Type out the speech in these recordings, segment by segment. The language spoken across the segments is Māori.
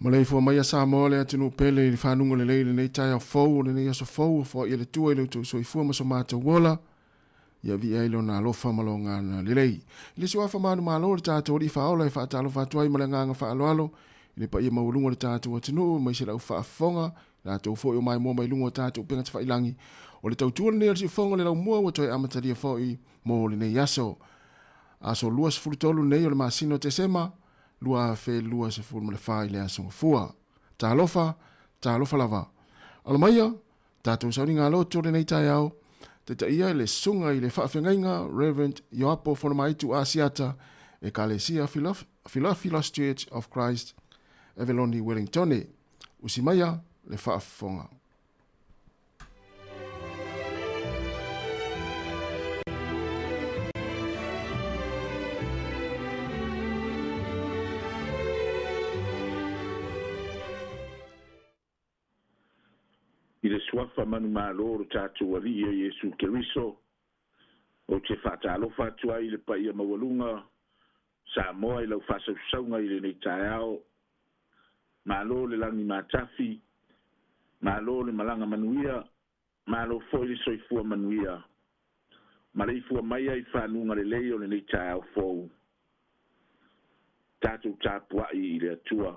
Ma le fua mai a Samoa le atinu pele i whanunga le leile nei tai au fau le nei aso fau fo i le tua i le utu so i fua maso mata wola ia vi ailo na alofa malonga na le lei. Le si wafa manu malo le tātou li whaola i whaatalo whatuai ma le nganga whaaloalo i le pa ia maulunga le tātou atinu mai se lau whaafonga la tau fo i o mai mua mai lunga tātou penga te whailangi o le tautua le nea si whonga le lau mua wa toi amataria fo i mo le nei aso. Aso luas fulutolu nei o le masino te sema lua fe lua se fulu le fai le asonga fua. Ta alofa lava. Alamaia, Tātou sauni ngā loto le nei tai au, te ta ia le sunga i le whaafengainga Reverend Yoapo Whanamaitu Asiata e Kalesia Philophilus Church of Christ, Eveloni Wellingtone, usimaya le whaafonga. I le suafa manu malo o tātou ali i Yesu Keriso, o te whātalofa atua i le paia mawalunga, sa moa i lau whasausaunga i le nei tae ao, malo le langi mātafi, malo le malanga manuia, malo foi le soifua manuia, ma le ifua maia i whanunga le leo le nei tae ao fou. Tātou tāpua i le atua.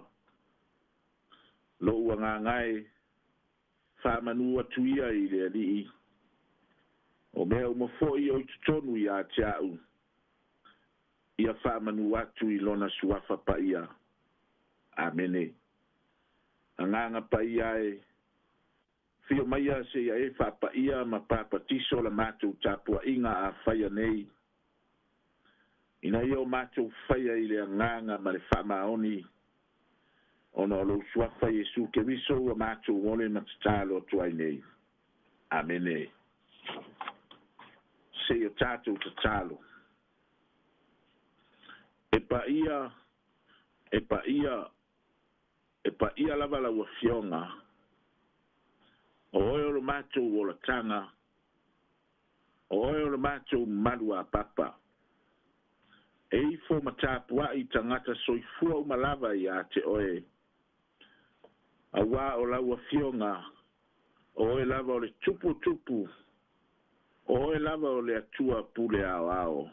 Lo ua ngā ngai, whamanua tuia i le alii. O mea umafoi o tutonu i a tiau. Ia whamanua atu i lona suafa pa ia. Amene. Anganga pa ia e. Fio maia se ia e whapa ia ma papatiso la mātou tāpua inga a whaia nei. Ina ia o mātou whaia i le anganga ma le whamaoni. Ono lo suafa Yesu Keriso wa mātou wole matatalo tuai nei. Amene. Se o tātou tatalo. E pa ia lava la wafionga. O oe o lo mātou wola tanga. O oe o lo mātou malua papa. E ifo matapua i tangata soifua umalava i a te oe. Awa o laua fionga, o e lava o le tupu, o e lava o le atua pule ao.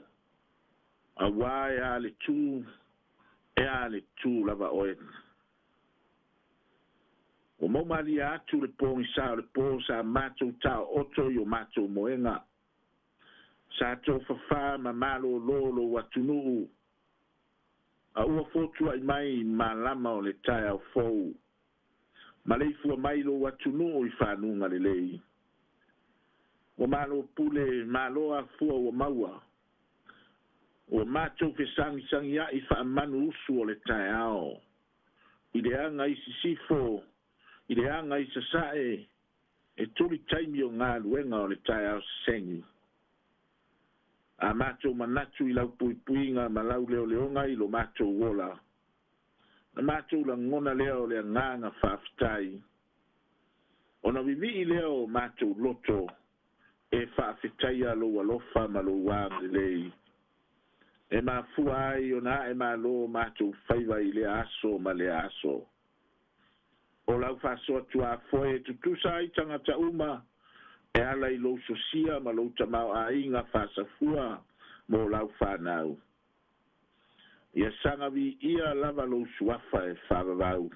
Awa e a le tu lava o e. O maumali atu le pongi sa o le po sa mātou tau oto i o mātou moenga. Sa tō whawha ma malo lolo watunuu. A ua fotua i mai ma lama o le tai au fou. Ma le fua mai lo watunu i whanunga le lei. O malo pule malo a fua o maua. O mātou sangi a i whaamanu usu o le tae ao. I le anga i sisifo, i le anga i sasae, e tuli taimi o ngā luenga o le tae ao sengi. A mātou manatu i lau puipuinga ma lau leo leonga i lo mātou wola. Na mātou la ngona leo le nganga whaafitai. Ona vivi i leo mātou loto e whaafitai a lo alofa ma lo wāng lei. E mā fuai o nā e mā lo mātou whaiva i le aso ma le aso. O lau whasoa tua foe tutusa i tangata uma e ala i lo sosia ma lo tamau a inga whasafua mo lau whanau. Ia sanga vi ia lava lo suafa e whavavau.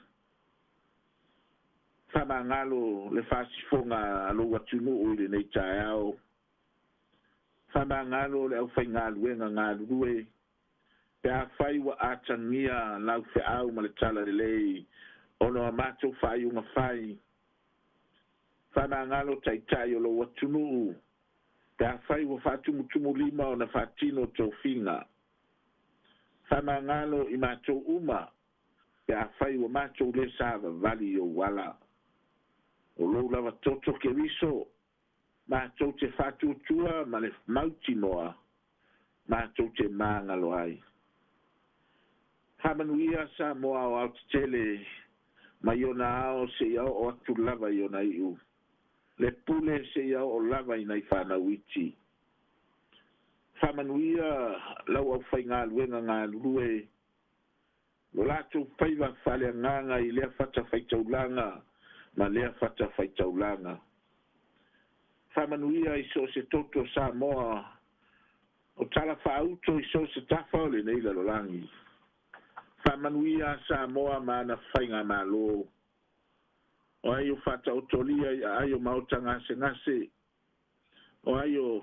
Whama ngalo le whasifonga alo watunu o le nei tae ao. Whama ngalo le au whai ngā luenga ngā rue. Pe a whai wa atangia lau whe au ma le tala le lei. Ono a mātou whai unga whai. Whama ngalo tai o lo watunu. Pe a whai wa whatumutumu lima o na whatino tō whinga. Whama ngalo i mātou uma, pe a whai wa mātou le sāwa vali o wala. O lou lava toto Keriso, mātou te whātutua ma le mauti noa, mātou te māngalo ai. Hamanuia sa moa o au tele, ma iona ao se iau o atu lava iona iu. Le pule se iau o lava i nei whanauiti. Whamanuia lau au whai ngā luenga ngā lue. Lo lātou whaiva whalea nganga i lea whata whaitaulanga, ma lea whata whaitaulanga. Whamanuia i so se toto sa moa, o tala whauto i so se tafa o le neila lo langi. Whamanuia sa moa mana whai ngā malo. O ai o whata o tolia i ai o mauta ngase. O ai o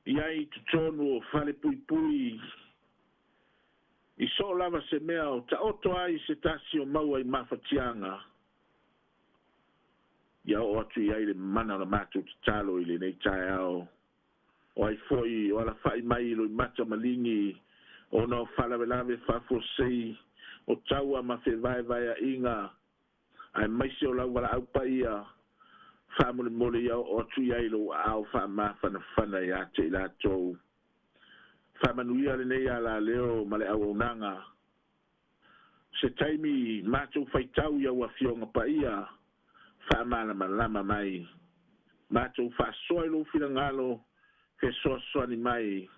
iai tutonu o whale pui. I so lava se mea o ta oto ai se tasi o maua i mawhatianga. ia o atu ia i le mana o le mātou tatalo i le nei tae ao. O ai foi o ala fai mai lo i mata malingi o no falavelave fafosei o taua ma vai a inga ai mai se o lau wala au paia whamole mole ia o atu ia i lo au whama whana ia te i lātou. Whamanuia le nei ala leo ma le au nanga. Se taimi mātou whaitau ia ua fionga paia whamana malama mai. Mātou whasoa i lo whina ngalo ke soa ni mai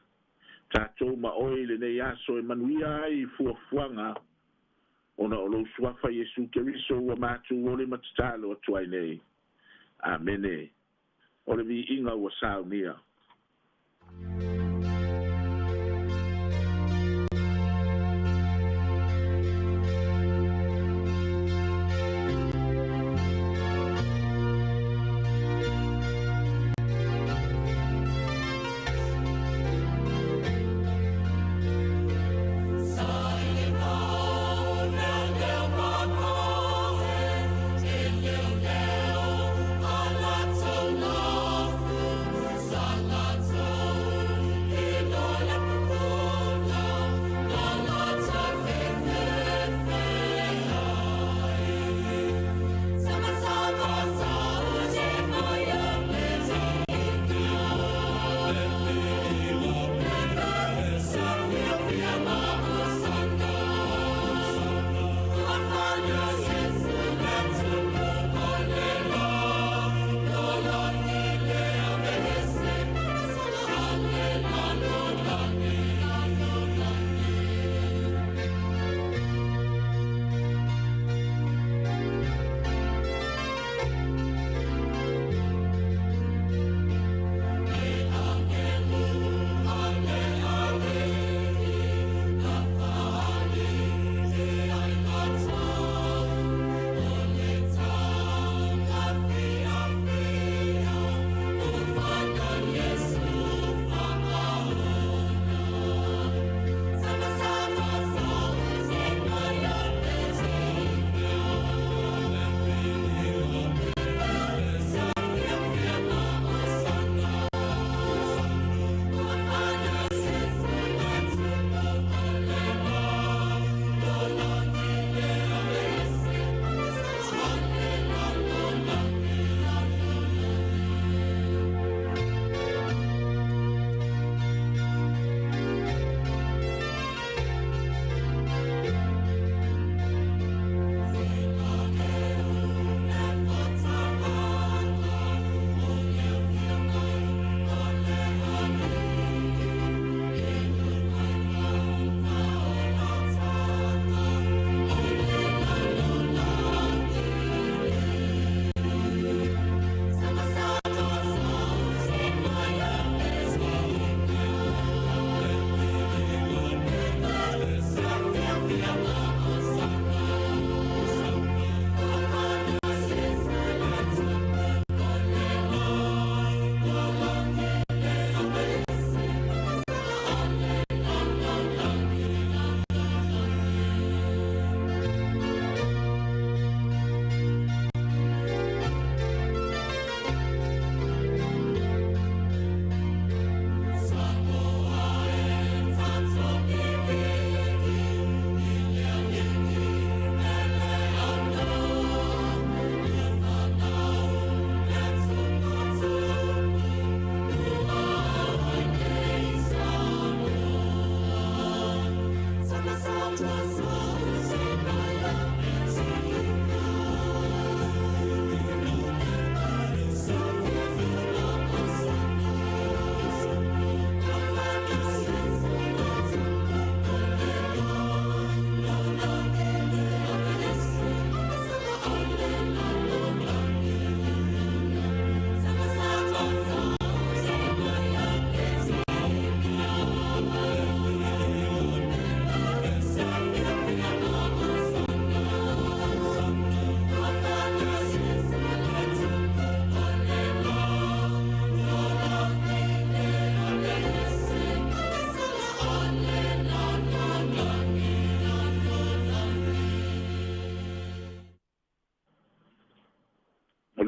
tātou ma oile nei aso e manuia ai fuafuanga ona o lo suafa Yesu Keriso ua mātou ole matatalo atu ai nei. Amene. Ole vi inga ua saunia.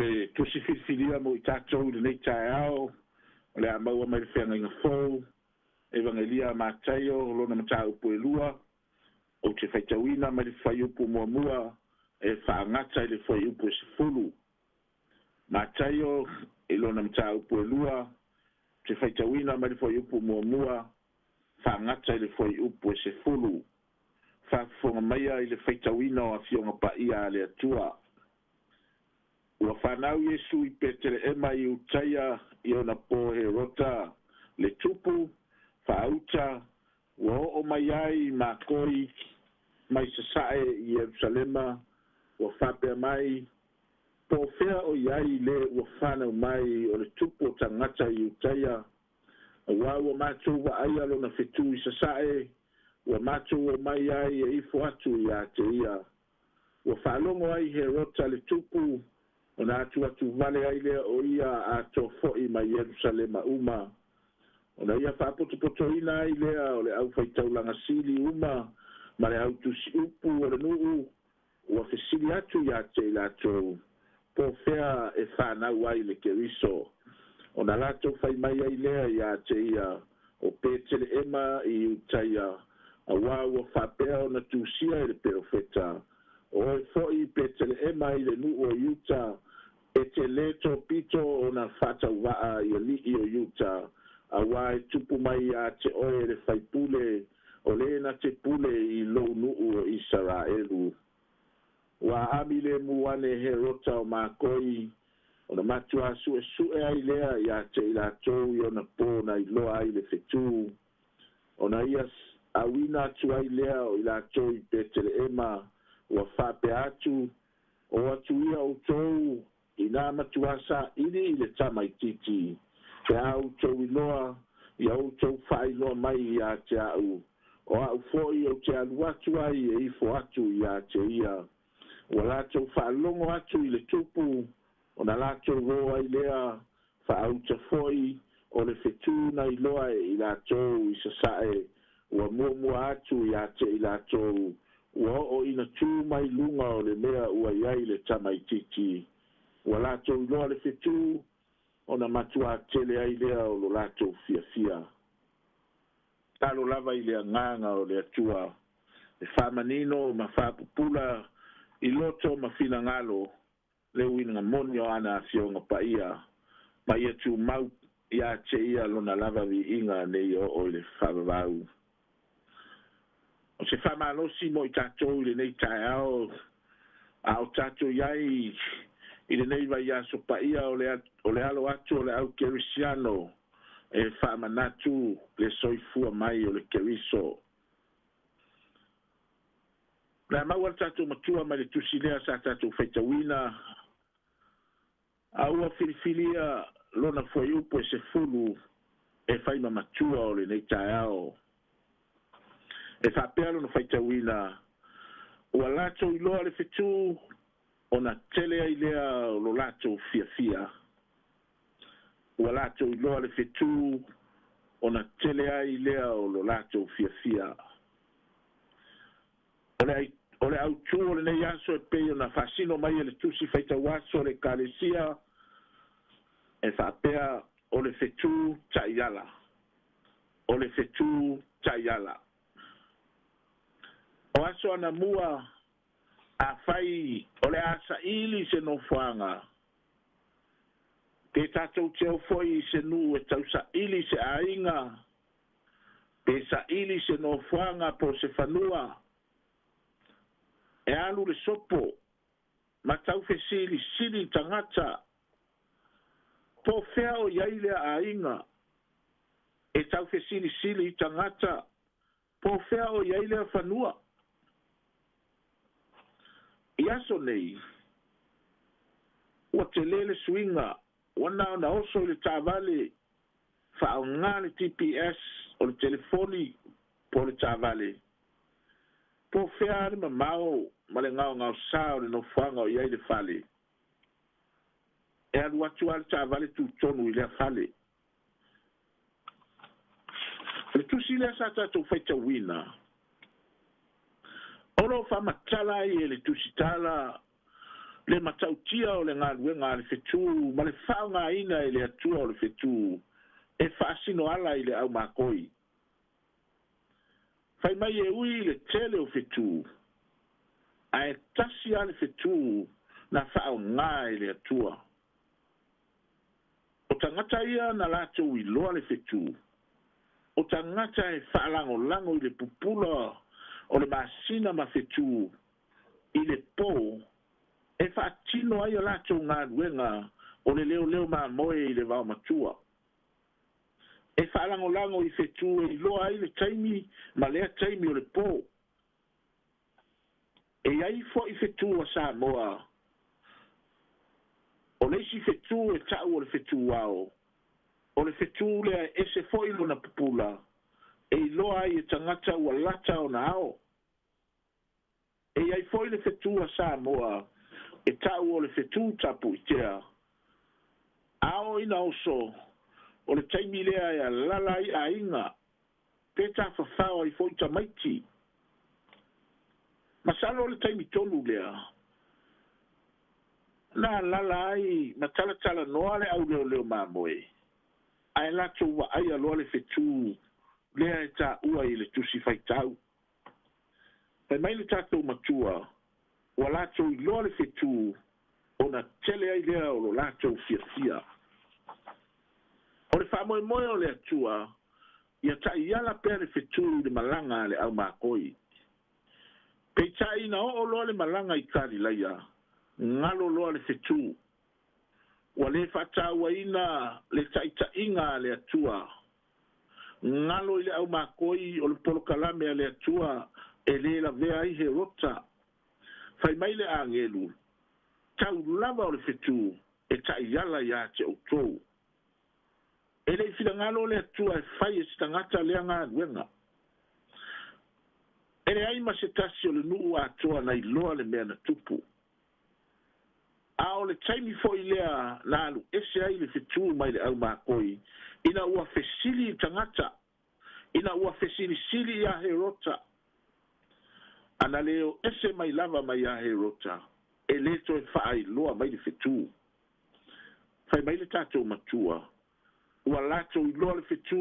le tusi filifilia mo i tatou i lenei taeao o le a maua mai le feagaiga fou evangelia mataio lona mataupu e lua o te faitauina mai le faiupu muamua e faagata i le faiupu e sefulu mataio i lona mataupu e lua te faitauina mai le faiupu muamua faagata i le faiupu e sefulu faafofoga maia i le faitauina o afioga paia a le atua ua fanau iesu i peteleema i utaia i ona po herota le tupu faauta ua o'o mai ai makoi mai sasa'e i ierusalema ua fa'apea mai po fea o iai le ua fanau mai o le tupu o tagata i utaia auā ua matou va'aia lona fetū i sasa'e ua matou o mai ai e ifo atu iā te ia ua fa'alogo ai herota le tupu ona atu vale ai lea o ia ato fo'i mai ierusalema uma ona ia fa'apotopotoina ai lea o le ʻaufaitaulaga sili uma ma le ʻautusi upu o le nu'u ua fesili atu iā te i latou po fea e fānau ai le keriso ona latou fai mai ai lea iā te ia o petele'ema i utaia auā ua fa'apea ona tusia i le perofeta o e fo'i petele'ema i le nu'u o iuta e te lē topito ona fa'atauva'a i ali'i o iuta auā e tupu mai iā te oe le faipule o lē na te pule i lou nu'u o isaraelu ua ami le muane herota o makoi ona matua su'esu'e ai lea iā te i latou i ona po na iloa ai le fetū ona ia auina atu ai lea o i latou i petele'ema ua fa'apea atu o atu ia outou inā matuasa'ili i le tamaitiiti pe a outou iloa ia outou fa'ailoa mai iā te a'u o a'u fo'i o te alu atu ai e ifo atu iā te ia ua latou fa'alogo atu i le tupu ona latou ro ai lea fa'auta fo'i o le fetū na iloa i latou i sasa'e ua muamua atu iā te i latou ua o'o ina tū mai luga o le mea ua iai le tamaitiiti ua latou iloa le fetū ona matua tele ai lea o lo latou fiafia talo lava i le agaga o le atua e fa'amanino ma fa'apupula i loto ma finagalo le uinaga moni o ana afioga paia ma ia tumau iā te ia lona lava vi'iga nei o'o i le fa'avavau o se fa'amalosi mo i tatou i lenei taeao a o tatou iai i lenei vaiaso paia o le alo atu o le au kerisiano e fa'amanatu le soifua mai o le keriso le maua le tatou matua mai le tusi lea sa tatou faitauina aua filifilia lona fuaiupu e sefulu e fai mamatua o lenei taeao e fa'apea lona faitauina ua latou iloa le fetū ona tele ai lea o lo latou fiafia ua latou iloa le fetū ona tele ai lea o lo latou fiafia o le autū o lenei aso e pei ona fa'asino mai e le tusi faitau aso o le ekalesia e fa'apea o le fetū ta'iala o le fetū ta'iala o aso ana mua a fai o le asa'ili se nofoaga pe tatou teo fo'i se nu'u e tausa'ili se āiga pe sa'ili se nofoaga po se fanua e alu le sopo ma tau fesilisili tagata po fea o iai le āiga e tau fesilisili i tagata po fea o iai le fanua i aso nei ua te lele suiga ua na oso i le tāvale fa'aogā le TPS o le telefoni po le tāvale po fea le mamao ma le gaogao sā o le nofoaga o iai le fale e alu atu a le tāvale tutonu i le afale le tusi lea sa tatou faitauina o lo fa'amatala ai e le tusi tala le matautia o le galuega a le fetū ma le fa'aogāina i le atua o le fetū e fa'asino ala i le ʻaumakoi fai mai e ui le tele o fetū ae tasi a le fetū na fa'aogā i le atua o tagata ia na latou iloa le fetū o tagata e fa'alagolago i le pupula o le masina ma fetū i le pō e fa'atino ai o latou galuega o le leoleo mamoe i le vaomatua e fa'alagolago i fetū e iloa ai le taimi ma lea taimi o le pō e ai fo'i fetū a Samoa o leisi fetū e ta'u o le fetū ao o le fetū lea ese fo'i lona pupula e iloa ai e tagata ua lata ona ao e ai fo'i le fetū a Samoa e ta'u o le fetū tapu'itea ao ina oso o le taimi lea e alala ai āiga pe tafafao ai fo'i tamaiti masalo o le taimi tolu lea na alala ai ma talatalanoa le ʻauleoleo mamoe ae latou wa'ai aloa le fetū lea e tā'ua i le tusi faitau pai mai le tatou matua ua latou iloa le fetū ona tele ai lea o lo latou fiafia o le fa'amoemoe o le atua ia ta'iala pea le fetū i le malaga a le ʻaumakoi peitaʻina o'o loa le malaga i kalilaia ngalo loa le fetū ua lē fa'atāuaina le ta'ita'iga a le atua ngalo i le ʻaumakoi o le polokalame a le atua e lē lavea ai he rota fai mai le agelu tau lava o le fetū e ta'iala iā te outou e le filangalo le atua e fai e se tagata lea galuega e leai ma se tasi o le nu'u atoa na iloa le mea na tupu a o le taimi fo'i lea na alu ese ai le fetū mai le ʻaumakoi ina ua fesili i tagata ina ua fesilisili iā he rota ana lē o ese mai lava mai iā he rota e lē toe fa'ailoa mai le fetū fai mai le tatou matua ua latou iloa le fetū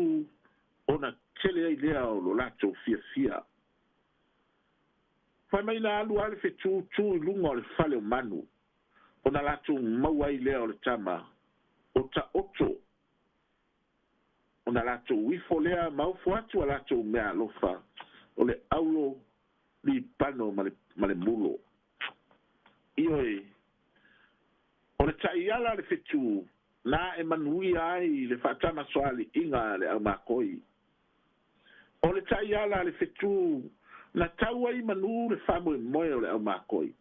ona tele ai lea o lo latou fiafia fai mai na alu a le fetū tu i luga o le fale o manu ona latou mau ai lea o le tama o ta'oto ona latou ifo lea maofo atu a latou mea alofa o le aulo lipano ma le mulo io e o le ta'iala le fetū na e manuia ai le fa'atamasoali'iga a le ʻaumakoi o le ta'iala le fetū na tau ai manu le fa'amoemoe o le ʻaumakoi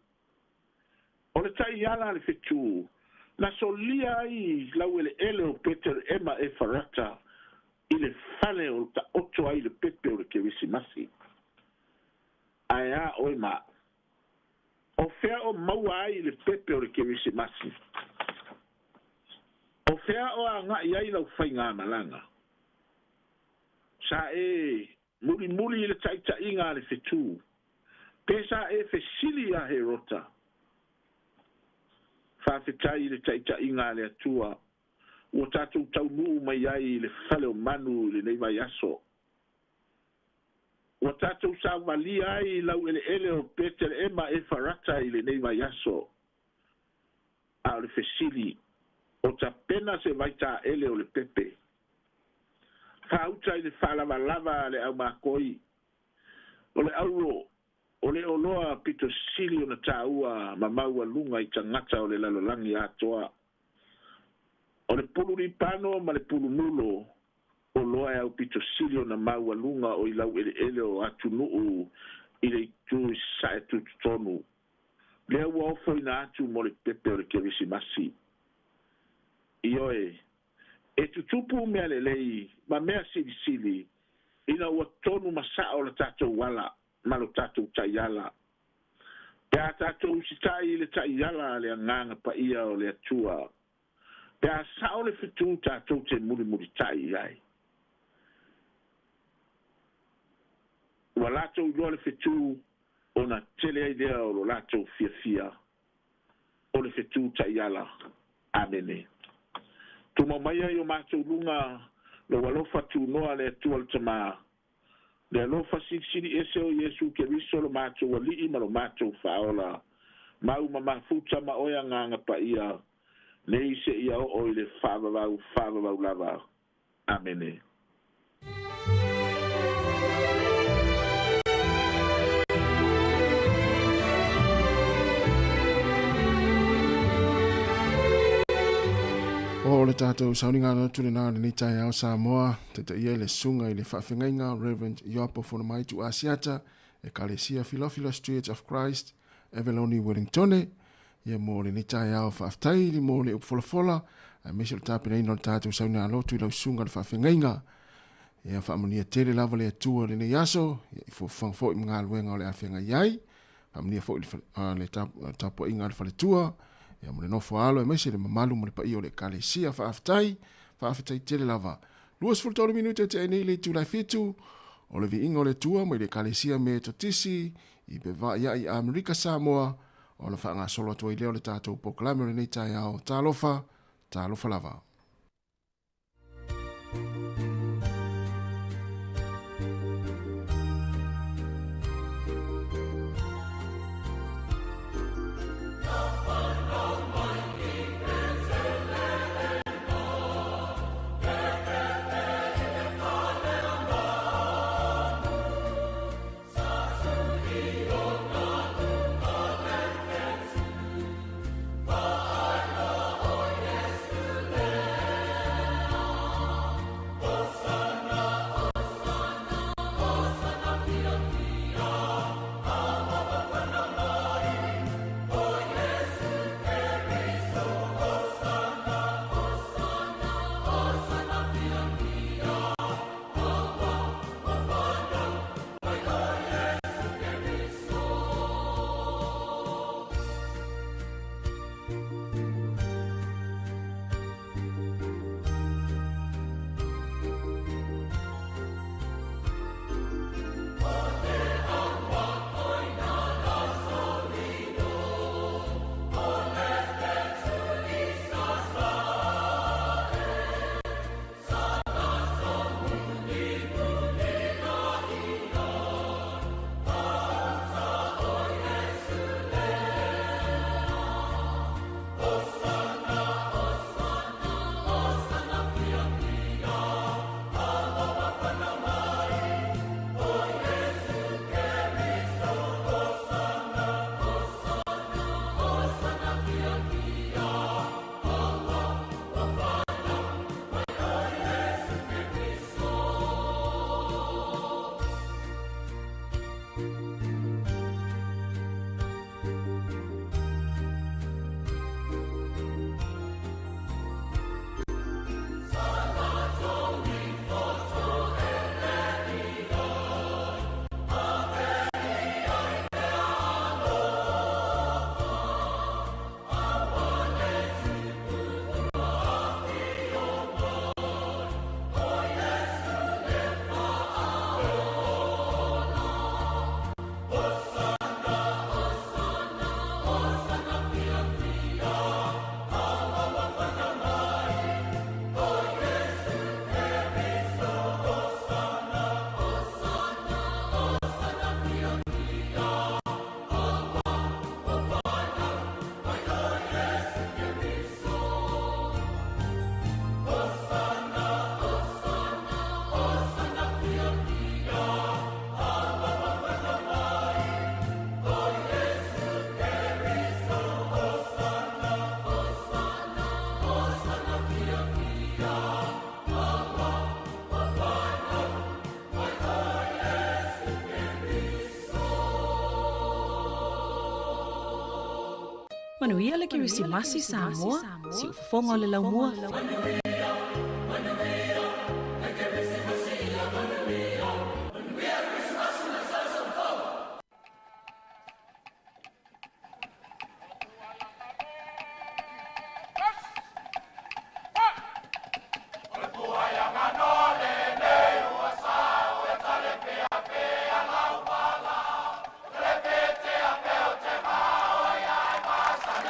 o le ta'iala le fetū na solia ai lau ele o Peter Emma e Farata i le fale o ta'oto ai le pepe o le kerisimasi ae a oe ma o fea o maua ai le pepe o le kerisimasi o fea o aga'i ai lau faiga malaga sa e mulimuli i le ta'ita'iga a le fetū pe sa e fesili a he rota fa'afetai i le ta'ita'iga a le atua ua tatou taunu'u mai ai i le fale o manu i lenei mai aso ua tatou sauvalia ai i lau ele'ele o Peter Emma e Farata i lenei mai aso a o le fesili o tapena se vai ta'ele o le pepe fa'auta i le fa'alavalava a le ʻaumakoi o le auro o le oloa pitosili ona tāua ma maualuga i tagata o le lalolagi atoa o le pulu lipano ma le pulu nulo o loa e au pitosili ona maualuga o i lau ele'ele o atunu'u i le itu i sa'e tututonu lea ua ofo ina atu mo le pepe o le kerisimasi ioe e tutupu mea lelei ma mea silisili ina ua tonu masa'o le tatou ala ma lo tatou ta'iala pe a tatou usita'i i le ta'iala a le agaga pa'ia o le atua pe a sa'o le fetū tatou te mulimuli ta'i ai ua latou iloa le fetū ona tele ai lea o lo latou fiafia o le fetu taiala. Amene. Tuma mai ai o mātou lunga lo walofa tu noa le atua le tama. Le alofa siri ese o Yesu ke riso lo mātou wali ima lo mātou whaola. Mau ma mafuta ma oia nganga pa ia. Nei se ia o le whawawau lava. Amene. O le tātou sauninga no tūne nā ni tai au Samoa, te te ia le sunga i le whawhengainga, Reverend Iopo Fonamaitu Asiata, e Kalesia Philophilos Church of Christ, Eveloni Wellingtone, ia mō le ni tai au whaftai, li mō le upfolafola, a mese le tāpina ino le tātou sauninga no tu i lau sunga le whawhengainga, ia whaamonia tere lava le atua le ne yaso, ia i fo i mga luenga o le awhenga iai, whaamonia fo i le tapo inga le whaletua, ia mo le nofo alo e mese le mamalu mo le pai o le Kalesia whaafetai tele lava. 2 minute te nei le tūlai fitu, o le viinga o le tua mo i le Kalesia me totisi, i pe va ia i Amerika Samoa, o le whaanga solo atua i leo le tātou poklame o le nei tai au tālofa lava. Manuia le kirisi masi Samoa, si ufafonga le laumua.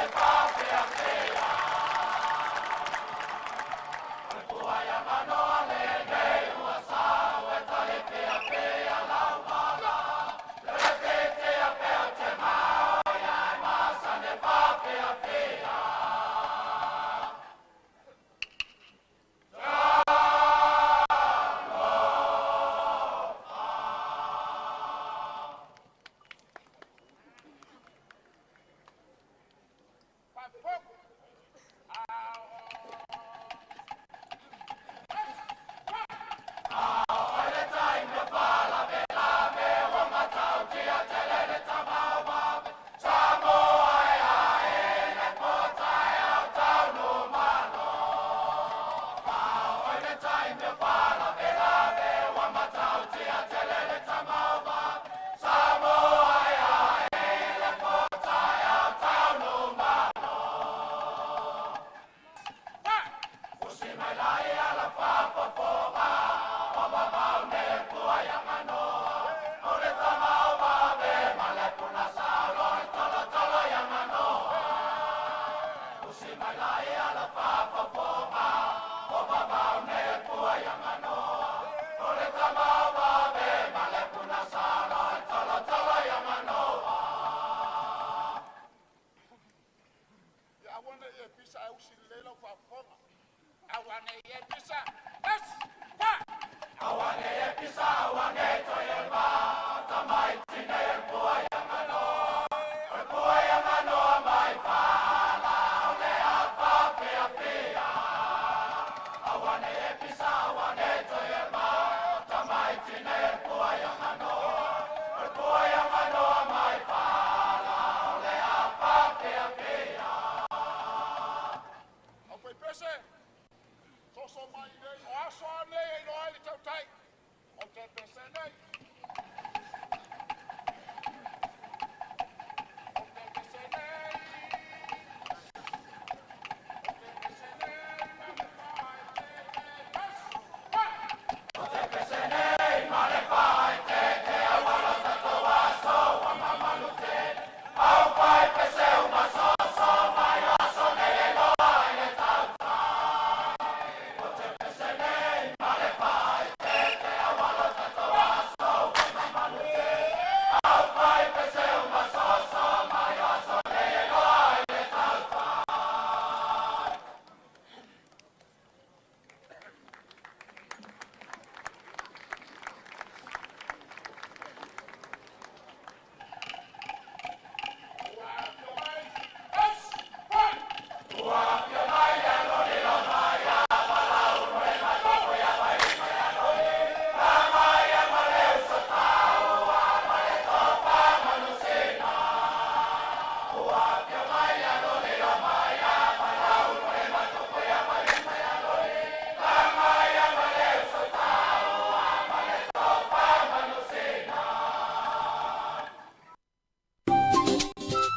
Papa.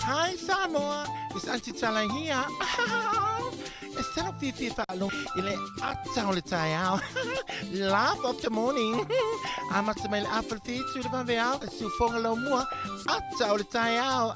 Hi Samoa, it's Auntie Talang here. Instead of Fifi Falo, ile atau le tayao. Laugh of the morning. Amat sa may apple feet to the vanveal, sufong alo mua, atau le tayao.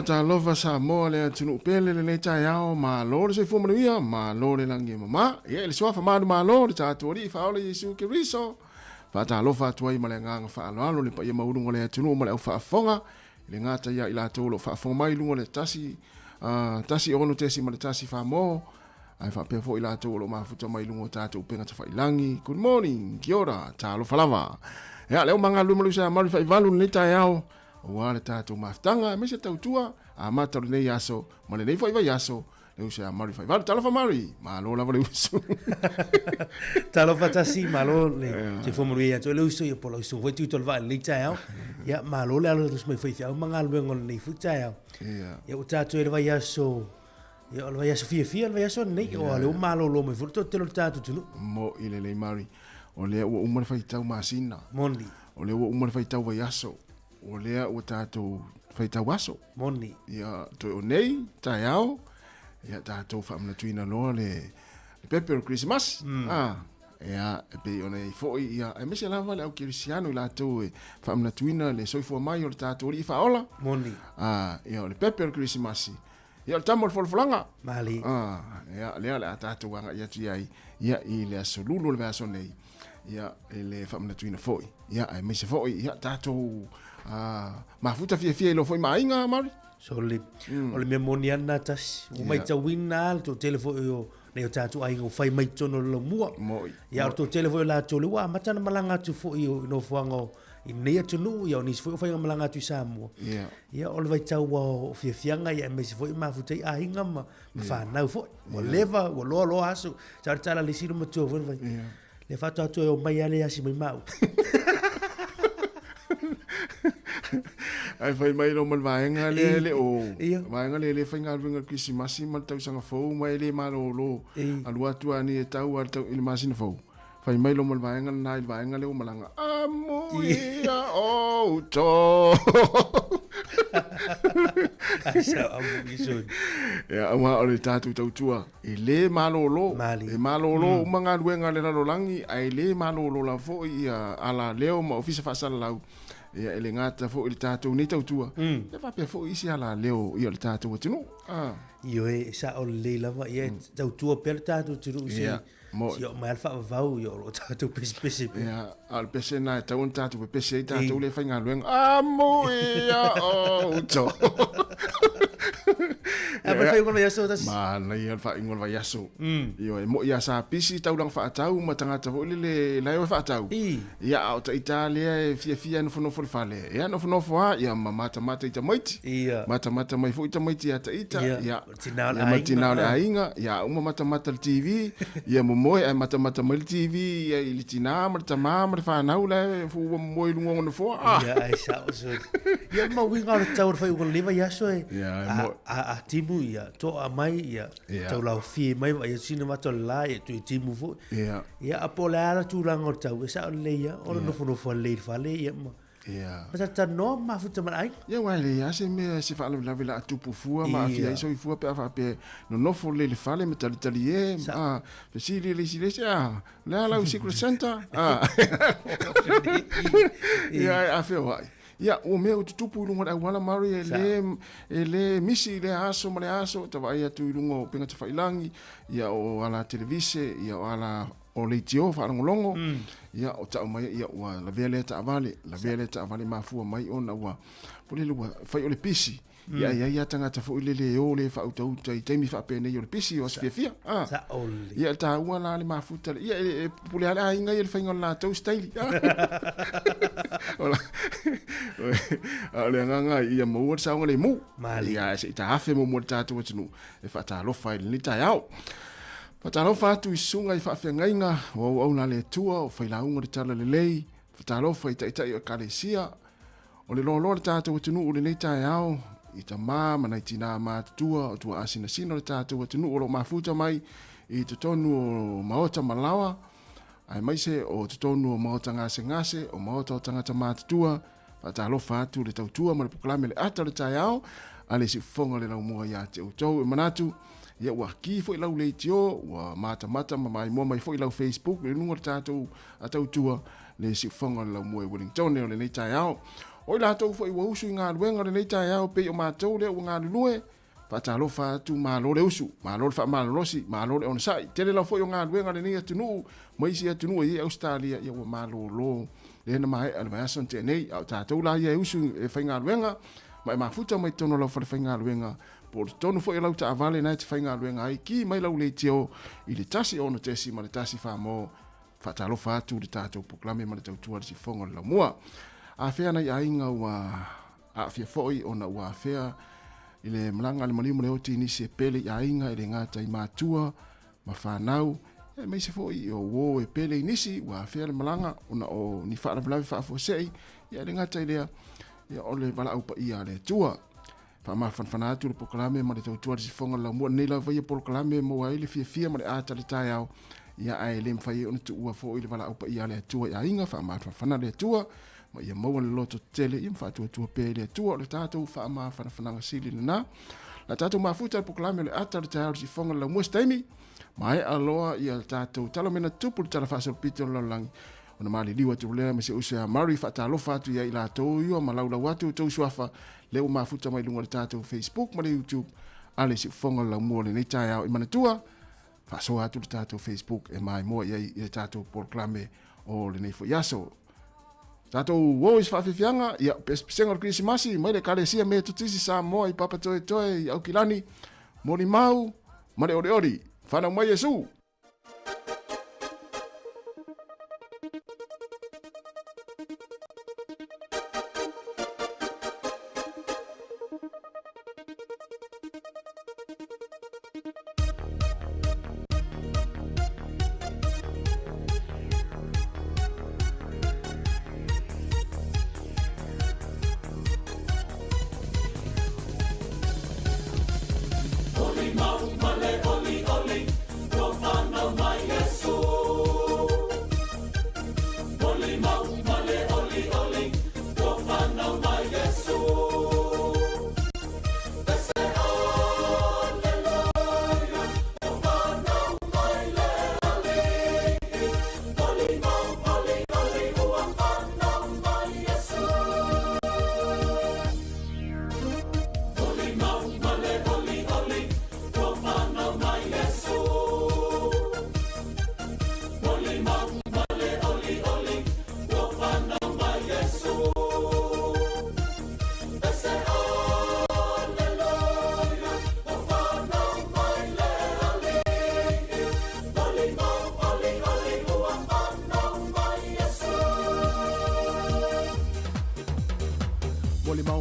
Talofa Samoa le tunu pele le tai ao ma lo se fu manuia ma lo le langi mama ye le sofa manu ma lo ta tori fa ole Yesu Keriso Whaatalofa atu ai ma le nganga whaaloalo le pa ia maurunga le atunu ma le au whaafonga. Le ngata ia ila tōlo whaafonga mai lunga le tasi ono tesi ma le tasi whaamo. Ai whaapea fo ila tōlo mafuta mai lunga tātou penga ta whailangi. Good morning, kia ora, talofa lava. Ea leo manga luma lusa mari whaivalu ni tai ao. O wale tātou maftanga, me se tautua, a mata le nei aso, ma le nei whaiva aso. Leu se a mari whaivalu, talofa mari, ma lo lava le usu. Talofa tasi, ma lo le, se fomuru ia to le usu, ia polo usu, voi tuitol vai le tai ao. Ia, ma lo le alo dus mai whaifia, au manga luengo le nei tai ao. Ia, o tātou e le vai aso, ia o le vai aso fia, le vai aso nei, o le o malo lo mai furu, to te lo tātou tunu. Mo ile le mari, o le ua umare whaitau masina. Moni. O le ua umare whaitau vai aso. O lea ua tātou whaitau aso. Moni. Ia, toi o nei, tai ao. Ia tātou whaamna tuina loa le pepe o Christmas. Ia, e pe o nei foi, ia, e mese lava le au kirisiano i lātou e whaamna tuina le soifua mai o le tātou ri whaola. Moni. Ia, o le pepe o Christmas. Ia, le tamo le folfolanga. Mali. Ia, lea le a tātou anga ia tu iai. Ia, i le aso lulu le vaso nei. Ia, e le whaamna tuina foi. Ia, e mese foi, ia, tātou mafuta fia lo foi mainga mari. So le o le memoni ana tas o mai tawina to telefo yo ne o tatu ai o fai mai tono lo mua. Ya to telefo la to le wa matana malanga tu fo yo no fuango i nei atu nu ya ni fo fai malanga tu samu. Ya o le vai tau o fianga ya me fo mafuta ai nga ma fa na fo o leva o lo aso sa tala le sino mo to vai. Le fato to o mai ale asi mai mau. Ai fai mai lo mal vaenga le o vaenga le fainga vinga Christmas ma tau sanga fo mai le malo lo alu atu ani e tau al tau il masina fo fai mai lo mal vaenga na il vaenga le o malanga amo ia o to Asa amu iso ya ama o le tatu tau tua e le malo lo e malo lo manga luenga le lo langi ai le malo lo la fo ia ala leo ma ofisa fa sala lau ia ele ngata fo il tātou nei tautua. E whapea fo isi ala leo i o le tātou atinu. Io e sa o le lava ia tautua per tātou tunu si o mai alfa vau i o tātou pesi. Ia, al pese na e tau on tātou pese i tātou le whainga luenga. Amo ia o to. A pa fai ngol yaso tas. Ma na ia fa ngol yaso. Io e mo ia sa pisi tau lang fa tau ma tanga tau le la fa tau. Ia au ta Italia fia no fono fale. Ia no fono fa ia mata ita moiti. Ia mata mai fu ita moiti ata ita. Ia matina le ainga. Ia uma mata le TV. Ia mo e mata mai le TV ia i tina ma tama fa na ula fu mo i lungo no fo. Ia ai sa so. Ia mo winga le tau fa ngol leva yaso e. A timu ia to a mai ia tau lau fi mai ia sina mato la ia tu timu fo ia apola ala tu rango tau sa le ia o no fo le fale ia ma mas ta no ma futa mai ia wa le ia se me se fa la vela tu pu ma fi so fu pe fa pe no fo le fale me tali e pe si le la secret center ia a fe wa ia o me o tupu lunga ai wala mari ele misi le aso ma le aso ta vai atu lungo penga te failangi ia o ala televise ia o ala o le tio fa ngolongo ia o ta mai ia wa la vele ta vale ma fu mai ona wa pole lu fai o le pisi ia tanga ta fo le o le fa auto tai temi fa pe ne o le pisi o sfia sa oli ia ta wala le ma futa ia pole ala inga ia fa ngola to style ola ale nganga ia mo sa ngole mu ia se ta hafe mo ta tu tunu e fa ta lo fa ni ta yao fa ta lo fa tu sunga i fa fe ngainga o na le tua o fa la unga ta le lei fa ta lo fa ita o kalesia o le lo ta tu tunu o le ni ta yao i ta mama na tina ma tua o tu asina sino le ta tu tunu o ma futa mai i te tonu o maota malawa ai mai se o te tonu o maota ngase o maota o tangata mātua ta lo fatu le tautua ma le proklame le ata le taiao ale si fonga le lau mua ia te utou e manatu ia ua ki fo i lau le tio ua mata ma mai mua mai fo i lau Facebook le nunga le tātou a tautua le si fonga le lau mua i Wellington le nei taiao o i lātou fo i wausu i ngā luenga le nei taiao pe o mātou le o ngā lulue faatalofa atu malo le usu malo le faamalolosi malo le ona sa'i tele lau fo'i o galuega lenei atunuu ma isi atunuu ia australia ia ua malōlō lena mae'a le maeasa tenei a o tatou la ia e usu e faigaluega ma e mafuta mai tono lau falefaigaluega po le tonu fo'i lau ta'avale nai te faigaluega ai ki mai lau le tio i le tasi ona tesi ma le tasi famo faatalofa atu le tatou poklame ma le tautua le sifoga le laumua afea nai aiga ua a'afia fo'i ona ua afea i le malanga le malimo le oti nisi e pele i ainga i le ngata i mātua ma whanau e mai se fo i o wo e pele i nisi wa fea le malanga ona o ni whaara blawe whaafosei i le ngata i lea i o le wala upa i a le tua wha ma whanwhanatu le pokalame ma le tautua le sifonga la mua nei la vai pokalame mo wa i le fia ma le ata le tai au i a ai le mwhai ona tu ua fo i le wala upa i a le tua i ainga wha ma whanwhana le tua ma ia maua le loto tele i mwhaatua pe le tua le tātou wha ma whanwhananga sili le nā la tātou mafuta le pokalame le ata le tai au le sifonga la mua staimi ma e aloa i le tātou talamena tupu le tala whaasal pito le laulangi ona mali liwa te ulea me se usea mari whaatalofa atu ia i la tau iwa ma laula watu tau suafa leo mafuta mai lunga le tātou Facebook ma le YouTube ale si fonga la mua le nei tai au i manatua whaasoa atu le tātou Facebook e mai mua i le tātou pokalame o le nei fo yaso tātou wois whaafifianga ia pesenga o Krisimasi mai le kalesia me tutisi sa moa i papa toe toe i au kilani mori mau ma le ori ori whanau mai Yesu.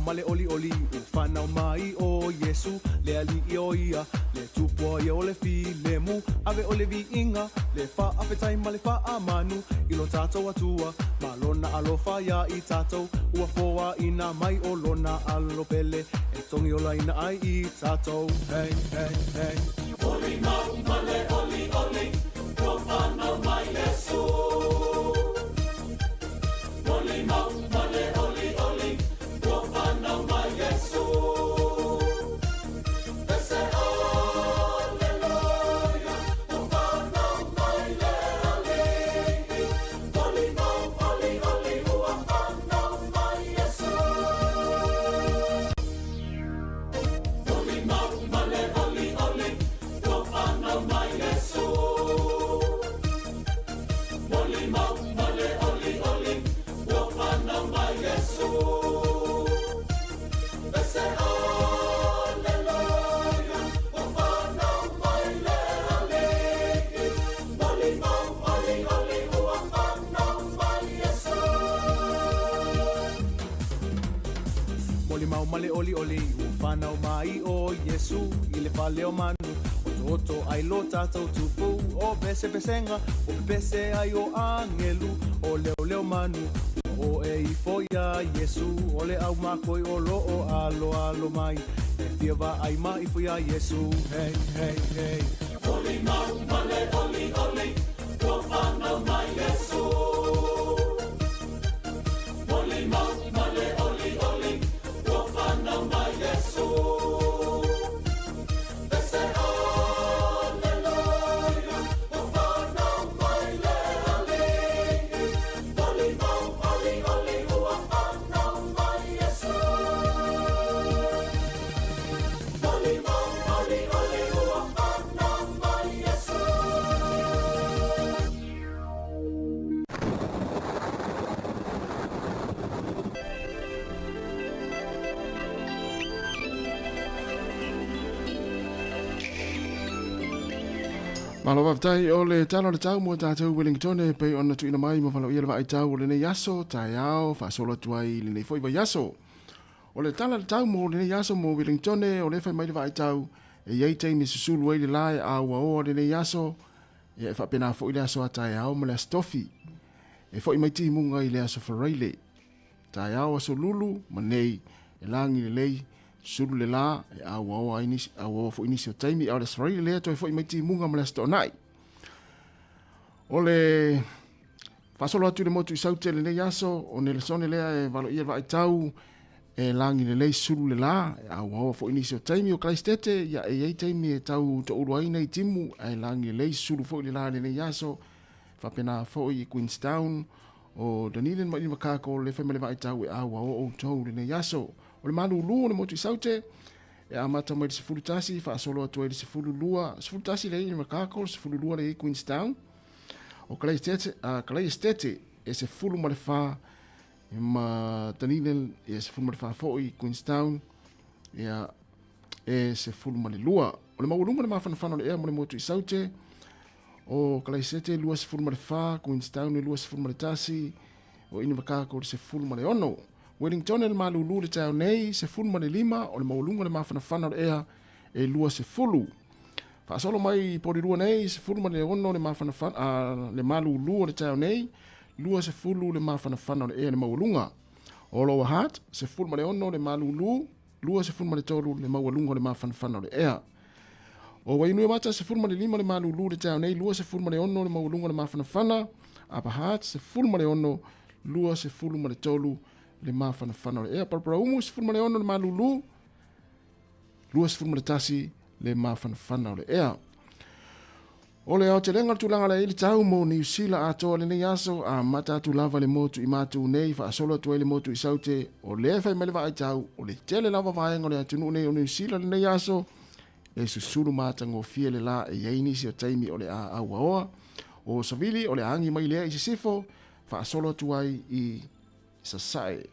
male oli oli u whanau mai o Yesu le ali i o ia le tupua ia o le fi le mu ave o le vi inga le wha apetai ma le wha amanu i lo tātou atua ma lona alofa ia i tātou ua foa ina mai o lona alo pele e tongi o laina ai i tātou hey hey hey oli mau male oli oli o whanau mai Yesu oli mau male oli oli o whanau mai Yesu Ese aleluia o whanau mai le ali oli mau oli oli o whanau mai Yesu oli mau male oli oli o whanau mai Yesu oli mau male oli oli o whanau mai Yesu Ese aleluia o whanau mai le ali oli mau oli oli o whanau mai Yesu Moli mau male oli oli o whanau mai o Yesu i le whale o manu o toto ai lo tātou tupu o pese pesenga o pese ai o angelu o leo leo manu o e i foia Yesu o le au makoi o lo o alo alo mai e fiava ai mai foia Yesu hey hey hey Oli mau male oli oli o whanau mai Yesu Oli mau male oli oli o whanau mai Yesu Ese aleluia o whanau mai le ali Oli mau oli oli o whanau mai Yesu Oli mau Malo waftai o le talo le tau mo tātou Wellington e pei ona tuina mai mo whalau ia le vai tau o le nei yaso, tai ao, whasola tuai le nei foi vai yaso. O le tala le tau mo le nei yaso mo Wellington o le fai mai le vai tau e iei teimi susulu ai le lai a ua o le nei yaso e whapena fo i le aso a tai ao mo le stofi. E fo i mai ti munga i le aso whareile. Tai ao aso lulu ma nei e langi le lei sulu le la e a ua o fo inisi o teimi au le whareile lea to e fo i mai ti munga mo le aso nai. O le fasolo atu le motu i saute le nei aso o ne le sone lea e valo ia vai tau e langi le lei sulu le la e a ua fo inisi o teimi o Christete ia e ei teimi e tau to uruai nei timu e langi le lei sulu fo i le la le nei aso whapena fo i Queenstown o Dunedin mai makako le whaimele vai tau e a ua o tau le nei aso. O le malu lua le motu i saute e a mata mai le sifuru tasi fasolo atu e le sifuru lua sifuru tasi le i makako le sifuru lua le i Queenstown. O kalai estete e se fulu ma le wha ma Dunedin e se fulu ma le wha fo i Queenstown e se fulu ma le lua. O le maulunga le mawhanawhana le ea mo le motu i saute o kalai estete lua se fulu ma le wha Queenstown e lua se fulu ma le tasi o ina makako le se fulu ma le ono. Wellington e le malulu le tau nei se fulu ma le lima o le maulunga le mawhanawhana le ea e lua se fulu. Fasolo mai porirua nei se fulu ma le ono le mawhanawhana le malu lua le tau nei lua se fulu le mawhanawhana le ea le maulunga. O Lower Hutt se fulu ma le ono le malu lua se fulu ma le tolu le maulunga le mawhanawhana le ea. O Wainui Mata se fulu ma le lima le malu le tau nei lua se fulu ma le ono le maulunga le mawhanawhana. Upper Hutt se fulu ma le ono lua se fulu ma le tolu le mawhanawhana le ea. Parparaumu se fulu ma le ono le malu lua se fulu ma le tasi le mawhanawhana o le ea. O le au te renga tūlanga le ili tau mo New Zealand atoa le nei aso a mata tu lava le motu i matu nei fa asolo tu le motu i saute o le fai mele vai tau o le tele lava vai ngole atunu nei o New Zealand le nei aso e susulu mata ngo fie le la e yeini si o taimi o le a aua o savili o le angi mai lea i se sifo fa asolo tu ai i sasai.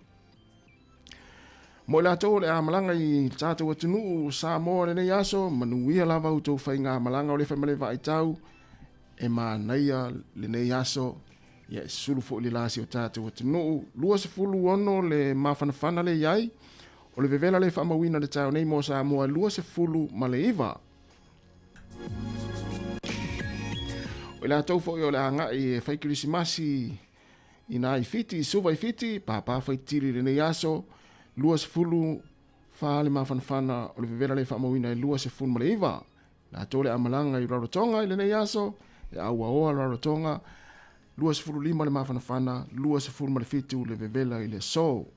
Mo la tō le a malanga i tātou atunu sa moa le nei aso, manuia lava u tō whai ngā malanga o le whaimale vai tau, e mā naia le nei aso, ia e sulu fo li lasi o tātou atunu, lua se fulu ono le mawhanawhana le iai, o le vevela le whamawina le tau nei mo sa moa lua se fulu ma le iwa. O la tō fo i o le anga i whai kirisimasi i nā i fiti, i suva i fiti, pāpā whai tiri le nei aso, lua se fulu fa le mawhanawhana o le vevera le whamawina e lua se fulu ma le iwa. Nā tōle amalanga i Rarotonga i le nei aso, e aua oa Rarotonga, lua se fulu lima le mawhanawhana, lua se fulu ma le fitu le vevela i le so.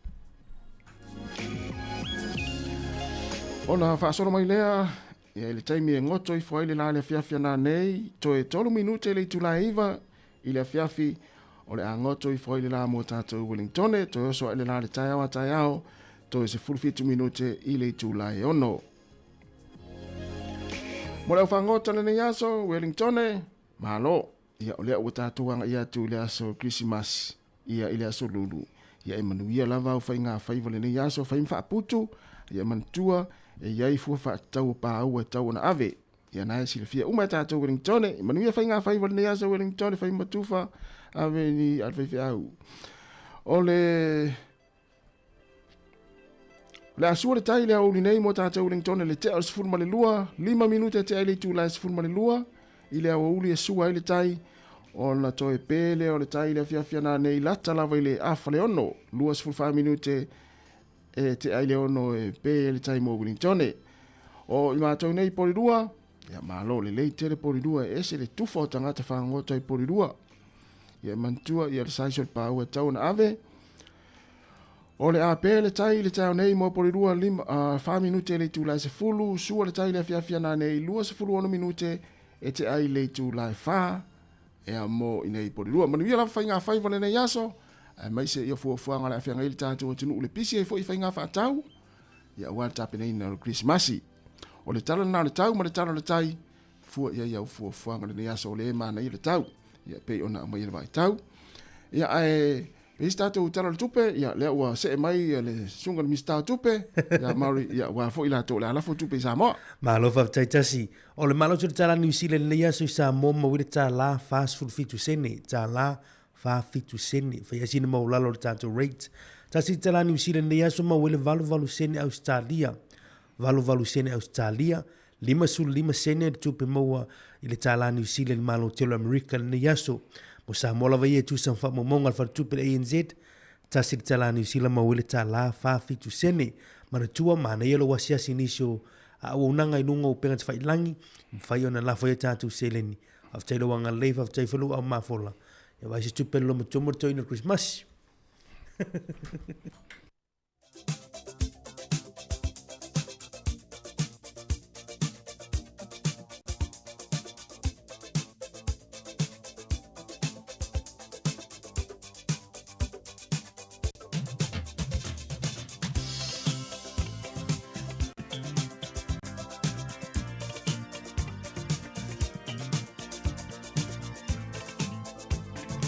O nā whaasoro mai lea, e le taimi e ngoto i fwai le la le fiafia nā nei, to e tolu minute le tula iwa i le fiafi, o le a ngoto i fwai le la mo tātou Wellington, to e oso e le la le tai au, to e se fulfitu minute i le tula e ono. Mo le whangota le nei aso, Wellington, malo, ia o lea ua tātuanga ia tu le aso Christmas, ia i le aso lulu. Ia e manuia lava au whai ngā whaiva le nei aso, whai mwha putu, ia mantua, e iai fua wha tau pa au e tau na ave. Ia nai si le fia uma tātou Wellington, e manuia whai ngā whaiva le nei aso Wellington, whai matuwha, ave ni alwhai au. O le asua le tai le auli nei mo tātou Wellington le te au sifuru ma le lua, 5 minute te aile tu lai sifuru ma le lua, i le auli e sua aile tai, o na toe pele o le tai le fiafia na nei lata lava i le afa le ono, lua sifuru 5 minute e te aile ono e pe le tai mo Wellington. O i mātou nei porirua, ia malo le lei tere porirua e se le tufa o tangata whangota i porirua, ia mantua ia le saisol pa ua tau na ave, o le ape le tai le tau nei mo porirua 5 minute le tu lai se fulu, sua le tai le fiafia na nei lua se fulu 1 minute e te ai le tu lai fa e a mo i nei porirua. Manuia la whai ngā whaiva le nei aso, mai se ia fuafuanga le afia ngai le tātou atunu le pisi e fo i whai ngā whaatau, ia ua tape nei na Christmasi. O le tala na le tau ma le tala le tai, fua ia iau fuafuanga le nei aso o le mana i le tau, ia pei ona mai le vai tau. Ia Pe tātou tala le tupe, ia lea ua se mai le sunga le mista tupe, ia maori, ia ua fo ila tō le alafo tupe Samoa. Malo whawtaitasi. O le malo tū tala New Zealand le iaso i Samoa mawire tā la fast food fitu sene, tā la fa fitu sene, whai asina maulalo le tātou rate. Tasi tala New Zealand le iaso mawile valu sene Australia, valu sene Australia, 5 sene le tupe maua i le tala New Zealand malo telo America le iaso. Mo Samoa lava ia tusa mfa momonga le tupe le ANZ, tasi le tala New Zealand mawile tā la fa fitu sene, mana tua mana ia lo wasiasi nisio a unanga inunga upenga te whailangi, mwhai ona la whai tātou seleni. Aftai lo wanga leifa, aftai whalu au mafola. Ia waisi tupe lo matomo to ina Christmas.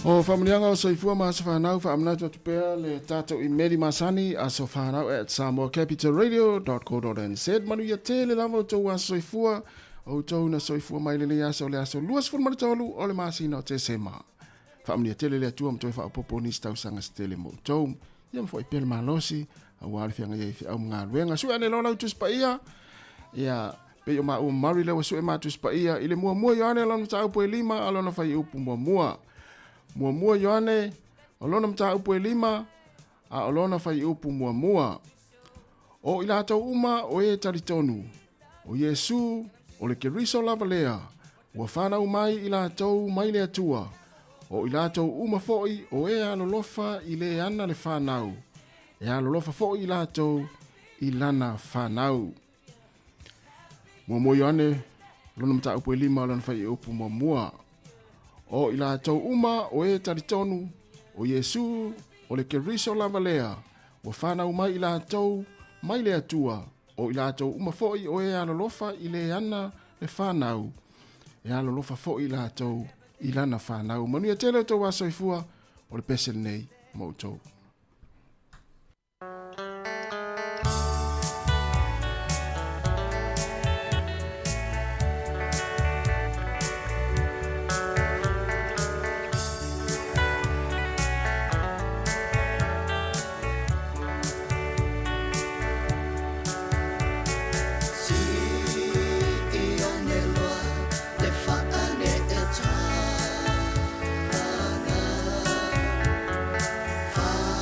O whamanianga o soifua maa sa whanau whaamnatu atu pēr le tātou i Meri Masani a so whanau at samoacapitalradio.co.nz manu ia te le lava o tau a soifua o tau na soifua mai le aso le aso luas furmana tolu o le masina o te sema. Whaamania tele le atua mtoi whaapopo ni stau sanga stele mo tau ia mwhoi pēr malosi a wale whianga iei fi au mga ruenga sui ane lola utus pa ia ia pe o maa ua mari lewa sui matus pa ia ile mua yoane alona mta upo e 5 alona whai upu mua Mua Yohane, olona mta upu e 5, a olona whai upu mua. O ila tau uma o e taritonu, o Yesu, o le keriso lava lea, ua whanau mai ila tau mai le atua, o ila tau uma foi o e alolofa i le ana le whanau, e alolofa foi ila tau i lana whanau. Mua Yohane, olona mta upu e 5, olona whai upu mua. O ila tau uma o e taritonu, o Yesu, o le keriso lava lea, ua whanau mai ila tau mai le atua, o ila tau uma foi o e alolofa i le ana le whanau, e alolofa foi ila tau i lana whanau. Manuia tele tau wasoifua o le pese nei moutou. Far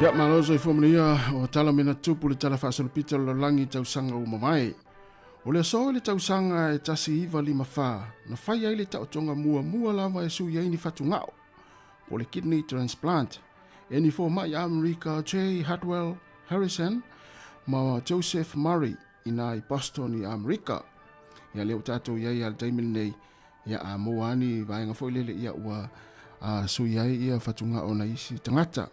Ya malozo I fomnia o tala mena tupu le tala whaasalupita o langi tausanga o mamae. O le so le tausanga e tasi iwa lima wha, na whai ai le tautonga mua lava e sui ai ni whatungao. O le kidney transplant, e ni fo mai America J. Hartwell Harrison, ma Joseph Murray ina I Boston I America. Ia leo tatou iai al taimil nei, ia a moani vaenga fo ilele ia ua sui ai ia whatungao na isi tangata.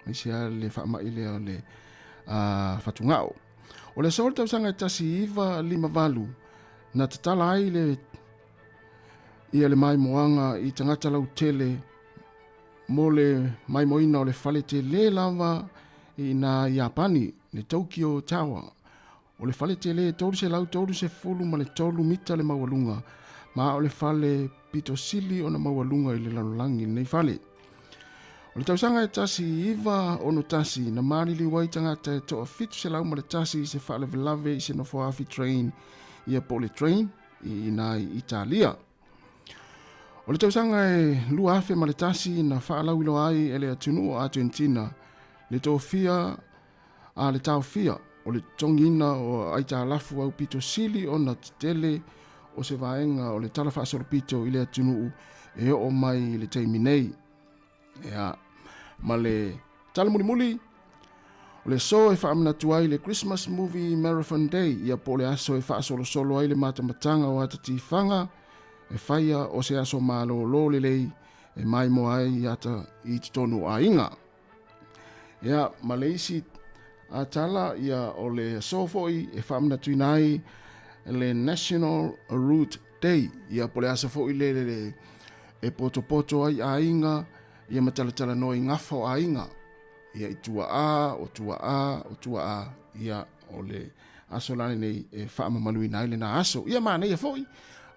Isi a le whaamai leo le whatungao. O le saol tausanga e tasi iwa lima valu, na tatala ai le ia le mai moanga I tangata lau tele, mo le mai moina o le whale te le lava I na Iapani, le Tokyo Tower. O le whale te le tolu se lau tolu se fulu ma le tolu mita le mawalunga, ma o le whale pito sili o na mawalunga I le lanulangi nei whale. O le tausanga e tasi iwa ono tasi na marili wai tangata e toa fitu se lau ma le tasi se whale velave I se no foafi train I a pole train I na Italia. O le tausanga e lua afe ma le tasi na whaalau ilo ai e le atunu o Argentina le tō fia a le tau fia o le tongina o aita alafu au pito sili o na tele o se vaenga o le talafa asoro pito I le atunu e o mai le teiminei. Ea, ma le tala muli o le so e whaamina tuai le Christmas Movie Marathon Day ia po le aso e whaasolo solo ai le matamatanga o atati whanga e whaia o se aso malo lo le lei e mai mo ai ata I tonu a inga. Ea, ma le isi a tala ia o le so foi e whaamina tuinai le National Root Day ia po le aso foi le e poto ai a inga ia matalatala no I ngafa o ainga. Ia I tua a, ia o le aso lani nei e whaama malui nai le na aso. Ia maa nei a foi.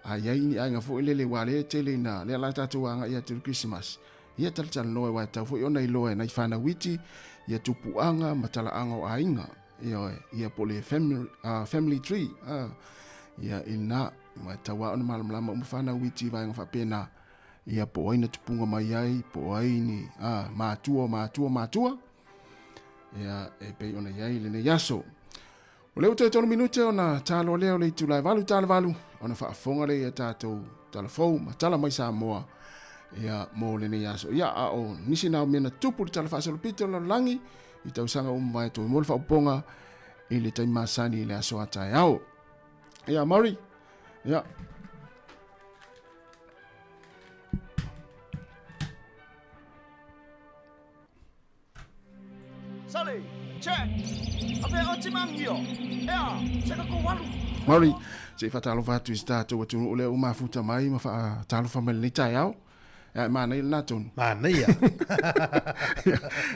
A ia ini ainga foi lele wale tele na le ala tatu anga ia turu Christmas. Ia talatala no e wai tau foi ona iloa na I whana witi. Ia tupu anga matala anga o ainga. Ia po le family tree. Ia ina mai tawa ona malamlama umwhana witi vai ngā whapena. Ia po aina tupunga mai ai, po aini, mātua. Ia e pei ona iai le ne yaso. O leo te tonu minute ona talo leo le tulai valu tala valu. Ona whaafonga le ia tātou talafou, ma tala mai Samoa. Ia mo le ne yaso. Ia a o nisi nao mena tupu le tala whaasalo pito la langi. I tau sanga umai to mo le whauponga. I le taimasani le aso atai au. Ia Murray. Ia. Sali, check. Ave o timangio. Ea, cheka ko walu. Murray, se fatalo fatu I tātou atu o leo mafuta mai ma fa talo fa mele tai au. Ia mana I natun. Mana ia.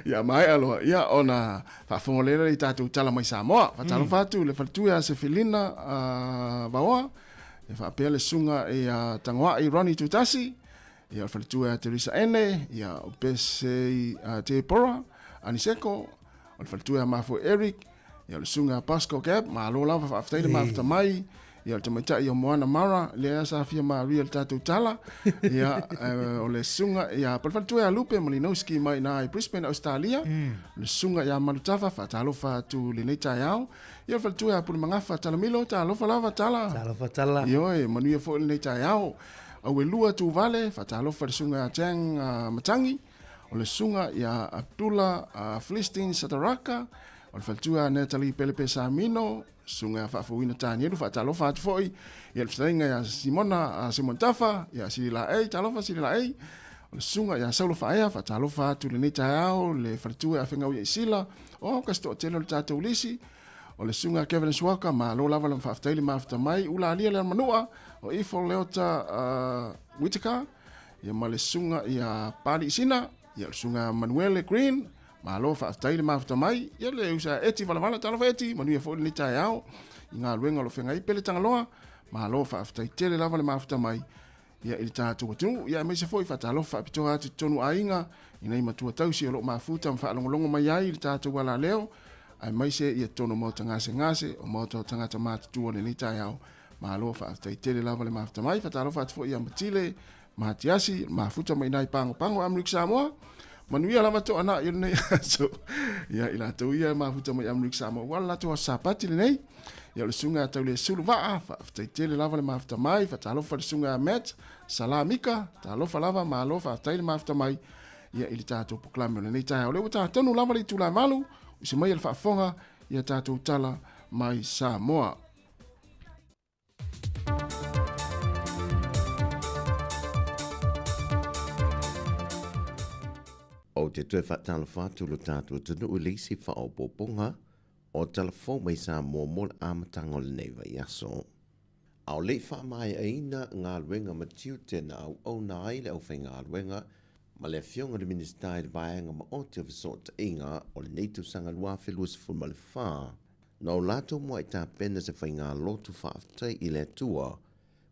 Ia mai aloha. Ia ona fa fongolera I tātou tala mai Samoa. Fatalo fatu le fatuia se filina vaoa. E fa pele sunga e tangoa I Ronnie Tutasi. Ia fatuia Teresa Ene. Ia o pese te pora. Aniseko. O le fatuia mafo Eric. Ia le sunga Pasco Gap. Ma alo lava fa aftaile mafta mai. Ia le tamaita I o Moana Mara. Le asa fia Maria le tātou tala. Ia o le sunga. Ia palfatuia Lupe Malinowski mai na I Brisbane, Australia. Le sunga ia Malutafa. Fa talofa tu le neita iau. Ia le fatuia puli mangafa talamilo. Talofa lava tala. Talofa tala. Ioe, manuia fo le neita iau. Au e lua tu vale. Fa talofa le sunga Jang Matangi. O le sunga ia Abdullah Filistin Sataraka. O le faltua Natalie Pelepe Samino. Sunga whaafuina tānieru whaatalofa atu foi. Ia le whainga ia Simona Simontafa. Ia Sirila Ei, talofa Sirila Ei. O le sunga ia Saulo Whaea whaatalofa atu le neita au. Le faltua whengau ia Isila. O kasto o telo le tātou lisi. O le sunga Kevin Swaka ma lo lava lam whaaftaili mafta mai. Ula alia le manua. O Ifo Leota Whitaker. Ia ma le sunga ia Pali Isina. Ia le sunga Manuele Green. Ma lo whaaftaile mafta mai. Ia le usa eti wala talofa eti. Manuia fo le nita au. I ngā luenga lo whenga I pele tangaloa. Ma lo whaaftaitele lava le mafta mai. Ia ili tātou atunu. Ia meise fo I whaatalofa apitoa atu tonu a inga. I nei matua tausi o lo mafuta mwhaalongolongo mai ai. Ili tātou wala leo. Ai meise ia tono mo ngase. O mo tangata mātutua le nita au. Ma lo whaaftaitele lava le mafta mai. Whaatalofa atu fo ia matile. Mahatiasi. Mafuta mai nai pango Amerika Samoa. Manuia lava to ana yo nei so ia ila to ia mafuta mai Amrik Samoa wala to sapati nei ia le sunga tau le sulu va fa tele lava le mafuta mai fa talo fa le sunga met salamika talo fa lava malo fa tele mafuta mai ia ili tato proklame nei tai ole uta tonu lava le tula malu usi mai le fa fonga ia tato tala mai Samoa. O te tue whatala whātu lo tātua tunu u leisi whao pōponga o talafo mai Samoa mo le amatanga o le neiva i aso. Au le wha mai aina ngā luenga matiu tēnā au nā ai le au whai ngā luenga ma le fionga le ministai le vaenga ma o te visota inga o le neitu sanga lua whelua se fuma le whā. Nau lato mua i tā pena se whai ngā lotu whaaftai i le tua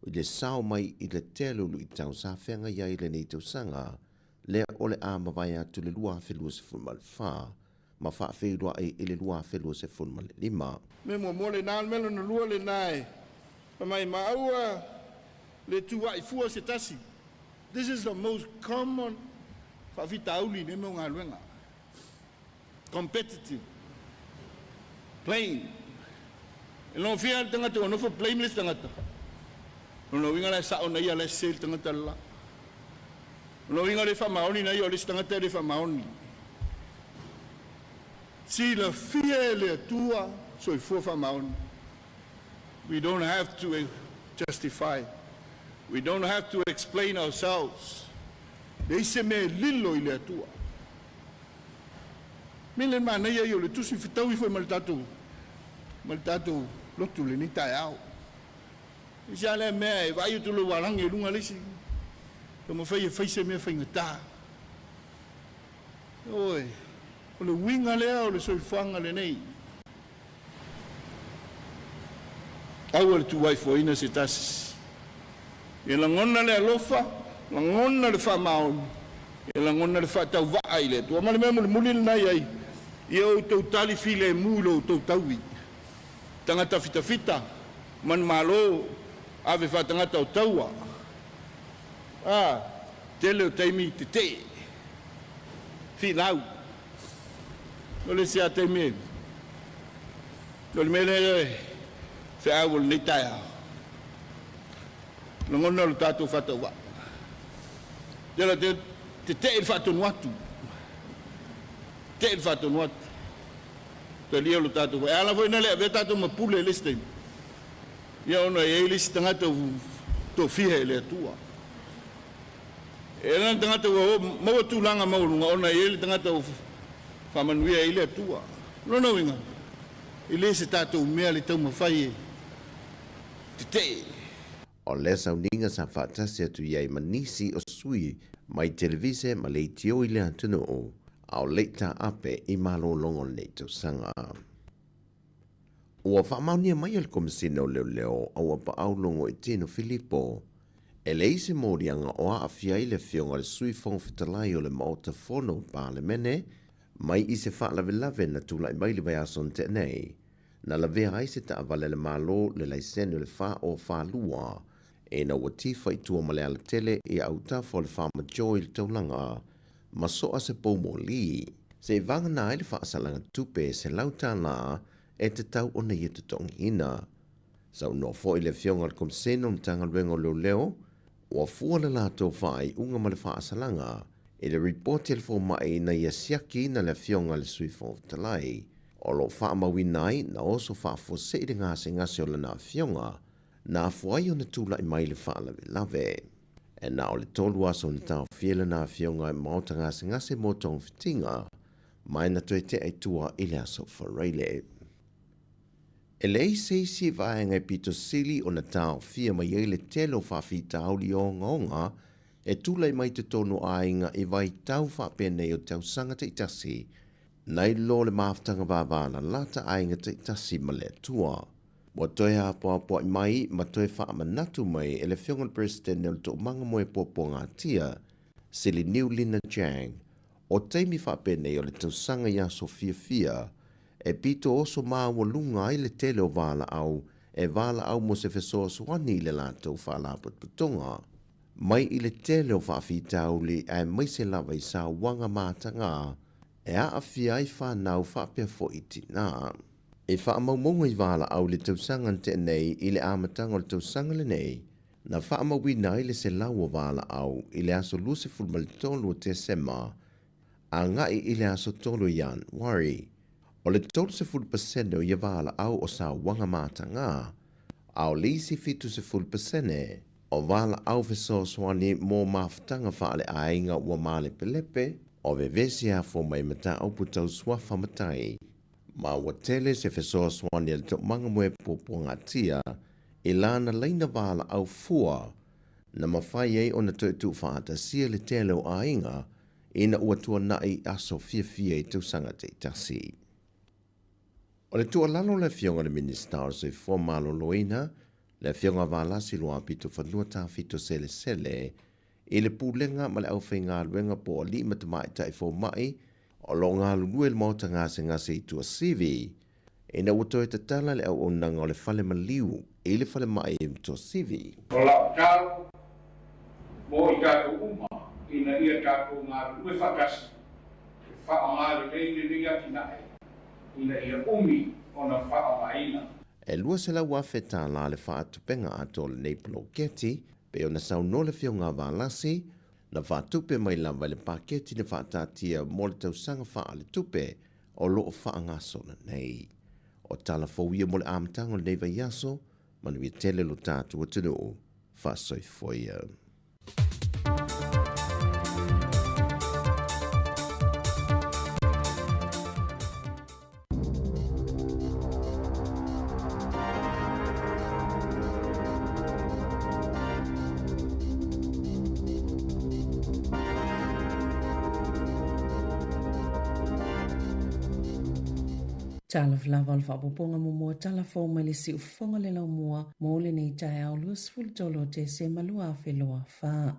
i le sao mai i le telulu i tau sa whenga iai le neitu sanga le ole a mawai atu le lua whelua se fuma le whā ma wha wheirua i le lua whelua se fuma le lima. Me mua mole nāl melo na lua le nai. Pa mai maua le tua i fua se tasi. This is the most common whawhita auli ne meo ngā luenga. Competitive. Plain. E no whia tangata o nofo blameless tangata. No winga le sao na ia le sale tangata la. No winga le whamaoni na ia o le tangata le whamaoni. Si la fia le tua so i fua whamaoni. We don't have to justify. We don't have to explain ourselves. Dei se me lilo i le atua. Mele mana ia i o le tusi fitau i foi maltatu. Maltatu lotu le ni tai au. Isa le mea e vai tu lo warangi e lunga lisi. Kama fai se mea fai ngata. Oi. O le winga lea o le soifanga le nei. Au le tu wai foina se tasis. E la ngona le alofa, la ngona le whamaon. E la ngona le whatau waa i le. Tua mani mea muli le nai ai. Ia o tau tali file mulo tau taui. Tangata fita fita. Man malo ave whatangata o taua. Tele o taimi te te. Finau. O le sea taimi. O le mele fe au le taia. Ngona lo tatu fatawa. Dela te il fatu nuatu. Te il fatu nuatu. Te lia lo tatu. E ala foi nele ve tatu ma pule liste. Ia ona e liste tanga to fihe le tua. E lan tanga to mo tu langa mo ona e tanga to fa manuia ile tua. No winga. Ile se tatu me le tau ma fai. Te o le sauninga sa whaatasi atu iai manisi o sui mai televise ma le tio i le atunu o au leita ape i malo longo nei tau sanga. Ua whaamaunia mai al komisina o leo au apa au longo i tino Filipo. E le isi morianga o a awhia i le fionga le sui fong fitalai o le maota fono pa le mene mai i se whaalawelawe na tula i mai le vai ason te nei. Na la vea ai se ta avale le malo le laisene le wha o wha lua. E na watifa i tua male ala tele i au tafo le wha majoi le taulanga. Ma soa se poumo li. Se i vanga na le wha asalanga tupe se lauta la e te tau o nei e te tongi ina. Sau no fo i le fionga le komseno mtanga luengo leo. Ua fua le lato whai unga ma le wha asalanga. E le reporti le fo mai na ia siaki na le fionga le sui fo talai. O lo wha mawinai na oso wha fo se i ngase o le na fionga. Na fuai o na tula i mai le wha lave. E na o le tolu aso na tau fiele na fionga i maota ngase mo tong fitinga. Mai na toe te ai tua i le aso whareile. E lei seisi vaenga i pito sili o na tau fia mai e le telo wha fita auli o ngonga. E tula i mai te tonu ainga i vai tau wha pene o tau sangata i tasi. Nai lo le maftanga vavana lata ainga te tasi ma le tua. Wa toi ha poa i mai ma toi wha manatu mai e le fionga president nel to manga moe popo ngā tia Sili Niu Lina Jang o teimi wha pene o le tausanga ia Sofia Fia e pito oso maa walunga i le tele o vala au e vala au mo se fesoa suani le lato wha laput putonga. mai i le tele o whaafitau li ai mai se lawa i sa wanga mātanga e a awhia i whanau whaapea fo i tina. E whaamaumonga i wala au le tausanga te nei i le amatanga o le tausanga le nei, na whaamawina i le se lau o wala au i le aso luse fulmalitolo o te sema, a ngai i le aso tolo ian, wari, o le tolo se fulpasene o i wala au o sa wanga mātanga, au lisi fitu se fulpasene, o wala au feso swani mō maftanga whaale ainga ua male pelepe, o vevesi a fo mai mata au putau swafa matai. Ma ua tele se feso swani al tok manga mwe poponga tia, i lana leina wala au fua, na mawhai ei o na tu whaata sia le tele o ainga, ina ua tua nai aso fia i tausanga te tasi. O le tua lalo le fionga le minister se fo malo loina, le fionga valasi loa pito whanua ta fito sele, i le pūlenga ma le au whainga luenga po li matamai tai fo mai, o lo ngā lulue le mauta ngase i tua CV, e na uto e tatala le au onanga o le fale maliu, i le fale mai i tua CV. O la tau, mo i tātou uma, ina ia tātou ngā lulue whakasi, whaamare leile lia ki nae, ina ia umi o na whaamaina. E lua se la wafe tā la le whaatupenga ato le Neipolo Keti, pe o na sau no le fionga valasi, na whaatupe mai lava le paketi na whaatatia mo le tausanga wha le tupe o loo whaangaso na nei. O tala fauia mo le amtanga le neiva yaso, manu i tele lo tātua tunu, whaasoi foia. Tala flava al whapoponga mo mua tala fau mai le si ufonga le lau mua mo le nei tai au luas fultolo te se malua wheloa wha.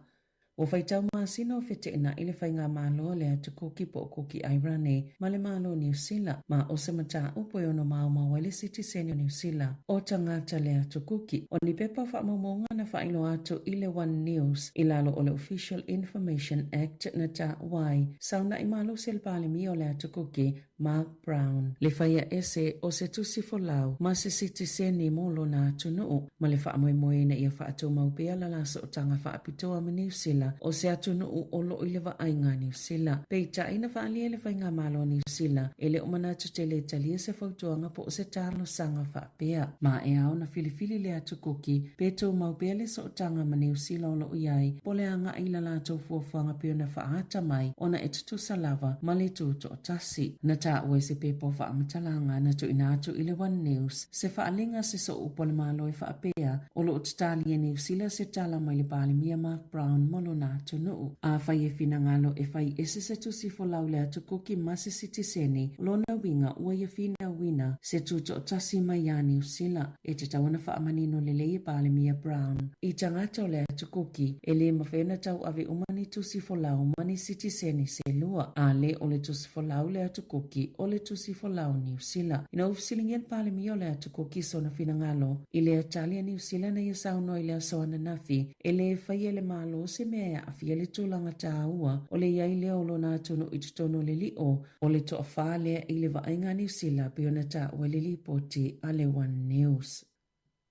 O whaitau maasina o whete ina ili whainga māloa le atu kuki po kuki airane ma le mālo New Zealand ma o se mata upo ono mauma wale citizen o New Zealand o tangata le atu kuki. O ni pepa whaamamonga na whaino atu ile One News ilalo o le Official Information Act na ta wai sauna i mālo selpale mi o le atu kuki Mark Brown. Le whaia ese o se tusi folau ma se citizen ni molo na atu nuu ma le whaamoe na ia whaatou maupea la laso o tanga whaapitoa ma New Zealand o se atu nuu o lo i le vaaiga New Zealand. Peita ina whaalia le whainga malo New Zealand ele o manatu te le talia se fautuanga po o se talo sanga whaapea. Ma e au na filifili le atu kuki peto maupea le so tanga ma New Zealand o lo iai po le anga ila lato fuafanga pio na whaata mai o na etutu salava ma le tuto o tasi. Na ta ue se pepo whaamatalanga na tu ina atu ile One News se whaalinga se so upo le malo e whaapea o lo utatalia New Zealand se tala mai le pali mia Mark Brown molo na tunu. A whai e whina ngalo e whai ese se tusi fo lau le atu kuki masi sitiseni lona winga ua e whina wina se tuto o tasi mai a New Zealand e te tawana whaamanino le leie pale mia Brown. I tangata o le atu kuki e le mawhena tau ave umani tusi fo lau mani sitiseni se lua a le o le tusi fo lau le atu kuki o le tusi fo lau New Zealand. Ina ufisilingien pale mia o le atu kuki so na whina ngalo i le atalia New Zealand na yasauno i le asoana nafi e le whai e le malo se mea a fia le tūlanga tāua o le iai leo lo nā tunu i tutono le li o le toa whālea i le vaenga New Zealand pio na tā ua le li poti a le One News.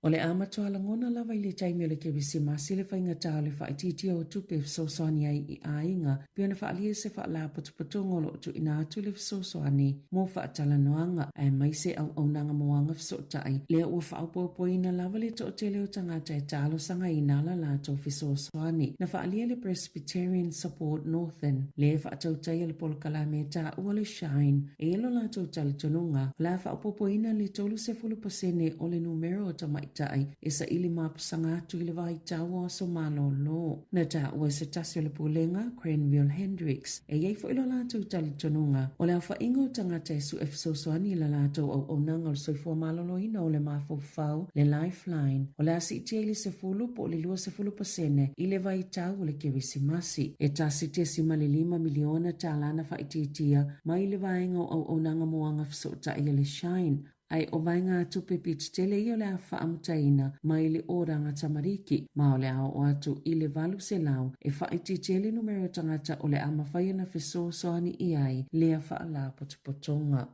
O le amatoa langona lava i le taimi o le kebisi masi le whainga tā le whaititi o tupe fsoswani ai i ainga pio na whaalia se whaala patupatongo lo tu ina atu le fsoswani mo whaatala noanga ai mai se au aunanga moanga fsotai lea ua whaupopo ina lava le to o tele o tangata e talo sanga i nala lato fsoswani na whaalia le Presbyterian Support Northern le whaatautai le polokalame tā ua le Shine e elo lato tali tonunga la whaupopo ina le tolu se pasene o le numero o tamai tai e sa ili mapusanga atu i le vai taua so malo lo. Na ta ua se tasi o le pulenga Cranville Hendricks e iei fo ilo lato tali tonunga o le awha ingo tangata e su efsosoani la lato au onanga o soifua malo lo ina o le mafofau le Lifeline o le asi tia ili se fulu po le lua se fulu pasene i le vai tau o le kewisi masi e tasi tia si mali 5 miliona ta lana whaititia mai le vai ingo au onanga moanga fsota i le Shine. ai o vai ngā tupe pit tele i o le a whaamtaina mai le oranga tamariki, ma o le ao o atu i le valu se lau e whaiti tele numero tangata o le amawhaia na feso soani i ai lea whaala potopotonga.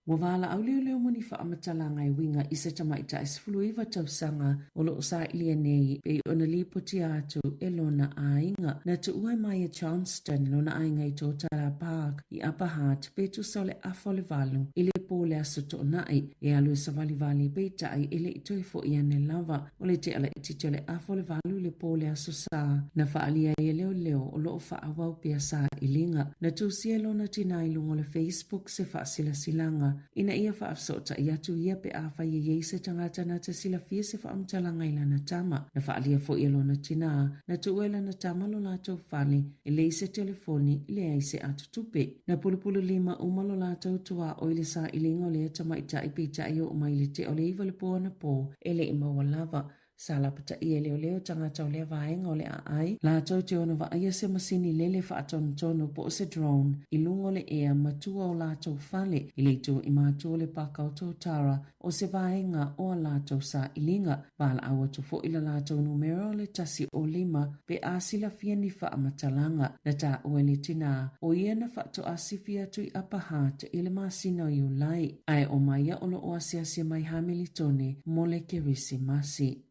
Wa wala au leo moni whaamatala i winga i se tamaita e sifuluiva tausanga o lo sa ilia nei pe ona li poti atu e lona ainga na tu uai mai e Johnston lona ainga i Totara Park i Upper Hutt pe tu sole afole valu i le pole asoto nai e alu e savali vali beita ai ele i toi fo i ane lava o le te ala i tito le afole valu le pole asosa na whaalia e leo o lo whaawau pia sa ilinga na tu sia lona tina ilungo le Facebook se whaasila silanga ina ia whaafsota i atu ia pe awha i yeise tangata na te sila fia se whaamtalanga ila na tama na whaalia fo i lona tina na tu uela na tama lo lato whale e leise telefoni le aise atu tupe na pulupulu lima umalo lato tua o ile sa ilingo le tama ita i pita i o maile te o le iwa le poa na po ele ima walava Sala pata ia leo tangata o lea vaenga o le ai. La tau te ono wa aia se masini lele whaatonu tono po se drone. I lungo le ea matua o la tau fale. I leitu i mātua le paka o Totara o se vaenga o la tau sa ilinga. Wala awa tu fo ila la tau numero le tasi o lima pe asila fia ni wha amatalanga. Na ta uele tina o ia na whaato asifia tu i Upper Hutt i le masina i ulai. Ai o maia o lo o asia mai hamili tone mole ke risi masi.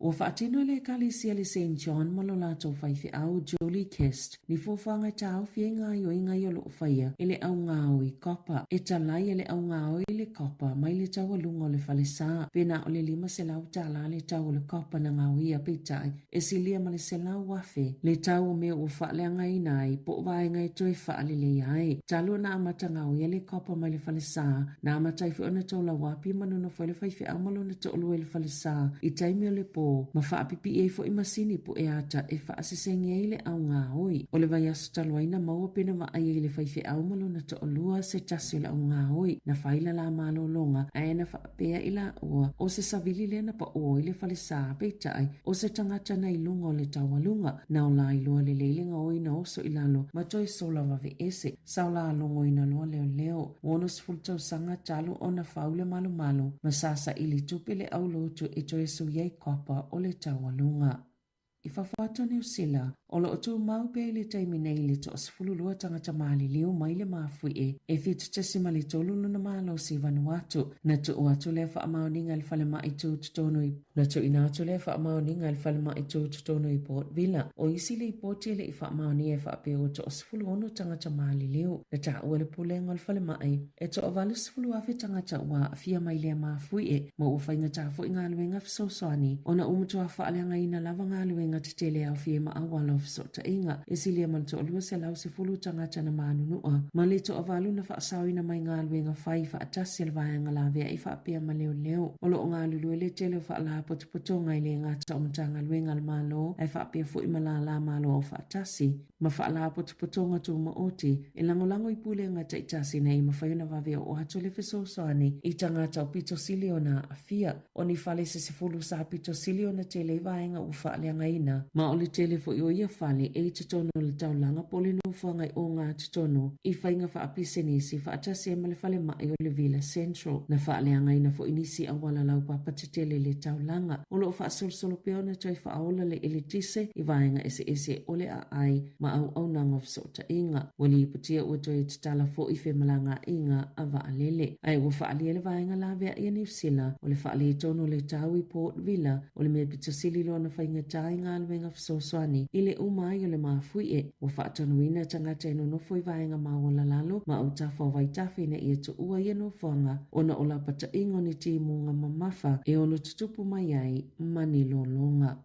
O whaatino le kalisia le St. John malo lato whaifi au Jolie Kest ni fofanga tau fie ngai o inga i o loo whaia ele au ngāo i kopa. E talai ele au ngāo i le kopa mai le tau alunga o le whalesa. Pena o le lima se lau tala le tau o le kopa na ngāo ia pitai e silia ma le se lau wafe. Le tau o mea o whaale ngai nai po vai ngai toi whaale le iai. Talo na amata ngāo ia le kopa mai le whalesa na amata i whiona tau la wapi manuna whaile whaifi au malo na tolu e le whalesa i taimi o le po. Ma whaapipi e fo i masini po e ata e whaasesenge e le au ngā oi. O le vai aso taloaina maua pena ma ai e le whaife au malo na to olua se tasi le au ngā oi. Na whaila la malo longa a e na whaapea i la ua o se savili le na pa o i le whale sā peitai o se tangata na ilunga o le tawalunga. Na o la ilua le leilinga oi na oso i lalo ma toi sola wave ese. Sao la alongo ina loa leo. Wono sifultau sanga talo o na whaule malo ma sasa ili tupe le au lotu e toi su yei kopa o le tawalunga. I whawhata New Zealand, o lo tu mau pe le taimi nei le to asfululua tangata maali liu mai le mafui e fitu tesima le tolu luna malo si Vanuatu. Na tu o atu le wha maoninga le whale mai tu tutonu i. Na tu ina atu le wha maoninga le whale mai tu tutonu i Port Vila. O isi le i poti le i wha maoni e wha pe o to asfulu ono tangata maali liu. Na ta ua le pulenga le whale mai e to avalu sfulu afe tangata ua afia mai le mafui ma ufa inga tafu inga luenga fisosoani. Ona umutua wha aleanga ina lava ngā luenga te tele au fie ma awala sota inga e silia man to lua se lau se fulu tangata na manunua ma le to avalu na whaasau na mai ngā luenga whai whaatasi le vaianga la vea i whaapea ma leo o lo ngā lulu le tele whaala potopotonga i le ngata o matanga luenga le malo e whaapea fu i la malo o whaatasi ma whaala potopotonga tu ma oti e langolango i pule ngata i tasi nei ma whaiuna vavea o hatu le fisosoani i tangata o pito silio na afia o ni whale se fulu sa pito silio na tele i vaianga u whaaleanga ina ma o le tele fo i o ia whale e te tono le taulanga pole no whangai o ngā te tono i whainga whaapise nisi whaatasi e ma le whale mai o le Villa Central na whaaleanga ina fo inisi a wala lau papa te tele le taulanga o lo whaasolsolo peona toi whaaola le elitise i vaenga ese o le a ai ma au nanga fsota inga wali iputia ua toi te tala fo i whemalanga inga a vaalele ai ua whaalia le vaenga la vea i New Zealand o le whaalia tono le tau i Port Villa o le mea pito sililo na whainga tai ngā luenga fsoswani i le umai o le mafui e ua whaatanuina tangata ino nofo i vaenga mawala lalo ma au tafa o vaitafi na ia tu ua ia nofuanga ona o la pata ingo ni timunga mamafa e ono tutupu mai ai mani lolonga.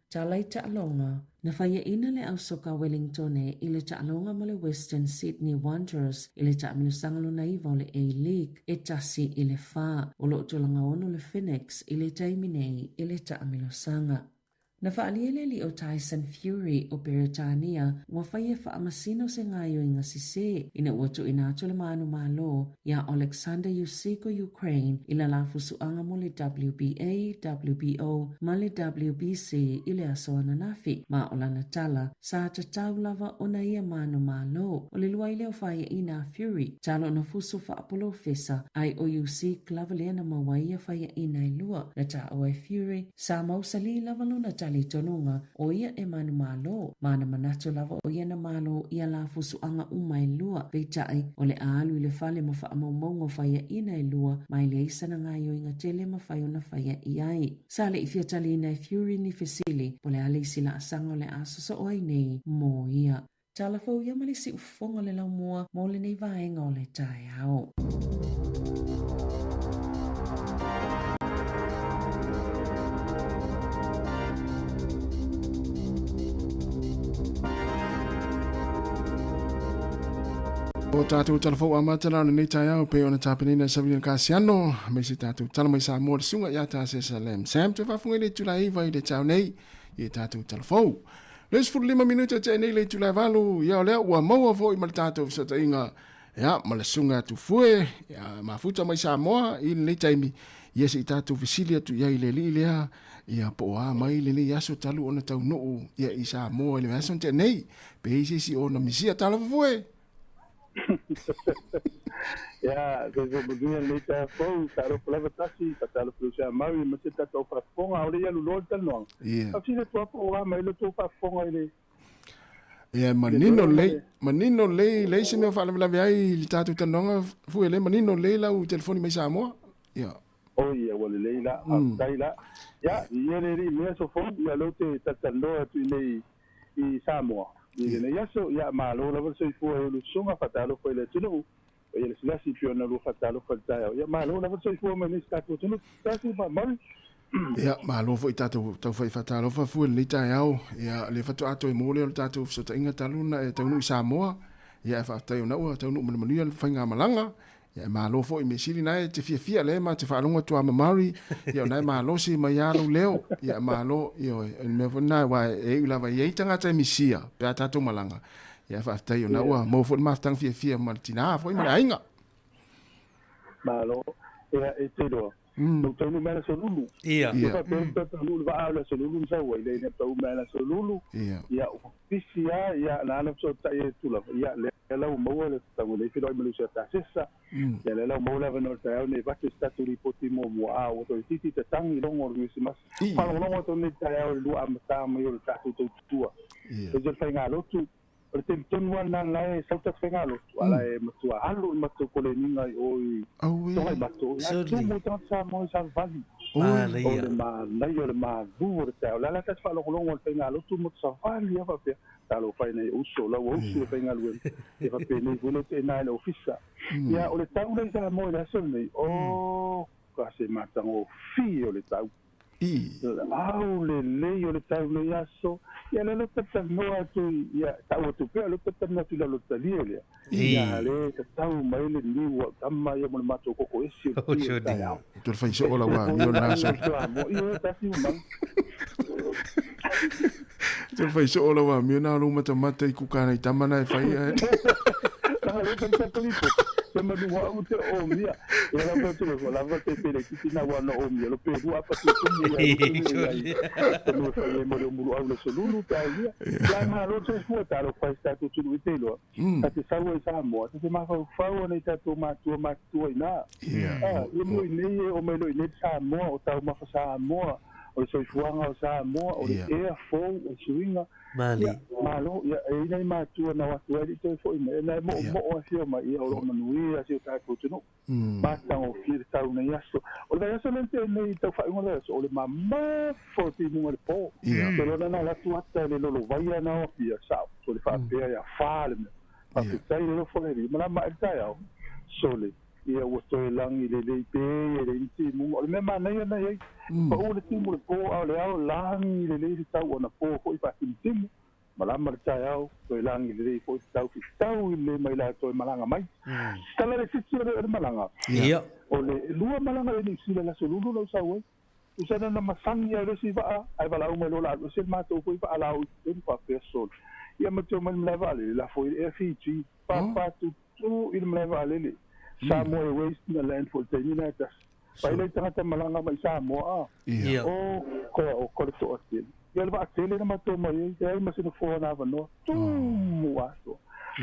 Talai Ta'alonga, na whaia ina le ausoka Wellington e ile Ta'alonga ma le Western Sydney Wanderers ile ta'aminosangalo na iwa o le A-League e tasi ile wha o lo tolanga ono le Phoenix ile taiminei ile ta'aminosanga. Na whaaliele li o Tyson Fury o Peritania wa whaia whaamasino se ngayo inga sise ina uatu ina atule maanu malo ya Alexander Yusiko Ukraine ila lafu suanga mole WBA, WBO, male WBC ile asoana nafi ma olana tala sa tatau lava ona ia maanu malo o le lua ile o whaia ina Fury talo na fusu wha Apollo Fesa ai o UC klavale na mawaia whaia ina ilua na ta o Fury sa mausali lava luna tali tonunga o ia e manu malo mana manato lava o ia na malo ia la fusu anga umai lua peitai o le alu i le fale ma wha amaumongo whaia ina i lua mai le isa na ngayo inga tele ma whaio na whaia iai sa le ifia tali ina Fury ni fesili po le ale sila asanga o le asoso o ai nei mo ia tala fau ia malisi ufonga le lau mua mo le nei vaenga o le tai ao. O tātou talafou amatala o nei tai au pe ona tāpenina Savina Kasiano me se tātou tala mai sa mo le sunga ia tā Jerusalem Sam te whafunga le tulai vai le tau nei i tātou talafou. Les 45 minuta te nei le tulai valu ia o lea ua maua fo i ma le tātou sa tainga ia ma le sunga tu fue ia mafuta mai sa moa i nei taimi ia se i tātou visilia tu ia i le li lea ia po a mai le nei aso talu ona tau noo ia i sa moa i le aso te nei pe isi si ona misia tala fue. Ya, desde budunya leta fo, taro plava tasi, talo plusa mai, mas ta to fa fonga ole ya lulol tanong. Kasi le to po wa mai le to fa fonga ile. Ya manino le se me fa la ai il tatu tanong fu ele manino le la u telefoni mai sa mo. Ya. Oh ya wala le la, dai la. Ya, yele ri me so fo ya lo te tatalo tu le I sa mo. Ile ya so ya malo la so fu lu sunga fatalo ko ile tunu. Ele se lasi piona lu fatalo fatalo. Ya malo la so fu me ni sta ko tunu. Tasi ba mal. Ya malo fo itatu tau fai fatalo fa fu le tai au. Ya le fatu ato e mole o tatu so ta inga taluna e tau sa mo. Ya fa tai na o tau no manu fa nga malanga. Ya malo fo I me sili na te fia le ma te fa longa tu amamari. Ya na malo si ma ya lo leo. Ya malo yo me fo na wa e ula va ye tanga te misia. Pe tatu malanga. Ya fa tai na o mo fo ma tang fia martina fo I ma ainga. Malo ya e te do. No tau no mena solulu. Ia. Ia. Tau no va ala solulu sa wa ile ne tau mena solulu. Ia. Ia ofisia ia na na so ta e tula. Ia le la mo le tau le filo me lusa ta sesa. Ia le la mo la no ta ne va que sta tu ripoti mo mo a o to titi ta tangi longo ru si mas. Pa longo to ne ta o lu am ta mo yo ta tu tua. Ia. E je fa ngalo tu o te tonu ana lai sa ta fa ngalo. Ala e matua alu matu ko le ninga o I. Toi matu. Tu mo ta sa mo sa vali. Ia. Ma lai o ma bu o ta la ta fa longo te ngalo tu mo sa vali fa pe. Talo fa nei uso la o uso pe ngalo. E fa pe nei volo te na le ofisa. Ya o le tau le sa mo la so nei. O ka se mata o fi o le tau. Au le o le tau le aso. Ya le tata no atu ya tau tu pe le tata na tu la lo tali le. Ya le tau mai le ni wa kama ya mo mato koko esi. O chodi. Tu fai so la wa yo na so. Yo ta si mo. Tu fai so la wa mi na lu mata mata I kukana I tamana I fai. Le tata polito. Se ma duwa o te o mia. Ya la pa tu la va te pele ki na wa no o mia lo pe hu apa tu ni. No fa le mo le muru au le solulu ta ia. Ya ma lo te fu ta lo fa sta tu tu te lo. Ta te sa wo sa mo. Te ma fa o ne ta tu ma ina. Ah, I mo ni o me lo ni sa mo o ta ma fa sa mo. O so fuanga o sa mo o e fo o suinga. Mali. Malo ya e nei ma tu na wa tu ali to fo ina na mo o fio ma I o manui a se ta ko tu. Ma ta o fi ta una yaso. O la yaso lente nei ta fa una so le ma fo ti mo le po. Pero na la tu ata le lo vai na o fi sa. So le fa pe ya fa le. Pa tu tai lo fo le ma ma ta ya. So le ia o to lang I le pe le ti mo le ma na na ye. Pa o le ti mo le po a le ao lang I le ta o na po ko I pa ti malama ta yao to lang I le po tau I le mai la to malanga mai. Tala le sitsi le malanga. Ia. O le lua malanga le ni sila la solulu lo sa we. usana na masangi ya resi va ai vala uma lo la se mato foi va la o tempo pa person ia ma tio man vale la foi FG pa tu il me vale sa mo e waste na land for termina ta pai le tanga malanga mai sa mo o ko to atin ia va tele na mato mai ia ma se no fo na va no tu mo aso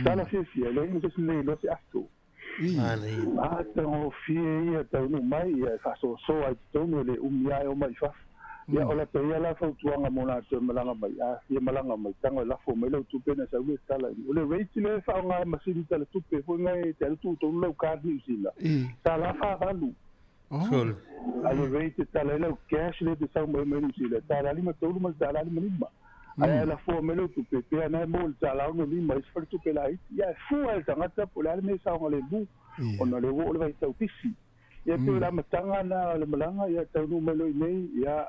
dala fia le mo se ne lo se aso o fie ia tau no mai ia fa so ai tau no le umia o mai fa ia ola te ia la fa tuanga mo na te malanga mai ia malanga mai tanga la fo mai lo tu pena sa u tala o le rate le fa nga masini tala tu pe fo ngai te tu to lo ka ni sila tala fa valu ale rate tala lo cash le de sa mo mai ni sila tala li ma to lu ma tala li ma ai la fo me lo tu pe pe na mo tala no li mai fa tu pe la ia fu al tanga ta po la me sa le bu ona le wo le vai tau pisi ia te la matanga na le malanga ia tau no mai lo nei ia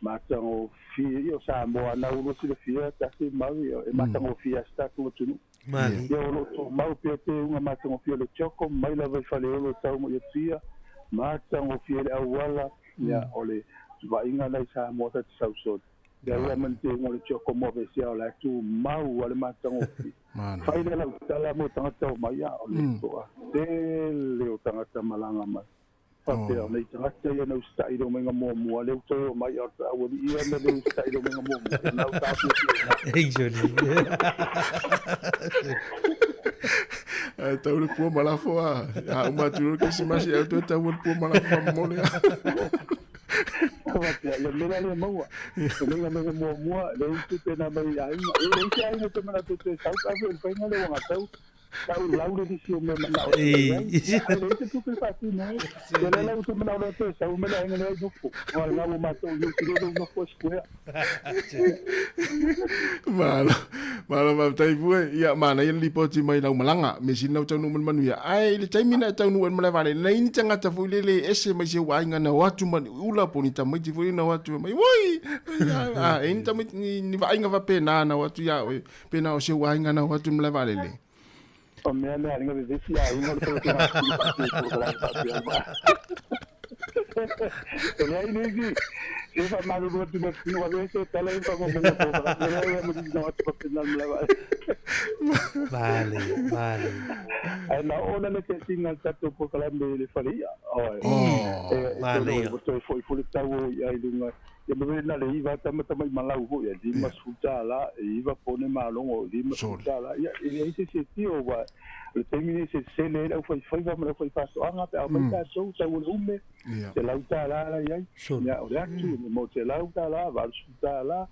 matango fi io sa mo ana uno si le fia ta si mau e matango fia sta tu tu mali io lo to mau pe te una matango fia le choco mai la vai fale lo tau mo ia fia matango fia le awala ia ole va inga lai sa mo ta sau so ya ia mante mo le choco mo ve sia la tu mau ale matango fi fai la tala mo tanga mai ia ole to te le o tanga malanga mai Pate o nei tangata ia nau stai do menga mua leu toi o mai arta awari ia na leu stai do menga mua nau tāpio Ei, Johnny. Tau le pua malafo a umaturu kasi masi au tu tau le pua malafo a mole a le mera le maua le menga mua leu tu pena mai ai le isi ai no te mana tu te sau tāpio le painga le wanga tau Tau laure di si o me mana o le te tupe pati nei le la utu mana o te sau me la ngale no ko o la mo mato yo si do no ko square malo ma tai fue ia mana ia lipoti mai lau malanga me sin lau tau no manu ia ai le tai mina tau no mala vale nei ni tanga ta fu le ese mai se wa inga na watu man ula poni ta mai ti fu na watu mai woi en ta ni va inga va pena na watu ya pena o se wa inga na watu mala vale le o me ale ainga de sia ainga de que na por la patria ele aí nem se fa mal do tu no vai ser tele para como no para mo diz não para final me levar vale ai na ona le que singa tato por la me le faria vale foi tau ai dunga e me na le iva tama malau ho ya di masuta la iva pone malongo di masuta la ya e se tio wa le termine se le au foi va foi paso anga pe au mai so ta un ume se la uta la ya ya o ya tu mo se la uta la va suta la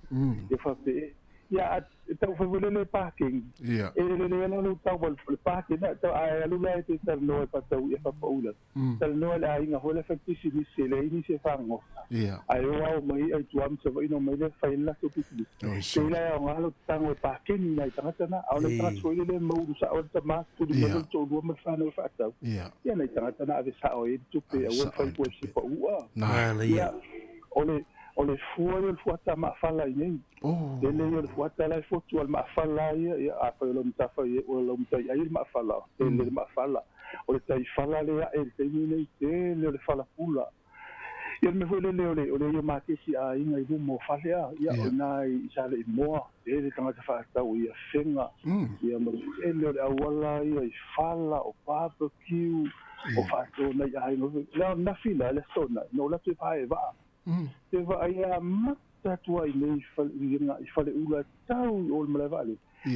e fa pe ya tau foi le parking e le no tau le parking na tau ai lu la te tar no pa tau e fa paula tar no la inga ho le factisi ni se le ni se fa ngo ai o mai ai tu am se vai no mai le fa ila so piti se la nga lo tango parking na tanga na au le transfer le mo sa o ta ma tu di mo to do mo fa no fa tau ya na tanga na ave sa o e tu pe o fa ko se pa ua ya ole fuori il fuata ma falla nei dele il fuata la foto al ma falla ya a fa lo mta fa o lo mta ya il ma falla dele ma falla ole tai falla le e te nei te le falla pula ia me foi le ole ma ke si a inga i mo falla ya ona i sale mo dele tanga fa ta o ia senga ia mo ele a wala ia falla o barbecue o fa to na ya no na fila le sona no la te fa va te va ia mata tua i nei i fale ula tau o le malevale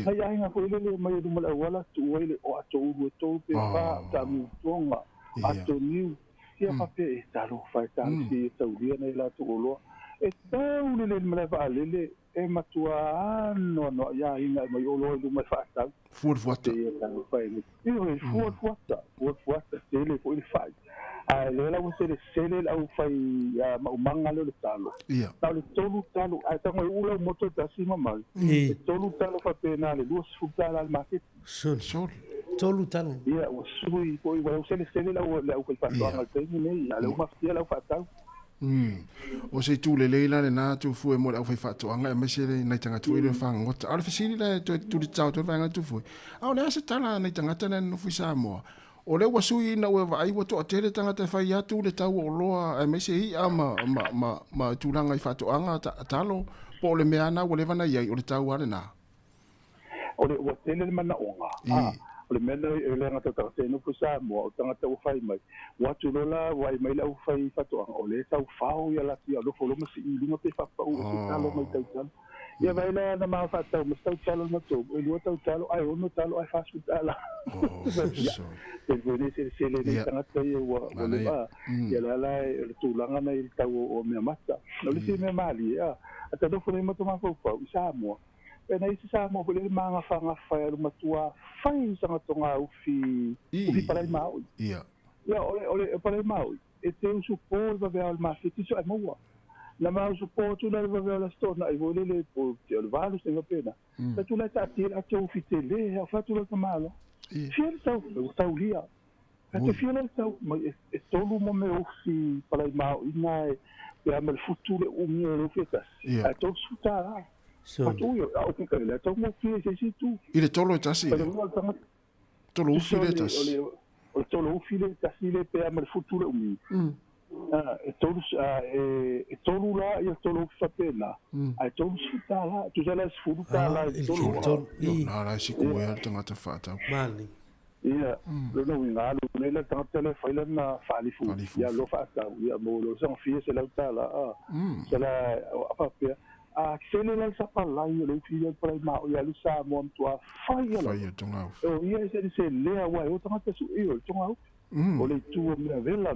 ai ainga ko ile mai do mala wala tu ile o ato u to pe pa ta mu tonga ato niu sia pa pe ta lo fa ta si tau dia nei la to lo e tau le malevale le e matua no ia inga mai o lo do mai fa ta fuata fuata tele ko il fa le la se le au fai manga le talo talo tolo ai tango ula moto ta sima mal tolo talo fa pena le dos futa al market sol tolo talo ia o sui ko i wa se le la au fa al teni nei ale uma fia la fa ta o se tu le leila le na tu fu e mo au fai fatu anga me se le nai tanga tu ile fa ngot ala fasili le tu tau tu fa nga tu fu au le se tala nai tanga tana no fu sa mo o le wasui na ua vai wa to atele tangata fai atu le tau o loa e mese hi a ma tūranga i whatoanga talo po le mea na wale vana iai o le tau ane na. O le ua tele le mana onga. O le mena e le ngata taka tenu po sa mua o tangata u whai mai. Watu lola wai mai la u whai whatoanga o le tau whao ia lati a lofo loma si i lunga pe whapau o si talo mai tau talo. Ia vai la na maa whatau mas tau talo na tō. E lua tau talo ai ono talo ai whasu tala. Te vene se le ne tangata ia ua le a. Ia la la e le tūlanga na i tau o mea mata. No le si mea mali ia. A ta lofo le mato maa whau i sa mua. E na isi sa mua le maa ngawha whai alu matua whai sanga tonga ufi parai maui. Ia ole parai maui. E te usu pōr va vea al mafi tiso ai maua. Na ma usu pōr tu na va vea la stona ai vole le po te al valu se pena. Ta tu na ta tira te ufi te le a fatu la kamalo. Fiel tau lia. Te fiel tau e tolu mo me ufi parai maui na e amel futu le umi e le fetas. A tolu sutara. Patuyo, au kika le tau mo fie se si tu. Ile tolo tasi. Tolo ufi le tasi. O tolo ufi le tasi le pe amal futule umi. E tolu la ia tolo ufi pena. Ai tolu suta la, tu jala sfuru ta la tolo. Na la si ko ya tanga ta fata. Mali. Ia, lo no winga lu ne la tanga tele faila na falifu. Ia lo fa ta, ia mo lo sang fie se la ta la. Se la apa pe a sele la sa palai le fia para ma ia lu sa mo tua faia tonga o ia se le wa o tanga su io tonga o le tu me vela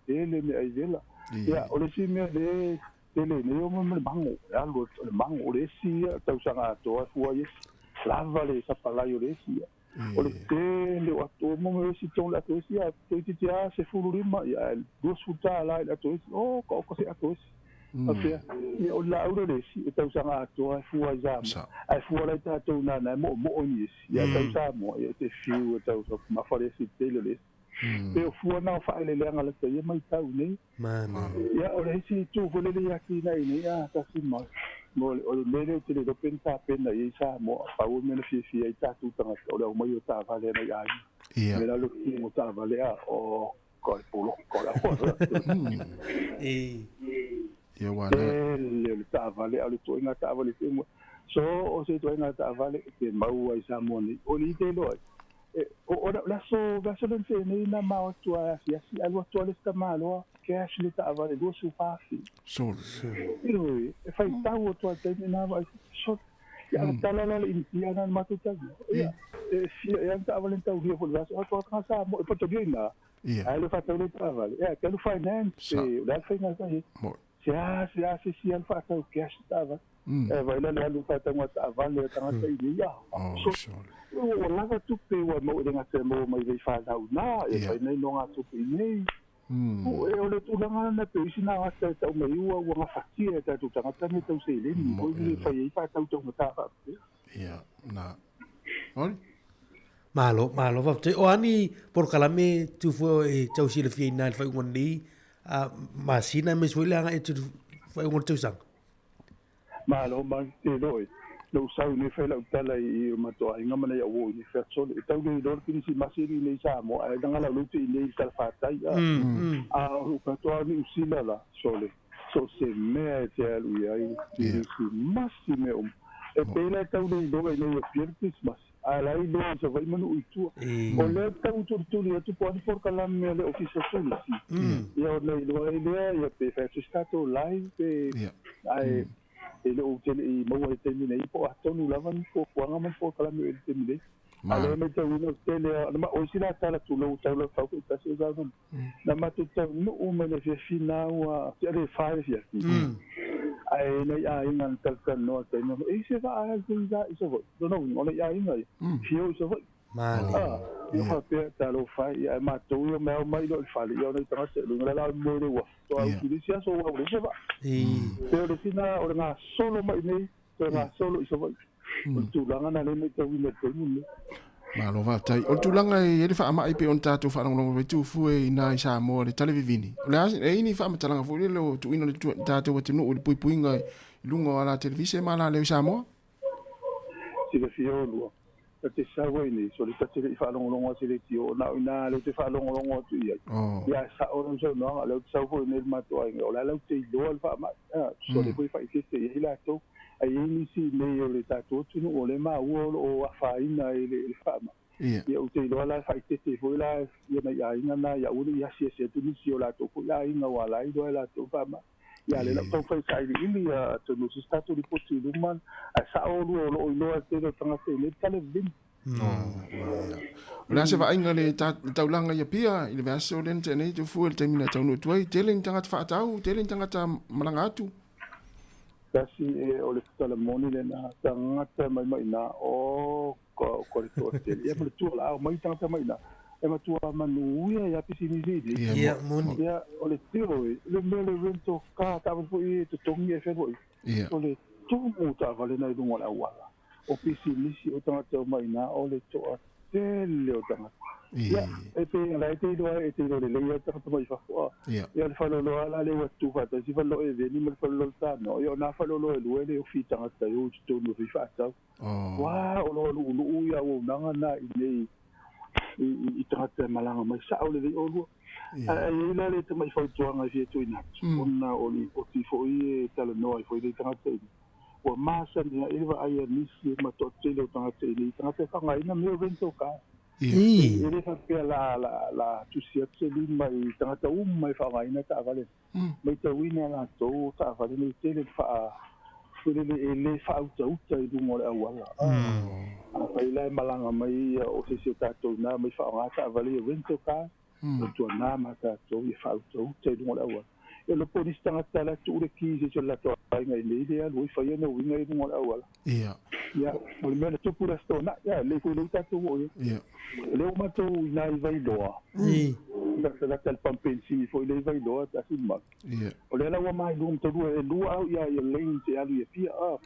tele me vela ia o le si me le tele ne o me bango algo le bango le si tau sanga to fu ia lava le sa palai le si o le tele o to mo me si ton la to si a to ti se fu lima ia do suta la to o ko se a to Afia, o la ura resi, e tau sanga atoa, e fua zama. Ai fua lai tātou nana, mo onis. Ia tau samo, ia te fiu, e tau sa mawharesi tele les. E o fua nao whaele leanga la ta, ia mai tau nei. Ia o resi tu, volele yaki nei nei, ia kasi mai. Mo o lele te le ropen tā pena, ia sa mo, pau mena fia, i tātou tangata, o le o mai o tā vale nei ai. Mena lo ki mo tā vale a, o koe polo, koe a hoa. Ia wala. Le tavale ale to inga tavale te mo. So o se to inga tavale te mau ai sa mo ni. O ni te lo. O la so le ni na mau to ya si alwa to le sta malo ke as le tavale do su fasi. So. Io e fai tau to te na va so ya tala la intia na matuta. Ya si ya tavale tau rio fo la so to ka sa mo po to bina. Ai le fa tau tavale. Ya ke lo finance la finance ai. Si alfa tau ke astava. Vai la lu fa tau ta vale tanga tai dia. O lava tu pe wa mo de ngata mo mai vai fa dau na e vai nei no ngata tu nei. O le tu langa na pe sina ata tau mai ua wa fatia ta tu tanga tani tau se le ni mo ni fa i fa tau tau ta fa. Ia na. Oi. Malo va te o ani por kalame tu fo e tau sile fina fa ngoni. Masina me suele anga tu fai un tu sang. Malo man te doi. Lo sau ni fe la tala I mato ai ngama na o ni fe so e tau ni dor kini si masiri ni sa mo ai danga la luti ni tal fatai. O ka to ni usila la sole. So se me te alu ai ni si massime e pena tau ni doi ni piertis mas. Alai no se vai manu itu. O le tau tu tu pode por kala me le office solusi. Ia le lo ile ia pe fa stato live pe ai ele o tele I mo e termine I po atonu lava ni po kwanga mo por kala me termine. Ale me tau no tele ma o sila tala tu lo tau lo tau ta se za no. Na ma tu tau no o me le fina wa ele fa ia. Ai nei ai ngan tal no te no e se va a za so no no ai ngai fio so mali io fa pe ta lo fai ai ma tu io me mai lo fa io nei tra se lo la mo le wa to a ki sia so wa le se va pero sina o na solo mai nei to na solo so va tu la ngana le me te wi le te ni Malo va tai. O tulanga e le fa ama ipe on tatu fa ngolo tu fu e na sa mo le televisioni. Le as e ni fa matalanga fu le tu ino le tatu o tinu o pui lungo ala televisione ma la le sa mo. Si le fio lo. te sawa ini so le te le whaalongolongo se le tio na ina le te whaalongolongo tu ia ia sa o so no le sa fo ne matua o la le te lo al fa ma so le poi fa te ia to ai ni si le o le tato tu no o le ma o fa ina le fa ma ia o te lo la fa te fo la ia na ia ina na ia o ia si tu ni si o la to ko ia ina wala i do la to fa ma ia le to fa sai ni ia to no si stato di poti luman a sa o lo te lo tanga te le tale vin la se va inga le taulanga ia pia i le vaso len te nei tu fu te mina tau no tuai te len tanga fa tau te len tanga ta malanga atu kasi o le tala moni le na tanga mai na o ko le to te ia le tu la mai tanga mai na e ma tua manu ia pisi ni vidi ia moni ia o le tiro le mele rento ka ta fu i te tongi e fe o le tu mo ta vale na dunga la wala o pisi nisi o tangata mai na o le toa tele o tangata ia e pe la e te do le leia tangata mai whakua ia le whalolo ala le watu whata si whalo e veni ma le whalolo tano ia o na whalolo e lue le o fi tangata i o tonu fi whatau wā o lo ulu ia o nanga na i nei i tangata malanga mai sa o le vei o lua e la le te mai whautuanga i fie tu inatu ona o li o ti fo i e tala noa i fo i le tangata i o masa ni eva ai nisi ma to tele tanga tele tanga te fanga ina me vento ka ele fa pe la tu si tseli mai tanga ta mai fanga ina ta vale mai ta wina la to ta vale ni tele fa ele fa uta i dungo le wala fa ila malanga mai o se ta to na mai fanga ta vale vento ka to na ma ta to i fa uta i dungo le wala e lo polis tanga tala tu le ki se la to ai ngai le idea lui fa ia no winga i mo awala ia o le mena tu pura sto na ia le ko le ta tu o ia le o mato na i vai doa da se la tel pampensi fo le vai doa ta si ma ia o le la wa mai dum to e lua ia ia le te alu ia pia o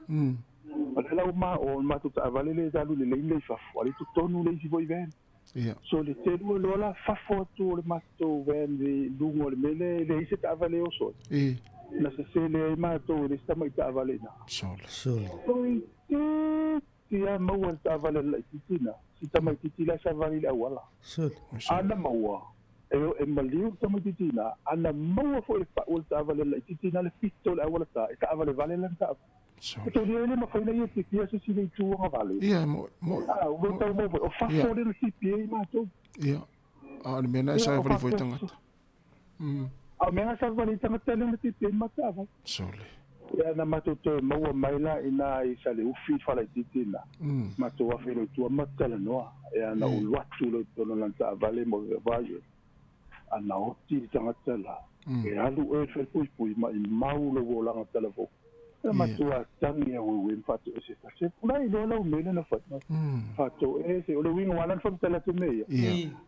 le la ma o ma tu ta vale le alu le fa o le tu tonu le si voi ven so le te lo la fa foto le mato ven di lungo le mele le se ta vale o so na se le mato le sta mai ta vale na sol poi ti a mo ta vale la titina si ta mai titila sa vale la wala sol ana mo e maliu ta mai titina ana mo fo le fa ta vale la titina le pistol wala ta vale la ta to le ma fa ia ti ia se si tu nga vale ia mo o ta mo o fa so le si pie ma to ia a le mena sa vale foi tanga a mena sa vale tanga le ti pie ma ta va sole ia na ma to mo mai la ina i sa le ufi fa la titina ma to wa fe le tu ma ta no ia na u watu le to no la vale mo va ye ana o ti tanga la e alu e fe pui ma i mau le vola nga telefon ma tua tangi o win fatu se se pula i lo mele na fatu fatu e se o le win wala fa tele te me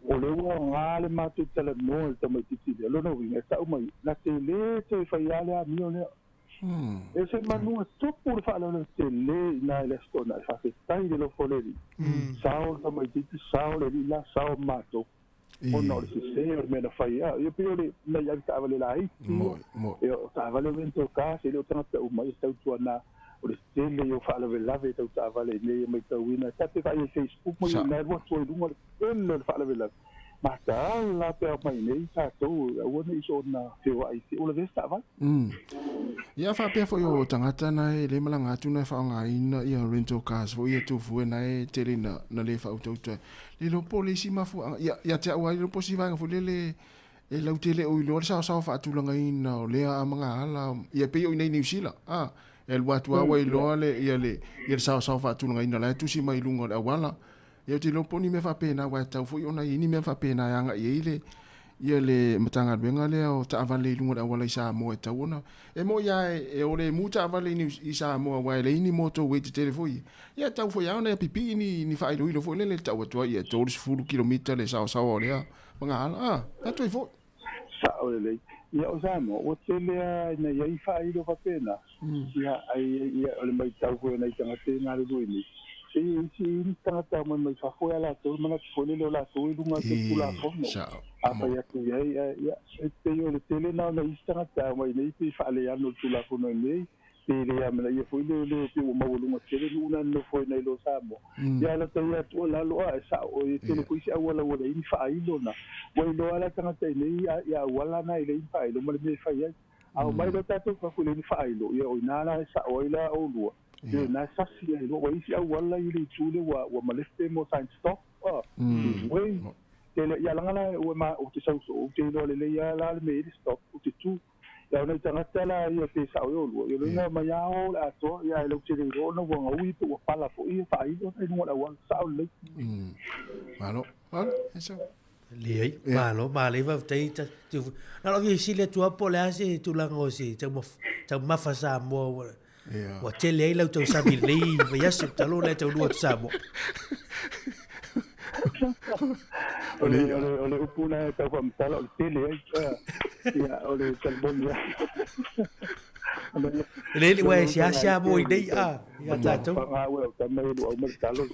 o le wa ngale ma tu tele no te mai titi lo no win sta o mai la tele te fa yale a mio ne e se manu to por fa lo tele na le sto na fa se stai de lo foleri sao te mai titi sao le la sao mato o no se o me na fai io pio le na ya ta vale la ai io ta vale vento ka se lo tanga o mai sta tu na o le tele io fa la vela ta vale le mai ta wina ta te fa Facebook mo na wo tu du mo le fa la vela ma ta la pe mai nei ta to o nei so na te wa ai o le vesta va ia fa pe fo yo tanga na le malanga tu na fa nga ina ia rental cars fo ia tu fu na e tele na le fa auto le lo polisi ma fu ia te wa lo posi va fu le e lau tele o lo sa fa tu langa ina o le a manga ala ia pe o nei New Zealand e lo atu wa lo le ia sa fa tu langa ina la tu si mai lunga wala ia te lo poni me fa pena wa tau fu ona ini me fa pena anga ia le matanga benga le o ta vale lunga wala sa mo ta ona e mo ia e o le muta vale ni sa mo wa le ini moto we te telefoni ia tau fo ia ona pipi ni fa ilo fo le ta wa to ia to fu kilometer le sa o le manga ta to fo sa o le ia o sa mo o te le na ia fa ilo fa pena ia ai ia o le mai tau fo na tanga te na le ni si tangata mai fa foi ala to mana foi le la to lunga te pula fono apa ya tu ya e te yo le tele na istangata mai nei pe fa le ano tu la fono nei tele ya mala ia foi le pe o maulunga tele luna no foi nei lo Samoa ia la te ia tu la lo a sa o tele ko isi awala wala ini fa ilo na wa ilo ala tanga te nei ia wala na ile fa ilo mala me fa ia au mai lo tatu fa ko le fa ilo ia o ina la sa o ila o lua ia na sa si ilo wa isi awala ile tu le wa maleste mo science stop we tele ia langa o ma o te sa o te lo le ia la me stop o te tu ya no tanga tela ia te sa o lo yo no ma ya o la to ya lo che ro no wa wi to pa la fo i fa i do ai no la wa sa o le malo eso le malo male va te tu na lo vi si le tu po le ase tu la ngo si te ma fa sa mo wa te le lo to sa bi le va ya se talo le te lo sa mo ole upuna ta kwa mtala o tele ya ole kalbonia le we sia mo idei ya ta to pa we ta me do o mercado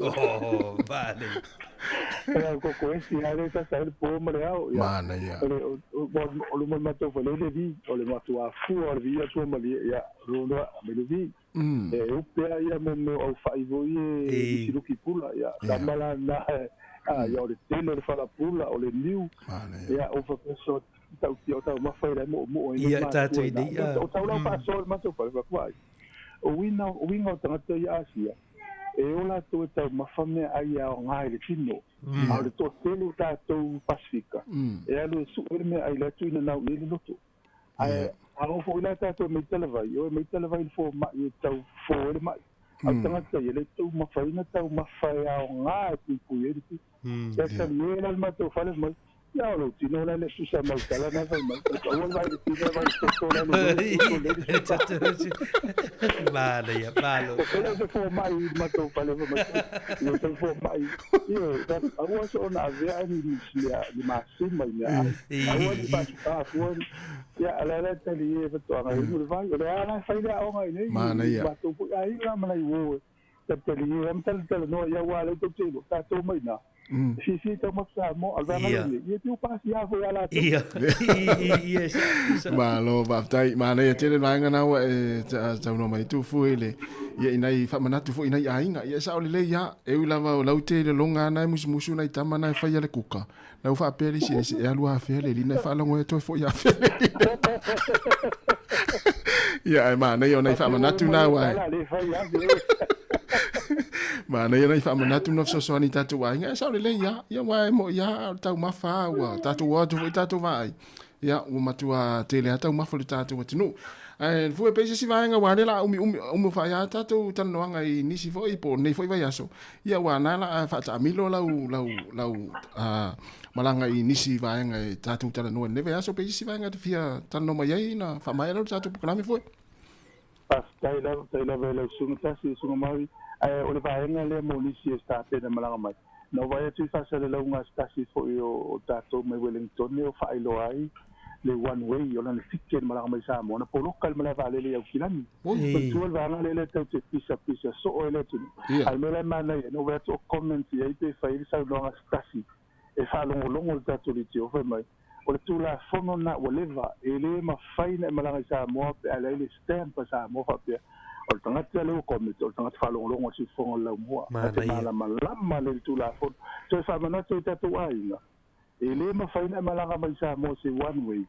vale ko esi ale ta sa po mreao ya mana ya ole mo mato fo le vi ole mato a fu or vi a tu mali ya rono me le vi o pe ya mo o fa i voi e siruki pula ya tamala na ya o le tele le fala pula o le liu ya o fa so tau ma fa mo ia tatu idei o tau la pa so ma so fa kwa o winga tanga te ya asia e ola to tau ma fa me ai o ngai le tino a le to tele ta to pasifika e alu su me ai la tu na le loto ai a o fo la ta to me televai o me televai fo ma i tau fo le ma a tanga te le to ma fa ina tau ma fa o ngai ku e ya sa me la ma to fa le ma ya lo tino la le susa mal kala na va mal o vai de tino vai to la no vale ya malo pero se fo mai ma to fa le ma yo se fo mai yo da a was on a vea ni ni ma sim mai ya a was pa a fo ya ala la te li e to ana ni vai o la fa ida o mai ni ma to ai la ma i wo te li am tal no ya wa le to tilo ta to mai na si te mo sa mo al va ye tu pas ya fo ya la ia malo va tai mana ia tele langa na e ta no mai tu fu ele ia inai fa mana tu fu inai ainga ia sa ole ya e ula va la te le longa na musu na tama na fa ya le kuka na fa peli si e alu a fe le lina fa longo e to fo ya fe ia mana ia na fa mana tu na wa mana ia na fa mana tu no so ni tatu wa inga sa ole ya wa mo ya tau mafa wa tatu wa tu tatu vai ya o matua tele ata uma fo tatu tinu ai fu pe si vai nga wale la umi fa ya tatu tan no nga i nisi fo i po nei fo vai aso ya wa na la fa ta milo lau malanga i nisi vai nga tatu tan no ne vai aso pe si vai nga fia tan no mai na fa mai no tatu po klami fo pas tai la vela sunta si mai o le vai nga le mo nisi sta pe na malanga mai no vai tu fa se le longa sta si fo o tatu mai Wellington ne o fa ilo ai le one way o na fikken malanga mai sa mo na po lokal mala vale le kilan o tu va na le te pisa so o le tu al mele mana no va to comment e pe fa il sa longa stasi e fa longo tatu li ti o fa mai o le tu la fono na o leva e le ma faina malanga sa mo pe ala le stamp sa mo fa pe o tanga te le comment o tanga fa longo si fo la mo ma malama le tu la fono so fa mana te tatu ai e le ma faina malanga mai sa mo se one way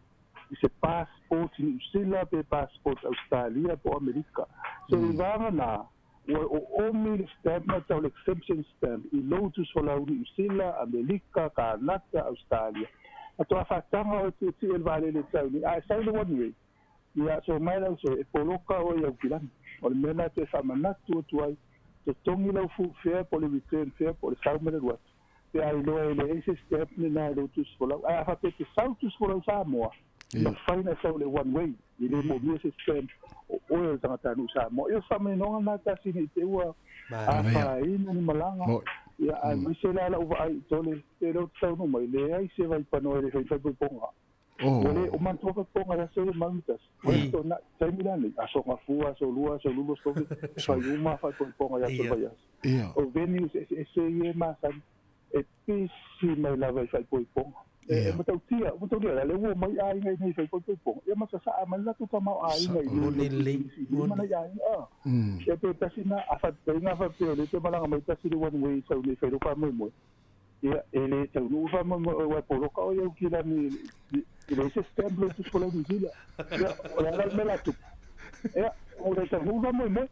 se passport sila pe passport Australia po Amerika so vanga na o mil stamp na tau exemption stamp i lotus for la sila Amerika Canada Australia ato afatanga o te el vale le tau ni ai sai one way ya so mai la so e poloka o ya kilan o mena te famana tu ai te tongi la fu fair po le return fair po le saumere wat pe ai lo ele ese step ni na lotus for la a fa te sautus for la Samoa na faina sa le one way i le mo bi ese step o e tanga tanu Samoa e fa me no na ta sini te wa a fa ina ni malanga ya a mi se la uva ai tole te lo tau no mai le ai se vai pa no ele fa po ponga ole o man toka ponga la se mantas esto na terminale a so mafua so lua so lulo so fa uma fa po ponga ya so vai o veni se ye masa e pisi mai la vai fa po ponga matautia la le wo mai ai nei fai ko po e masa sa mai la tu mau ai nei le mana ya e pe tasina afa penga fa pe le te malanga mai tasiri one way so ni fai ko mo ia ele te no fa mo wa po ko yo kila ni le sistema blo tu scola di gila ia ora me la tu ia ora te no va mo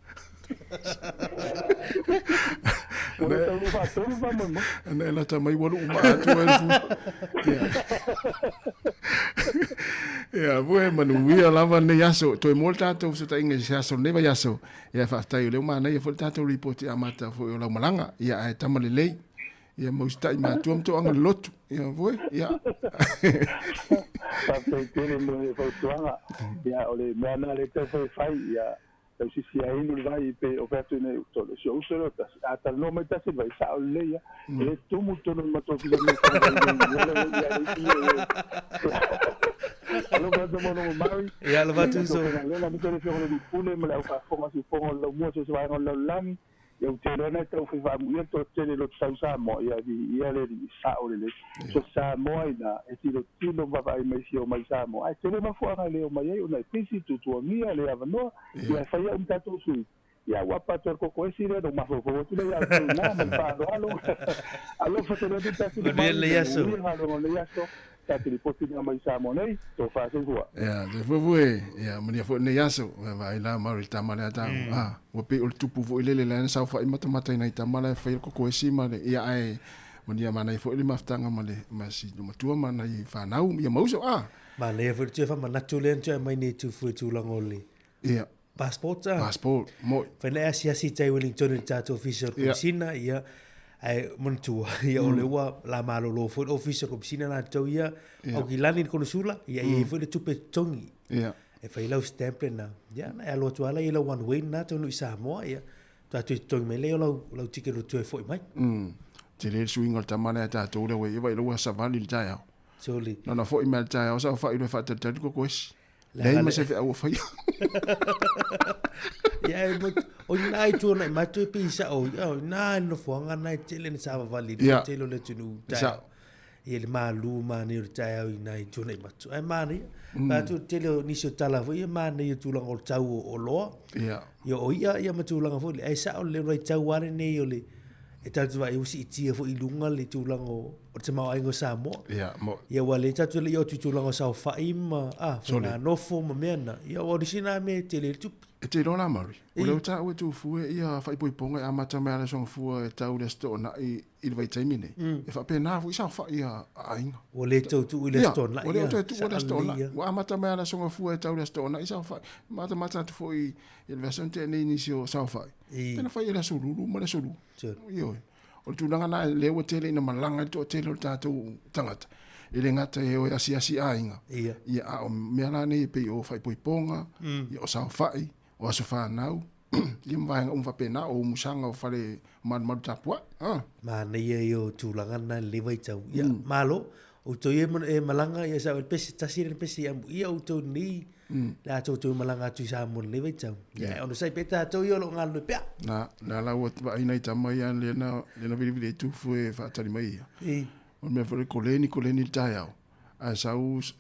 Ana la ta mai walu ma atu elfu. Ya, voi manuia lava ne yaso, to molta to so ta inga yaso ne va yaso. Ya fa ta yo ma na ya folta to report ya mata fo yo la malanga, ya ai tamalele. Ya mo sta I ma tuam to anga lotu. Ya voi, ya. Pa te tele no fo tuanga. Ya ole mana le te fai ya. Tau si ai no vai pe o perto ne to le show solo tas ata no me tas vai sa o le ya e tu mo to no ma to fi le alo va do mo mai ya lo va tu so la mi tele fo le pune me la fa fo ma si fo lo mo so va no lang eu te rona tau fi va mu to tele lo sa mo ya di ya le sa o le so sa mo ina e ti lo va vai mai si o mai sa mo ai tele ma fo ana le o mai o na pisi tu mia le ava no ya fa ya un tato su ya wapa to ko si le do ma fo tu le ya na ma pa alo fa to le tato le yaso le yaso tatu li poti na mai sa mo nei to fa se hua ya de voi ya mania fo ne yaso vai la marita mala ta o pe o tupu vo ile le sa fa I mata ina ta mala fa ko si ma ya ai mania mana fo ile maftanga male ma si no matua mana I fa nau ya mauso ma le fo te fa mana tu le ntia mai ne tu fu tu langoli ya passport mo fa le asia si tai Wellington tato official kusina ya ai montua ia ole wa la malo lo fo official kusina na to ia o gilani ko sula ia ia fo le tupe tongi ia e fa ila stemple na ya na lo to ala ila one way na to no Samoa ia ta tu tongi me le lo tike lo tu fo mai te le swing ta mana ta to le we ia lo sa vali ta ya soli no fo I mal ta sa fa I fa ta ko kwes le ma se fa o fa ya o nai tu na ma tu pisa o na no fonga na tele ni sa vali tele le tunu ta ele malu ma ni ta o nai tu na ma tu ai mani ba tu tele ni so tala vo ia ma ni tu lang o tau o lo yo o ia ma tu lang vo ai sa o le roi tau are ne o le e tatu vai usi tia vo I lunga le tu lang o te mau aingo Samoa ia wale tatu le yo tu lang o sa fa ima fa no fo ma mena ia o disina me tele tu e te rona mari o le ta o tu fu ia fa I poiponga a mata me ala song fu e tau le sto na I vai taimine e fa pe na fu sa fa ia ainga o le tau tu le sto na o le tu le sto na wa mata me ala song fu e tau le sto na sa fa mata tu fu I il version te ne inicio sa fa pena fa ia sulu ma le sulu io o tu nanga na le o tele na malanga to tele o tatu tangata ele ngata e o asi ainga ia o mea ne pe o fai poiponga ia o sa fai o aso fa nau ia mvanga fa pena o musanga o fale man tapua ma ne ia tu langa na le vai tau ia malo o to ye malanga ia sa pesi tasire pesi ia o to ni la to malanga tu sa mon le vai tau ia o sai peta to yo lo ngalo pe na la o va ina tama ia le na vidi tu fu e fa tali mai o me fo koleni tayao a sa us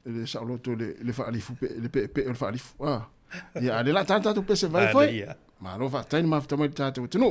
le sa lo to le fa alifu le pe fa alifu ia le la tanta tu pese vai foi ma lo fa tani ma fa mai tata tu no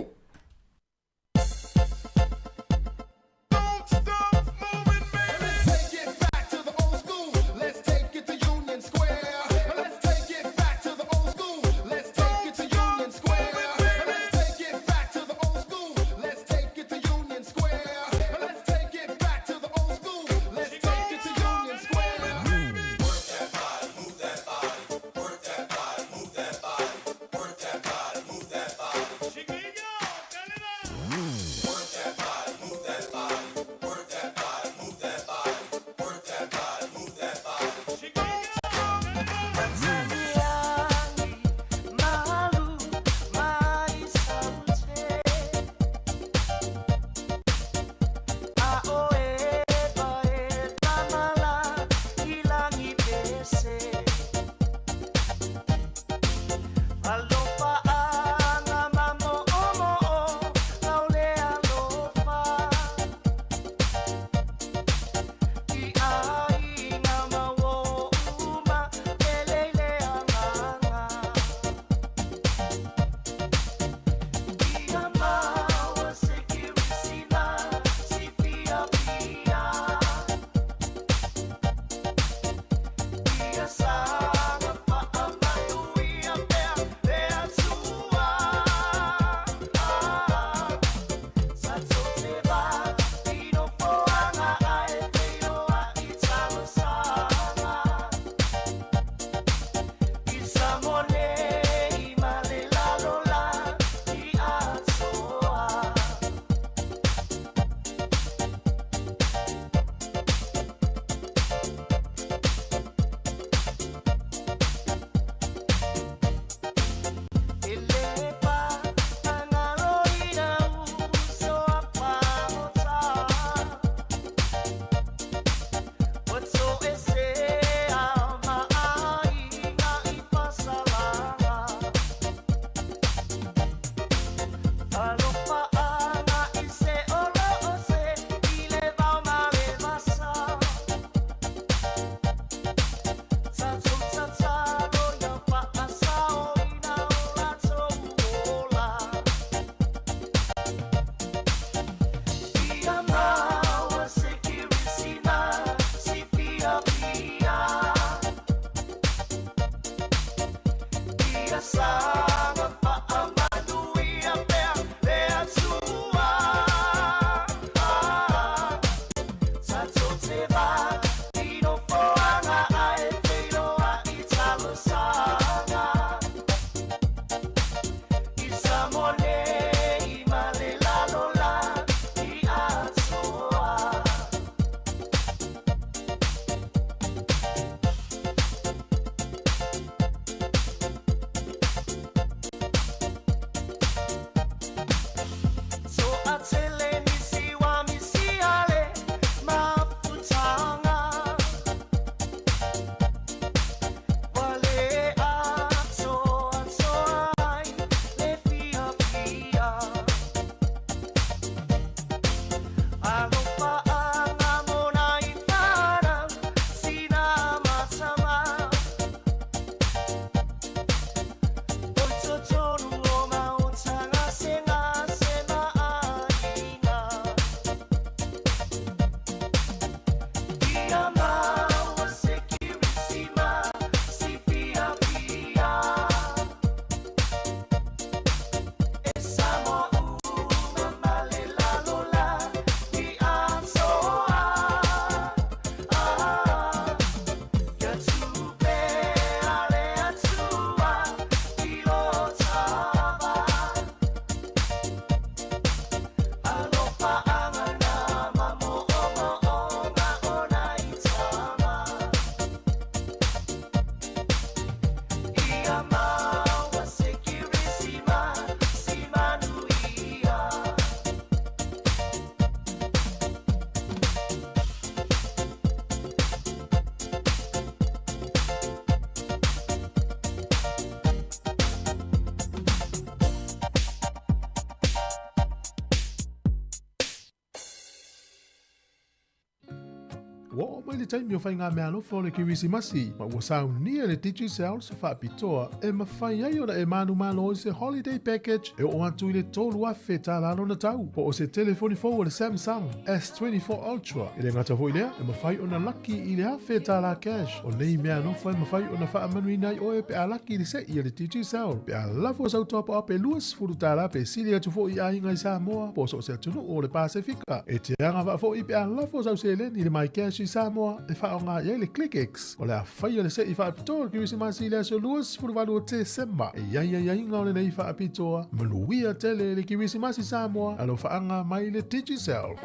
Wo mai le taimi o whai ngā mea lofo le Kirisimasi, ma ua saunia le Digi Cell se whaapitoa e mawhai ai ora e manu malo i se holiday package e o atu i le tolu a wheta lalo na tau. Po o se telefoni fo le Samsung S24 Ultra i le ngata hoi lea e mawhai o na laki i le a wheta la cash. O nei mea lofo e mawhai o na wha amanui nai o e pe a laki i se i le Digi Cell. Pe a lafo sau topa a pe luas furutara pe sili atu fo i a inga i Samoa po so se atunu o le Pasifika. E te anga wa fo i pe a lafo sau se len i le mai cash i Samoa e whaonga i le ClickX. O le a whai o le se i whaapitoa Kirisimasi le aso luas furuwalu o te semba. E ia inga o le nei whaapitoa manuia tele le Kirisimasi Samoa alo whaanga mai le Digicel.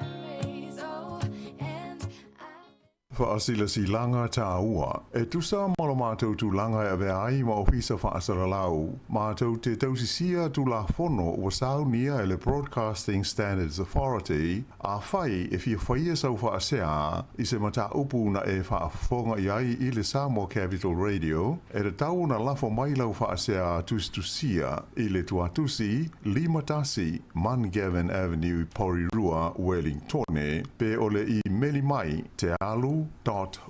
Whaasila si langa tā ua. E tusa molo mātou tu langa e vea ai ma ofisa whaasara lau. Mātou te tausisia tu la fono o sau nia e le Broadcasting Standards Authority a whai e fia whaia sau whaasea i se mata upu na e whaafonga i ai i le Samoa Capital Radio e re tau na lafo mai lau whaasea tustusia i le tuatusi Limatasi Mangavin Avenue Porirua Wellingtone pe ole i meli mai te alu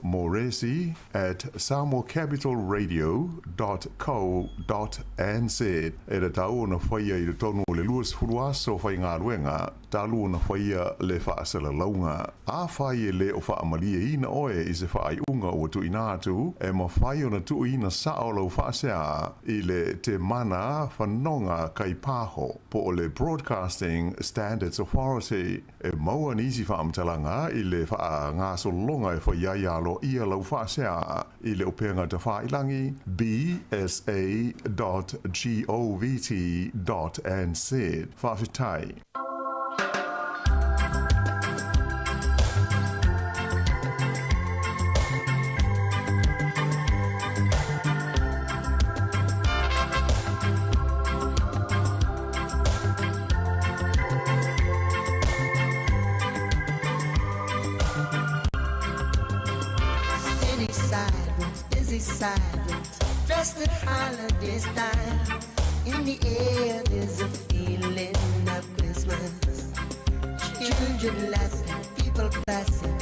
.moresi@samoacapitalradio.co.nz e re tau na whaia i le tonu o le luas furuaso whai ngā ruenga talu na whaia le whaasala launga. A whai e le o whaamalia ina oe i se whaai unga o tu inatu e ma whai o na tu ina sao lau whaasea i le te mana whanonga kai pāho po o le Broadcasting Standards Authority e maua nisi whaamtalanga i le wha ngā solonga e whaiaialo ia lau whaasea i le openga te whailangi bsa.govt.nz whaafitai. Silence, dressed in holiday style. In the air there's a feeling of Christmas. Children laughing, people passing,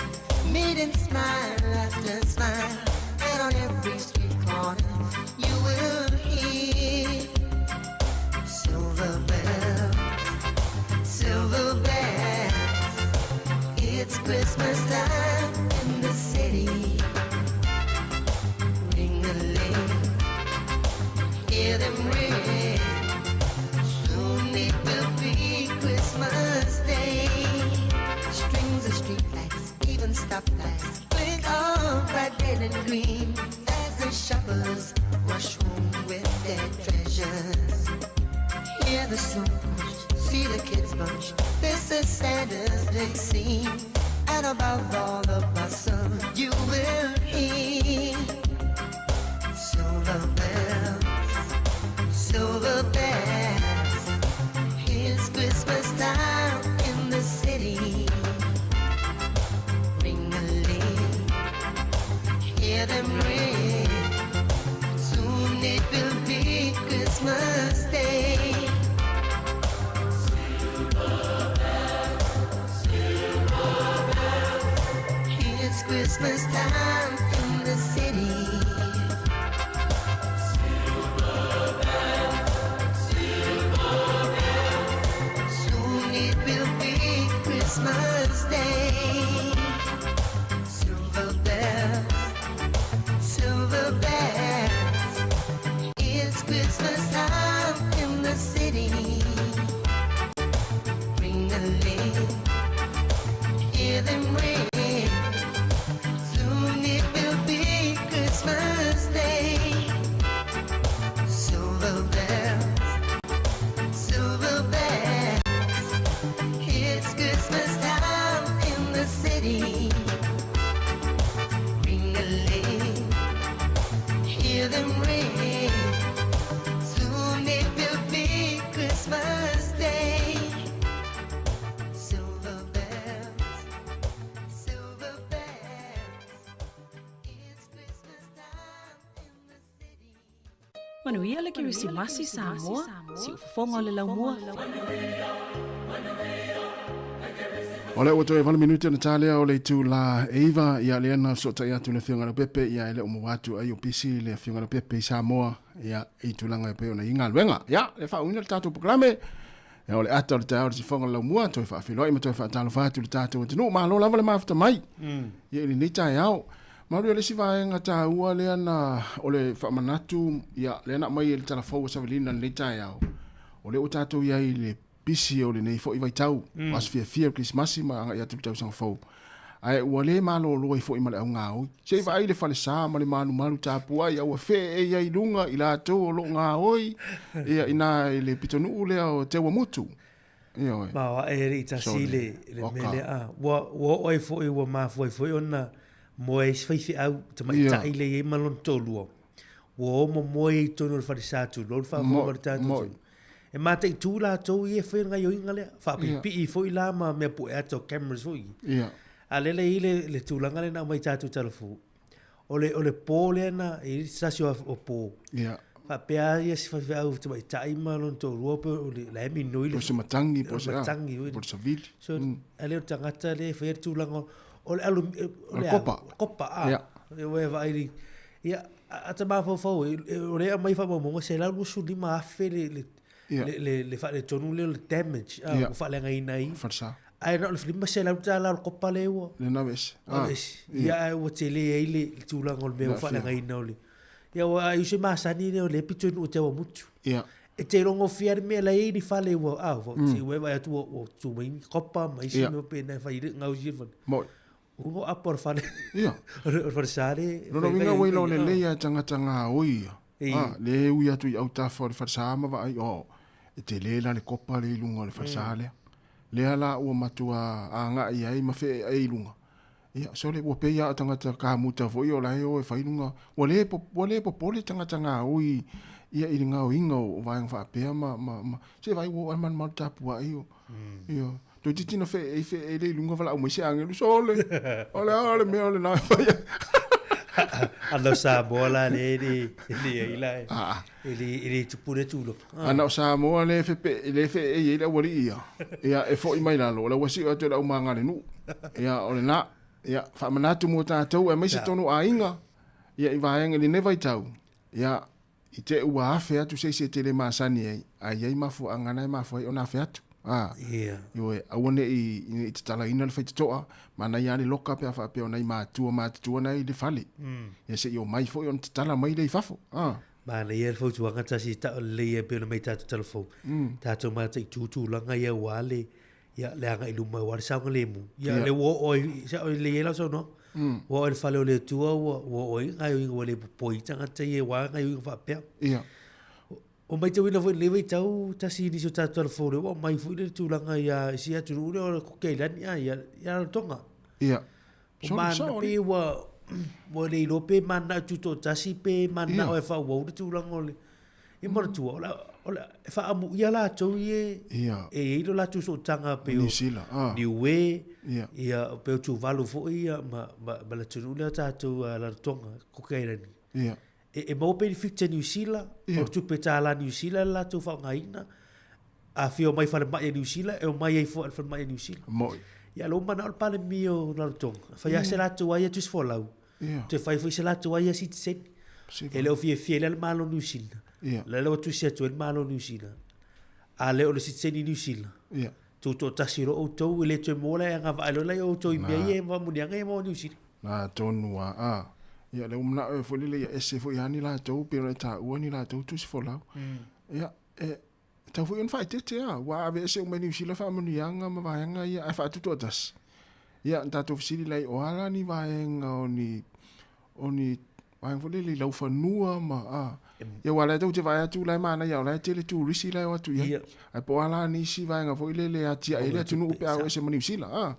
meeting smile after smile. And on every street corner you will hear silver bells, silver bells. It's Christmas time in the city. Hear them the Saturday scene, and above all the bustle you will hear silver bells, it's Christmas time in the city. Ring-a-ling, hear them ring, soon it will be Christmas Day. It's Christmas time in the city. Soon it will be Christmas Day. Silver bells, it's Christmas time in the city. Ring-a-ling, hear them ring, soon it will be Christmas Day. Silver bells, it's Christmas time in the city. Ring-a-ling, hear them ring, soon it will be Christmas Day. Silver bells, it's Christmas time in the city. Manuia le Kirisimasi Samoa, si ufafonga le laumua. O le oto e vale minute na talia o le tu la Eva ia le ana so tai atu le fianga na pepe ia le o watu ai o pisi le fianga na pepe Samoa ia i tulanga pe ona inga luenga ia le fa una tatu programe e o le ata o le tau si fonga la mua to fa filo i me to fa talo fa tu le tatu no ma lo lava le mafta mai ia ni nita ia ma le si va nga ta ua le ana o le fa manatu ia le ana mai le telefon sa velina le nita ia o le o tatu ia i le pisi o le nei fo i vai tau was fia Christmas ma ia tu tau sang fo ai ua le malo lo i fo i male au ngau se vai le fale sa ma le manu malu tapua ia ua fe e ia i lunga i la to lo ngau ia ina le pitonu le o te wa mutu ia oi ma wa e ri ta sile le mele a wa oi fo i wa ma fo ona mo e sfai au te mai ta ile i malon tolu wo mo i tonu le fale sa tu lo fa mo ta tu e mate tu la to i fe nga yo ingale fa pi fo i la ma me pu ato cameras fo ia alele le tulanga le na mai tatu telefu ole pole na i sasio o po ia fa pea ia si fa au te mai tai malon to ruope le mi noi le se matangi po se vil so ale o tangata le fe tulanga ole alu copa e we vai ia ata ma fo ole mai fa mo se la lu su di ma fe le fa le tonu le damage fa le ngai nai farsa ai no le filma se la tala ko paleo le naves ya o tele ile tula ngol be fa la ngai noli ya wa you se masani le pitu o te o mutu ya e te longo fiar me la ini fa le wa ti we va tu o tu mai copa mai si no pe na fa ir ngau jivon mo o apor fa le ya for sale no vinga we lo le ya tanga oi le u ya tu au ta for sa ma va o te le la le copa le lunga le fa sale le ala ua matua a nga ia i mafe ai lunga ia so le pe ia tanga ka muta foi o lai o e fai lunga o le po pole tanga ui ia i nga o inga o vai fa pe ma se vai o man mal tapua io io to titina fe e le lunga vala o me se angelu so le ole me ole na fa Ando sa bola le ila ele tupure tulo ana sa mo le fe e le wori ia e fo i mai la lo wasi o te la manga le nu ia ole na ia fa manatu mo ta tau e mai se tonu a inga ia i vai ngi ne vai tau ia i te ua fe atu se te le masani ai mafu angana mafu ona fe atu ia yo e awone i te tala ina le fai toa mana ia le loka pe fa pe ona i matua na i le fali ia se yo mai fo on te tala mai le fafo ma le ia fo tu anga tasi ta le ia pe mai ta telefon ta to ma te tu langa ia wale ia le anga i luma wa sa le mu ia le wo oi sa le ia so no wo el fale le tu wo oi ngai wo le po i tanga te ia wa ngai fa pe ia O mai tau ina foi lewe tau tasi ni so tatu fo le o mai foi le tulanga ia sia tu le o ko keilani ia tonga. Ia. O mana pe wa le lo pe mana tu to tasi pe mana o e fa wo le tulanga o le. I mo tu o la fa amu ia la tau ie. Ia. E ilo la tu so tanga pe o. New Zealand. Ni we. Ia. Ia pe tu valu fo ia ma la tu le tatu la tonga ko keilani. Ia. E mau pe fikta New Zealand o tu pe tala New Zealand la tu fa ngaina a fio mai fa mai New Zealand e o mai ai fa mai New Zealand mo ya lo mana pa le mio na tong fa ya se la tu ai tu for lau te fa se la tu ai si se e le o fie le malo New Zealand le lo tu se tu el malo New Zealand a le o le si se ni New Zealand tu to tasiro o to le tu mo le nga va lo le o to i me va mu dia nga mo New Zealand na tonua ia le umna e fo le ia ese fo yani la tau pero ta uani la tau tu se fo lau ia ta fo un fight te wa ave ese o meni sila fa mani yanga ma va yanga ia fa tu todas ia ta tu sili lai o ala ni va yanga oni va fo le lau fa nua ma ia wala tau te va tu lai mana ia la te le tu risi lai wa tu ia ai po ala ni si va yanga fo le atia ile tu nu pe a ese mani sila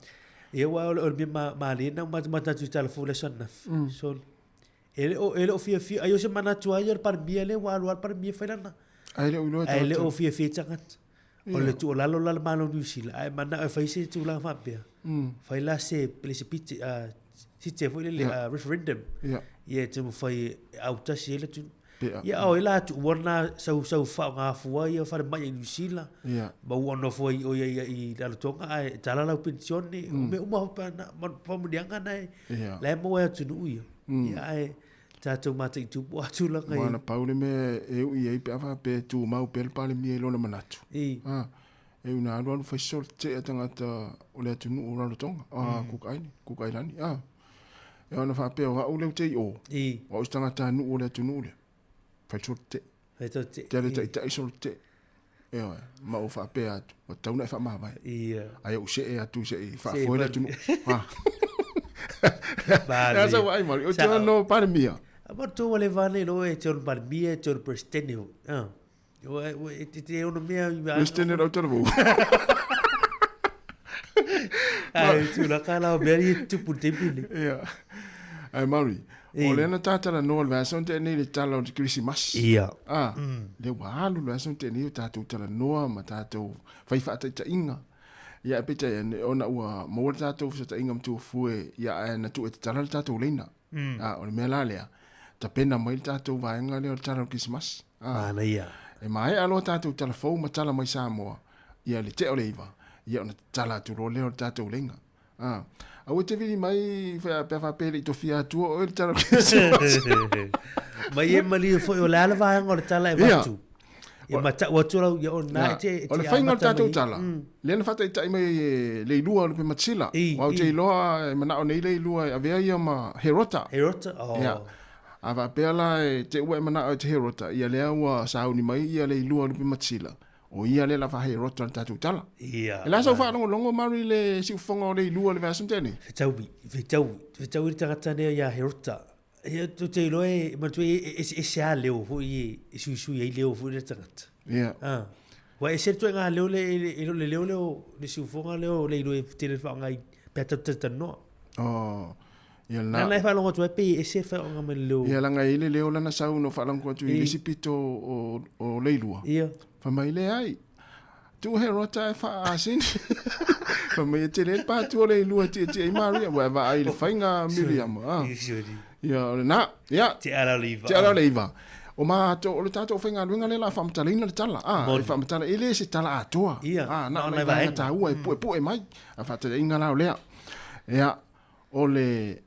ia wa o mi ma le na ma ta tu telefone sona so ele o fia ayo se mana tu ayer par biele wa luar par bie felana ele o fia tangat o le tu la malo New Zealand ai mana e faise tu la fa bia fai la se piti si te foi le referendum ia te mo fai auta se le tu ia o ila tu wona so fa nga fua ia fa mai New Zealand ba wona foi o ia I la tonga ai tala la pensione me uma pa na pa mo dianga nai le mo e tu nu ia ai tatou mata I tupu atu langa i. Mana paule me e ui ei pe awa pe tu mau pe le pale mi e lona manatu. E una alualu fai sol te a tangata o le atunu o raro tonga. Kukailani. E ona wha pe o hau leu te I o. Wa us tangata nu o le atunu le. Fai sol te. Te ale ta ita I sol te. E oe, ma o wha pe atu. O tauna e wha maha vai. Ai o se e atu se e wha foe le atunu. Nasa wa ai mari. O te ano pare mia. Apa tu wale vale lo e te on barbia te on prestenio. Te on mea prestenio o te ro. Ai tu la kala beri tu putepile. Ia. Ai mari. O le na tatara no le vason te ni le tala o Christmas. Ia. Le walu le vason te ni tatu tala no ma tatu fai fa ta inga. Ia pe te ona ua mo tatu fa ta inga tu fue ia na tu te tala tatu leina. O le mela lea. Ta pena mai tātou vaenga leo tala o Christmas. Ana ia. E mai alo tātou tala fau ma tala mai Samoa. Ia le te o leiva. Ia ona tala tu ro leo tātou lenga. Au te vini mai wha pere I to fia atua o le tala o Christmas. Mai e mali foi o le ala vaenga o le tala e watu. E mata watu lau ia o nai te o le whainga o tātou tala. Lena whata I tai mai le ilua o le pe matsila. Wau te iloa mana o nei le ilua a vea ia ma Herota. Herota? Ava pela te ua mana o te Herota ia lea ua sauni mai ia le ilua lupi matsila o ia le lava Herota na tatu tala ia e la sa wha longo mari le si ufonga o le ilua le vasam tene fetau tangata nea ia Herota ia tu te iloe matu e sea leo fu i sui ai leo fu le tangata ia wa e se tu nga leo le leo le si ufonga leo le iloe tele wha ngai pe tata no ia na na fa longo tu pe e se fa nga me lo ia langa ile leo lana sau no fa longo tu ile sipito o leilua ia fa mai le ai tu Herota fa asin fa mai te le pa tu leilua te Maria wa va ai le fainga Miriam ia na ia te ala liva o ma to o le tato fainga luenga le la fa mtalina le tala fa mtala ile se tala atoa na na va ta ua e mai fa te inga la lea ia ole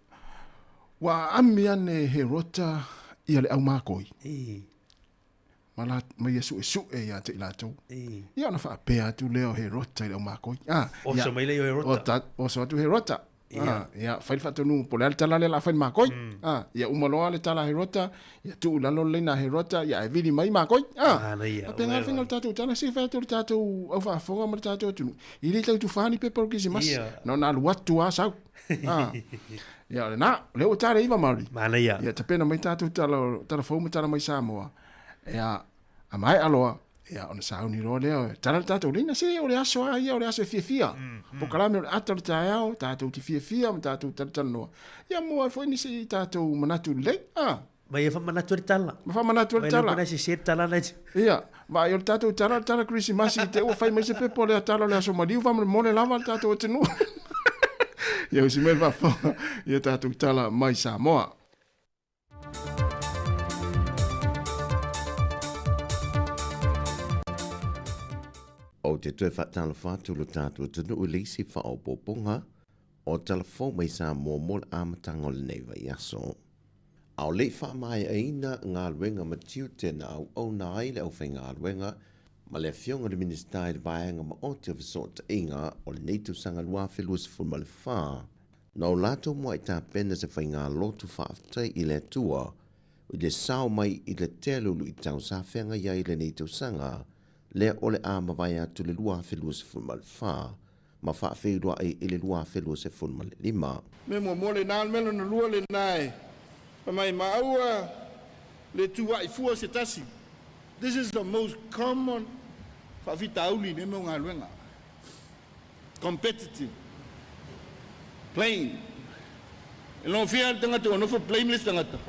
wa amiane Herota ia le au makoi. Mala mai su e ia te ilato. Ia na fa pea tu leo Herota le au makoi. O so mai leo Herota. O so tu Herota. Ia fai fatu nu po le tala le la fai makoi. Ia umaloa le tala Herota, ia tu lalo le na Herota, ia e vidi mai makoi. Ia. Pe ngal fingal tatu tala se fa tu tatu au fa fonga ma tatu tu. Ile tu fani pe por Christmas. No na luatu asau. Ia na le o tare iva mari. Mana ia. Ia te pena mai tātou tala fau tala mai Samoa. Ia A mai aloa, ia ona sauni roa leo, tala tātou lina se o le aso a ia o le aso fia. Po kalame o le ata le tāiao, tātou ti fia, ma tātou tala noa. Ia mua foi ni se tātou manatu lei, Ma ia whamanatu le tala. Ma whamanatu le tala. Ma ia se tala nei. Ia, ma ia le tātou tala Christmas i te ua whai mai se pepo le tala le aso mariu, whamare mone lava le tātou atenu. Ia usi mei whawha, ia tātou tala mai Samoa. O te tue whatala whātu lo tātua tunu u leisi whao poponga, o talafo mai Samoa mol amatanga le neiva i aso. Au le wha mai aina ngā luenga matiu tēnā au nā aile au whai ngā luenga, ma le fionga le ministai le vāenga ma o te whisota inga o le neitu sanga lua whelus fuma le whā. Nau lato mua i tā pena se whai ngā lotu whaaftai i le tua, i le sao mai i le telulu i tau sa whenga ia i le neitu sanga, le ole a mawai atu le lua whelus fuma le whā, ma whaafeirua i le lua whelus fuma le lima. Me mo mole nā melo na lua le nai. Mai maua le tua I fua se tasi. This is the most common whawhitauli ne mo ngā luenga. Competitive. Plain. E lo fia tangata o nofo blameless tangata.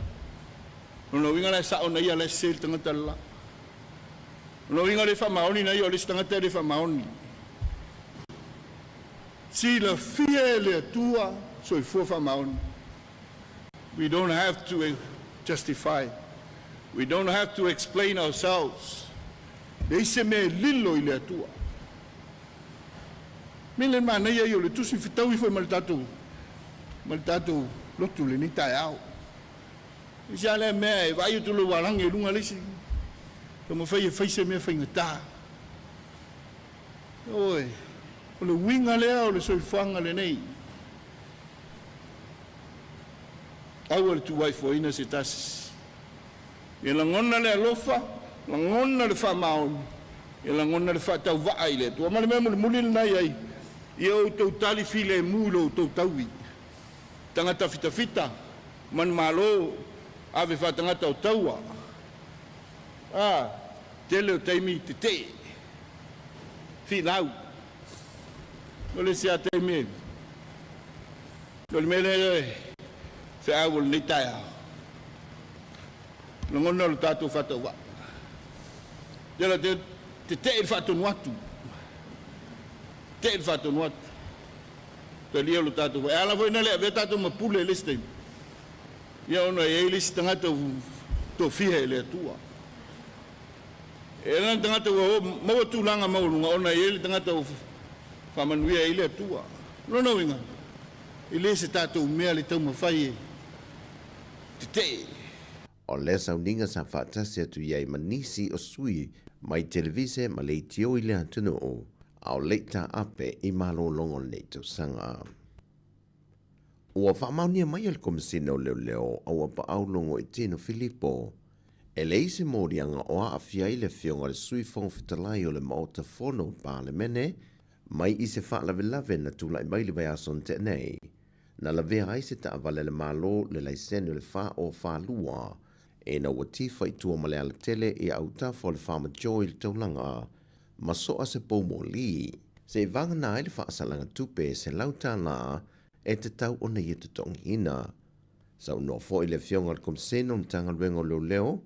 No winga la sa ona ia le sel tangata la. No winga le fa maoni na ia le tangata le fa maoni. Si la fia le tua so I fua fa maoni. We don't have to justify. We don't have to explain ourselves. Dei se me lilo I le atua. Mile mana ia yo le tusi fitau I foi maltatu. Maltatu lotu le ni tai au. Ia le me vai tu lo walang e lunga lesi. Como fai se me fai ngata. Oi. O le winga le o le soifanga le nei. Awal tu wai fo ina se tasis. E la ngona le alofa, la ngona le fa maon. E la ngona le fa tau vai le. Tu amale memo le mulil nai ai. I o tau tali file mulo tau taui. Tangata fita. Man malo ave fa tangata o taua. Tele o taimi te te. Filau. Ole se a taimi. Ole mele se awol ni taia. Ngona lo tatu fata wa. Dela te il fatu nuatu. Te il fatu nuatu. Te lia lo tatu wa. Ala foi nele ve tatu ma pule liste. Ia ona e liste tangata to fie le tua. E lan tangata wa mo tu langa mo lunga ona e tangata fa manuia ile tua. No winga. Ile se tatu mea le tau mawhai O le sauninga sa whaatasi atu iai manisi o sui mai televise ma le tio I le atunu o au leita ape I malo longo le tau sanga. Ua whamaunia mai al komisina o leo au apa au longo I tino Filipo. E le ise morianga o a awhia I le fionga le sui fong fitalai o le maota fono pa le mene mai I se whaalawelave na tula I mai le vai ason te nei. Na la vea ai se ta avale le malo le laisene le fa o fa lua e na watifa I tua male ala tele e au tafo le fa majoi le taulanga ma soa se poumo li se vanga na le fa asalanga tupe se lauta la e te tau o na i te tonghina sa no fo I le fionga le komseno mtanga luengo leo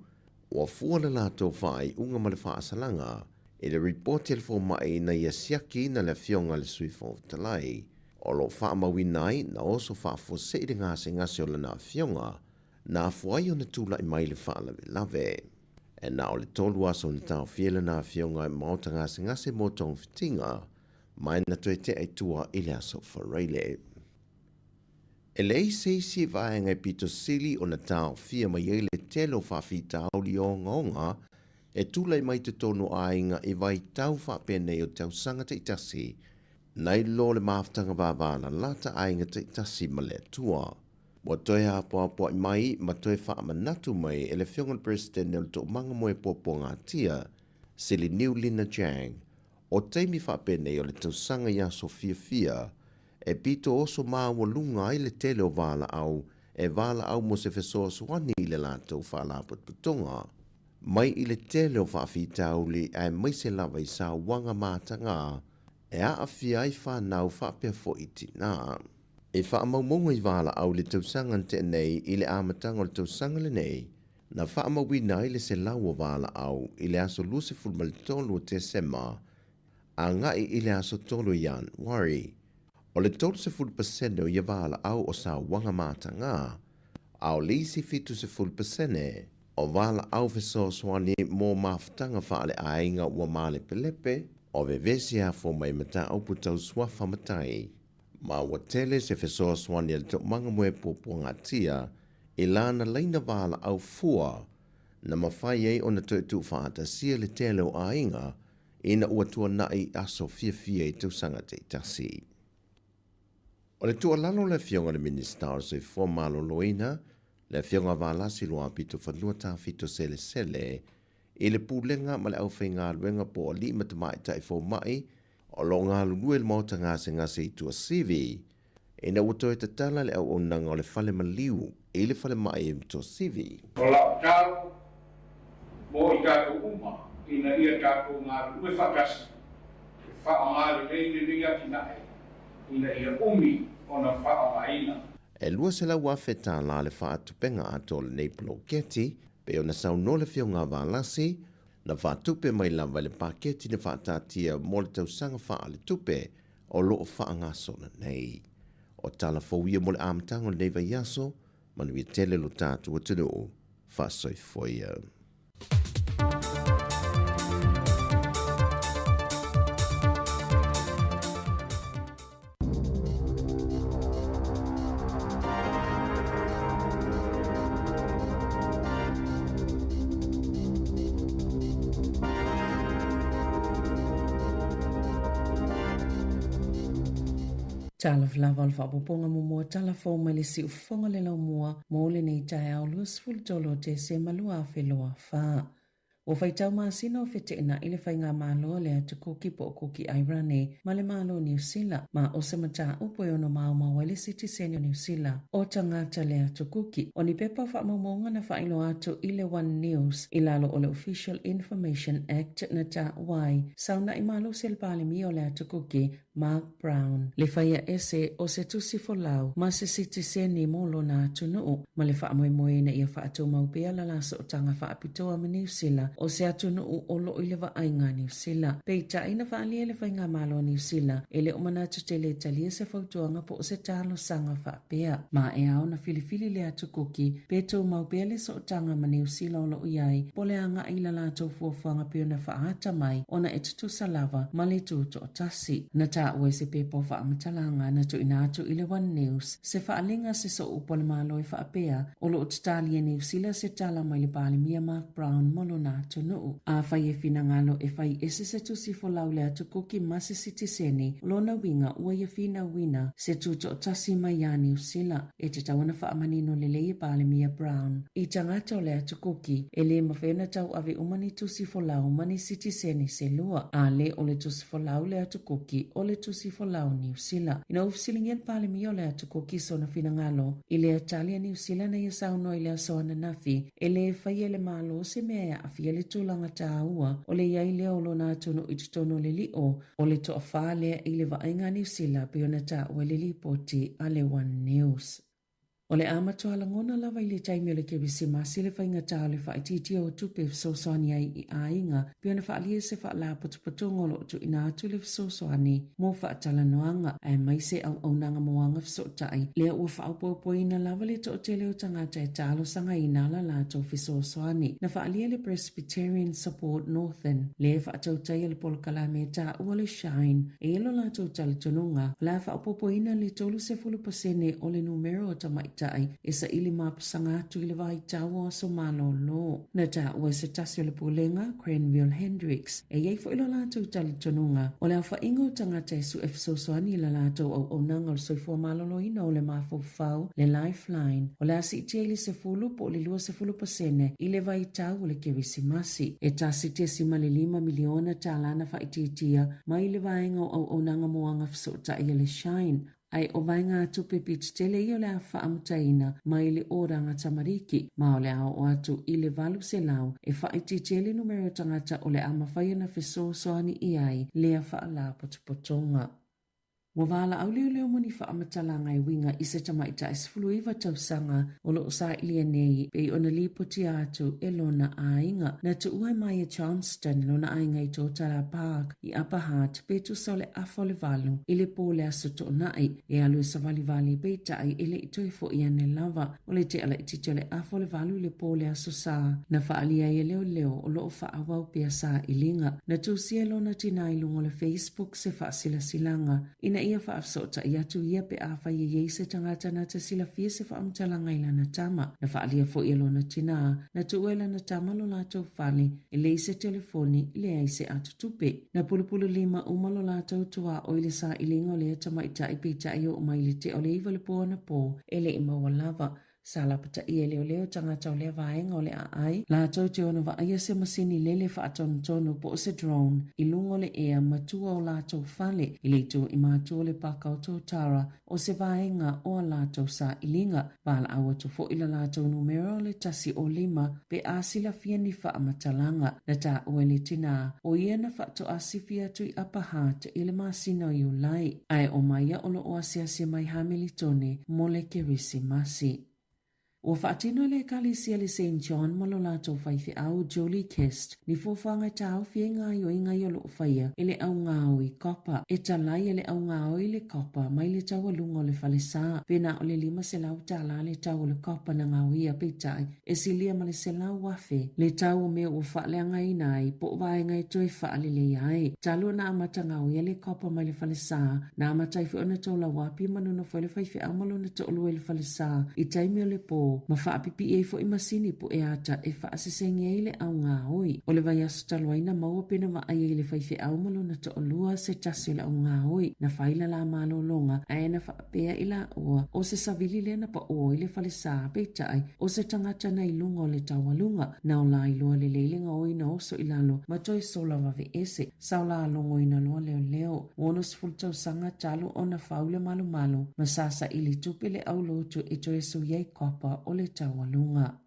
o fua le lato fai unga ma le fa asalanga e le report el fo mai na ia siaki na le fionga le sui fo talai o lo wha mawinai na oso wha fose I ngase o lana fionga na fuai o na tula I mai le wha lave. E na o le tolu aso na tau fiele na fionga I mauta ngase mo tong fitinga mai na toe te aitua I le aso whareile. E lei seisi vaenga I pito sili o na tau fia mai le telo wha fita au li o ngonga e tula I mai te tonu ainga I vai tau wha pene o tau sanga te itasi Nai lo le maftanga vavana lata ainga te tasi ma le tua. Wa toi a poa I mai ma toi wha manatu mai e le fionga president nel to manga moe popo ngā tia Sili Niu Lina Jang o teimi wha pene o le tausanga ia Sofia e pito oso maa walunga I le tele o vala au e vala au mo se fesoa suani le lato wha laput putonga. Mai i le tele o whaafitauli ai mai se lawa I sa wanga mātanga e a awhia I whanau whapea fo I tina. E whaamaumonga I wala au le tausanga te nei I le amatanga o le tausanga le nei, na whaamawina I le se lau o wala au I le aso luse fulmali tolu o te sema, a ngai I le aso tolu Ian Wari. O le 30% o ia wala au o sa wanga mātanga, au lisi fitu se 10% o wala au feso swani mō maftanga whaale ainga ua male pelepe, o vevesi a fo mai mata au putau swafa matai. Ma ua tele se feso swani al tuk manga mwe poponga tia, ilana leina wala au fua, na mawhai ei o na tuitu whaata sia le tele o ainga, ina ua tua nai aso fia I tausanga te tasi. O le tua lalo le fionga le minister se fo malo loina, le fionga valasi loa pito whanua ta fito sele, I le pūlenga ma le au whainga luenga po li matamai tai fo mai, o lo ngā lulue le mauta ngase I tua CV, e na uto e tatala le au onanga o le fale maliu, e le fale mai to CV. O la tau, mo I kako uma, ina ia kako ngā lulue whakasi, whaamare leile lia ki nae, ina ia umi o na whaamaina. E lua se lau wafeta la le whaatupenga ato le Neiplo Keti, pe o na sau le fio ngā wālasi, na whaatupe mai lava le paketi na whaatatia mo le tausanga wha le tupe o loo whaangaso na nei. O tala fauia mo le amtango le neiva yaso, manuia tele lo tātu o tunu, whasoi foia. Tala flava al whapoponga mo tala fau mai le si ufonga le lau mua mo le nei tai au luas fultolo te se malua wheloa wha. O whaitau maasina o whete ina ile whainga māloa le atu kuki po kuki airane ma le mālo New Zealand ma o se mata upo e ono mauma wale citizen o New Zealand o tangata le atu kuki. O ni pepa whaamamonga na whailo atu ile One News ilalo o le Official Information Act na ta wai sauna I malo se le pale mi o le atu kuki Mark Brown. Le whaia ese o se tusi folau ma se citizen ni molo na atu nuu ma le whaamoe na ia whaatu maupea la laso o tanga whaapitoa ma New Zealand o se atunu o lo ile va ainga New Zealand. Peita ina whaalia le whainga malo New Zealand ele o manatu te le talia se whautuanga po o se talo sanga whaapea. Ma e ao na filifili le atu kuki, peto maupea le so tanga ma New Zealand o lo iai, po le anga ila lato fuafanga pio na whaata mai o na etutu salava ma le tuto o tasi. Na ta ue se pepo whaamatalanga na tu ina atu ile One News, se whaalinga se so upo le malo I whaapea o lo utatalia New Zealand se tala mai le pale mia Mark Brown molo na nuu. A whai e whina ngalo e whai ese se tusi fo lau le atu kuki masi sitiseni lona winga ua e whina wina se tuto tasi mai a New Zealand e te tawana whaamanino le leie pale mia Brown. I tangata o le atu kuki e le mawhena tau ave umani tusi fo lau mani sitiseni se lua a le o le tusi fo lau le atu kuki o le tusi fo lau New Zealand. Ina ufisilingen pale mia o le atu kuki so na whina ngalo i le atalia New Zealand na ia sauno i le asoana nafi e le whai e le malo se mea a fia le tūlanga tāua o le iai leo lona atono I tutono le li o le toa whālea I le vaenga New Zealand pe ona tā ua le li poti a le One News. O le amatoa langona lava I le taimi o le kebisi masi le whainga tā le whaititi o tupe fsoswani ai I ainga pe ona whaalia se whaala putuputungo lo tu ina atu le fsoswani mo whaatala noanga ai mai se au aunanga moanga fsotai lea ua whaupopo ina lava le to o tele o tangata e talo sanga ina la lato fsoswani na whaalia le Presbyterian Support Northern le whaatautai le polokalame tā ua le Shine e elo lato tali tonunga la whaupopo ina le tolu se 10% o le numero o tamai tai e sa ili mapasanga atu ili vai tawa so malo lo. Na ta ua se tasio le pulenga Cranville Hendricks e yei fo ilo lato tali tonunga o le awha ingo tangata e su efsosoani ila lato au onanga o soifua malo lo ina o le mafofau le Lifeline o le asi itieli se fulu po le lua se 10% ile vai tau le kewisi masi e tasi tesi mali 5 miliona talana fa ititia ma ile vaenga au onanga moanga fsota i le Shine Ai o mai ngā tupe pits tele i o le a whaamutaina mai le oranga tamariki, ma o le ao o atu i le valu se lau e whaiti tele numero tangata o le amawhaia na feso soani i ai lea whaala potopotonga. Wa wala au leo leo moni whaamatala ngai winga i se tamaita esfulu iwa tausanga o lo sa ilia nei pe ona li poti atu e lona ainga na tu uai mai e Johnston lona ainga i Totara Park i Upper Hutt pe tu sole afole valu i le pole aso to nai e alu sa vali vali pe tai i le itoi fo i ane lava o le te ala ititi le afole valu i le pole aso sa na whaalia i leo leo o lo whaawau pia sa ilinga na tu sia lona tina i lungo le Facebook se whaasila silanga ina ia whaafsota i atu ia pe a whai e se tangata na te sila fia se whaamtala ngai lana tama. Na whaalia fo i lona tina, na tuela na tama lo lato whale, e le se telefoni le ai se atu tupe. Na pulupulu lima umalo lato tua o ile sa ilingo le tama i ta i pita i o mai le te o le iwa le poa na po, e le ima walava. Sala pata i leo leo tangata o le vaenga o le ai. La tau te ona wa aia se masini lele wha atonu tonu po se drone. I lungo le ea matua o la tau fale. I le tu i matua le paka o Totara o se vaenga o la tau sa ilinga. Wala awa tu fo ila la tau numero le tasi o lima pe asila fia ni wha amatalanga. Na ta uele tina o ia na wha to asifia tu i Upper Hutt i le masina i ulai. Ai o maia o lo o asia mai Hamiltone mo le kerisi masi. O whaatino le kalisia le St. John malo lato whaifi au Jolie Kest ni fofanga tau fie ngai o inga yolo whaia ele au ngao i kopa. E talai ele au ngao i le kopa mai le tau alunga o le whalesa. Pena o le lima se lau tala le tau le kopa na ngao ia peitai e silia ma le se lau wafe. Le tau me o whaaleanga i nai po vai ngai toi whaale le iai. Talo na amata ngao ia le kopa mai le whalesa na amata i whiona tau la wapi manuna whaile whaifi au malo na tolu e le whalesa i taimi o le po. Ma whaapipi e fo i masini po e ata e whaasesenge i le au ngā oi. O le vai asu taloaina maua pena ma ai le whaife au malo na to olua se tasi le au ngā oi. Na whaila la malo longa a e na whaapea i la ua o se savili le na pa o i le whale saa peitai o se tangata na ilunga o le tawalunga. Na o la ilua le leilinga oi na oso i lalo ma toi sola wave ese. Sao la alongo ina loa leo leo. Wono sifultau sanga talo o na whaule malo malo. Ma sasa ili tupe le au lotu e toi su yei kopa o le tawalunga.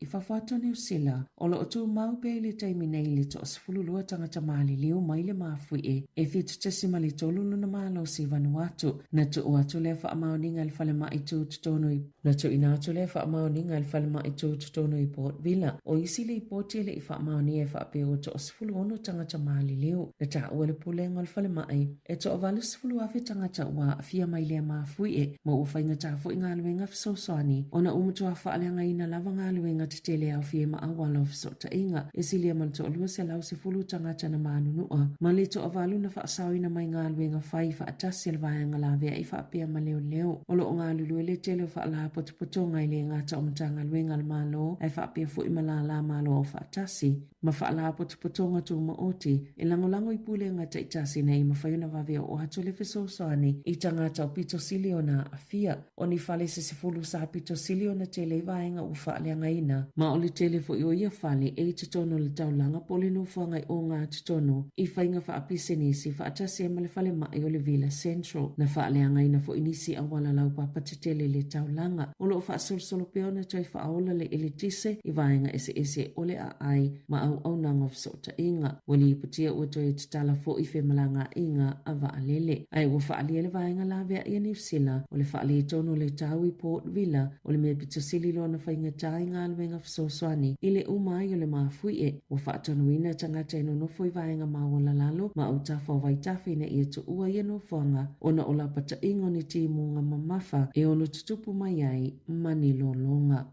I whawhata New Zealand, o lo tu mau pe le taimi nei le to asfululua tangata maali leo mai le mafui e fitu tesima le tolulu na malo si Vanuatu. Na tu uatu le wha amaoninga le whale mai tu tutono i. Na tu inatu le wha amaoninga le whale mai tu tutono i Port Vila. O isi le i poti le i wha amaoni e wha apeo to asfuluono tangata maali leo. Na ta ua le pulenga le whale mai. E to avalu asfulu afe tangata ua afia mai le mafui e. Mo ufa inga tafu inga aluenga fisosoani. Ona umutua wha aleanga ina lava nga aluenga te tele au fie ma awala ofisota inga. E silia man to alua se lau se fulu tangata na manunua. Ma le to avalu na whaasau na mai ngā luenga whai wha atasi alvaya ngā vea i wha apea ma leo leo. Olo o ngā lulu le tele wha ala potopotonga i le ngā ta omtanga luenga al malo ai wha apea fu ima la malo o wha atasi. Ma wha ala potopotonga tu ma oti e langolango i pule ngā ta itasi na i ma whaiuna vavea o hato le fisosoani i tangata o pito silio na afia. O ni whale se fulu sa pito silio na tele vaenga u wha aleanga ina. Ma o le tele fo i ia whale e te tono le taulanga pole no whangai o ngā te tono i whainga wha apiseni si wha atasi e ma le whale mai o le Villa Central. Na wha aleanga ina fo inisi a wala lau papa te tele le taulanga. O lo wha solsolo peona toi wha aola le ele tise i vaenga ese o le a ai ma au nanga of sota inga. Wali iputia ua toi te tala fo i whemalanga inga a wa alele. Ai ua wha alia le vaenga la vea i New Zealand o le wha alia tono le tau i Port Villa o le mea pito sili lo na whainga tai ngā luenga fisosoani i le umai o le mafui e ua wha atanuina tangata ino no foi vaenga mawala lalo ma au tafa o vaitafi na ia tu ua ia no fuanga o na ola pata ingo ni timunga mamafa e ono tutupu mai ai mani lolonga.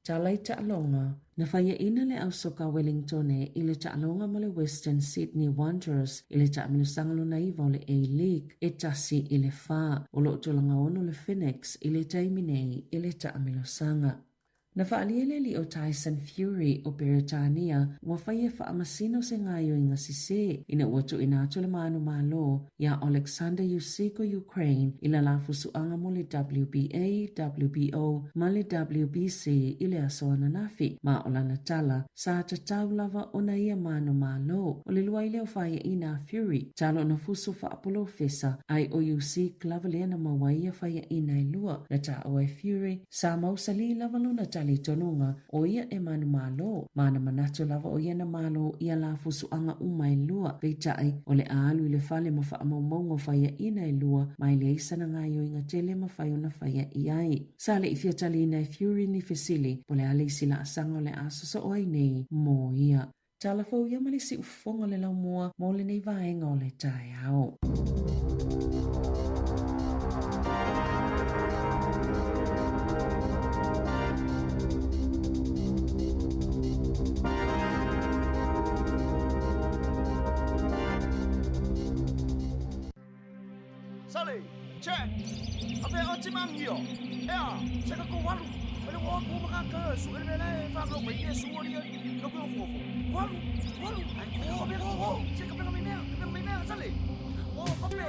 Talai Ta'alonga, na whaia ina le au soka Wellington e i le Ta'alonga ma le Western Sydney Wanderers i le Ta'amilusangalo na iwa o le A-League e tasi i le wha o lo tolanga ono le Phoenix i le Taiminei i le Ta'amilusanga. Na whaaliele li o Tyson Fury o Peritania wa whaia whaamasino se ngayo inga sise ina uatu ina atule maanu malo ya Alexander Yusiko Ukraine ila lafu suanga mole WBA, WBO, male WBC ile asoana nafi ma olana tala sa tatau lava ona ia maanu malo o le lua ile o whaia ina Fury talo na fusu wha Apollo Fesa ai OUC klavale na mawaia whaia ina ilua na ta oe Fury sa mausali lava luna tali tonunga o ia e manu malo mana manato lava o ia na malo ia la fusu anga umai lua peitai o le alu ile fale ma wha maungo whaia ina ilua mai le isa na ngayo inga tele ma whaio na whaia iai sa le ifia tali ina Fury ni fesili po le ale sila asanga o le asosa o ai nei mo ia talafo ia mali si ufonga le lau mua mo le nei vaenga o le tai ao. Sally, check. Apa yang awak cimang dia? Ya, saya kau walu. Kalau aku makaka, suka dia faham lo punya semua dia. Kau kau fofo. Walu. Aku bego. Saya kau bego mina, Sally. Oh, pape.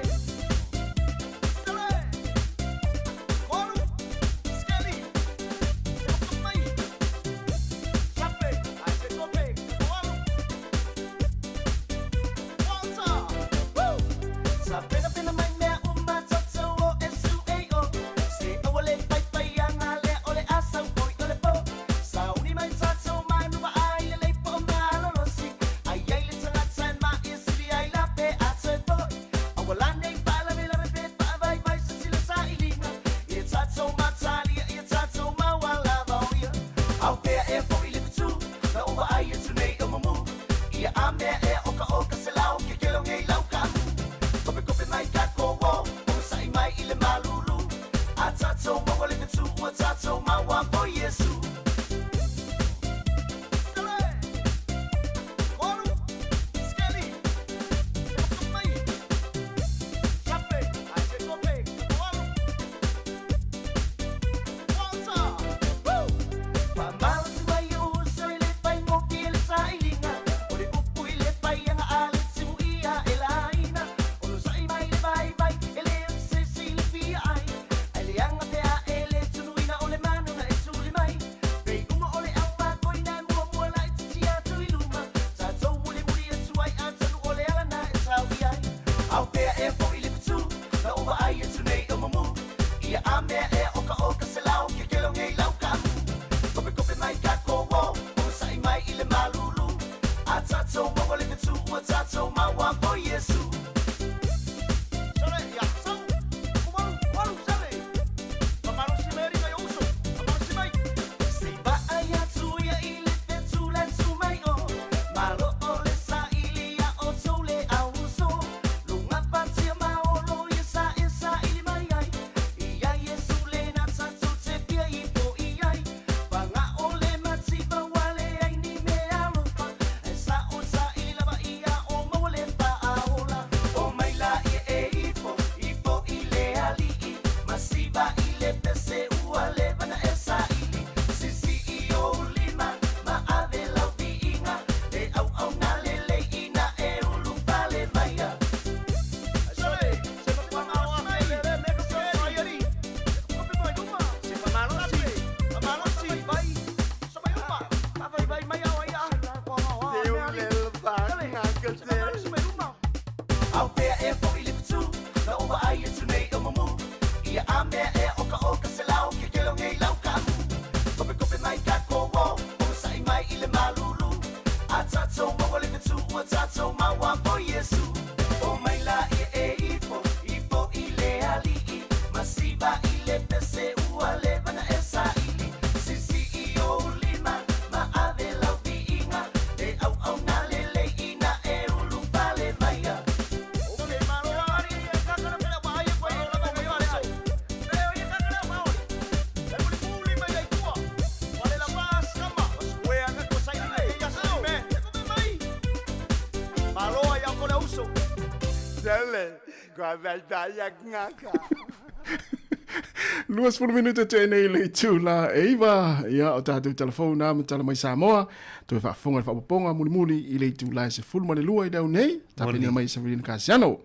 20 minuta te nei le tula eiva ia o tātou telefona ma tala mai Samoa to fa fonga fa ponga muli i le tula se full ma le lua i dau nei tapi ni mai Sabrina Casiano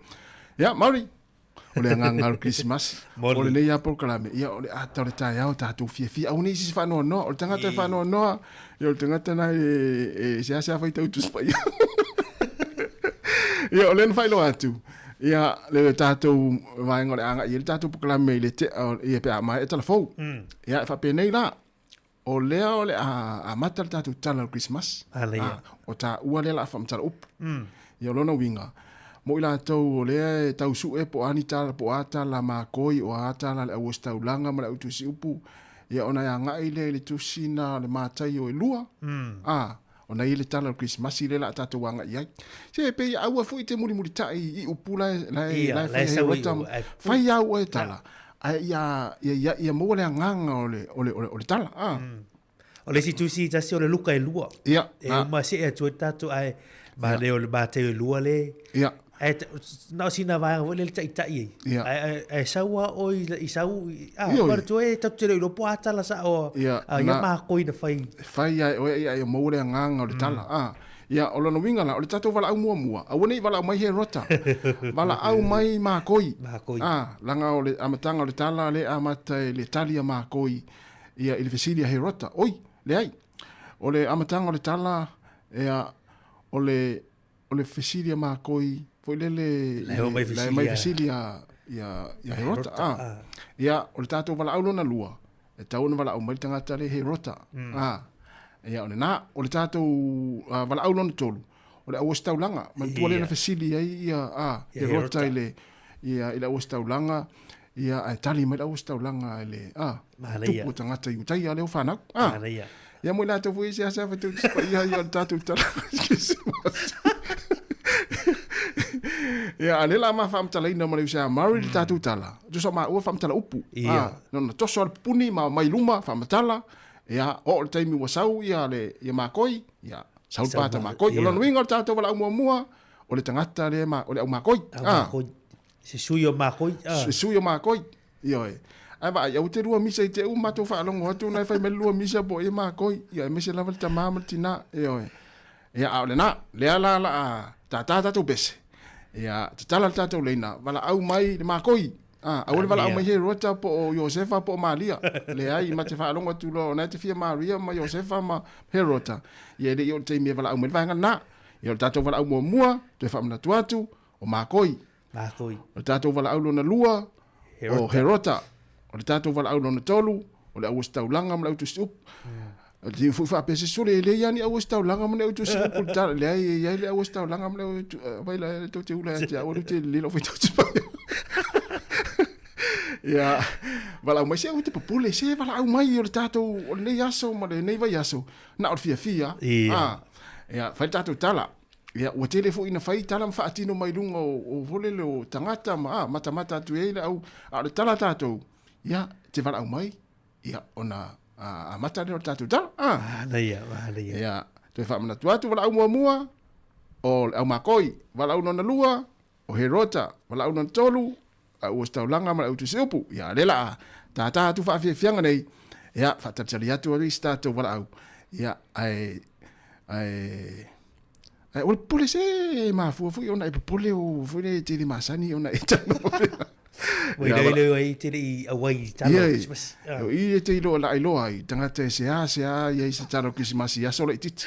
ia Mauri o le ngangar Christmas o le nei apol kalame ia o le ata le tai au tātou fia au ni si fa no o le tangata fa no ia o le tangata na e se fa tau tu spai ia o le fa lo atu ia le tātou vai ngore anga ia le tātou pukalame le te ia pe mai e telefon ia fa pe nei la o lea o le a mata le tātou tala o Christmas o tā ua le la fa mtala up ia lona winga mo ila tau o lea tau su e po ani tala po ata la makoi o ata la le awos tau langa ma le utusi upu ia ona ia ngai le tusina le matai o e lua ona ile tala o Christmas ile la tātou wanga iai se pe aua fu te muri tai i upula la fai au e tala ia mo le nganga o le tala o le situsi tasi o le luka e lua ia e ma se e tu tātou ai ba le o le ba te lua le ia na sina vai o le tai ai saua o i sau por tu e tatu le lo poata la sa o ia ma ko ina fai ai o ia mo le nganga o le tala ia o lona winga la o le tatu vala au mua a woni vala mai he rota vala au mai ma koi langa o le amatanga o le tala le amata le talia ma koi ia il vesilia he rota oi le ai o le amatanga o le tala ia o le vesilia ma koi foi le mai vesilia ia he rota ia o le tatu vala au lona lua e tau na vala au mai tangata le he rota ia o le na o le tātou wala au lona tolu o le awas taulanga ma tua le na fesili ia he rota ile ia awas taulanga ia ai tali mai awas taulanga ile tupu tangata i utai ale o whanau ia mo la tofu isi asa fa tu ia tātou tala ia ale la ma fam tala ina ma le usa mari tātou tala tu so ma ua fam tala upu no toso al puni ma mai luma fam tala ia o le taimi wa sau ia le makoi ia sau pata makoi o lona winga o tātou wala mua o le tangata le o le au makoi se suyo makoi ia ai va ia te rua misa i te matou whaalongo atu nai whai me lua misa po i makoi ia me se lava le tamama tina ia o le na lea la tātou bese ia tatala le tātou leina wala au mai le makoi awole wala au mai he rota po o Josefa po Maria le ai ma te whaalonga tu lo na te fia Maria ma Josefa ma he rota ia le i te me wala au mai vanga na ia le tātou wala au mua te whamana tuatu o makoi o tātou wala au lona lua o he rota o le tātou wala au lona tolu o le awas taulanga ma le autu stup Di fu fa pese sole le yani awas taulanga ma le autu stup le ai le awas taulanga ma le autu vai la to te ula ja o te le lo fito ia wala mai se uite popule se wala au mai o le tātou o le yaso ma le nei vai yaso na o fia ia fai tātou tala ia o telefo ina fai tala mfa atino mai lunga o vole le tangata ma mata tu ele au a le tala tātou ia te wala au mai ia ona a mata le tātou tala ia te wha mana tuatu wala au mua o au makoi wala au nona lua o he rota wala au nona tolu o staulanga ma utu sepu ya lela tata tu fa fianga nei ya fa tatali atu ri stato wala au ya ai o police ma fu ona e pole o fu ne te masani ona e tano we le ai te awai talo i te lo la ilo ai tanga te se ya se talo Christmas ya solo itit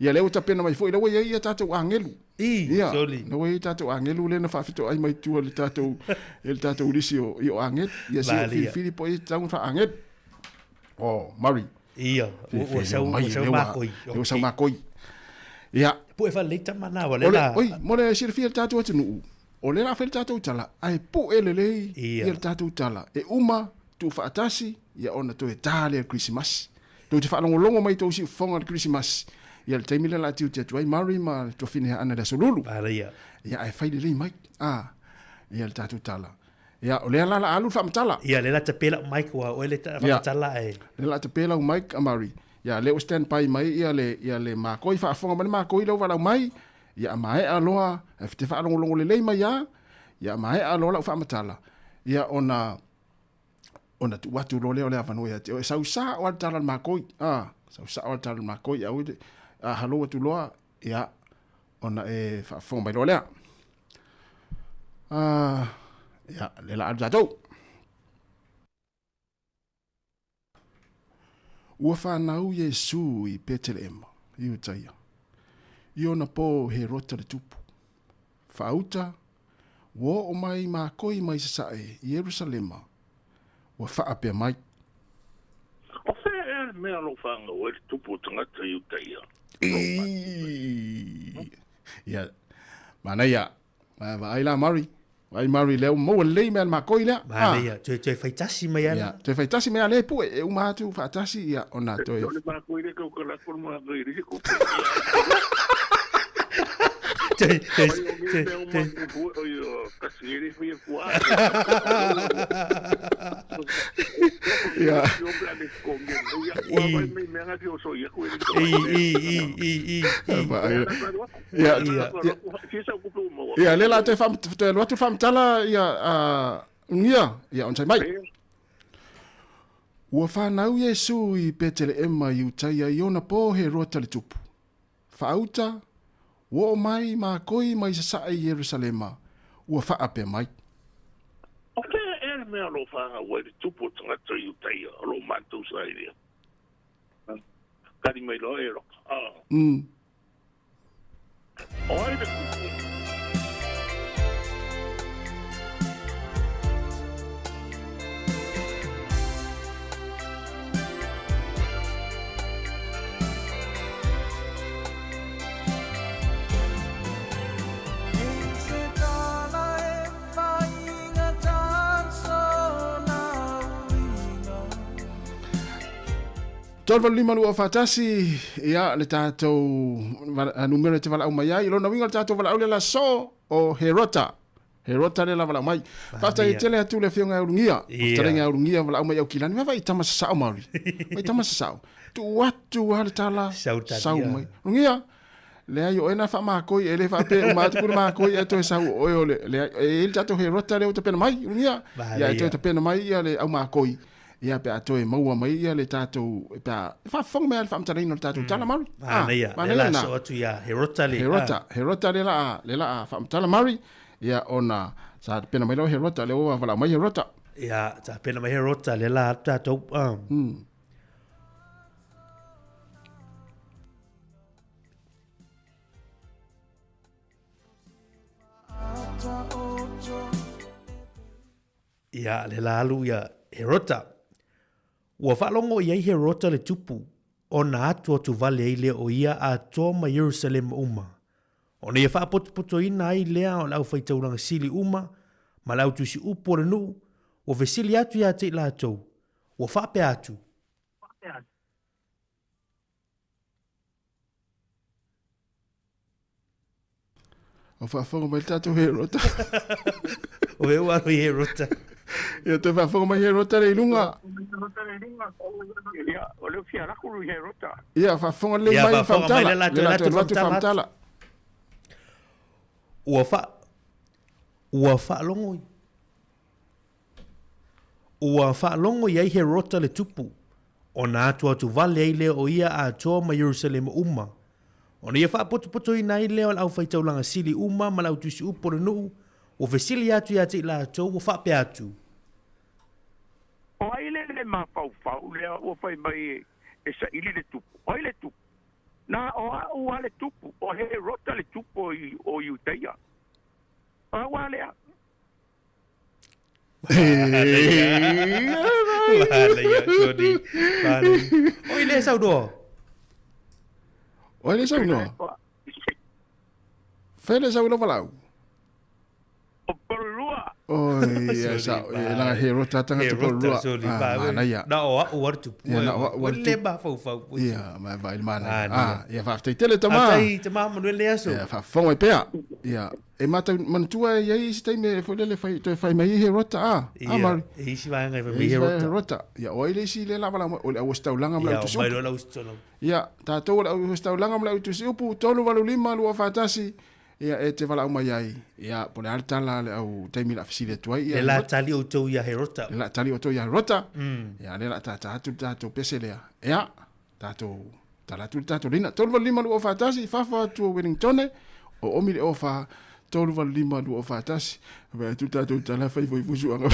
ia leo ta pena mai foi lewe ia tātou angelu ia lewe tātou angelu le na whawhito ai mai tua le tātou urisi o angel ia si Filipo i tau wha angel Mari ia o sau makoi ia pu e whaleita mana wa le la mo le sirifia tātou atinu o le la whele tātou tala ai pu e lelei ia le tātou tala e uma tu whaatasi ia ona to e tāle Christmas tu te whaalongolongo mai tau si whonga Christmas ia le taimile la tiu te tuai Mari ma to fine ana da solulu ia ai fai le mai ia le tātou tala ia o le la alu whamatala ia le la te pela Mike wa o le whamatala le la te pela Mike a Mari ia le o stand pai mai ia le makoi whaafonga mani makoi lau walau mai ia mai aloha e te whaalongolongo le mai ia mai aloha lau whamatala ia ona ona tu watu lo le avano ya te sau sa o tala makoi sau sa o tala makoi au halo tu lo ya ona e fa fo mai lo le ya le la ato ua whanau Yesu i Bethlehem, i utaia. I ona po he rota le tupu. Whauta, wo o mai mā koi mai sasae i Jerusalema, ua whaapea mai. O whea e mea lo whanga o e tupu tangata i utaia. Ia, mana ia, ai la Mari. Ai Mari leo mo le me ma koina. Ba le te faitasi mai ana. Ya, te faitasi mai le pu e uma tu faitasi ya ona to. Yo le ma koina ko la forma de ri ko. Ya. Ya, le la te fam tala ya ngia ya on sai mai. Ua whanau Yesu i Bethlehem i utaia i ona po he rota le tupu. Whauta, wo mai ma koi mai sa i Jerusalema, ua whaapea mai. O ke e mea lo whanga o e tupu tangata i utaia, lo mātou sa i rea. Kari mai lo e ro. O ai de kupu. Tol lima lua fatasi ia le tātou numero te wala au mai ai lona winga le tātou wala au le la so o Herota le la wala mai fata i tele atu le fionga urungia tarenga urungia wala au mai au kilani ma vai tamasa sao mauri mai tamasa sao tu watu hale tala sau mai urungia le ai o ena fa ma koi ele fa pe ma tu ma koi e to sau o le il tātou Herota le o te pena mai urungia ia to te pena mai ia le au ma koi ia pe atoe maua mai ia le tātou pe fa fong me al fam tala ino tātou tala mari le la so atu ia Herota le la fam tala mari ia ona sa pena mai lo Herota le o wala mai Herota ia sa pena mai Herota le la tātou ia le la alu ia Herota ua whaalongo i ai Herota le tupu o na atua tu vale ai lea o ia a toa ma Jerusalem uma. O na ia whaapotopoto ina ai lea o lau whaitauranga sili uma, ma lau tusi upo le nuu, o vesili atu ia te la atou, ua whaape atu. O whaafonga mai tātou Herota. O e waro i Herota. Ia te whaafonga mai Herota le ilunga. O leo fia rakuru Herota. Ia whaafonga le mai whamtala. Le latu whamtala. Ua whaalongo i. Ua whaalongo i ai Herota le tupu. O na atua tu vale ai leo o ia a toa ma Jerusalem uma. O na ia whaapotopoto i nai leo au whaitaulanga sili uma ma lau tusi upo le nuu. O vesili atu ia te la atou o whaape atu. O ai le mawhau lea o whai mai e sa ili le tupu. O ai le tupu. Na o a ua le tupu. O he rota le tupu o Iuteia. A ua lea. Vale, Cody. Vale. Oi, le sau doa. Oi, le sau noa. Fele sau no valau. O porulua. Oi, ia sa la Herota tanga te porulua. Mana ia. Na o a uartu. Ia na o le ba fau. Ia, ma vai mana. Ia fa te tele tama. Ai tama manuel le aso. Ia fa fonga pea. Ia. E mata mantua ia i stai me fo le fai to fai mai Herota Mari. E si vai ngai mai Herota. Ia o ile si le la bala o le stau langa mla tu su. Ia, mai lo la ustolo. Ia, ta to la stau langa mla tu su pu tolu valu lima lu fatasi. ia e te wala umai ai ia po le altala le au taimi la fisile tuai Le la tali o tau ia he rota. Le la tali o tau ia he rota. Ia le la tata atu tato pese lea. Ia tato talatu tato lina. Tolu wala lima lu o whaatasi fafa atu o Wellingtone o omi le o wha tolu wala lima lu o whaatasi. Vai atu tato tala fai foi fusu anga.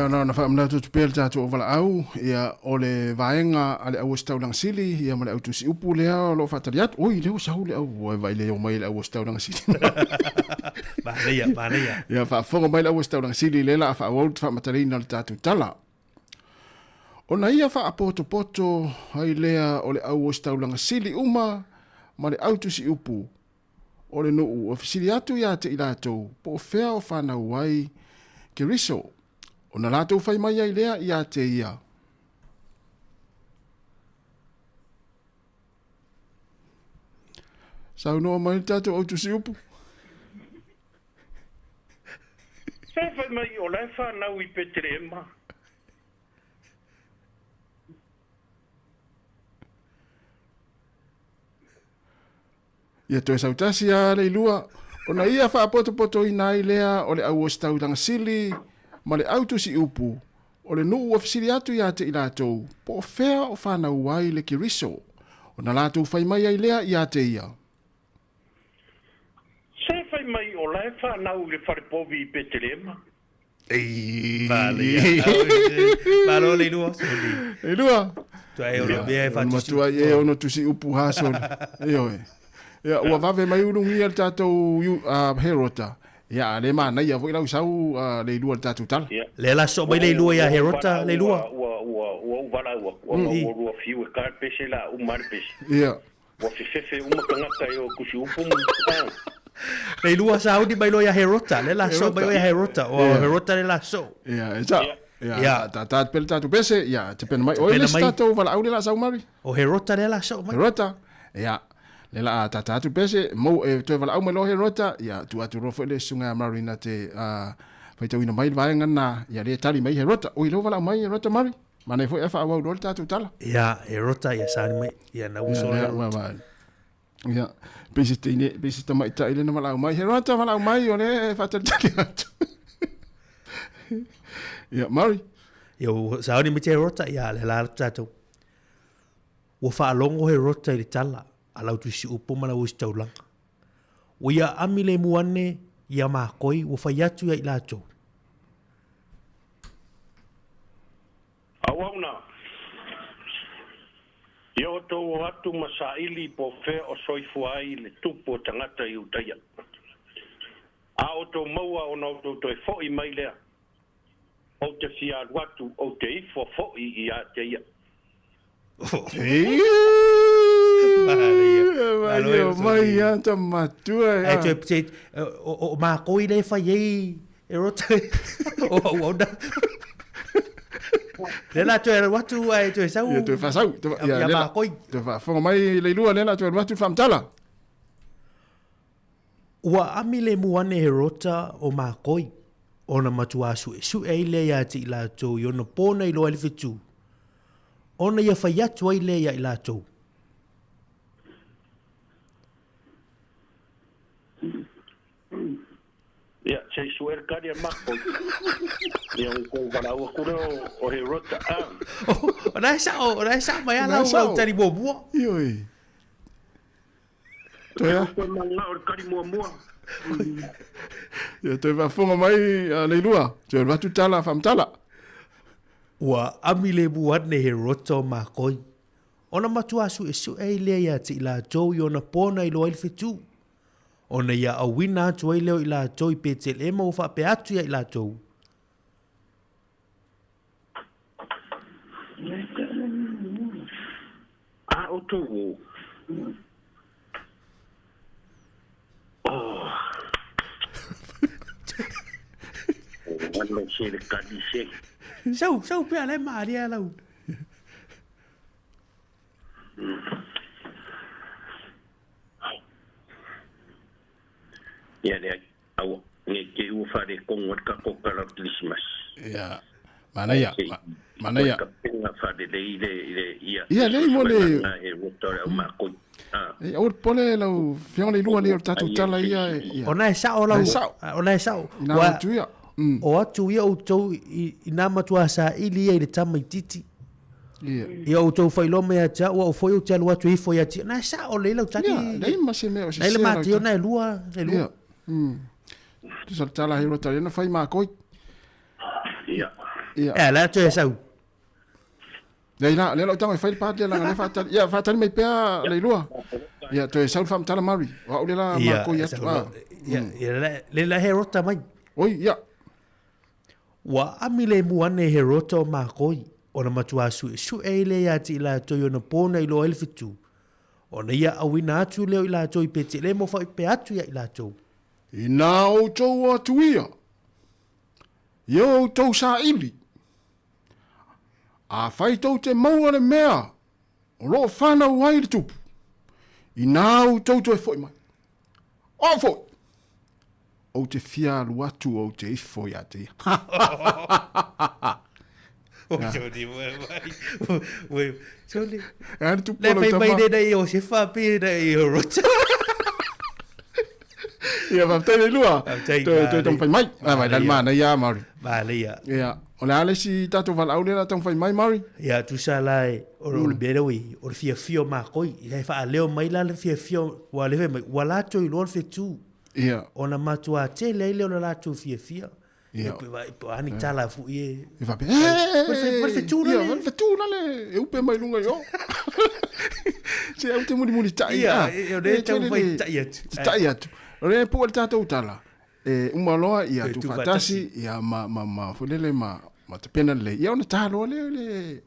Na fa mna tu pel tatu o vala au ia ole vaenga ale au staulang sili ia mala au tu si upu lea lo fatariat oi leo saule au vai leo mai au staulang sili Barea ia fa fonga mai au staulang sili lela fa wolt fa matarina tatu tala ona ia fa poto hai lea ole au staulang sili uma male au tu si upu ole no ofisili atu ia te ilato po fea o fa na wai keriso ona latou fai mai ai lea ia te ia. Sau noa mai tatou au tusi upu. Sai fai mai o lai whanau I Petrema. Ia toe sautasi a leilua. Ona ia wha poto I nai lea o le au o staulanga sili. Ma le auto si upu, o le nuu ofisiri atu ia te ilatou, po o fea o whanau wai le kiriso, o na latou fai mai ai lea ia te ia. Se fai mai o lai whanau le wharepovi I Petrema. Ei, Malo le lua. E lua. Tua e ono bea e whatusi. Matua e ono tusi upu hasoni. Eoe. Ia, ua vave mai urungi al tatou herota. Ia, le mana ia voi lau sau le lua tatu tal. Le la so mai le lua ia herota le lua. Ua uvala ua fiu e kar pese la umar pese. Ia. Ua fefefe umakangaka e o kusi upu mu. Le lua sau di mai lo ia herota. Le la so mai ia herota. O herota le la so. Ia, eza. Ia, tatat pel tatu pese. Ia, te pena mai. O ele stato vala au le la sau mari. O herota le la so mai. Herota. Ia. Le la tatatu pese mo e to vala au me lo herota ia tu atu rofo le sunga marina te fai tau ina mai vaenga na ia le tali mai herota o ilo vala mai herota mari mana foi e fa au rol tatu tala ia herota ia sani mai ia na uso ia pese mai ta ile na vala mai herota vala mai o le fa tali atu ia mari ia sauni mai herota ia le la tatu wo fa longo herota ile tala alau tu si upo mana wis taulang. Wia amile muane ia makoi wo fayatu ia ilato. Awauna. Ia to atu masaili po fe o soifu ai le tupo tangata I utaya. A o to maua o na to fo I mai lea. O te fia watu o te ifo fo I a te ia. Mai anta matua. Ai te o makoi le fai ei erota. O da. Le la tu era watu ai tu sau. Ia tu fa sau. Ia makoi. Tu fa fo mai le lua le la tu watu famtala. Ua ami le muane he rota o mākoi. Ona matua su e le ia ti la tau i ona pōna i loa liwhitu. Ona ia whai atu ai le ia i la tau. Ia, sei suer kari a mākoi. Ia o waraua kure o he rota. O nai sao mai ala o tari mua. Ioi. Toia. Ko manga o kari mua. Ia toi whafonga mai leilua. Toi watu tala, whamtala. Ua ami le muane he rota o mākoi. Ona matua su e le ia ti la tau i ona pōna i loa liwhitu. Ona ia awina atu ai leo i la tau i petel ema o wha pe atu ia i la tau. A o tau. Wano se le kadi se. Sau pia le maaria lau. Ia le au nge ke u fare kongo ka kokara Christmas. Ia. Mana ia. Ka penga fare le ia. Ia le mo le. E rotore au makoi. E o pole lau fiona le lua le o tatu tala ia. Ona e sao lau. Ona e sao. Ina tu ia. O atu ia o tau i nā matua sa ili ia i le tama i titi. Ia o tau whailo mea tia, ua o foi o tia lua tu i foi a tia. Nā sa o leila o tani. Nei ma se mea o se nei le mati o nai lua. Tu sa tala hiro tali na whai mākoi. Ia. Ia, la tu e sau. Nei la, le lau tanga i whai pātia langa, le whātali. Ia, whātali mai pēa leilua. Ia, tu e sau whamtala mari. Wa ule la mākoi atu. Ia, le la he rota mai. Oi, ia. Wa ami le muane he rota o mākoi. Ona matua su e le ia ti la toi ona pōna i lo elfitu. Ona ia awina atu leo i la toi pete le mo whai pe atu ia i la toi. I nā o tau atu ia. Ia o tau sa ili. A whai tau te maua le mea. O lo whanau ai le tupu. I nā o tau to e foi mai. O foi. O te fiaru atu o te ifo ia te. O Joni, wei. Joni. Ana tu le polo mai nei nei o se fa pe nei o rota. Ia va tele lua. To tong fai mai. Vai dal mana ia mari. Vale ia. Ia. Ola ale si tato val aule la tong fai mai mari. Ia tu sa lai o le berewi o fia fio ma koi. Ia fa leo mai la le fia fio wa le mai wala to i lor fe tu. Ia. Ona matua te le la tu fia. Ia. Po ani tala fu ie. E va be. Por fe tu le. Por fe tu le. E upe mai lunga yo. Se au te muri tai. Ia, eu de tau vai tai. Tai atu. Re po el tato utala. Uma loa ia tu fatasi ia ma fulele ma te pena le. Ia ona talo le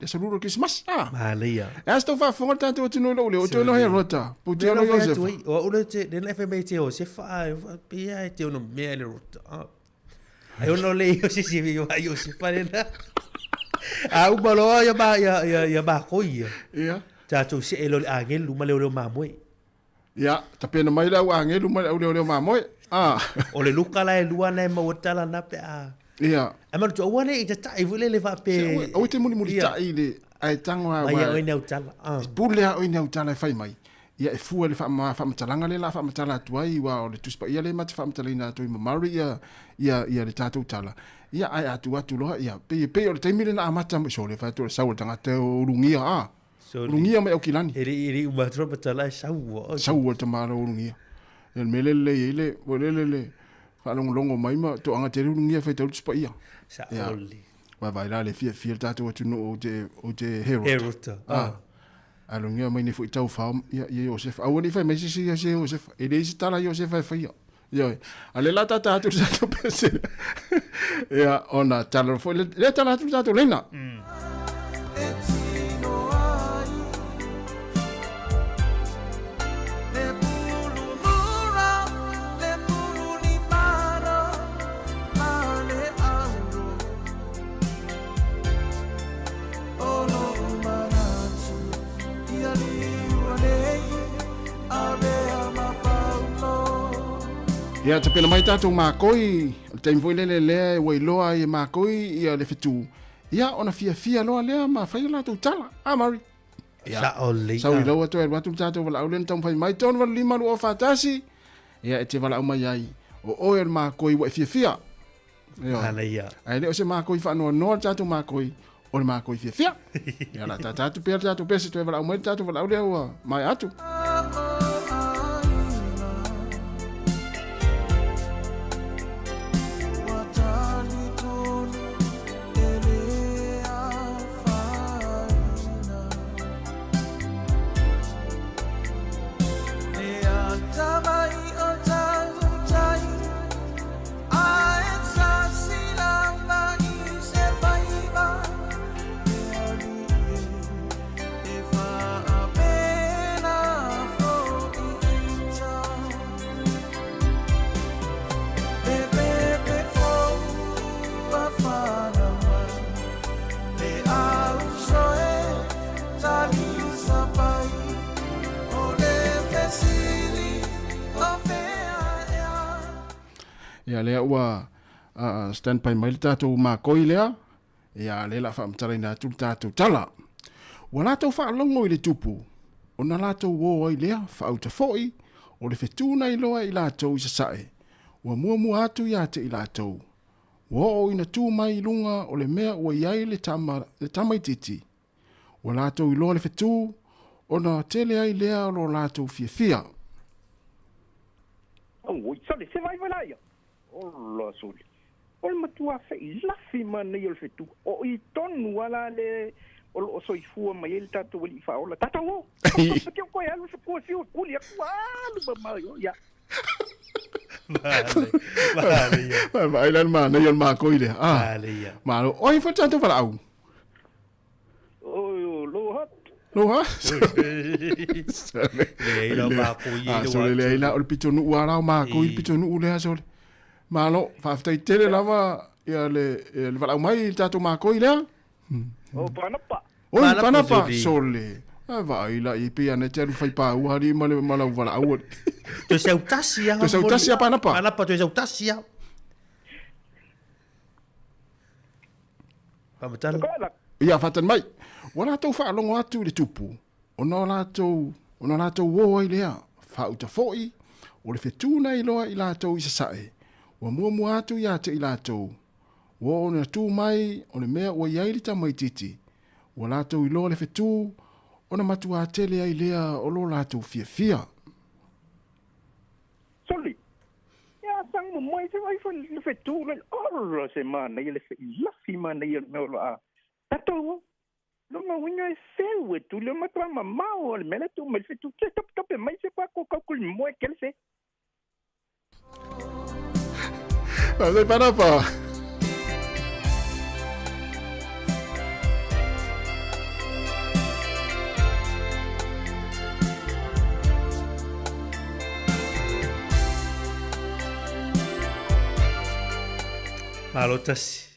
saluro Christmas. Malia. Esta fa fonga tato o tino le o tino he rota. Puti ono Joseph. O ule te den FMT o se fa pia te ono me le rota. Ai ono le o se o se parena. A uma loa ia ba koia. Ia. Tato se elo angel luma le ma moi. Ia, ta pena mai la wange lu mai le mamoe. O le luka la e lua na ma wotala na pe a. Ia. A ma tu wane i te tai vule le va pe. O te muni tai le ai tango wa. Mai o ina utala. Pule o ina utala fai mai. Ia e fu le fa matalanga le la fa matala tuai wa o le tuspa ia le mat fa matalina tu mari ia le tatu utala. Ia ai atu lo ia pe o le taimile na amata mo so le fa tu sa o tanga te o rungia Rungia mai o kilani. Iri uma tropa tala sau. Sau te mara o rungia. El melele ile, wolele. Fa longo mai ma to anga te rungia fa te spa ia. Sa oli. Wa vai la le fia tatu tu no o te hero. Herota. A rungia mai ne fu tau fa ia Joseph. A woni fa mai si Joseph. Ele si tala Joseph fa ia. Ia. Ale la tata tu sa to pese. Ia ona tala fo le tala tu sa to lena. Ia te pena mai tātou mākoi, taim foi lele lea wai loa i mākoi ia le fitu. Ia ona fia loa lea ma whai lātou tala. Mari. Sa o le. Sau i loa to e watu tātou wala au lena tau whai mai tonu wala lima lua whātasi. Ia e te wala au mai ai. O oe mākoi wai fia. Ana ia. Ai leo se mākoi whanua noa tātou mākoi. O le mākoi fia. Ia la tātou pēr tātou pēsi to e wala au mai tātou wala au lea ua mai atu. Ia lea ua stand by mai le tātou mākoi lea. Ia le la whaamatarai nā tū tātou tala. Ua lātou whaalongo i le tupu. O na lātou wō ai lea whaauta fōi. O le whetūna i loa i lātou i sasae. Ua mua atu i ate i lātou. Ua o ina tū mai i lunga o le mea ua iai le tamaititi. Ua lātou i loa le whetū. O na tele ai lea o lo lātou fia. Oi, sale, se vai lá, ia. Ola soli. O le matua fei lafi mana i o le fetu. O i tonu ala le o soifua mai ele tātou wali whaola. Tātou o! Pati o koe alu sa kua siu kuli a kua alu ba mai o, ia. Vale, ia. Vai lan mana i o le mākoi lea. Vale, ia. Malo, oi fa tātou wala au. O, lohat. Lohat? Leila mākoi i le sole leila o le pitonu ua rao mākoi le pitonu u lea sole. Malo, whaafitai tere lava ia le walau mai tātou mākoi lea. O, panapa. Oi, panapa, sole. Vai la i pia ne te aru whai pā uhari ma le malau walau. Te seu tasi a. Te seu tasi a panapa. Panapa te seu tasi a. Pamatala. Ia whatan mai. Wa lātou whaalongo atu le tupu. Ona lātou wō ai lea. Whauta fōi. O le whetūna i loa i lātou i sasae. Wa mua atu i ate i lātou. Wa o na tū mai, o le mea ua iai li tamai titi. Wa lātou i loa le whetū, o na matu a tele ai lea o lo lātou fia. Soli, ia sang mo mai se vai le whetū, le ora se mana i le lafi mana i le mea lo a. Tatou, lo ma winga e seu e tu, le matua mamau, le mele tu, me le whetū, ke top e mai se pa ko kaukul moe kele se. Vai panapa. Malo tasi.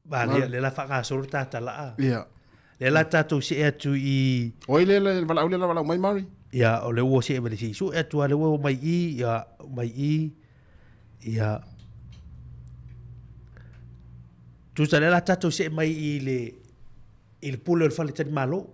Vale, le la whakasoro tātala a. Ia. Le la tātou se atu i... Oi le walau mai mari. Ia, o le ua se e mele si. So atu a le ua mai i, ia... Tu sa le la tātou se mai i le pule o le whale tani malo.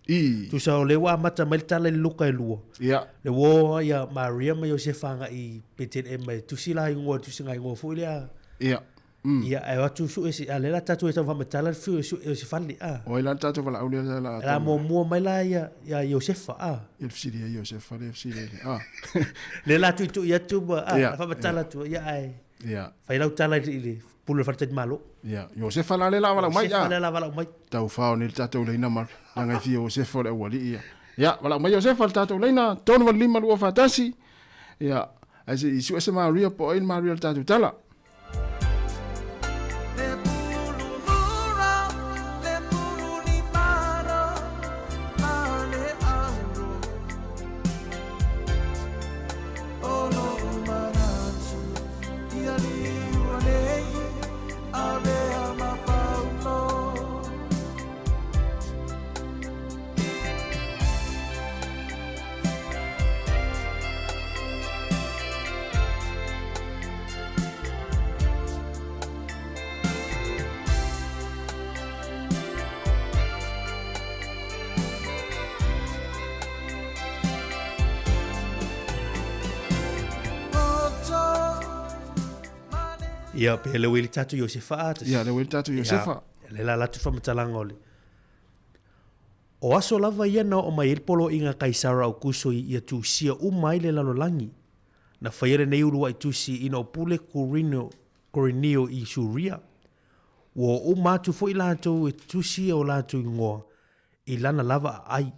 Tu sa o le ua mata mai le tala i luka e lua. Ia. Le ua ia Maria mai o se whanga i peten e mai. Tu si la i ngua, tu si ngai ngua fu lea. Ia. Ia, e watu su e si, a le la tātou e tau whamatala fiu e se whale a. Oi la tātou wala aulia la. La mua mai la ia Iosefa a. Ia fsiri ia Iosefa, le fsiri a. Le la tu ia tu ba a, la whamatala tu ia ai. Ia. Whai lau tala i le pulu whale tani malo. Ia, Iosefa la le la wala mai a. Iosefa le la wala mai. Tau whao ni tātou leina mar. Nanga i fia Iosefa le wali ia. Ia, wala mai Iosefa le tātou leina. Tonu wali lima lua whatasi. Ia, as i su ese Maria po ein Maria le tātou tala. Ia pe le wili tatu Iosefa ata. Ia le wili tatu Iosefa. Le la latu whamatalanga ole. O aso lava ia na o mai ilpolo inga Kaisara o kuso ia tusia umai le lalolangi. Na whaiere nei urua i tusi ina o pule Corinio i Suria. Wo umatu fo i lato e tusi o lato i ngoa. I lana lava ai.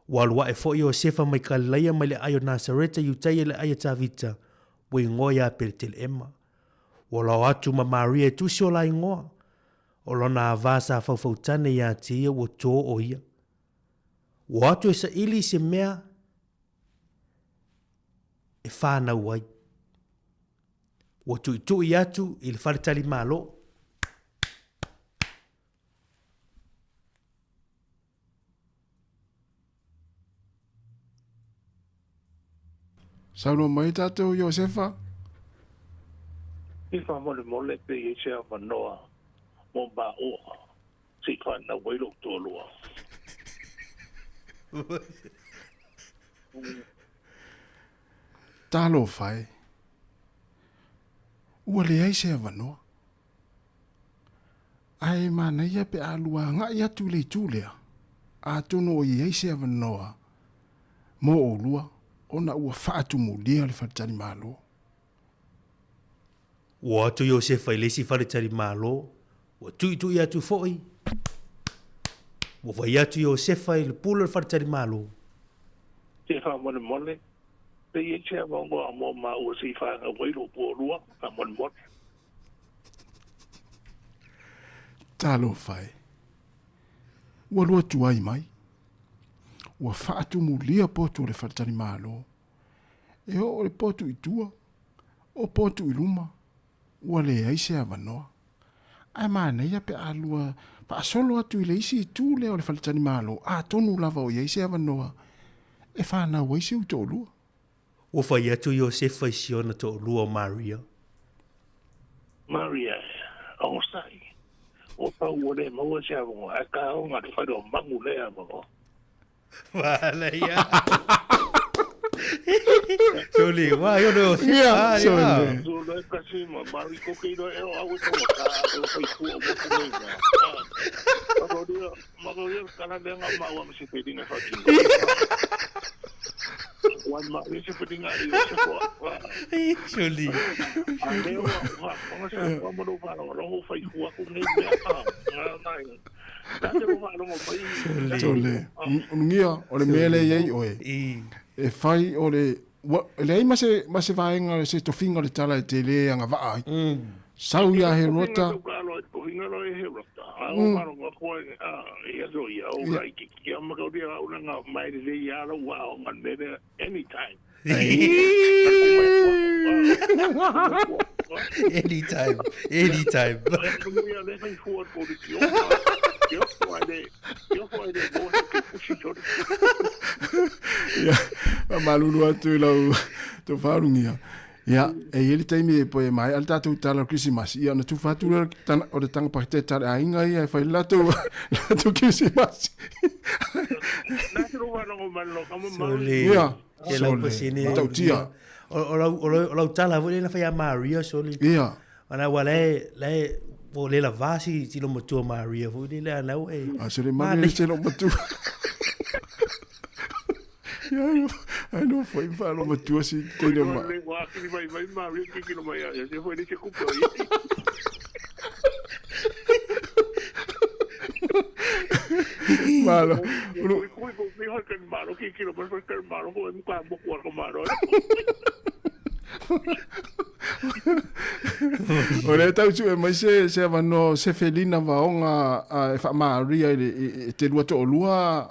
Walua e fo i Iosefa mai kalaia mai le ayo Nazareta iutai le ayo tavita. Wo i ngoa ia Betel Ema. Wala atu ma Maria e tusi o la i ngoa. O lona avasa faufautane ia tia wo tō o ia. Wo atu e sa ili se mea e whānau ai. Wo tui atu i le wharetali malo. Sauno mai tātou Iosefa? I whamole pe i sea manoa mo ba oa. Si whana wairo tōlua. Tālo whai. Ua le ai sea wanoa. Ai mana ia pe alua ngā ia tūle tūlea. A tono o i ai sea wanoa. Mo o lua. Ona ua whaatu mo lea le wharetari malo. Ua atu Iosefa i lesi wharetari malo. Ua tui atu foi. Ua vai atu Iosefa i le pula le wharetari malo. Te whamole. Te i tia mongo a mo ma ua si whanga wairo pōrua. Whamole. Tālo whai. Ua lua tuai mai. Ua whaatu mo lea potu le wharetari malo. E o le potu i tua. O potu i luma. Ua le aise a wanoa. Ai mana ia pe alua. Pa solo atu i le isi i tū leo le whaletani malo. A tonu lava o i aise a wanoa. E whana o isi u tō lua. Ua whai atu Iosefa i siona tō lua o Maria. Maria, o sai. O pau o le maua se avongo. A ka o ngā te whaero mangu lea mongo. Wala ia. Soli, wa yo no. Ia, soli. Soli kasi ma mari ko kiro e o awu to ka o fai ku o mo ko nei. Magoria kana de nga ma wa se pedinga fa ki. Wan ma se pedinga i se ko. Soli. Ande wa se ko mo do fa ro fai ku ko nei me a. Soli. Ngia, o le mele yei oe. E fai o le ai mase vaenga se tofinga le tala e te le anga vaai. Sau ia he rota. Anytime. Ya, malulu atu i lau to whaarungia. Ia, e heli taimi e poe mai, al tātou tala Christmas. Ia, na tu whātu o le tanga pakite tala a inga ia, e whai lato Christmas. Ia, sole, tau tia. O lau tala, vole na whai a Maria, sole. Ia. Ana wa le o le la vasi ti lo motua Maria, vole le anau e. A sole Maria se lo motua. Ai no foi falo ma tua si te no ma. Malo. Ora tau tu e mai se vano se felina va onga e fa Maria e te lua to lua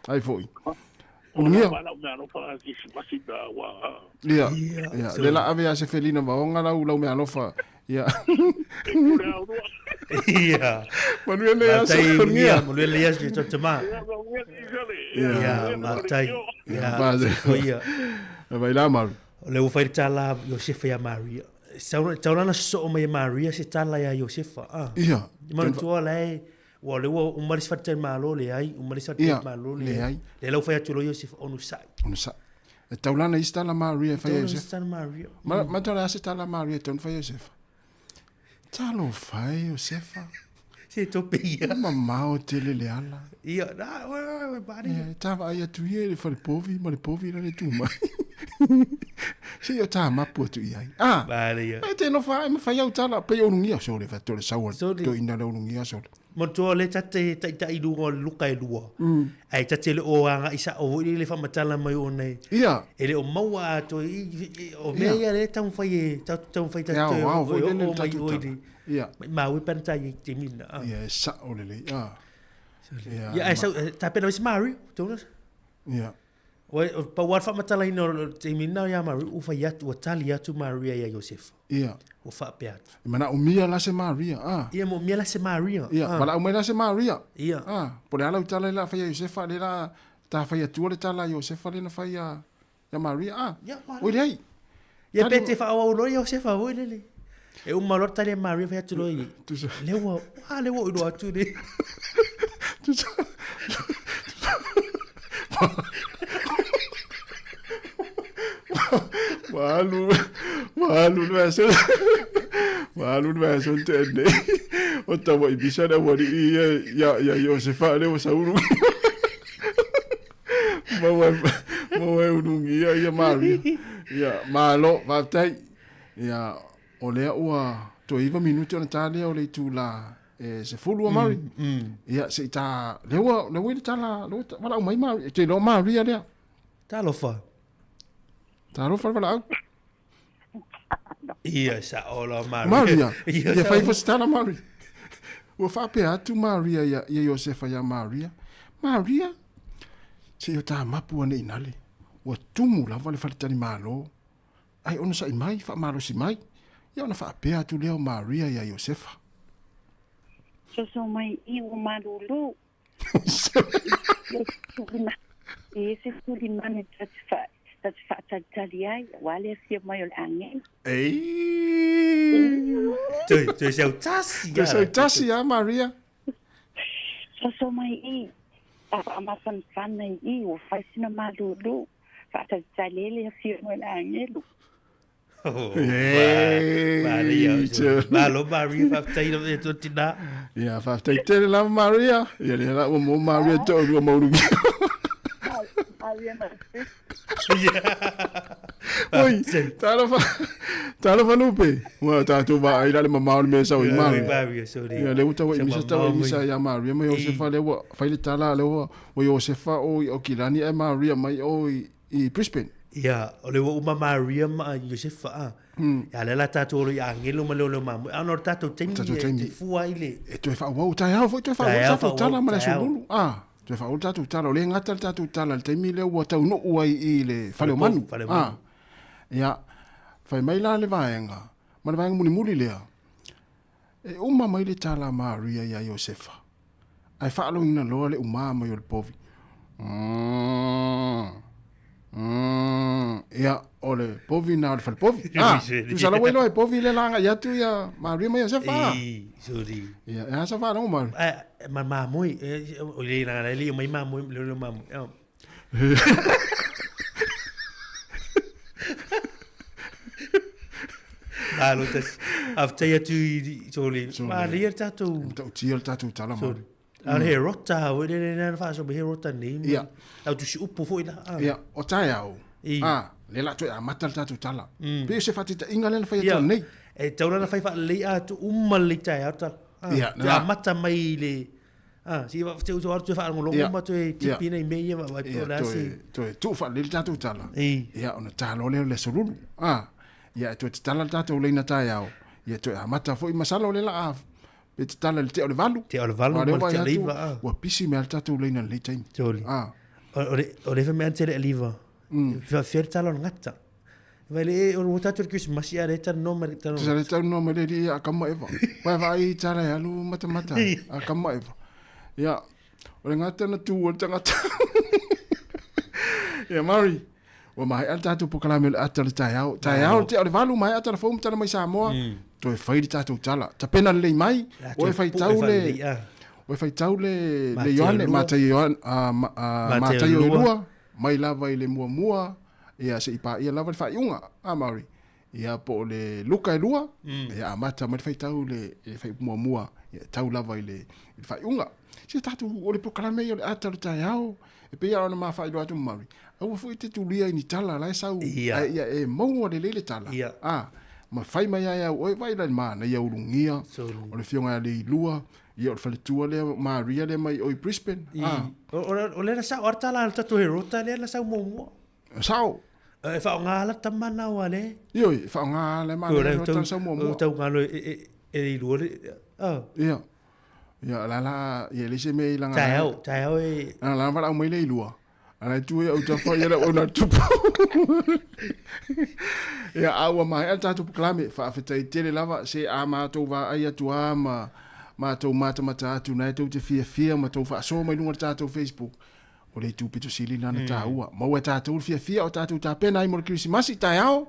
ai foi. Ungia. Ia. Le la ave se felina va onga la me alofa. Ia. Ia. Manuel Elias. Ia, Manuel Elias de Totama. Ia, matai. Ia. Vai lá, mal. Le ufai tala Iosefa ya Maria. Sauna so me Maria se tala ya Iosefa. Ia. Man tu ala wa le wa umari fatta malo le ai, umari fatta malo le ai. Le lo fai atulo Iosefa onu sai. Onu sai. E taulana istala Maria fai Iosefa. Istala Maria. Ma tala se tala Maria ton fai Iosefa. Talo fai o sefa. Se tope ia. Mamao tele le ala. Ia, oi, bari. Tava ai atu ia le fale povi, ma le povi la le tuma. Se yo ta mapu atu ia. Bari ia. Te no fai, ma fai au tala, pe o nungia so le fatore sawa. To ina le nungia so. Mo to le tate ta i lungo luka e lua. Ai tate le o anga isa o le fa matala mai o nei. Ia. Ele o maua to o mea le tau fai ta Ia, wow, foi le o mai tatu o ta. di. Ia. Ma we panta i te mina. Ia, sa o le le. Ia, ai sa ta pena wis Mari, Jonas. Ia. O pa wa fa matala ino te mina ya Mari u fa ya tu tali ya tu Maria ya Joseph. Ia. O fa peat. Mana o mia la se Maria. Ia mo mia la se Maria. Ia, pala o mia la se Maria. Ia. Por ala utala la fa Josefa le la ta fa tu le tala Josefa le na fa ya Maria. O le ai. Ia pete fa o lo Josefa o le. E un malor tale Maria fa tu lo i. Lewa, lewa o do tu le. Malu vai so tenne. O tawa i bisa na wari ya Josefa le o sauru. Mo unungi ya Maria. Ya malo va tai. Ya ole ua to iva minuti ona tale o le tula se fulu a Mari. Ya se ta lewa tala lo wala o mai Mari te lo Maria le. Talo fa. Talo fa wala. Ia sa ola Maria. Maria. Ia fai fa stana Maria. O fa pe atu Maria ya Josefa ya Maria. Maria. Se yo ta mapu ane inale. O tumu la vale fa tani malo. Ai ona sa mai fa malo si mai. Ya ona fa pe atu leo Maria ya Josefa. So mai I o malulu. Ese tuli mane tataliai wale fia mai ol angel. Tu seu tasi. Tu seu tasi ya Maria. So mai I ama fan nei I o fai sina malulu. Fa tatalele fia mai ol angel. Malo Maria fa tai no to tina. Ya fa tai te la Maria. Ya le la mo Maria to o mo ru. Oi, tala fa lupe. Wa ta tu ba ai le mama me sa o Maria. Ya le uta wa misa ta wa misa ya Maria mo Josefa le wa fa le tala le wa Josefa o kilani e Maria mai o I Brisbane. Ya, ole wa uma Maria ma Josefa. Ya le la tatu o ya ngelo ma lo ma. Ano tatu temi fu ile. E tu fa wa ta ya fo tu fa wa tatu tala ma so lulu. Tu fa o tatu tala le ngata tatu tala le temi le wa tau no wa I le fale manu. Ya. Fa mai la le vaenga. Ma le vaenga muli le. E uma mai le tala Maria ya Josefa. Ai fa lo ina lo le uma mai o povi. Ya, ole, povi na ole fale povi. Tu sala welo e povi le langa ya tu ya Maria mai Josefa. Sorry. Ya, sa fa no mal. Ma moi, o le na le mai ma moi le ma. Alo tas. After ya tu sorry. Maria tatu. Tatu tala ma. Al herota, we le na fa so herota ni. Ya. Au tu si upo foi la. Ya, o taiao. Le la tu a matal tatu tala. Pe se fati ta ingale na fa ya nei. E taura na fa le a tu ummal tai ata. Ya mata mai le. Si va tu tu fa ngolo ma tu tipi nei me ma vai pola si. Tu fa le tatu tala. Ya, ona talo le solulu. Ya, tu tala tatu le na taiao. Ya tu a mata foi masalo le la. Pe tala le te o le valu. Te o le valu mo te liva. Wa pisi me tatu le na le time. Joli. O le me ante le liva. Va fer tala ngata. Vai le o tatu ki mas ya reta no me reta no. Sa reta no me le a kama eva. Vai tala ya lu mata a kama eva. Ya. O le ngata na tu o tangata. Ya Mari. Wa mai tatu pokala me atale taiao. Taiao te o le valu mai atale fo mta mai Samoa. To e fai tatu tala. Ta pena le mai. O e fai tau le. O e fai tau le Yohane mata Yohane mata Yohua. Mai lava i le mua ia se ipa ia lava le fai unga. Mari. ia po le luka e lua ia amata mai fai tau le fai mua ia tau lava i le fai unga se tatu o le proklame o le ata le tai au e pe ia ona ma fai lo atu mari au fu te tulia ni tala la sau ia e mau le le tala ma fai mai ia o vai la ma na ia urungia o le fionga le lua ia o le faletua le Maria le mai o i Brisbane o le sa o tala al tatu hero ta le sa mo sao e fa nga la tamana wale yo fa nga le ma le ta sa mo tau nga lo e lu ia la ia le se me la nga tai e la va la mo le lua ana tu ia o ta fa ia ona tu ia awa mai ata tu klame fa fetai tele lava se ama to va ai tu ama ma to mata tu na to te fia ma to fa so mai lunga ta Facebook o le tu pito sili na ta ua ma wa ta tu fia o ta tu ta pena i mo Christmas ta yao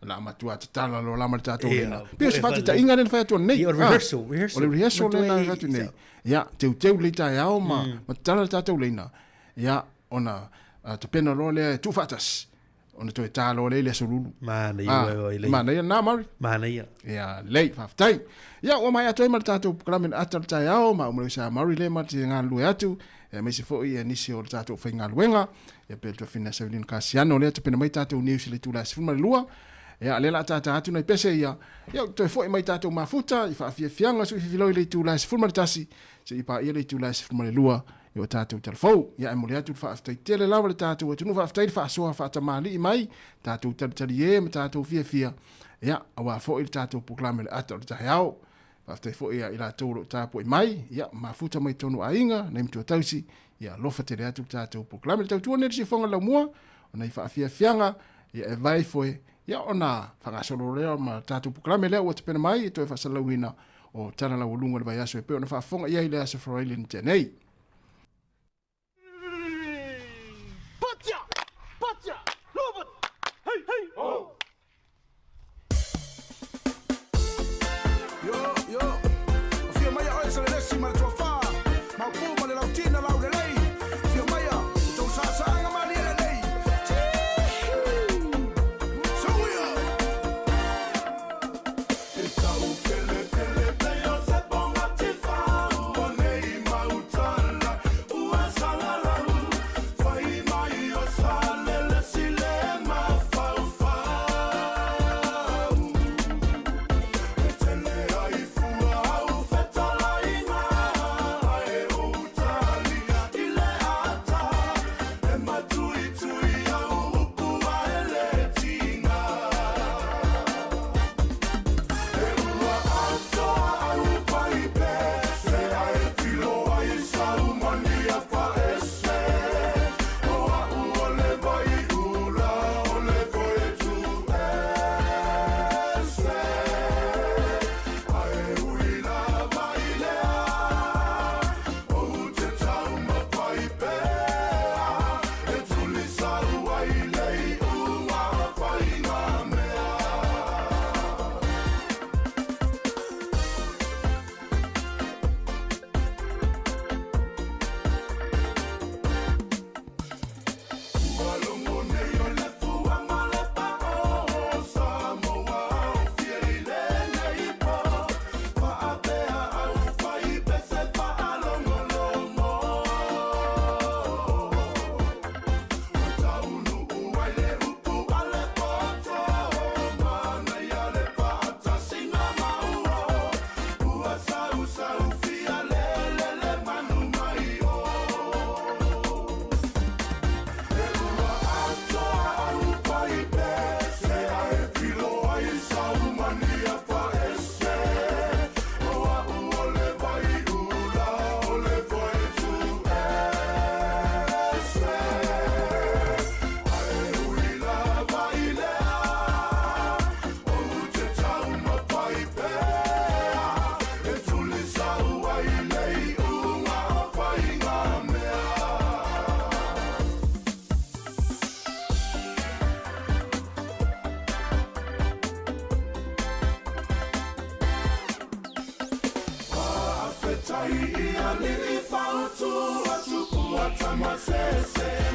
la ma tu ta la lo la ma ta to na pe se fa ta inga den fa to nei o rehearsal na tu nei ya te le ta yao ma ta to le na ya ona te pena lo le tu fatas ona to ta lo le solulu mana ia na mari mana ia ya lei faftai ya o mai atoy marta to klamen atar ta yao ma mo sa mari le marti nga lu atu e me se fo ia nisi o ta to finga luenga e pe to fina seven kasiano le to pena mai ta to news le tu la sifuma lua ya le la ta atu na pese ya to fo mai ta to mafuta i fa fianga su filo le tu la sifuma tasi se i pa ia le tu la sifuma lua yo tatu telefou ya e mole atu fa aftai tele lawa le tatu tu fa aftai fa so fa tamali mai tatu tali e ma tatu fia ya awa fo il tatu proclame le atu ta yao fa aftai fo ia ila toro tapo mai ya ma futa mai tonu ainga na mtu tausi ya lofa tele atu tatu proclame le tatu ne si fonga la mua ona fa fianga ya e vai fo ya ona fa ga solo le ma tatu proclame le o te pena mai to fa salawina o tana la ulunga le vai aso e pe ona fa fonga ia ile aso for ile tenei Patja! Robert! Hey! Oh! Yo! Fia mai oi sa le si ma tua fa. Ma pu ma le lautina lau de lei. Fia mai tu sa nga ma ni le lei. So ya. E tau kele pe yo se bonga ti fa. O nei ma utana. Ua sala la. Fai mai o sa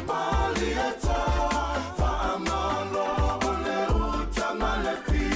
Mali eta fa amalo ole uta malefi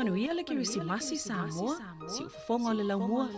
Manuia le Kirisimasi Samoa, si ufafonga o le laumua.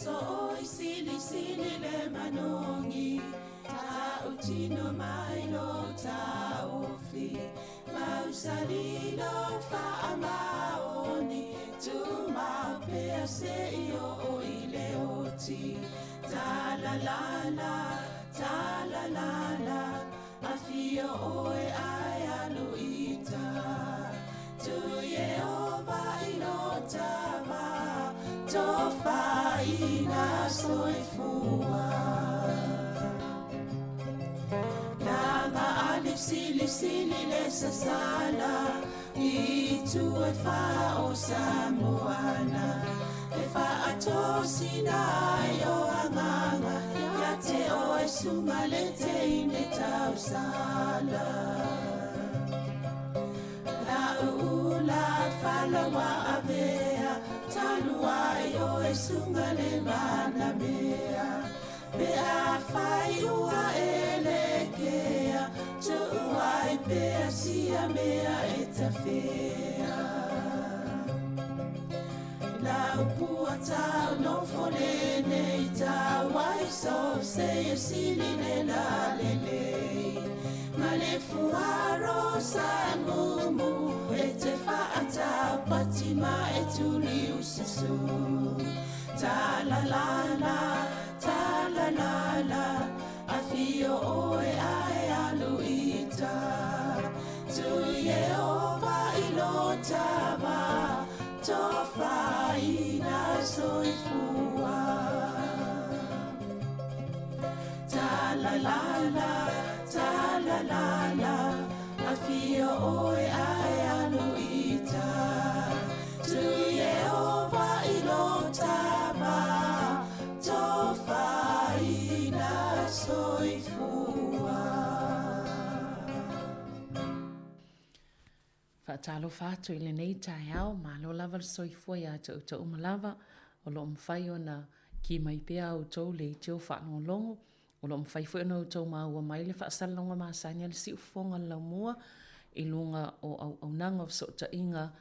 so isili sili le manongi ta utino mai lo ta fi mau salino fa amaoni tu mau pe se io o ile oti ta la la la afio oe ai aluita tu Yehova inotama tofa ina soifua Nanga alif sili le sasala itu e fa o samoana e fa atosina yo anganga ya te o e sumale te ine tau sala la ula fala wa avea talua yo e sumale mana mea be a fai ua elekea tu ai be sia mea etafea la puata no fonene ita wai so se sili ne la lele male fuaro sangumu ete faata patima etuli usisu ta la la afio oe ai aluita tu Yehova ilotava tofa ina soifua ta la la afio oe ai aluita tu Yehova ilotava tofa ina soifua Faatalo fatu i le nei tai au, ma lo lava le soifua ia te uta umalava, o lo mwhai o na ki mai pia au tau le teo whaanongolongo, o lo mwhai fui o tau maua mai le whaasalonga maasanya le si ufonga lau mua, i lunga o au nanga o sota inga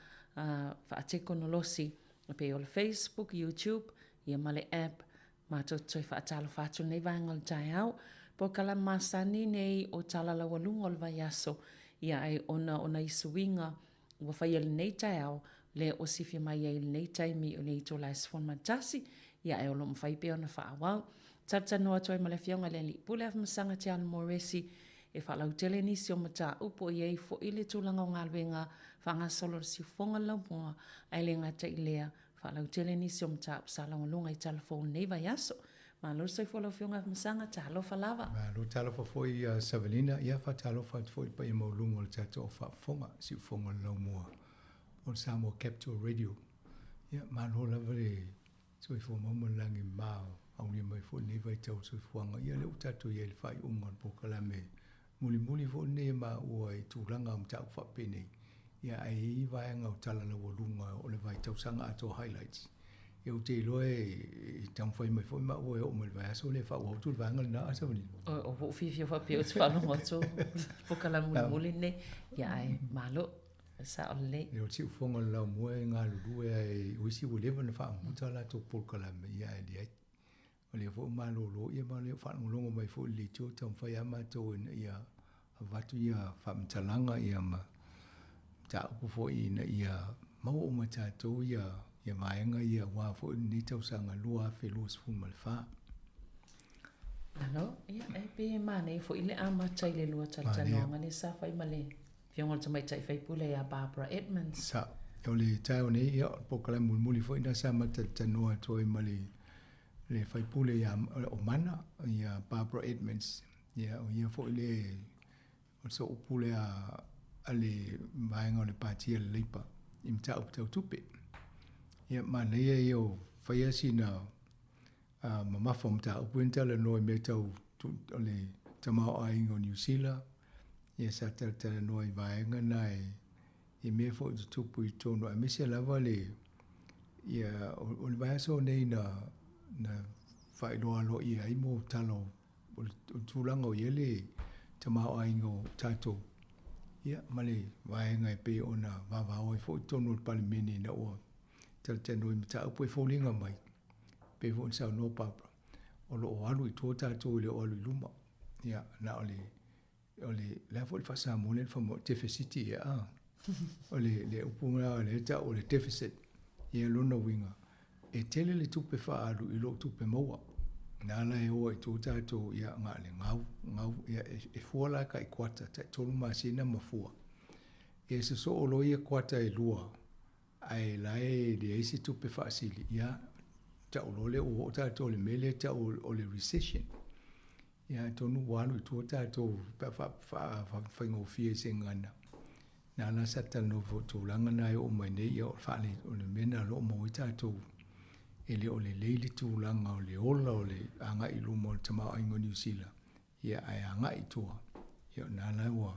whaateko no losi, pe o le Facebook, YouTube, ia ma le app, ma tau toi faatalo fatu nei vanga le tai au, po kala masani nei o tala la walunga o le vai aso, ia ai ona isuinga ua whaia le nei tai au le o sifi mai ai le nei tai mi o le ito la esfon matasi ia ai o lo mwhai pe ona whaawau tata noa toi ma le fionga le li pule af masanga te anu moresi e whalau tele nisi o mata upo i ei fo ile tūlanga o ngalwenga whanga solo si fonga lau mua ai le ngata i lea whalau tele nisi o mata upsala o lunga i telefone nei vai aso ma lo sai fo lau fionga af masanga ta alofa lava ma lo talo fo foi Savelina ia fa talo fa foi pa i mo lunga o tato o fa fonga si fonga lau mua o Samoa Capital Radio ia ma lo lava le soi fo mo langi mao au ni mai fo nei vai tau soi fuanga ia le tato ia le fai unga po kala me muli fo nei ma o ai tūlanga o mta ufa pene ia ai vai ngau tala la walunga o le vai tau sanga ato highlights eu te loe i tam foi mai foi ma o me vai so le fa o tu vanga na asa ni o fifi fa pe o fa no so po kala muli ne ia ai malo sa ole eu ti fonga la mo nga lu ai o si o le van fa muta la to po kala me ia dia o le fo malo lo ia ma le fa no longo mai fo le to tam fa ya ma to ia avatu ia fa mtalanga ia ma ta ko fo ina ia ma o ma ta to ia ia maenga ia wa fo ni tau sanga lua fe lus fu malfa ano ia e pe mane fo ile ama tai le lua tata no ngani sa fai male fiongol tamai tai fai pule ya Barbara Edmonds sa yo le tau ne ia po kala muli fo ina sa mata tano toi mali le fai pule ya o mana ia Barbara Edmonds ia o ia fo ile o so pule a ale maenga le patia le lipa imta up tau tupe ia mana ia yo faia sina mama fom ta upuenta le no me tau le tamao ai ngo New Zealand ia sa ta no vai ngai e me fo tu pui tono a me se lava le ia o le vai so nei na fai lo ia i mo talo o tulango ia le tamao ai ngo tato ia male vai ngai pe ona va o fo tono pal mini na o te no imita upo e fōlinga mai. Pe fōn sao no papa. O lo alu i tō tātou le o alu i luma. Ia, na o le ole la fo fa sa mo le fa mo deficit ya ole le upunga le ta ole deficit ye lo no winga e tele le tupe fa alu I lo tupe moa na la e o tu ta to ya nga le ngau ya e fuala ka I kwata ta tolu masina mafua e se so o lo ye kwata e lua ai lai de isi tupe fa sili ya ta o lo le o ta to le mele ta o le recession ya tonu wanu tu ta to fa ngo fie singana na na sata no tu langa na o mai nei o fa le o le mena lo mo ta to ele o le leili tu langa o le ola o le anga I lumo tama o ingo New Zealand ia ai anga I tua ia na la wa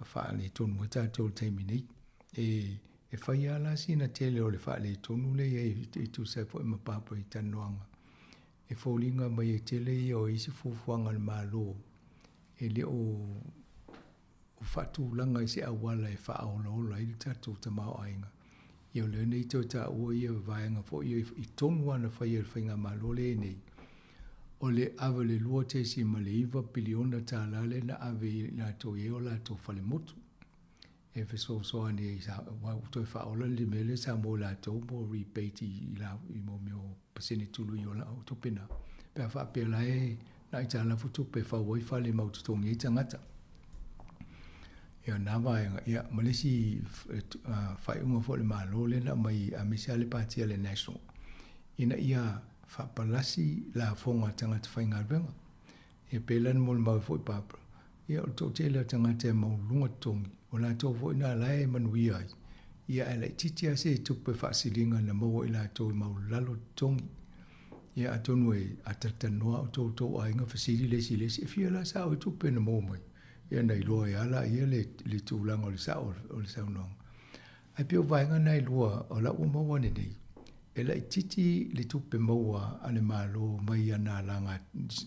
fa le tonu mo ta to te mini e fa ia la sina tele o le fa le tonu le e tu se fo ma papa I tanoanga e fo linga mai e tele o isi fufuanga le malo e le o fatu langa I se awala e fa o lo I tatu tama o ainga ia le nei to ta o ia vaenga fo ia I tonu ana fa ia whainga malo le nei o le ave le lua te si ma le iwa biliona ta lale na ave la to ia o la to fale motu e fe so ane sa wa to fa o le mele sa mo la to mo rebate I la I mo mio pasini tulu I o la to pena pe fa pe la e na I ta la futu pe fa wo I fa le mau to ngi tangata ia na vaenga ia malesi fai unga fo le malo le na mai a misale party le national ina ia fa palasi la fonga tanga te fai ngalbenga e pelan mo ma fo papa ia o to tele tanga te mo lunga tongi o la to fo ina lai manuia ia ele titia se tu pe fasilinga na mo ila to mo lalo tongi ia atonu e atata noa to ainga fasili le si fia la sa o tu pe na mo mai ia nei loa ia la ia le tūlanga o le sao nong. Ai pio vaenga nei loa o la ua maua nei. E la I titi le tupe maua ane malo mai ana langa,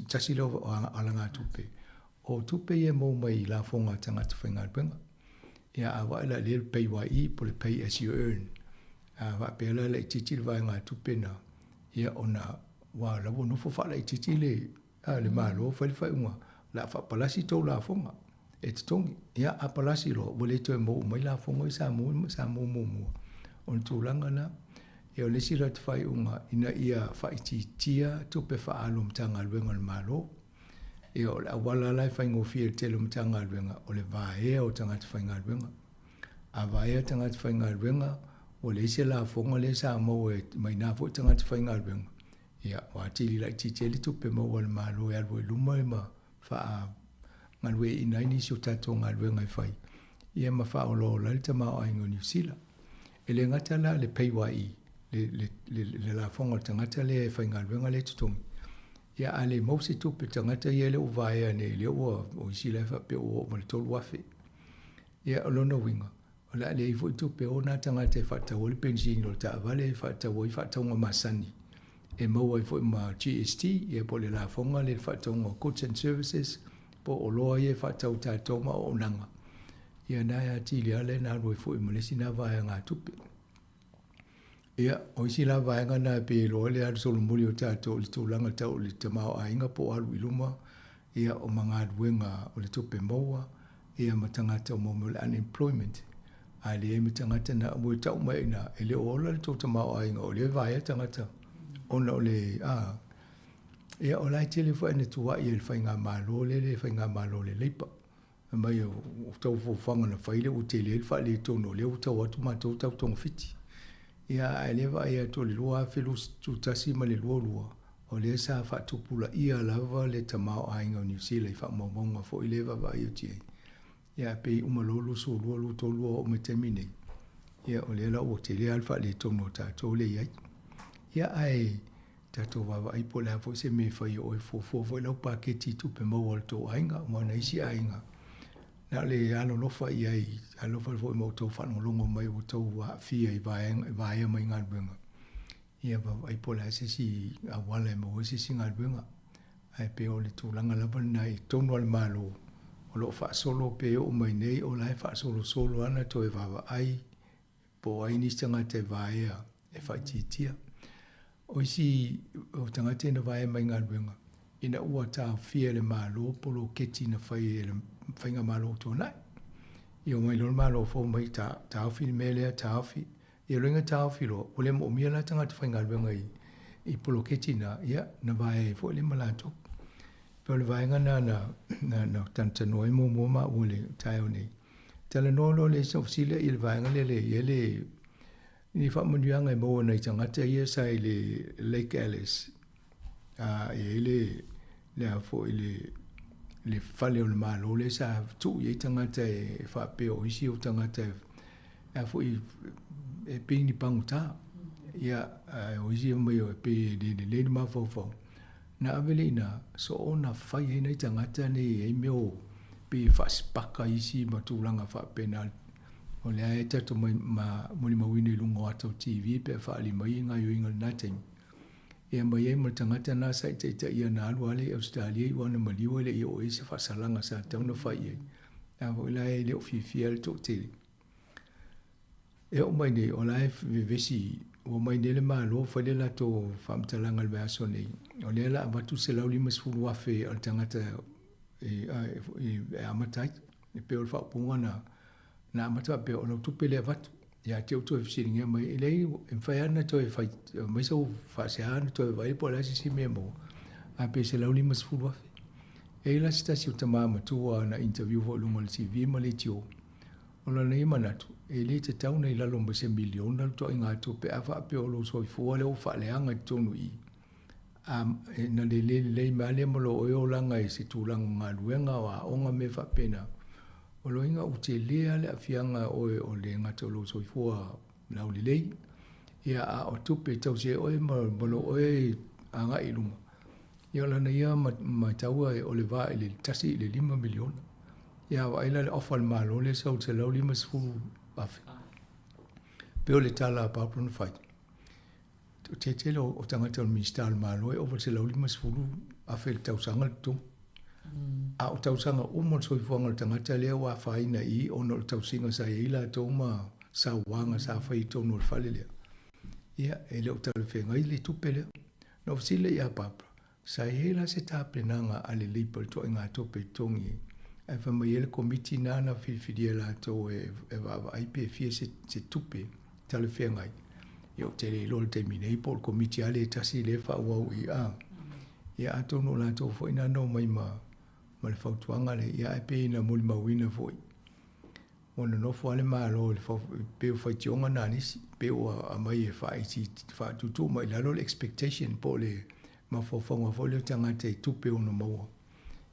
tasi leo alanga tupe. O tupe ia mau mai la fonga tangata whainga benga. Ia awa ila le pay wai po le pay as you earn. Wa pela le titi le vaenga tupe na. Ia ona wa la ua nofo fa le titi le malo whai unga. La fa palasi tau la fonga. E te tongi, ia a palasi lo, wale to e mo mai la fonga I sa mo. On tūlanga na, e o lesi la te whai unga, ina ia whai tia tupe wha alum tanga luenga le malo, e o le awala lai whai ngofia te lum tanga luenga, o le vaea o tanga te whai ngā luenga. A vaea tanga te whai ngā luenga, o lesi la fonga le sa mo e mai nā fo tanga te whai ngā luenga. Ia, wātili lai titeli tupe mo le malo e alwe luma e ma wha ngalwe ina ini si o tato ngalwe ngai whai. Ia ma wha o lo la ta mao aingo New Zealand. E le ngata la le pay wai, le la fonga tangata le whai ngalwe ngai le tutongi. Ia ale mausi tupe tangata ia le uvaea ne le ua o isi le wha pe o le tolu wafe. Ia o lona winga. O la le ifu tupe o na tangata e whatau le pensini o ta avale e whatau i whatau ngā masani. E maua i fo ma GST, ia po le la fonga le whatau ngā goods and services, po o loa ia whatau tātou ma o nanga. Ia nā ia tili ale nā roi fo I malesi nā vāia ngā tupe. Ia, o isi nā vāia ngā nā pe loa le aru solo muli o tātou le tūlanga tau le tamao a inga po aru iluma. Ia o mga aruenga o le tupe maua. Ia matangata o momo le unemployment. A le e matangata na mui tau mai na e le ola le tō tamao a inga o le vāia tangata. Ona o le ia o lai tele fo ene tua I le whainga malo le whainga malo le leipa. Mai o tau fo whanga na whaile o te le wha le tono le o tau atu mātou tau tonga fiti. Ia a lewa ia to le lua whelu tūtasi ma le lua. O le sa wha tupula ia lava le tamao ainga o New Zealand I wha maunga fo I lewa wa ia tia. Ia pe umalolo so lua lu to lua o me temine. Ia o le la o te le alfa le tono tātou le iai. Ia ai tato wawa ai po lea fo se me whai o e fo lau paketi tupe mau al tō ainga, ma na isi ainga. Nā le alo lofa I ai, alo whai fo I mau tau whanolongo mai o tau wa fia I vaea mai ngā ruenga. Ia wawa ai po lea se si awala e mau se si ngā ruenga. Ai pe o le tūlanga lava nai tonu al malo. O lo wha solo pe o mai nei o lai wha solo ana to e wawa ai. Po ai nistanga te vaea e whai titia. O isi o tangata na vai mai ngā ruenga. Ina ua tā fia le malo polo keti na whai e le whainga malo tō nai. Ia mai lona malo fo mai tāwhi me lea tāwhi. Ia roinga tāwhi lo, o le mo mia la tangata whainga luenga i polo ketina, ia na vai fo le malato. Pole vai ngana na tantano e mo ma o le tai o nei. Tala no lo le so sile il vai ngale le ni fa mo dianga mo na tangata ia sai le Lake Alice. Le fo le fale o le malo le sa tu ye tangata e fa pe o isi o tangata e fo e pe ni panguta ia o isi mo e pe le ma fo na avelina so ona fai nei tangata ni e meo pe fa spaka isi ma tulanga fa penal o le ai tato ma wini lungo ato TV pe fa ali mai nga yo ingal nating e mai mo tangata na sai te ia na alu ale Australia i wana maliwa le o isi fa salanga sa tau fai e a o le le ofifiel to te e o mai nei o life vivesi o mai nele malo fa le la to fam talanga le aso nei o le la va tu se la lima sfulu wa fe al tangata e amatai e pe o fa punga na amata pe o no tu pele va ya te to fisiringa mai ele en fa ana to e fa mai so fa se ana to vai po la si memo a pe se la lima sfulu wa fe e la sta si utama tu na interview vo lungo le TV ma le tio o la nei manatu e le te tau nei lalo mo se milion na to inga to pe afa pe o lo so fu le o fa le anga tonu i na le male mo lo o langa i se tulang nga luenga wa onga me fa pena o lo inga u te le ale afianga o le nga to lo so fu la o le ia a o tu pe tau se o mo lo o anga i lunga ia la na ia ma tau o le va le tasi le 5 milion ia wa ila le ofal malo le so te lo 5 sfu afi pe le tala pa pun fai te lo o tangata o ministal malo e o te lo 5 sfu afi le tau sanga tu a o tau sanga o mo so fuanga tangata le wa fai na i o no tau singa sa ila to ma sa wanga sa fai to no fale le ia e le o tau fenga i le tupele no sile ia papa sa ila se ta plenanga ale lipo to inga to pe tongi e fa mai ele komiti nana fidia la to e va IP fie se tupe tale fengai yo tele lo te mine por komiti ale tasi le fa wa ia ato no la to fo ina no mai ma le fa tuanga le ia IP na mul ma wina foi ona no fo ale ma lo le fo pe fo tionga na ni pe o a mai e fa tu mai la lo expectation po le ma fo fo le tanga te tupe ono mo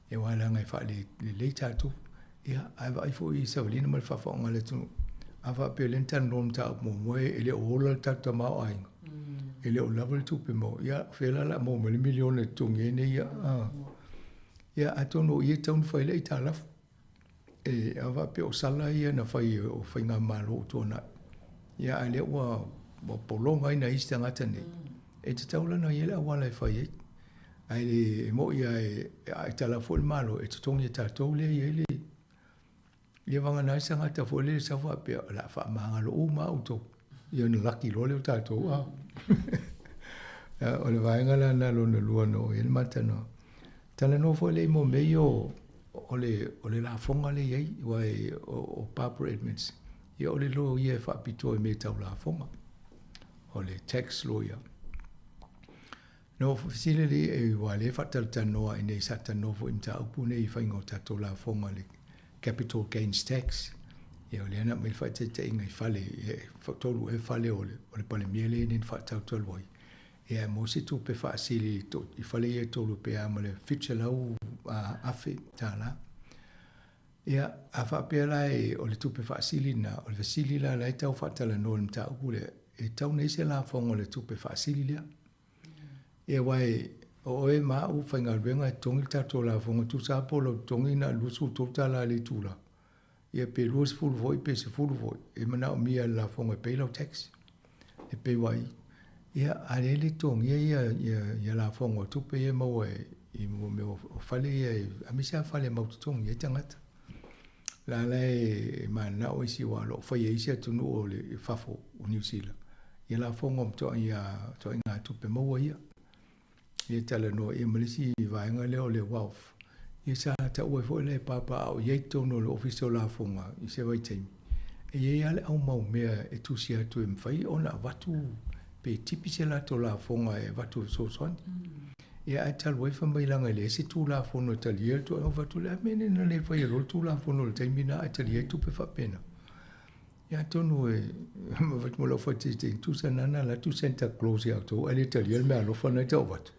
e wala ngai fa le tatu ia ai fo i sa lina mal fa fa ngale tu ava pe lentan rom ta mo ele ola tata ma ai ele o level tu pe mo ia fela la mo milione tu ngene ia atono ia taun fa le ta la e ava pe o sala ia na fa o fa nga malo to na ia ele wa polonga ina istanga tani e te taula na ia wala fa ia ai mo ia ai tala fol malo e tongi ta tole ele le vanga na sanga ta fole sa fa pe la fa manga lo ma auto ia no lucky lo le ta to o le vanga la na lo no no el matano tala no fole mo meio o le la fonga le ia wai o Papa Edmonds ia o le lo ia fa pito me ta la fonga o le tax lawyer no facility e wale fatal tanoa ine sata novo imta upune I faingo tato la fonga le capital gains tax e ole ana me fa te inga fale e tolu e fale ole pale miele nin fa tato loi e mo se tu pe facili to I fale e tolu pe amale fitchela u afi tala e a fa pe la e ole tu pe facili na ole facili la la tau fatala no imta upule e tau nei se la fonga le tu pe facili le e wai o e ma u fainga venga tongi tato la fonga tu sa polo tongi na lusu tota la le tula e pe lus full voi pe se full voi e mana o mia la fonga pe lo tax e pe wai e ale le tongi e la fonga tu pe e mo e mo me o fale e a mi sa fale mo tongi e tangata la e ma na o si wa lo fa ye sia tu no le fafo o New Zealand e la fonga to inga tu pe mo ia e tala no e malisi vaenga leo le waf Ia sa ta ua fo le papa au ye tono le official la fonga I se vai taimi. E ye ale au mau mea e tu sia tu e mwhai ona watu pe tipi se la to la fonga e watu so son. Ia ai tal wai fa mai langa le se tu la fono talia to au watu le mene na le fai rol tu la fono le taimi na ai talia tu pe fa pena. Ia tono e watu mo lo fa te tu sa nana la tu Santa Claus ia to ai le talia me alo fa na te watu.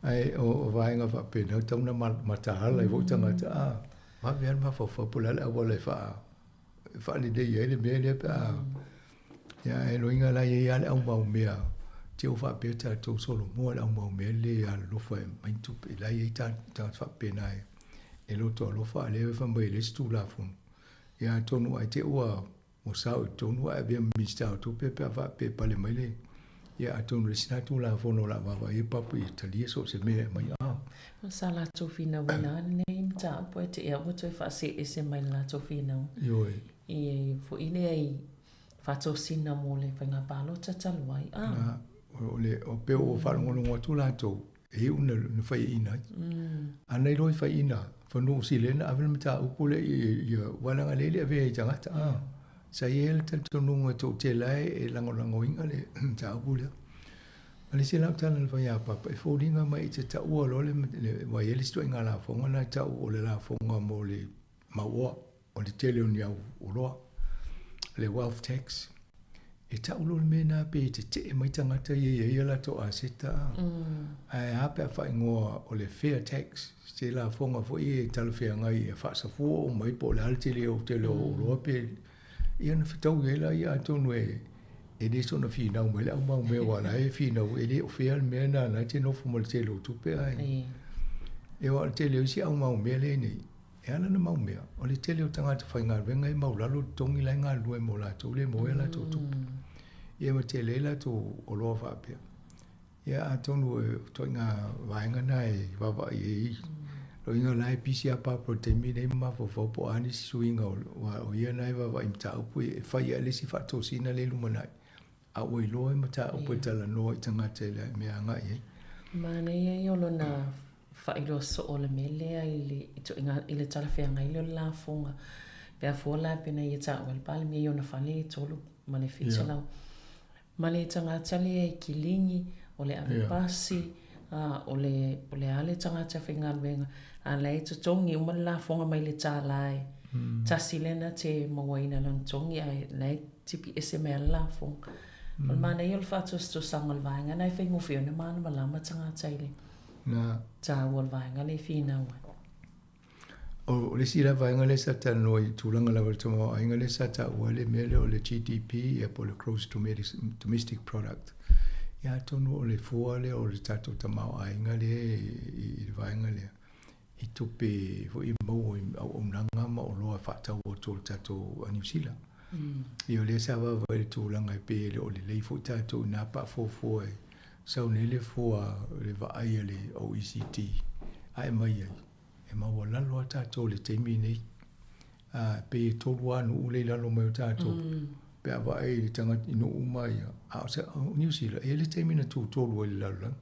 Ai o vainga fa pena tau na matahala I vo tangata a ma vian ma fa pula le awa le fa ni de ye le me le pa ya e loinga la ye ale au mau mea te o fa peta to solo mo le au mau me le a lo fa mai tu pe la ye ta fa pena e lo to lo fa le fa mai le stu la fun ya to no ai te o sa o to no ai be mista to pe fa pe pa le mai le ia atonu le sina tu la fono la vava I papu I talia so se me mai a. Sa la tofina wina nei mta po te ia o toi fa se ese mai la tofina. Yo I fo ile ai fa to sina mo le fanga palo tatalwai a. O le o pe o fa ngono tu la to e una no fai ina. Ana I roi fai ina fa no silena avel mta o pole I wala le ave jangata a. Sa yel tel tonunga to te lai e lango inga le ta bula. Ale se la tala le ya papa e fodinga mai te ta ua lo le wa yel sto inga la fonga na ta o le la fonga mo le maua o le tele o nia o loa le wealth tax e ta ulo le mena pe te mai tangata ye la to aseta. Ai hapa fa ingoa o le fair tax se la fonga fo I talfea ngai e fa sa fu o mai po le altele o tele o loa pe ia na fitau ela ia tonu e le sona fina o mele au mau me wala e fina o ele o fea me na te no fumo le tele tu pe ai e wa tele o si au mau me le ni e ana na mau me o le tele o tanga te fainga venga I mau lalo tongi la nga lue mo la tu le mo ela tu tu ia ma tele la tu o lo fa pe ia a tonu e toinga vainga na e baba I lo inga lai pisi apa pro te mi nei ma fo po ani suinga o ia nai va imta upu e fai ale si fa to sina le lumanai a o I lo mata upu tala no I tanga te le me anga e ma nei yo lo na fa I lo so o le mele ai le to inga I le tala fe ngai lo la fonga pe fo la pe na ia ta wal pal me yo na fa le to lo ma le fitela ma le tanga tale ki lingi o le ave pasi o le ale tanga te whinga wenga a lei te tongi o la fonga mai le tā lai ta silena te mawaina lan tongi ai lei tipi SML la fonga o mana I o le whatos to sangal vainga nei whingo whiona mana malama tanga teile ta wal vainga le whina ua o le sira vainga le sa ta noi tūlanga lawa tamo ainga le sa ta ua le mele o le GDP e po le gross domestic product ia tonu o le fua le o le tato tamau ainga le I vainga le I tupe fo I mau o nanga ma o loa whatau o tō tato a New Zealand. I o le sa wa le tūlanga I pe le o le leifo tato I nā pa fo e sau ne le fua le va ai le OECD ai mai ai e mau o lalo tato le teimi nei pe tōrua anu ule lalo mai o tato pe ava ai le tanga ino umai a se New Zealand e le teimi na tōrua le lalo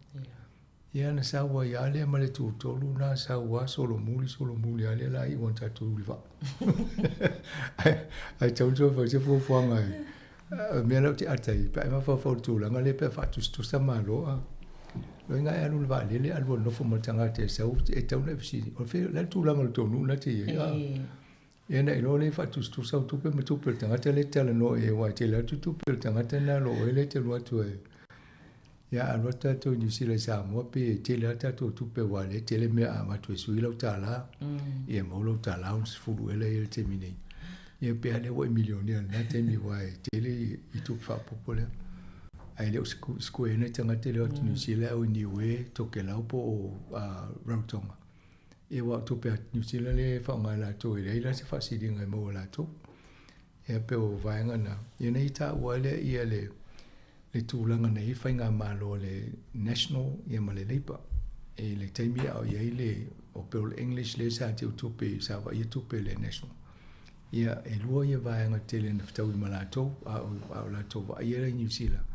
ia na sawa ia le ma le tōru na sawa solo muli ale la I want to live ai tau fa se fo fanga me la ti atai pa ma fa tu la ngale pe fa tu sa malo lo nga ya lu va le al no fo mo tanga te sa e tau na fisi o fe la tu la mal tonu na te ia na lo le fa tu sa tu pe me tu pe tanga te le tele no e wa te la tu pe tanga te na lo le te lo tu e ia a rota to New Zealand sa mo pe te le ta to tu pe wale te le me a ma tu sui lo ta la e mo lo ta la uns fu ele il te mini e pe ale wo milioni na te mi wa te le I tu fa popole ai le sku e na tanga te le New Zealand o ni we to ke la po a Rarotonga e wa tu pe New Zealand le fa nga la to e la se fa si dinga mo la to e pe o va nga na e nei ta wale i le tūlanga nei whainga malo le national ia ma le leipa e le taimi au iei le o peo le English le sa te utupe sa wa ia tupe le national ia e lua ia vaenga tele na whtau I malatou au latou wa ia le New Zealand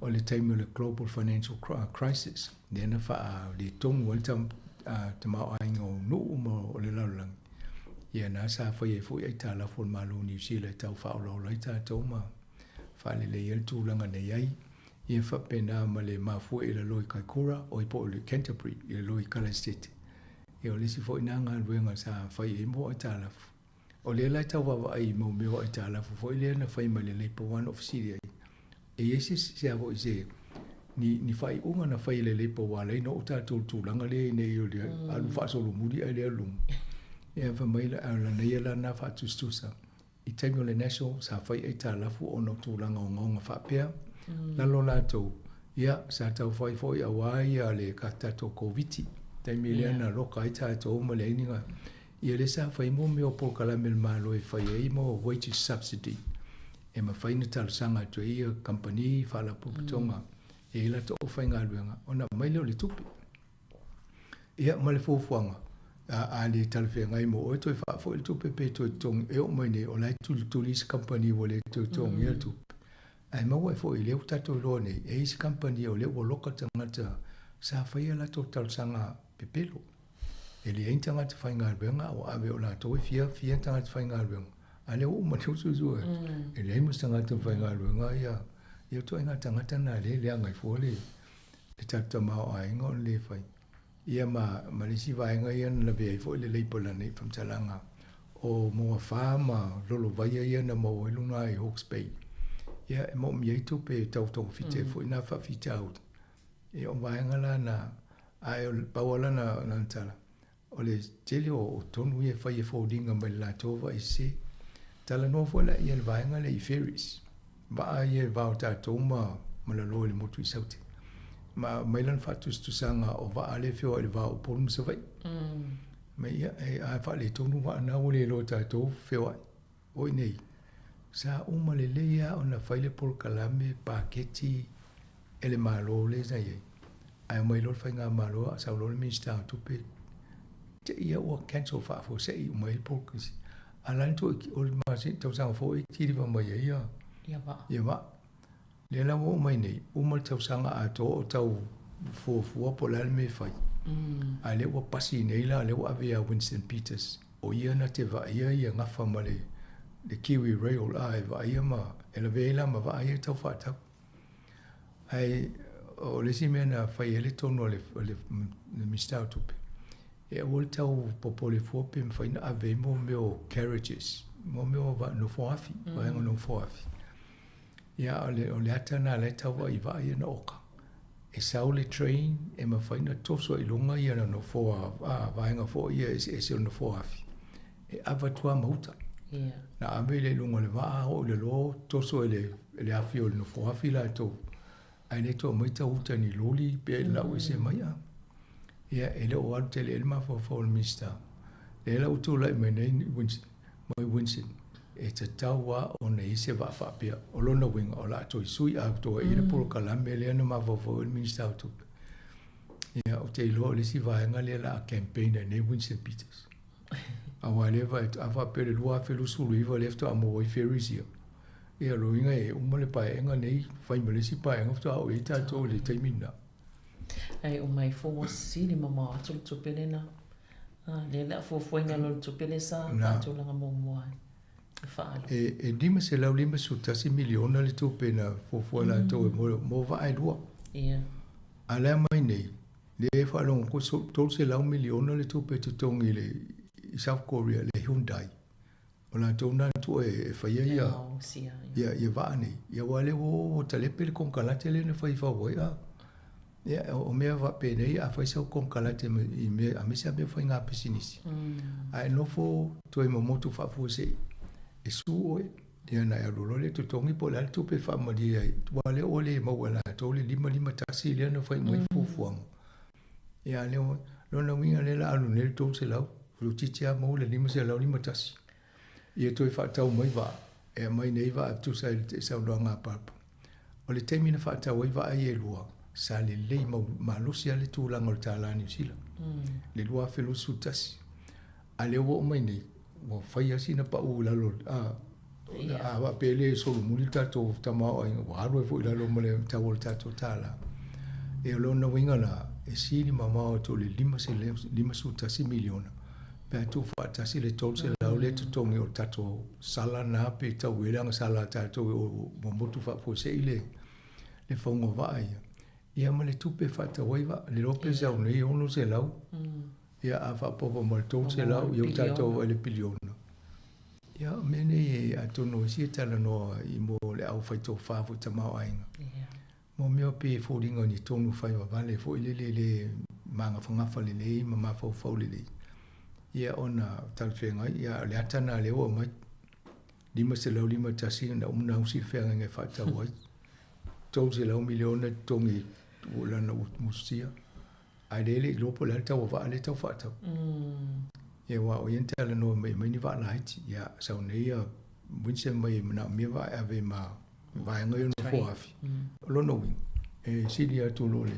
o le taimi o le global financial crisis nena wha le tongu wale te mau ai ngō nuu mo o le laulang. Ia nā sa whai e fui ai tā la fon malo New Zealand tau whaolo lai tātou ma whale le iel tūlanga nei ai. Ia whapena ma le mafua i le loi Kaikoura o i po le Canterbury i le loi Kala State. Ia o lesi fo i nā ngā ruenga sa whai e mo ai tā lafu. O le lai tau wawa ai mo meo ai tā lafu fo i le na whai ma le leipa one ofisiri ai. E esi se avo i se ni whai unga na whai le leipa wale no o tātou tūlanga le nei o le alu whaasolo muri ai le alum. Ia whamaila ala nei ala na whaatustusa. I taimi o le national sa whai ai tā lafu o no tūlanga o ngaunga whapea. Lalo lātou, ia, sa tau whai fhoi a wai a le ka tātou COVID-19. Taimi lea na roka ai tātou ma le ininga. Ia le sa whai mo meo po kalamel malo e whai ei mo wages subsidy. E ma whai na talasanga tu ia company whala puputonga. E ila to o whai ngā luenga. Ona mai leo le tupi. Ia ma le fōfuanga. A le talawhia ngai mo o e toi whaafo le tupi pe toi tong e o mai ne o lai tulis company o le toi tong ia tupi. Ai mau e fo i leo tato loa nei, e isi company o leo o loka tangata sa whaia la tō talusanga pepelo. E le ein tangata whai ngā ruenga o awe o la tō e fia tangata whai ngā ruenga. A leo o mani usuzua. E le eimus tangata whai ngā ruenga ia tō inga tangata nā le lea ngai fo le tata mao a inga o le whai. Ia ma lisi vaenga ia na vea i fo le leipola nei whamtalanga o moa wha ma lolo vaia ia na mo e luna i Hawke's Bay. Ia e mo mi ai tupe tau fite fo ina fa fite out. E o vaenga la na ai o pawala na tala. O le tele o tonu e fai e foldinga mai la tova i se. Tala no fo la ia le vaenga le i ferries. Va ai e va o tātou ma la loa le motu i sauti. Ma mailan fatus sanga o va ale fio e va o polum se vai. Ma ia e a fa le tonu va na o le lo tātou fio ai. Oi nei. Sa uma le leia o na whaile por kalame paketi ele malo le zai ei. Ai mai lor whainga malo a sa lor minsta tupe. Te ia ua cancel whaafo se i umai por kisi. Alan tu o le masi tau sanga fo i tiri wa mai ia. Ia va. Le la wo mai nei. Uma tau sanga a to o tau fua po lal me whai. A le ua pasi nei la le ua avea Winston Peters. O ia na te va ia ngafa male. Le Kiwi Rail ai va ia ma e la vela ma va ia tau whatau. Ai o le si mena whai ele tono le mistau tupe. E o le tau popole fuape me whaina ave mo meo carriages. Mo meo va no foafi. Va ingo no foafi. Ia o le atana le tau va i va ia na oka. E sau le train e ma whaina toso i lunga ia na no foa. Va inga foa ia e se no foafi. E avatua mauta. Na ame le lunga le waa o le lo toso le afi o le no foafi la to. Ai ne to maita uta ni loli pe la o se mai a. Ia ele o alu tele elma fo le mista. Le la utu la mai nei Winston. E te taua o nei se va fa pia. O lona winga o la to sui a to e le por kalame le no ma fo le mista tu. Ia o te lo le si vaenga le la campaign nei Winston Peters. Awale va ava pere lua felu sulu iva lefto amo i ferisia. Ia roinga e umale pai enga nei fai male si pai enga fto au e tato le taimina. Ai o mai fo sini mama atu tupele na. Le la fo inga lo tupele sa atu langa mo ai. E dima se lau lima su tasi miliona le tupe na fo la to mo va ai lua. Ia. Ala mai nei. Le fa long ko tol se lau miliona le tupe tutongi le South Korea le Hyundai. O la tōna tu e whaia ia. Ia vaani. Ia wale o talepe le konkalate le na whai whawai a. Ia o mea wa penei a whai sau konkalate a mesa mea whai ngā pesinisi. A e nofo tu e mamotu whafu se. E su oe. Ia na e arolole tu tongi po le tupe whamari ai. Wale o le mawala tole lima tasi le na whai mwai fufuango. Ia leo lona winga le la anu nel tō se lau. Lu titia mo le lima se lau lima tasi. Ia toi whaatau mai wa. E mai nei wa tu sa loa ngā papa. O le teimina whaatau ai wa ai e lua. Sa le lei ma lusi ale tūlanga o le tāla New Zealand. Le lua whelu su tasi. A le o mai nei. Wa whai asina pa u lalo. A wa pele solo muli tato tamao ai. Wa haru e fu lalo ma le tau o le tato tāla. E o lona winga na e sili mamao to le 5 miliona pe tu fa tasi le tol se la le tongi o tato sala na pe ta wela sala tato o motu fa po se ile le fongo vai ia ma le tupe fa ta waiva le lope za nei ono se lau ia a fa popo mo tol se lau yo tato le biliona ia mene a tono si tala no i mo le au fa to fa fu ta ma ainga mo meo pe fōringa ni tonu whai wa vale fo le manga whangafa le ma fau le ia ona talwhenga ia le atana le o mai 5 tasi na umna usi whenga ngai whata wai tau se lau miliona tongi ula na musia ai le lopo le tau wa le tau whata ia wa o yentala no mai ni wa laiti ia sau nei ia winse mai na me wa ave ma vai ngai no fo afi lo no win e silia tu lo le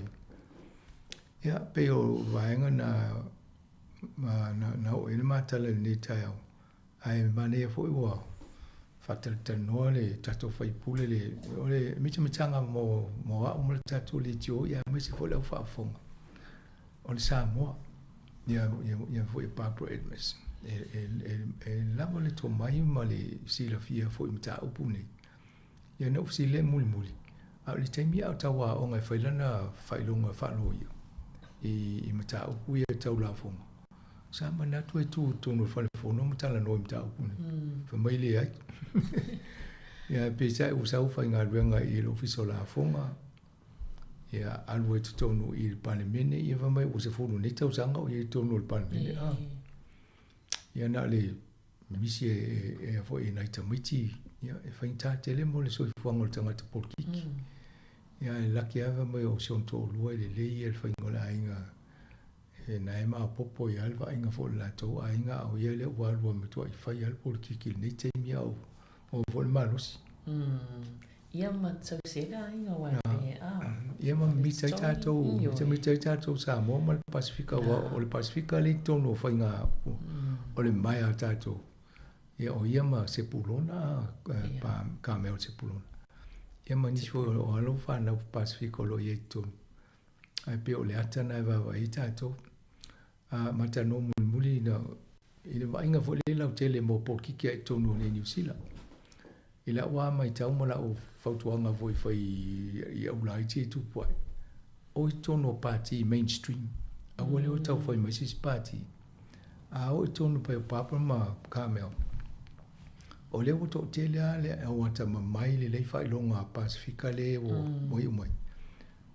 ya pe o vai na o ele mata le ni tai au ai mane fo wa fatel tano le tato fai pule le ole mi tanga mo wa o mo tato le tio ya me se fo le fa fonga on sa mo ya fo pa pro edmes e la mo le to mai ma le sila fia fo imta upuni ia na usi le muli a le taimi au tawa o ngai failana failonga falo ia i mata upu ia tau la fonga sa mana tu no fale fono mata la no mata upu fa mai le ai ia pe sai u sau fa nga ruanga i lo fiso la fonga ia alwe tonu i palemene ia va mai u se fono ne tau sanga o i tonu il palemene ia na le misi e fo i nai tamiti ia e fainta tele mo le so fuango tanga te porkiki ia la que ava mai o son to lua le le el faingola inga e na ma popo ia alva inga fo la to inga o ia le wa lua me to i fai al porkiki ne te mi au o vol malos ia ma tau sega inga wa ia ma mi tai tato sa mo mal Pacifica wa o le Pacifica le tono fainga o le mai tato ia o ia ma Sepulona pa Camel Sepulona ia ma ni fo o alo fa na Pacifico lo ia tu ai pe o le atana va i tato ma tano muli na ile va inga fo le la tele mo po kiki ai tono le New Zealand ila wa mai tau mo la o fautuanga voi fai ia ulai ti tu poi o tono party mainstream a wale o tau fai mai sis party a o tono pa papa ma Camel o le o to tele ale o ata mai le fai longa Pacifica le o moi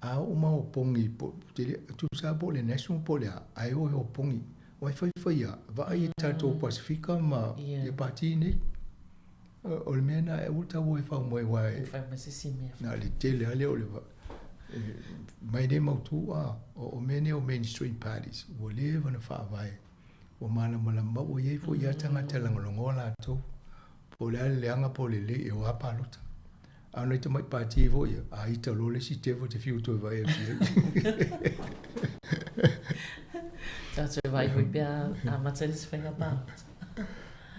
a o ma o pongi po tele tu sa bo le national pole ai o pongi o fai ya va ai tato Pacifica ma le party ni o le mena e uta wo fa mo wai fa masisimi na le tele ale o le va mai de mautu o mene o mainstream parties o le va na fa vai o mana mala ma o ye fo ya tanga tela ngolongola to o le anga po le e o apalota a no te mai party vo ia a ita lo le si te vo te fiu to vai That's vai vo bia a matelis fenga pa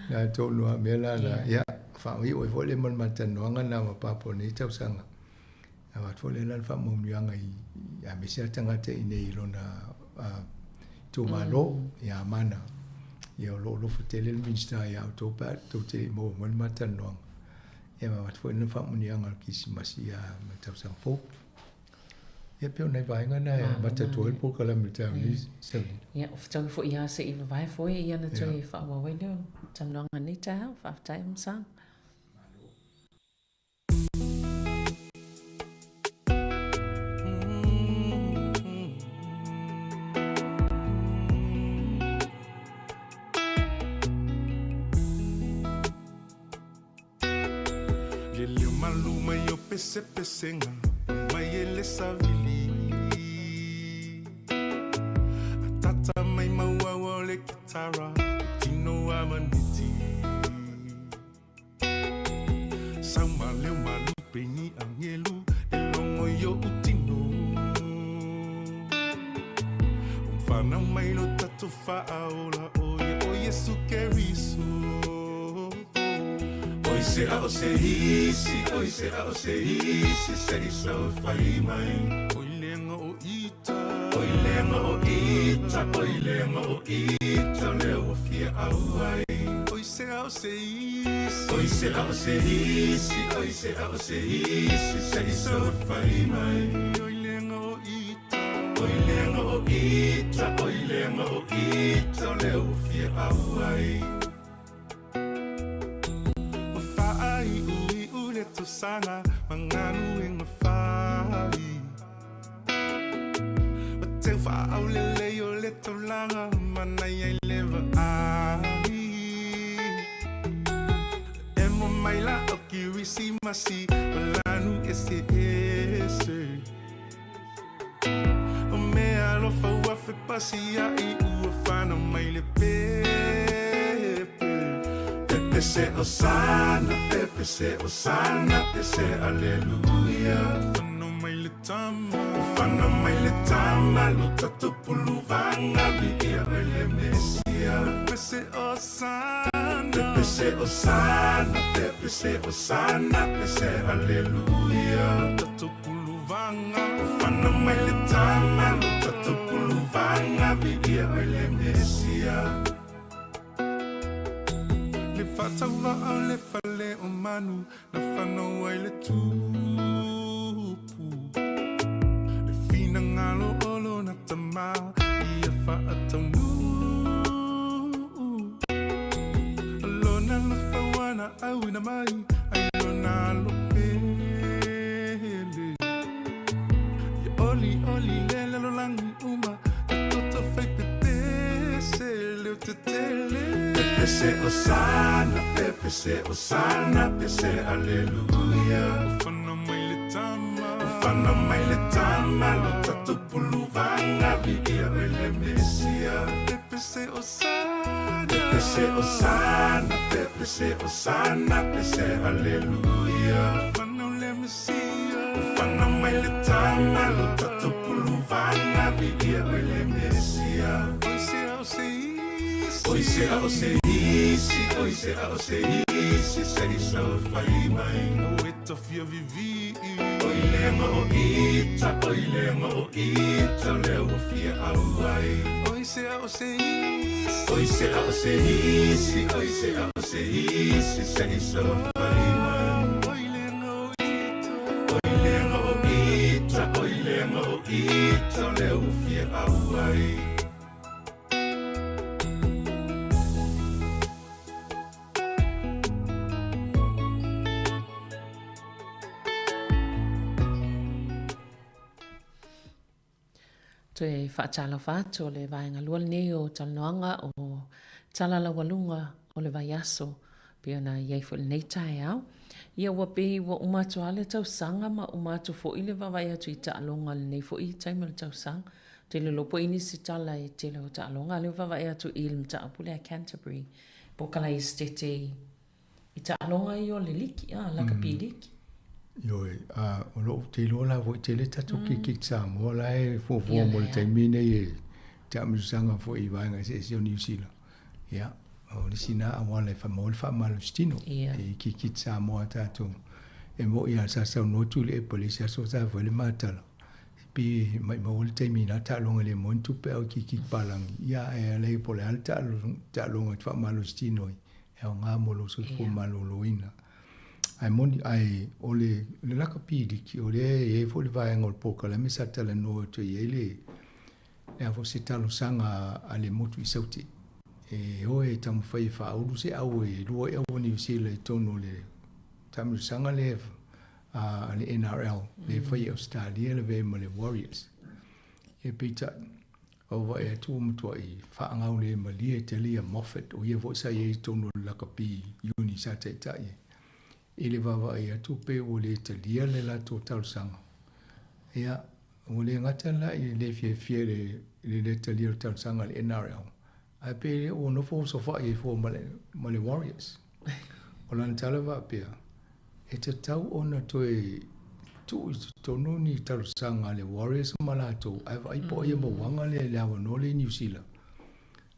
na to no me la ya fa wi o vo le man matan no nga na ma pa po ni tau sanga a va fo le lan fa mo mianga i a me sia tanga te nei lo na to malo ya mana ia lo fotele le minsta ia to pa to te mo man matan no ia ma fo le fa mo mianga ki simasia ma tau sang fo ia pe nei vai nga na ma te to po kala me tau ni se ia of tau fo ia se i vai fo ia na to i fa wa we no tam long ni ta fa time sang Pese pesenga mai ele savili atata mai maua wale kitara tino amaniti sama le malu peni angelu elongo yo utino umfana mai lo tatu fa aola oye su keriso Oi se isi se iso fai mai Oi lenga o ita le o fia au ai. Oi se au se isi, se iso fai mai. Oi lenga o ita, le o fia au ai. O fai ui ule to sanga, manganu inga fai. O te wha au le o le to langa, manai ai lewa ai. Emo mai la o kirisi masi, o lanu ese ese. O mea lofa ua fe pasi ai ua whana mai le pepe. Pepe se osana, pepe se osana, pepe se aleluia. Whana mai le tama, whana mai le tama, lo tatu pulu vanga via ele mesia. Pepe se osana, pepe se osana, pepe se osana, pepe se aleluia. Lo tatu pulu vanga, whana mai le tama, lo tatu pulu vanga via ele mesia. Le fatawa au le fale o manu, na whanau ai le tupu. Le fina ngalo olo na tama, ia whaatau nu. Alona la whawana au ina mai, ai lona lo pele. Ia oli le lo langi uma, ta tota fai pepe se leo te tele. Pepe se osana, pepe se osana, pepe se aleluia. Ufana mai le tama, ufana mai le tama, lo tatu pulu vanga via ele mesia. Pepe se osana, pepe se osana, pepe se osana, pepe se aleluia. Ufana le mesia, ufana mai le tama, lo tatu pulu vanga via ele mesia. Oi se au se isi, oi se au se isi, se isa o fai mai. O eta fia vivi, oi lenga o ita, le o fia au ai. Oi se au se isi, oi se au se isi, oi se au se isi, se isa o fai mai. Oi lenga o ita, le o fia au ai. Te whaatala whātu o le vaenga lua nei o talanoanga o talala walunga o le vai aso pia na iei fu nei tae au. Ia ua pehi wa umatu ale tau sanga ma umatu fo ile vavai atu I taalonga le nei fo I taima le tau sanga. Te le lopo ini si tala e te leo taalonga le vavai atu I le mta apule a Canterbury. Pokala I stete I taalonga I o le liki, laka pi liki. Yoi, o lo te lola vo te le tatu ki Samoa la e fo mo le taimine e te amusanga fo I vaenga se o New Zealand. Ya, o le sina awa le fa malustino e ki Samoa tatu. E mo ia sa no tu le polisi so sa vo le matala. Pi mai mo le taimina ta longa le mo tu pe o ki palang. Ya e le pole alta longa fa malustino. E o nga mo lo so fo maloloina. Ai moni ai ole le laka pidi ki ole e fo le vai ngol poka le mesa tala no to yele e fo se talo sanga ale motu I sauti e o e tamu fai fa ulu se au e luo e o ni usile tono le tamu sanga le ale NRL le fai Australia le ve mo le Warriors e pita o va e tu mo I fa ngau le mali e telia Moffat o ye vo sa ye tono laka pi uni sa te tai ele vava ia tu pe o le talia le la total sanga ia o le ngata la I le fie le talia total sanga le NRL a pe o no fo so fa I fo male Warriors o lan talava pe e te tau ona to e tu no ni tal sanga le Warriors mala to ai po ia mo wanga le la no le New Zealand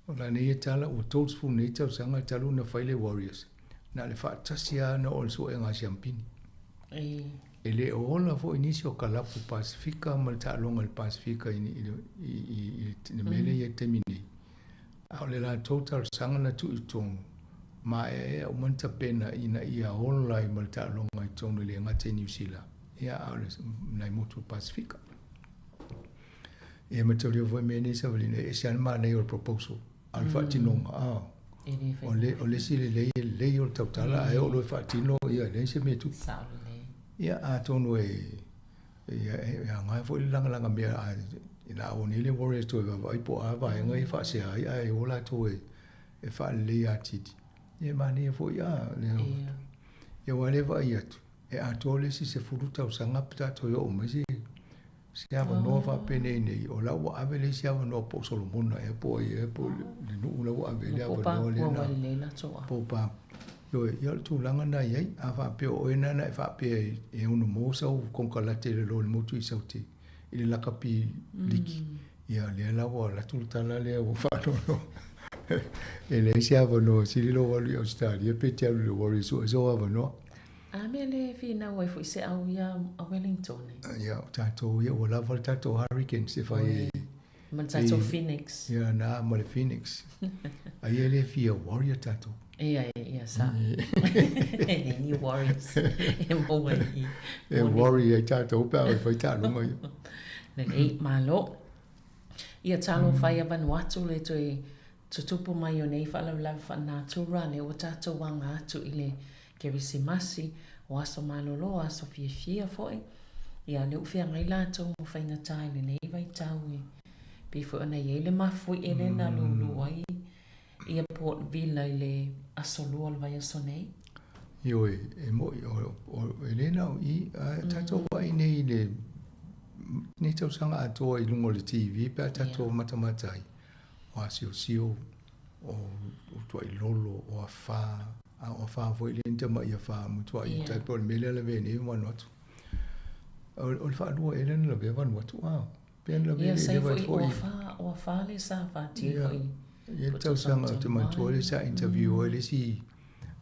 o la ne tala o tols fu ne tal sanga talu na fai le Warriors na le fatasia no o so enga champini Ele ola fo inisi o kalapu Pasifika ma ta longa le Pasifika i mele ye temini. Au le la total sangana tu itongu. Ma o manta pena ina ia ola i ma ta longa itongu le ngate New Zealand. Ia au le nai motu Pasifika. E matau leo foi mene sa valina e sian ma nei o proposal. Alfa tinonga o le si le o tautala ai o lo fa tino ia le se metu. Ia a tonu ia ngai foi langa mea a ina o ni le Warriors to vai po a vai ngai fa se ai o la to e fa le atiti. Ia mani foi ia le. Ia wale vai ia tu. E a tole si se furuta o sanga pita to yo o si siapa no fa pene nei o la wa avele siapa no po Solomon e po le no la wa avele a no le na po pa yo tu langa na ye a fa pe o ena na fa pe e uno mo sa con kala te le lo mo tu i sauti ile la kapi liki ya le la wa la tu tala le o fa no ele siapa no si lo wa li Australia pe te le wori so va no a me le fina wai foi se au ia a Wellington. Ia tato ia o lava tato Hurricane se fai. Man tato Phoenix. Ia na mo le Phoenix. Ai ele fia Warrior tato. Ia sa. Ni Warriors. E mo wai. E Warrior tato pa fai tato mai. Le ei malo. Ia talo fai a Vanuatu le toi tutupu mai o nei fala lava na tura le o tato wanga atu ile Kerisimasi o aso malolo aso fia foi ia le ufia ngai latou mo faina tai le nei vai tau pe fo na ye le mafu ele na lulu ai ia Port Vila le aso lo vai aso nei yo e mo o Elena i tato vai nei le ni tau sanga ato i lungo le TV pe tato matamatai o asio o to i lolo o fa o fa foi le intama ia fa mutua i tai por mele le veni mo not o fa lu elen le bevan what wow pen le veni le vai foi o fa le sa fa ti foi ia tau sanga te matua le sa interview le si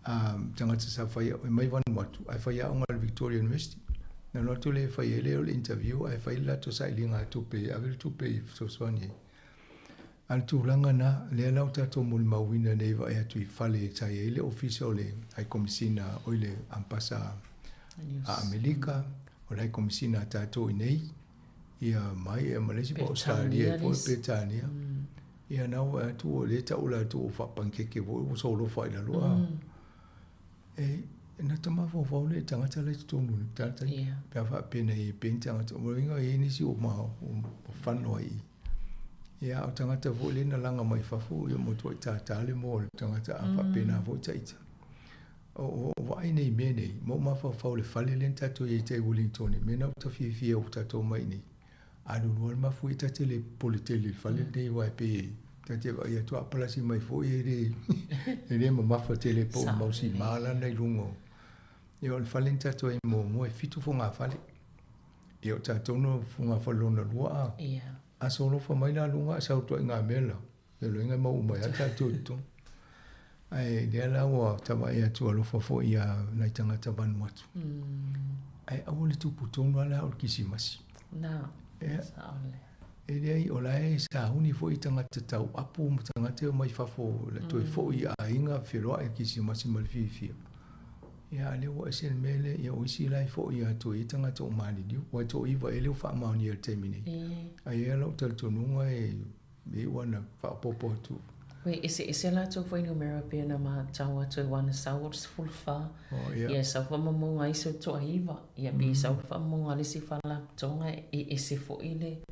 tanga te sa fa mai van what ai fa ia on Victoria University na no tu le fa le interview ai fa la to sa linga to pe avel to pe so soani al tu langa na le lau tato mul mawina nei va e tu fale tai ele official le ai komisina oile ampasa a Amerika o le komisina tato nei ia mai e Malaysia po Australia po Britania ia na o tu le ta ula tu fa pankeke vo so lo fa ila lo e na tama vo le tanga tala tu nu tata pa fa pena e pentanga to mo inga e ni si o ma o fano ai ia o tangata vo le na langa mai fafu yo mo tu ta le mo tangata a fa pena vo taita o vai nei me nei mo ma fa le fale le tato e te Wellington me na ta fi o tato mai nei a lu no ma fu ta le politele fale dei wa pe ta te va ia tu a plasi mai fo e le mo ma fa tele po mo si mala nei lungo io il fale tato e mo e fitu fo nga fale io tato no fu nga fa lona lua ia a solo fa mai na lunga sa to nga mela e lo nga mo mai ata tutto ai de la wa ta mai atu lo fa fo ia na tanga ta ban matu ai a wole tu puton wala o kisimasi na saole e de ai ola e sa uni fo itanga ta tau apu tanga te mai fa fo la to fo ia inga felo e kisimasi mal fi ia le wa sen mele ia o si lai fo ia to itanga to mani di wa to iwa ele fa ma ni termine ai elo tel to nunga e me wana fa popo tu we ese la to foi no Europe na ma tawa to wana saurs full fa ia sa fa mo ngai so to iwa ia bi sa fa mo ngali si fa la tonga e ese fo ile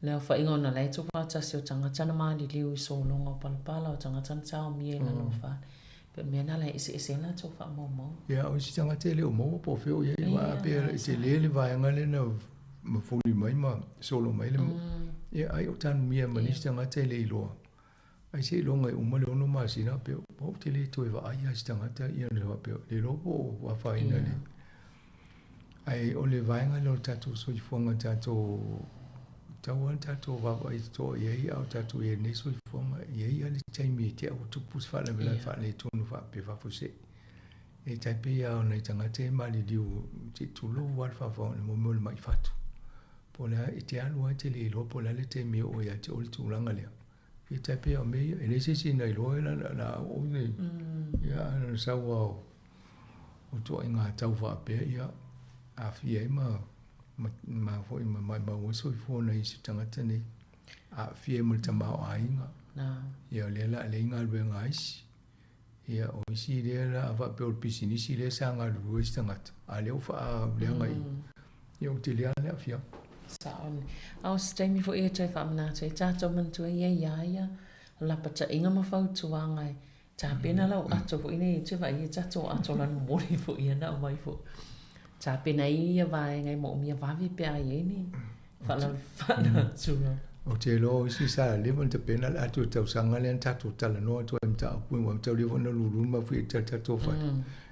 le fa ingona lai to fa ta so tanga tana ma di liu so longa palpala o tanga tana tau mi la no fa pe me na la ese la to fa mo ia o si tanga tele o mo po fe o ia wa pe se le va ngale na ma fuli mai ma solo mai le ia ai o tan mi ma ni tanga tele lo ai se longa o mo no ma si na pe po tele to va ai si tanga ta ia le va pe le lo po wa fa ina le ai o le va ngale ta to so fonga ta to tawan tato va to ye au tato ye ne so forma ye ya le taimi te au tu pus fa le fa le tonu fa pe fa fose E tai pe ia ona i tangata e mali diu te tulu wal whawhau ni mo le mai whatu. Po la e te alu ai te le ilo po la le te mea o ia te ole tūlanga lea. E tai pe o mea, e le sisi na ilo e la o nei. Ia ana sawa o toa i ngā tau whapea ia a fia e ma hoi mai waso i fōna i si tangata nei. A fia e mo le tamau a inga. Ia le la le inga alwe ngā isi. Ia o isi le la a whapea o pisi nisi le sa ngā lua i si tangata. A leo wha lea ngai. Ia o te lea lea fia. Saon. Au steimi fo ia tai whaamnata. Tātou mantua ia ia. Lapa ta inga mawhautua ngai. Tā pena lau ato fo ine te vai ia tātou ato lanu mori fo ia na mai fo. Tā pena ia vai ngai mo mia vavi pe ai ni. Whala tua. O te lo isi sa levan te pena ato tau sanga le tātou tala noa to em tā pui wam tau levan na lulu ma fui tātou fai.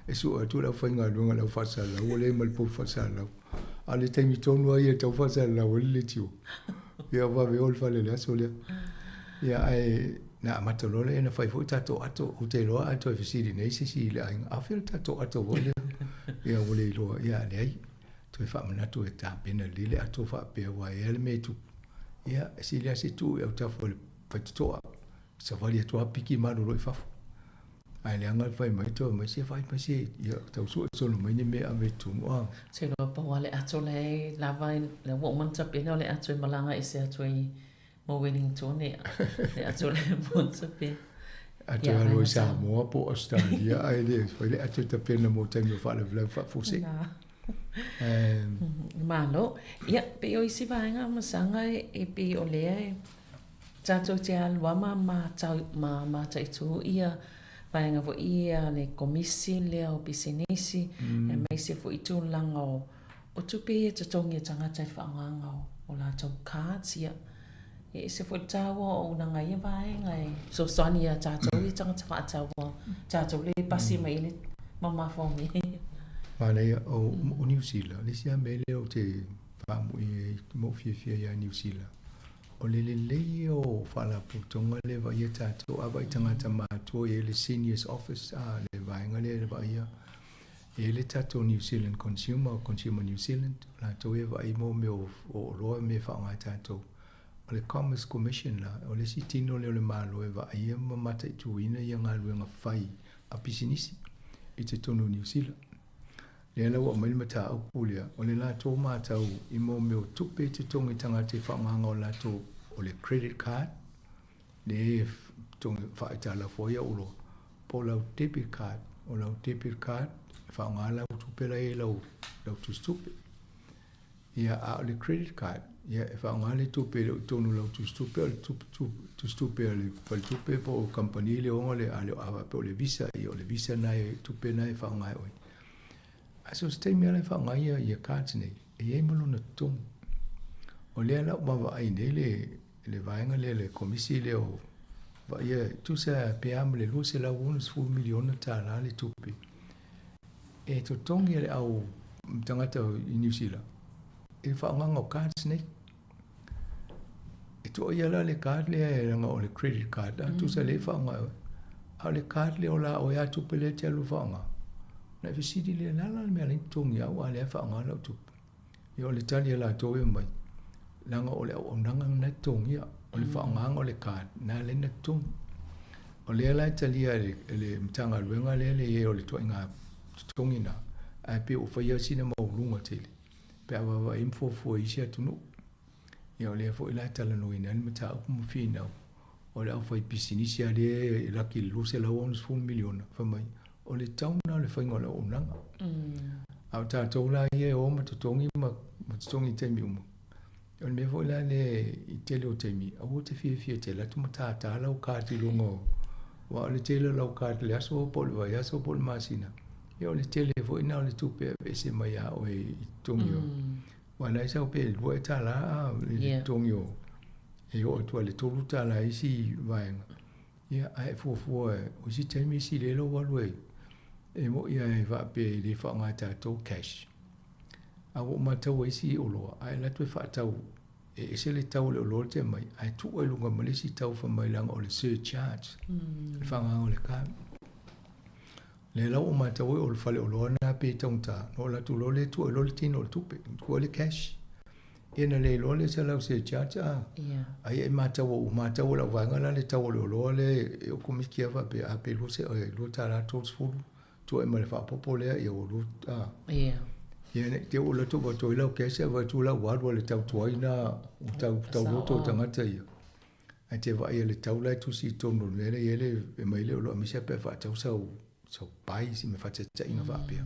E su atu lau fai ngā lunga lau whasa lau. O le malpo whasa lau. Ale taimi tonu ai e tau whasa lau le tiu. Ia wawe ol whale le aso lea. Ia ai na matalole na fai fo tato ato o te loa ato e fisiri nei si le ai afil tato ato wole ia wole loa ia le ai to e famana to e ta pena lile ato fa pe wa ele me tu ia si le si tu e ta fo fa to sa vali to piki ma lo fa ai le anga fai mai to mai si fai pasi ia tau so no mai ni me a me tu mo se lo pa wale ato le la vai le wo man ta pena le ato malanga i se ato i mo Wellington ne ato le monta pe ato alo sa mo po Australia ai le foi le ato ta pena mo te mo fa le vla fa fusi malo ia pe o isi vaenga masanga e pe o le tato te alwa ma ta tu ia vaenga vo ia le komisi le o bisinesi e mai se vo itu langa o tupe te tongi tangata whaanga o la tau kātia e se foi tawa o na ngai vai ngai so sonia tato i tanga tawa tawa tato le pasi mai le mama for me Pane o New Zealand le sia mele o te famu i mo fia ya New Zealand o le o fala putonga le vai tato aba i tanga tama to e le seniors office a le vai ngale le vai e le tato New Zealand consumer New Zealand la to e vai mo me o roa me fa ngai tato o le Commerce Commission la, o le sitino le o le malo e wa ia mamata i tuina i ngā luenga whai a pisinisi i te tonu New Zealand. Le ana wa maili mata au kulia, o le la tō mātau i mō meo tupe te tongi tanga te whaanganga o la tō o le credit card, le tongi whaitala foia ulo, po lau debit card, o lau debit card, whaanganga lau tupe la e lau tustupe. Ia a o le credit card, ia e whaanga le tupe le tonu lau tustupe, tustupe le tupe po o company le onga le ale awa pe o le visa, i o le visa nai tupe nai whaanga oi. Aso stay mea le whaanga ia cards nei, e ei malo na tongu. O lea lau mawa ai nei le vaenga le komisi le o wa ia tu sa peam le lua se lau unus 4 miliona ta la le tupe. E to tongi le au tangata i New Zealand. E whaanga o cards nei. E to ia la le card le e ranga o le credit card. Tu sa le whaanga au le card le o la o ia tupe le te alu whaanga. Na visiti le nala le mea le tongi au a le whaanga lau tupe. I o le tali la toe mai. Langa o le au nanga na tongi a. O le whaanga o le card. Na le na tongi. O le ala italia le mtanga luenga le e o le toa inga tongi na. A pe o whaia sina maulunga tele. Pe awa wa info fua isi atunu. Ia o le fo ila tala no ina ni mata aku mo fina. O le au fai pisinisi a le laki luse la 1 miliona. Whamai. O le tauna le whainga la unanga. Au tātou la ia o matutongi matutongi teimi umu. O le me fo ila le i tele o teimi. Au te fia te la tumatata lau kāti lungo. Wa o le tele lau kāti le aso poli vai aso poli masina. Ia o le tele fo ina o le tupe e se mai a o e tongi o. Wana isa o pe lua e tala a le tongi o. E o atua le tolu tala isi vaenga. Ia ai fuafua o si teimi isi lelo walue. E mo ia e va pe le whaanga tātou cash. A o matau isi o loa. Ai latu e whaatau. E se le tau le o loa te mai. Ai tu e lunga malisi tau whamai langa o le surcharge. Le whaanga o le kāmi. Le lau o mata o le fale o loa na pe taunta. No la tu lo le tu lo le tino le tupe. Kua le cash. Ina le lo le sa lau se chacha. Ai e mata o la vanga la le tau le loa le o komiskia va pe a pe lo se lo ta la tos fulu. Tu e ma le fa popolea e o lo ta. Ia ne te o la tu va to ila o kese va tu la wa le tau tuaina tau loto tangata ia. Ai te va ia le tau lai tu si tono le ele e mai le o lo mi se pe fa tau sau so pai si me fate tsa inga va pia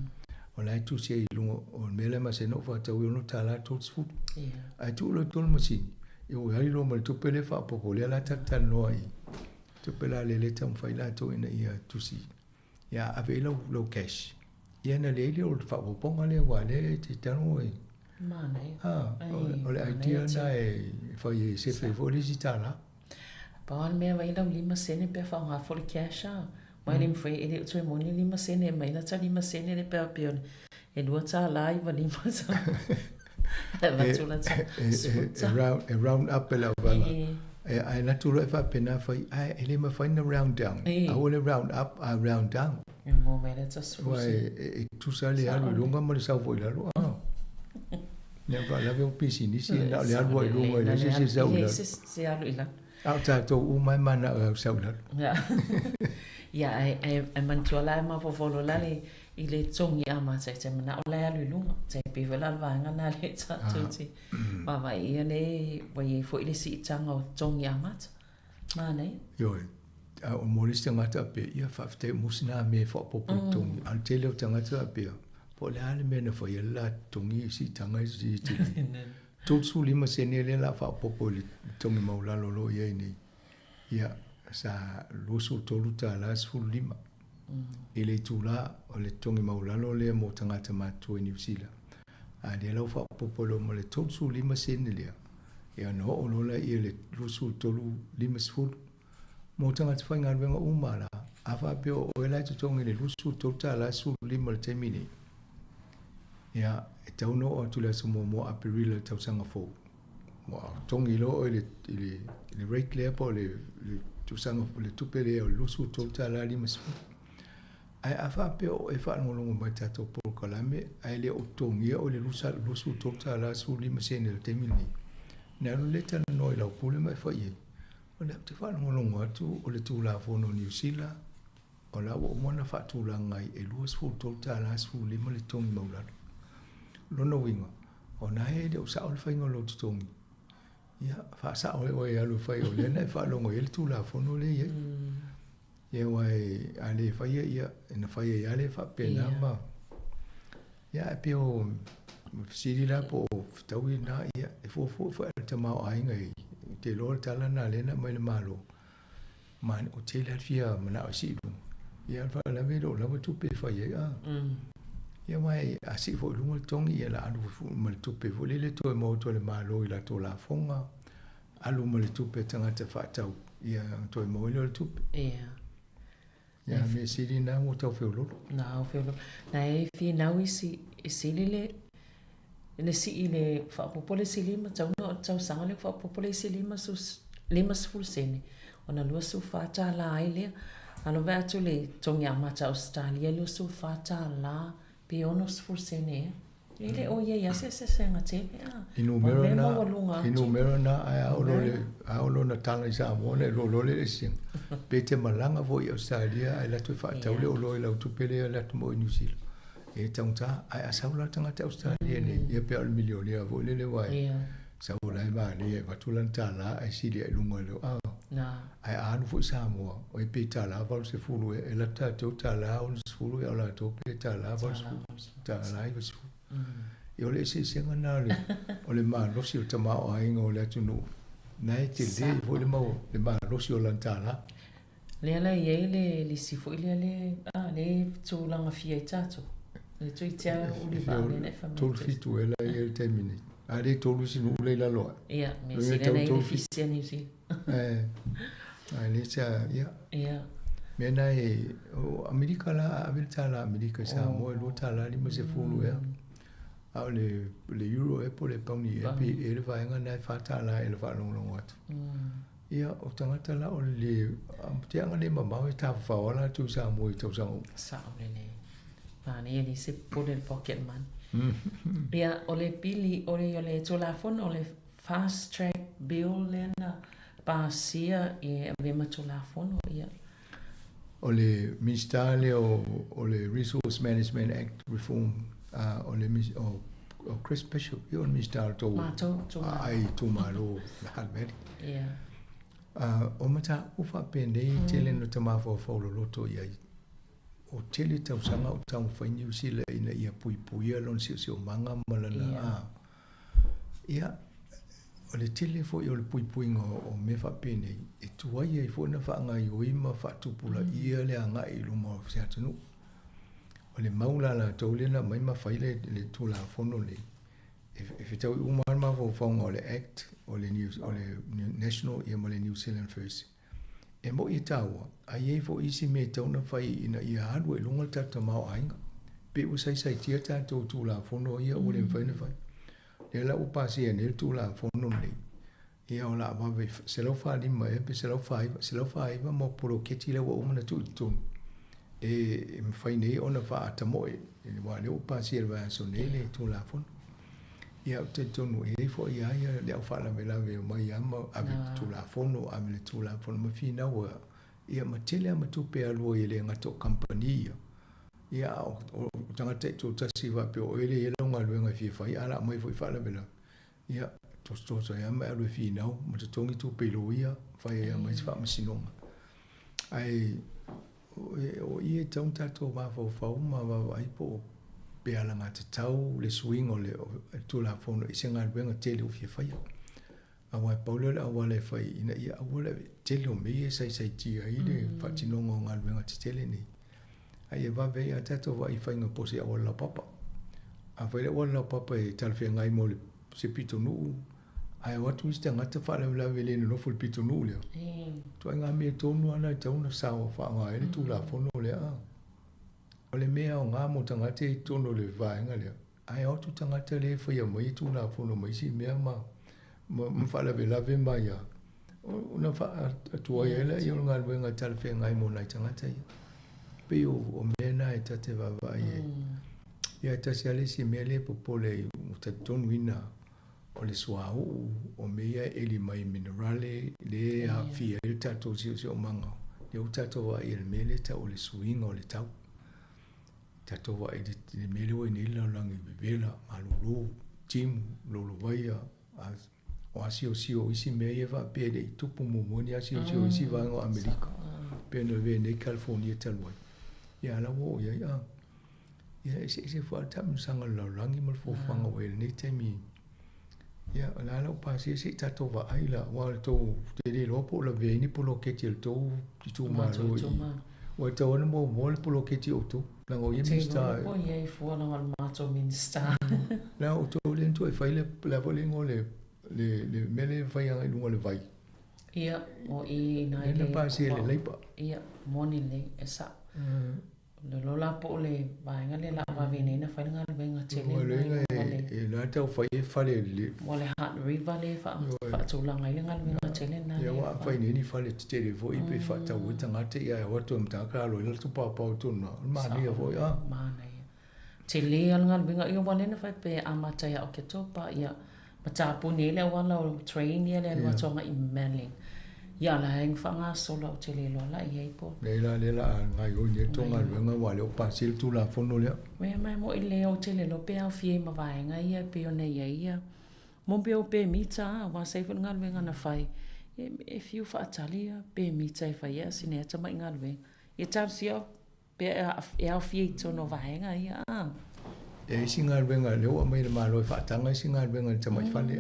o lai tu se lungo o mele ma se no fa tau no tala tots food ai tu lo tol mo si eu hai lo mal tu pele fa popo le la tata no ai tu pela le tam fa ila to ina ia tu si ya ave lo cash ia na le o fa popo ngale wa le ti tano ai mana o le idea na e fa ye se fe vo digitala pa me vai la lima sene pe fa ha for cash mai lim foi ele tu mo ni lima sene mai na tsa lima sene le pe pion e lua tsa lai va lima tsa va tu la tsa round up la vanga ai na tu lo fa pena foi ai ele ma foi na round down I want round up round down mo me le tsa su tu sa le alu longa mo le sa foi la lo ne va la veo pisi ni si na le alu ai longa le si sa ula si alu ila au ta to u mai mana sa ula ya ai mantuala ma fofolo la le i le tongi ama te mana o le alu lunga te pe vela vanga na le tsa tuti ma vai ia le vai foi le si tanga o tongi ama ma nei yo o molista ngata pe ia fa te musina me fo popo tongi an te le tanga ta pe po le ale me na foi la tongi si tanga si ti tot su lima sene le la fa popo le tongi maula lo ia ni ia sa lusu tolu ta la su lima ele tula o le tongi maulalo le mo tangata matu e New Zealand a de lo fa popolo mo le tot su lima sene le e no o lo la ele lusu tolu lima su mo tangata fa ngal venga umala a fa pe o ele to tongi le lusu tota la su lima le temini ya e tau no o tula su mo apirila tau sanga fo mo tongi lo ele rate le po le tu sanga le tupele o lusu tota la lima su ai afa pe o e fa ngolongo mai tato por kalame ai le o tongi o le lusu tota la su lima sene le temini na le tan no la pule mai fa ye o le te fa ngolongo atu o le tu la fono New Zealand o la o mona fa tu la ngai e lusu tota la su lima le tongi maula lo no winga o na e de o sa o fa ngolo tongi ya fa sa o e alu fa o le na fa longo el tu la fono le ye ye wai ale fa ye na fa ye ale fa pena ma ya pe o siri la po tawi na ya e fo ta ma ai ngai te lo ta la na le na mai le malo man o te la fia mana o si lu ya fa la ve lo la tu pe fa ye ya wai a si fo lu tongi ya la alu fu mal tu pe vo le to mo to le malo i la to la fonga alu mal tu pe tanga te fa tau ya to mo le tu ya me siri na mo tau feo lo na feo na e fi na wi si le si ile fa popole si lima tau no tau sanga le fa popole si lima sul sene ona lu su fa ta la ile alo va tu le tonga ma tau Australia lu su fa ta la pe ono sul sene ile o ye ya se ngate inumero na a o lo na tanga sa mo lo le sing pe te malanga vo i Australia ai la tu fa tau le o lo la tu pele la tu mo New Zealand e tangta ai a saula tanga te Australia ni ye pe al milionia vo le wai saula ma ni va tu lan tala ai si le lunga lo na ai anu fu sa mo o pe tala va se fulu e la ta tu tala o se fulu e la tu pe tala va tala ai se io le si ngana le o le ma lo si o tama o ai ngo le tu no nai te le vo le ma lo si o lantala le ala ye le si fo le tu langa fia tato le tu tia o le va le fa tu fitu ela ye termine ale tu lu si no le la lo ya me si le fisia ni si ale sa ya me na o America la America sa mo lo tala li mo se fulu ya au le euro e po le pauni e pe e le vai nga nai fata la e le va long wat ia o tangata la o le te anga le mamau e tawhawala tu sa mui tau sangu. Sa o le le. Pani e se put in pocket man. Ia o le pili o le tolafon o le fast track bill le na pasia e le matolafon o ia. O le ministale o le Resource Management Act Reform o le o Chris Bishop i o le ministale tō ai tō malo la halmeri. Ia. O mata ufa pendei tele no tamafo faulo loto ia o tele tau sanga o tau whaini usila ina ia pui pui alon si o manga malana ia o le tele fo i o le pui pui o me wha pendei e tuai e fo na wha ngai o ima wha tupula ia le anga i luma o se atanu o le maula la tau lena mai ma whaile le tula fono le e fitau i umarma fo whaunga o le Act o le National ia mo le New Zealand First. E mo i taua, a iei fo isi me tauna whai ina ia hadu e lunga tata mau ainga. Pe u sai tia tatou tūla fono ia o le mwhaina whai. Le la upasi e nel tūla fono nei. Ia o la abawe selau wha lima e pe selau wha iwa mo poro keti lewa umana tu i tonu. E mwhai nei ona wha atamo e. E wa le upasi e lwa so nei le tūla fono. Ia te tonu e fo ia le au fala me la ve mai ama ave tula fono ave le tula fono ma fina wa ia ma tele ma tu pe alu ile ngato company ia o tanga te tu tasi va pe o ile ile nga lu nga fi fa ia la mai fo fala me la ia to so ia ma alu fina ma te tongi tu pe lo ia fa ia mai fa ma sinonga ai o ia tonta to va fo fa ma va ai po pe ala ngā te tau le swing o le tula fono i se ngā ruenga tele o fia whaia. Awa e paula le awa le whai ina ia awa le tele o mei e sai tia i le whatinonga o ngā ruenga te tele ni. Ai e wawe a tato wa i whainga pose awa la papa. A whaile awa la papa e talwhia ngai mo le se pito nuu. Ai watu ista ngata whaala wila wele no nofu le pito nuu leo. Tua ngā mea tonu ana i tauna sawa wha ngā ele tula fono le a. O le mea o ngā mo tangata i tono le vaenga lea. Ai otu tangata le whaia mai tu la fono mai si mea ma mwhala ve lave mai a. Una wha atua ela i o ngā ruenga talwhia ngai mo nai tangata i. Pe o mea na e tate vavai e. Ia tasi ale si mea le popole i uta tonu ina o le suau o mea eli mai minerale le a fia il tato si o manga. Le utato wa i el mele ta o le suinga o le tau. Tato wa e le mele wa ni la langi vivela malulu tim lolo vaia o asio sio isi mea va pede i tupu mumoni asio sio isi va ngo Amerika pe no ve ne California talwa ya la wo ya ya ese fo tam sanga la langi mal fo fanga we ni temi ya la pa si tato va ai la wa to te lo po la ve ni po lo ke til to tu ma lo wa to no mo po lo ke ti o to la ngo yemi sta po ye fo na mal mato minsta la o to len to e fai la volingo le mele fai ai lungo le vai ia o i na le pa si le leipa ia moni le esa le lola po le vaenga le la va vene na fai nga le venga tele e na tau fai fale le mo le hat river le fa tu la ngai le nga le venga tele na ia wa fai ni fale tele vo i pe fa tau tanga te ia wa tu mta ka lo le tu pa tu no ma ni vo ia ma na ia tele al nga le venga ia wa le na fai pe amata ia o ke topa ia matapu ni le wala o train ni le wa tonga i manling ya la heng fanga solo te le lo la ye po le la ngai o ni tonga nga wa le pa sil tu la fono le me mai mo i le o te le lo pe a fie ma vai nga ia pe o nei ia mo pe o pe mita wa sai fo nga le nga na fai if you fa talia pe mita fa ia sine ta mai nga le ia ta sia pe a fie to no vai nga ia e singa venga le o mai le malo fa tanga singa venga te mai fa le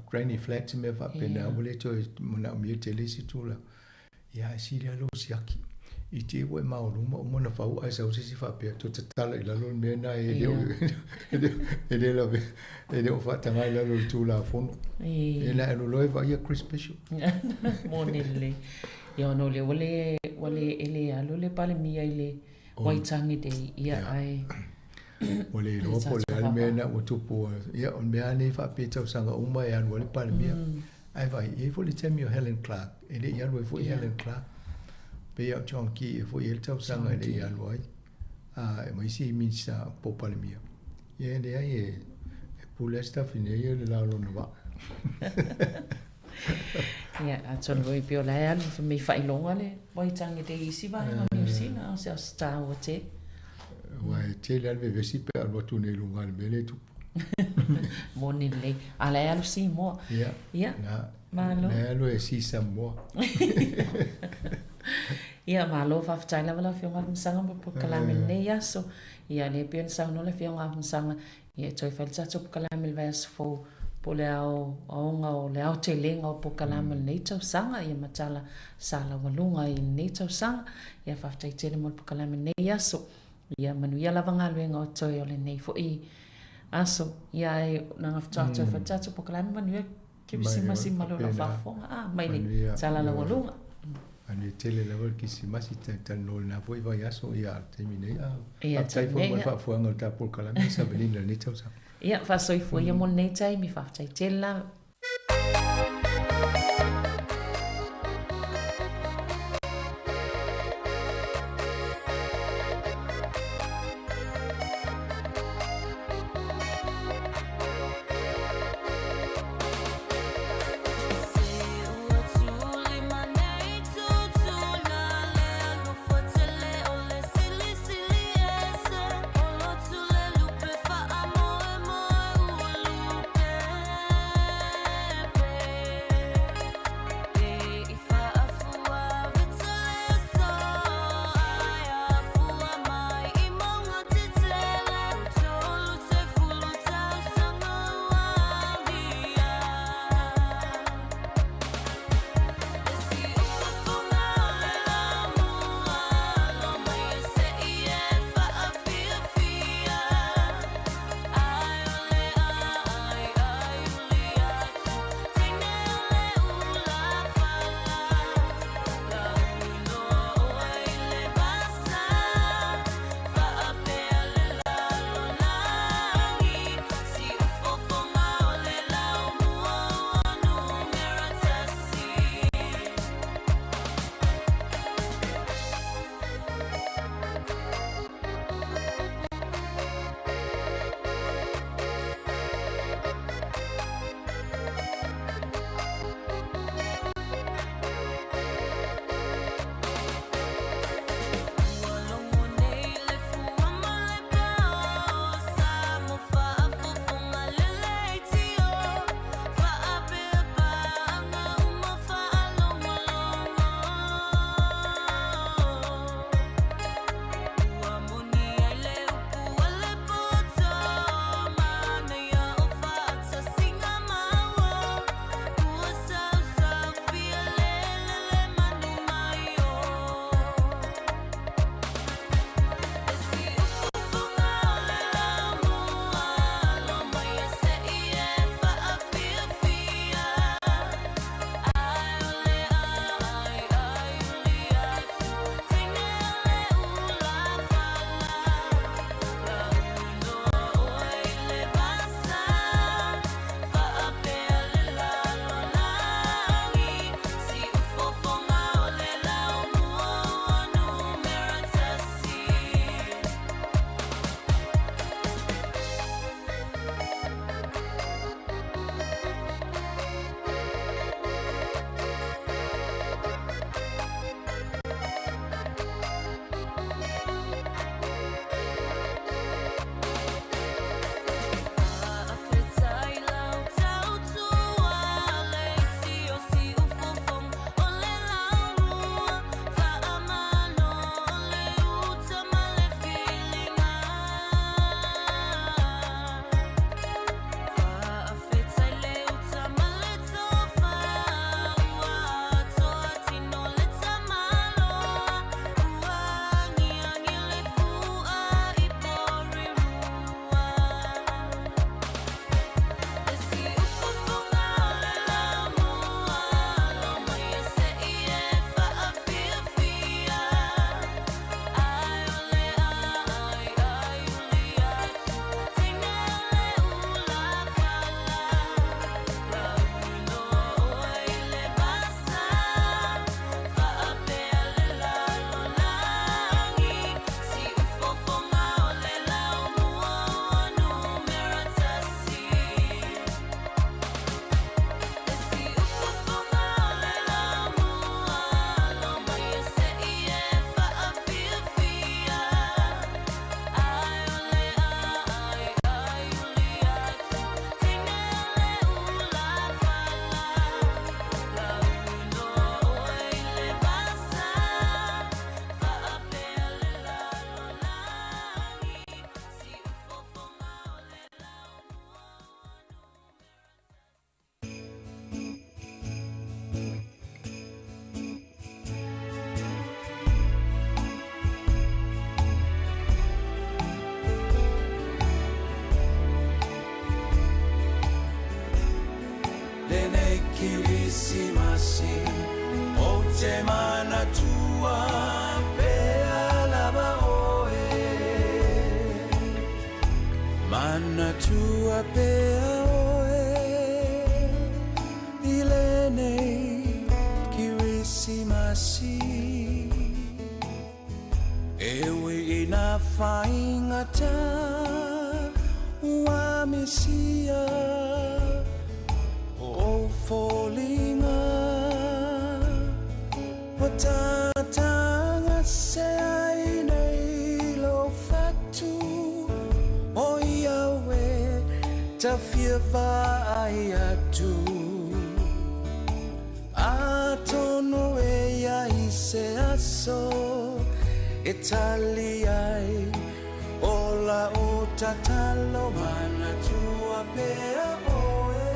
granny flat me fa pena bole to mona mi te le si tu la ya si le lo siaki i te we ma o mo na fa o ai sa si fa pe to te tala i la lo me na e de la e de o fa tanga i la lo tu la fono e la lo lo va ia Chris Bishop monile yo no le wale ele alo le pale mi ile waitangi de ia ai o le ropo le almena o tupu ia on mea nei fa pita sanga uma e anu le palmia ai vai e fo le temi o Helen Clark e le ia lo fo ia le kla pe au chong ki e fo ia tau sanga le ia lo ai e mai si min sa popale mia ye le ai e pula sta fine ia le la lo no va ia a ton voi pio la ia fa mi fai longa le voi tangi te isi va ma mi usina o se sta o te wa te le ve vesi pe al botu ne lunga le bele tu moni le ala ia lo si mo ia malo na lo e si sa mo ia malo fa ftai la vala fionga msanga po kalame ne ia so ia le pio sa no le fionga msanga ia toi fa tsa po kalame le vas fo po le au le au te lenga po kalame nei tau sanga ia matala sala walunga i nei tau sanga ia fa ftai te mo po kalame nei ia so ia manu ia la vanga luenga o toi o le nei fo i aso ia nanga ftai fa tsa po kalame manu ia ke masi malo la fa fo mai ni sala la walunga ani tele level ki si masi tan no na foi vai aso ia terminei ia tai foi fa fo ngol ta por kala mesa belina ni tau sa ia fa soi foi ia mon nei tai mi fa tai tela Ewe ina whaingata ua Mesia o wholinga o tātanga se ai nei lo whatu o Iawe ta whiawha ai atu a tono e ai se aso e tali ai o la o tatalo mana tua pea oe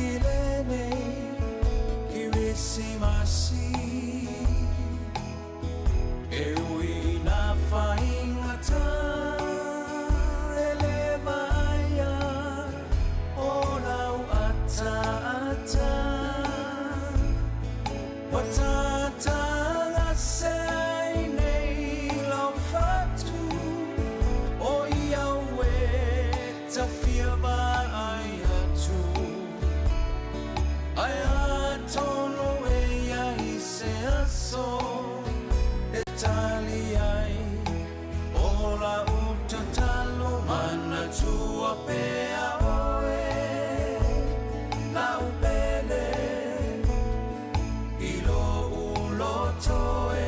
i lene ki risi masi e ui na whaingata e lewa aia o lau ata ata o tatanga se ai nei lau whatu o Iawe ta whiawa ai atu ai atono e ai se aso e tali ai o la uta talo mana tua pea oe la upele i lo ulo toe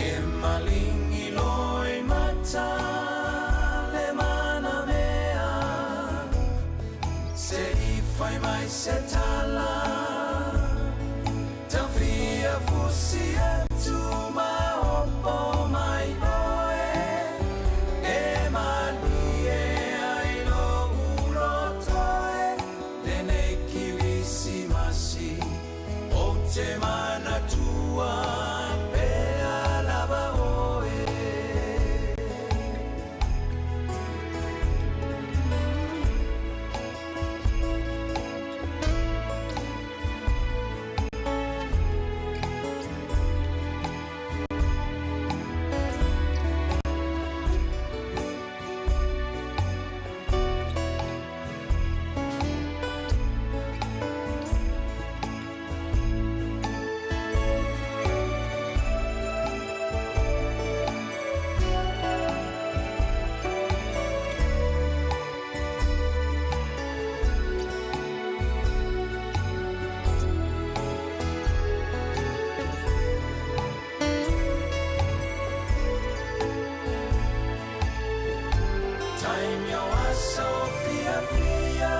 e malingi loi mata le mana mea se i fai mai se tala ta via fusi e tu ma opo mai oe e mani e ai lo ulo toe le nei kilisi masi o te mana tua pea lava oe Time yo aso fia fia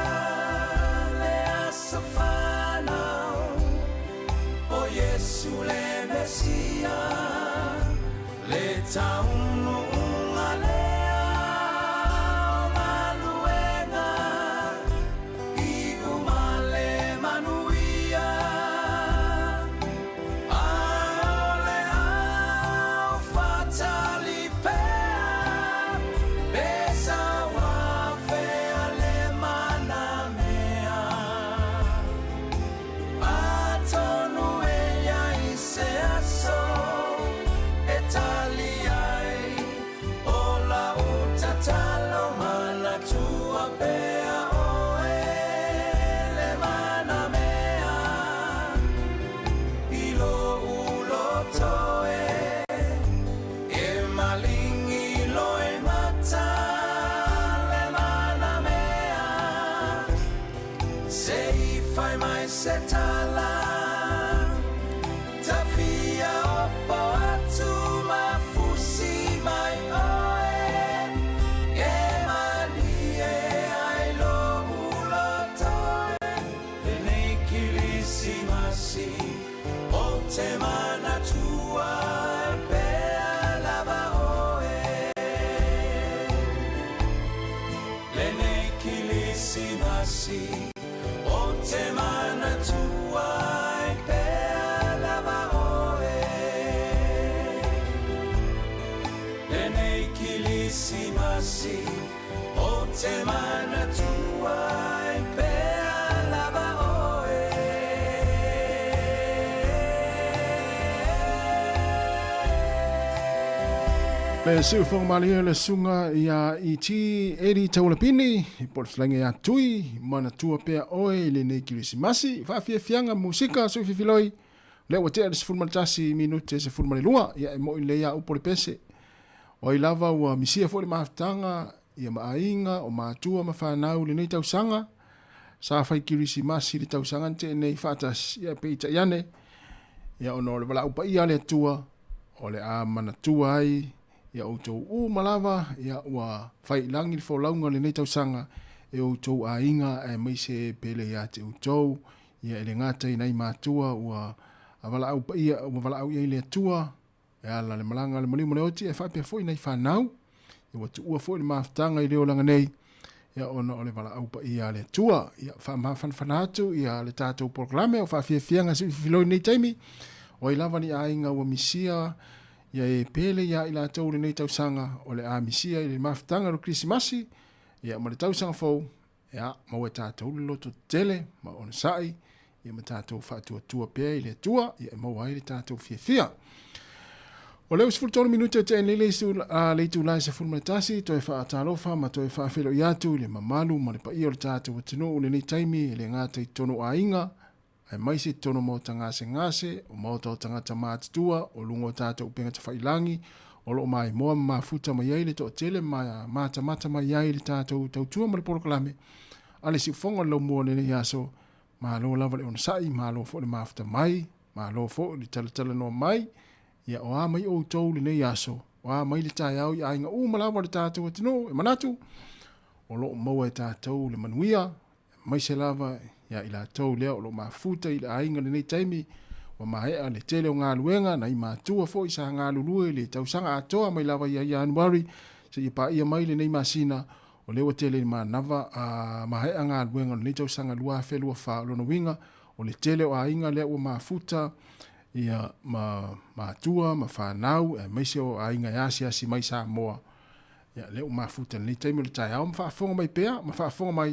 le aso whanau o Yesu le Mesia le taunu unga lea o maluenga i umale manuia a ole au fatali pea Besa wa fea le mana mea Atonu e ai se aso e tali ai o la uta talo mana tua pea oe le mana mea i lo ulo toe e malingi loi mata le mana mea se i fai mai se tala ta fia opo atu ma fusi mai oe e mani e ai lo ulo toe e nei kilisi masi o te mana tua pea lava oe le nei kilisi masi o te mana tua pea lava oe le nei kilisi masi o te mana tua pea lava oe Le siu fong malia le sunga ia i ti eri taulapini i portlange a tui mana tua pea oe le nei kirisimasi fa fia fianga musika su fifiloi Le ua te se fulma tasi minute se fulma lua ia e mo i le ia upo le pese. O i lava ua misia fo le maftanga ia maainga o maatua ma whanau le nei tausanga. Sa fai kirisi masi le tausanga te nei fatas ia peita iane. Ia ono le wala upa ia le atua o le a manatua ai ia outou malava ia ua fai langi le folaunga le nei tausanga e outou a inga e meise pele ia te outou ia ele ngata i nei matua ua a wala upa ia ua wala au ia le atua e ala le malanga le malimu le oti e whapea fo i nei whanau ia ua tu ua fo i le maftanga i leo langa nei ia ono o le wala aupa ia le atua ia whamafan whanatu ia le tātou proklame o whawhiawhianga si filoi nei taimi o i lava ni a inga ua misia ia e pele ia i la tau le nei tausanga o le a misia i le maftanga ro krisimasi ia ma le tausanga fau ia ma ue tātou le loto tele ma ona sai ia ma tātou whaatua tua pia i le atua ia ma wai le tātou fiafia o leo sifuru tonu minute te enele leitu lai se fulma tasi to e whaatalofa ma to e whaafelo i atu le mamalu ma le pa ia o le tātou watino o le nei taimi le ngātai tono a inga ai maisi tono mo ngase o mo to tangata mātua o lungo tātou upenga ta whailangi o lo mai moa mafuta mai ai le to tele mata mai ai le tātou tautua ma le porokalame ale si fonga lo mua nene yaso ma lo lava le ona sai ma lo fo le mafuta mai ma lo fo le talatala no mai ia o a mai o tau le nei yaso o a mai le tai au ia inga malawa le tātou atino e manatu o lo maua e tātou le manuia mai se lava ia ila tau lea o lo mafuta ila ainga le nei taimi wa mahea le tele o ngā luenga na i mātua fo i sa ngā lulue le tausanga atoa mai lava ia Januari se i pa ia mai le nei masina o lewa tele ma nava a mahea ngā luenga le nei tausanga lua felua wha lona winga o le tele o ainga lea o mafuta ia mātua ma whanau e meise o ainga asi mai sa moa ia lea o mafuta le nei taimi o le tai au ma whaafonga mai pea ma whaafonga mai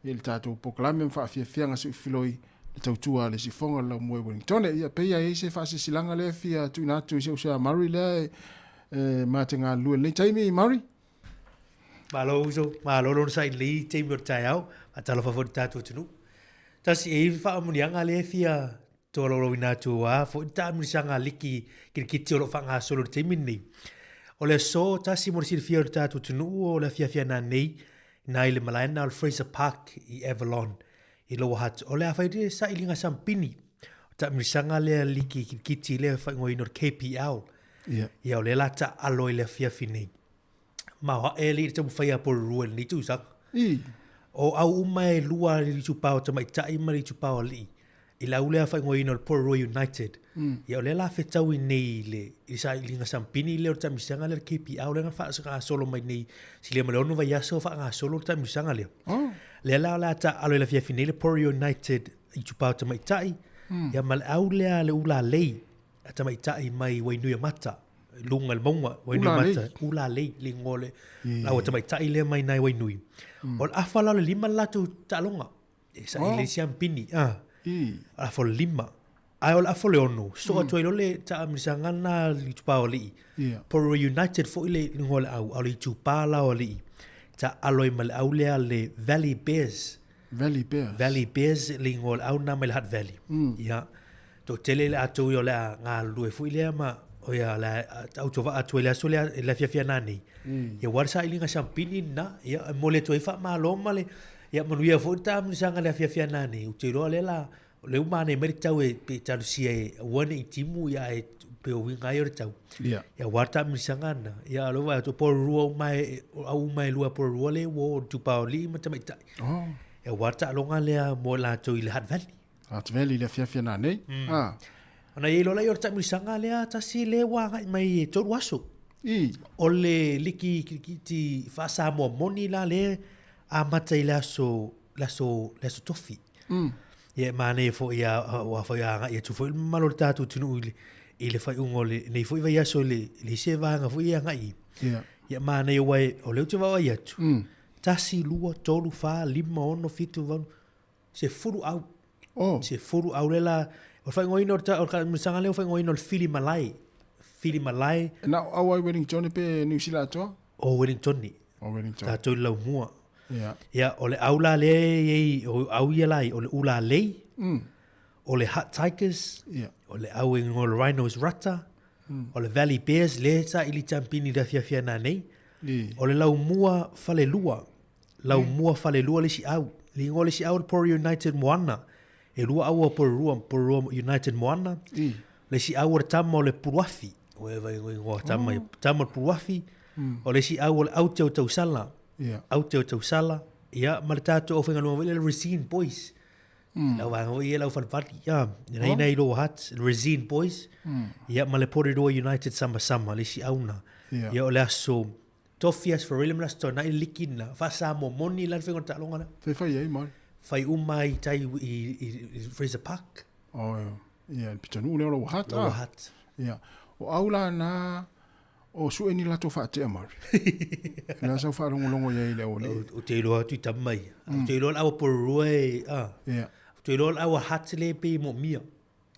i le tātou pokalame ma whaafiawhianga su i filoi le tautua le sifonga la mue Wellington ia peia e se fa silanga le fia tu na tu se usa Murray le ma te ngā lua nei taimi Murray malo lo sai le taimi o tai au a tala fa fo tatu tunu tasi e fa munianga le fia to lo ina tu a fo ta misanga liki ki lo fa nga solo taimi ni o le so tasi mo si fia tatu tunu o le fia na nei na ile malaina al Fraser Park i Avalon i lo hat o le afai sa ilinga sampini ta misanga le liki kiti le fa ngoi no KPL ia o le lata alo le fia fini ma wa eli te fai por ruel ni tu sa o au mai lua li tu pau te mai tai mai tu pau li i la ule fa ngoi no por Royal United ia o le la fetau i nei le i sa ilinga sampini le o ta misanga le KPL le fa sa solo mai nei si le malo no vai aso fa nga solo ta misanga le le la ta alo le fia finile por United i tu pau te mai tai ia mal au le ula lei ta mai tai mai wai nui mata lunga le monga wai nui mata ula lei le ngole la o te mai tai le mai nai wai nui o afala le lima la tu ta longa e sa ile siampini afo lima ai ol afo le ono so atu le ta misanga na li tu pau li por United fo ile ngole au li tu pala o li ta aloi mal aulea le Valley Bears le ngol au na mal hat valley ya to tele le atu yo la nga lu fu ile ma o ya la auto va atu le solia la fia nani ya warsa ilinga champini na ya mole to fa ma lo male ya manu ya fu ta msanga la fia nani u tiro le la le umane merita we pe talu sie woni timu ya pe o winga yo tau ya warta misangana ya lo va to por ruo mai au mai lua por ruo le wo tu pauli mata mai tai ya warta longa le mo la to ile hat valley le fia na nei ana ye lo la yo ta misanga le ta si le wa mai to waso o le liki ti fa sa mo moni la le a mata ile so tofi ye mane fo ya wa fo ya ya tu fo malorta tu tunu ile fai ungole nei foi vai aso le se vanga foi ia ngai ia mana ia wai o leu te wa ia tu tasi lua tolu fa lima ono fitu van se furu au lela o fai ngoi no o ka misanga leo fai ngoi no fili malai na au ai Wellington pe New Zealand to o Wellington ta to la mua ya o le aula le au ia lai o le ula lei o le Hut Tigers, Yeah. o le au e ngol Rhinos Rata, o le Valley Bears le sa ili champini da fia na nei. O le lau mua fale lua. Lau mua fale lua le si au. Le ngol si au le Poro United Moana. E lua au o Poro United Moana. Le si au o tama o le Puruafi. O e vai ngoi tama o le Puruafi. O le si au o le Aute o Tausala. Aute o Tausala. Ia, ma le tātou o whenga lua le Resine Boys. Lau wanga o ia lau whanwhati. Ia, nei lo hat, Resine Boys. Ia, ma le Porirua United sama le si auna. Ia, o le aso Tofias for William Lasto na i likina. Whasa mo moni lan whenga tālonga na. Whai ei mai. Whai umai tai i Fraser Park. Oh, ia, pitanu leo lo hat. Lo hat. Ia, o aula na o su eni lato whaatea mari. Nā sau whaarongo iei leo le. O te iloa tu tamai. O te iloa awa Porirua e. Ia. O te iloa awa hat le pe mo mia.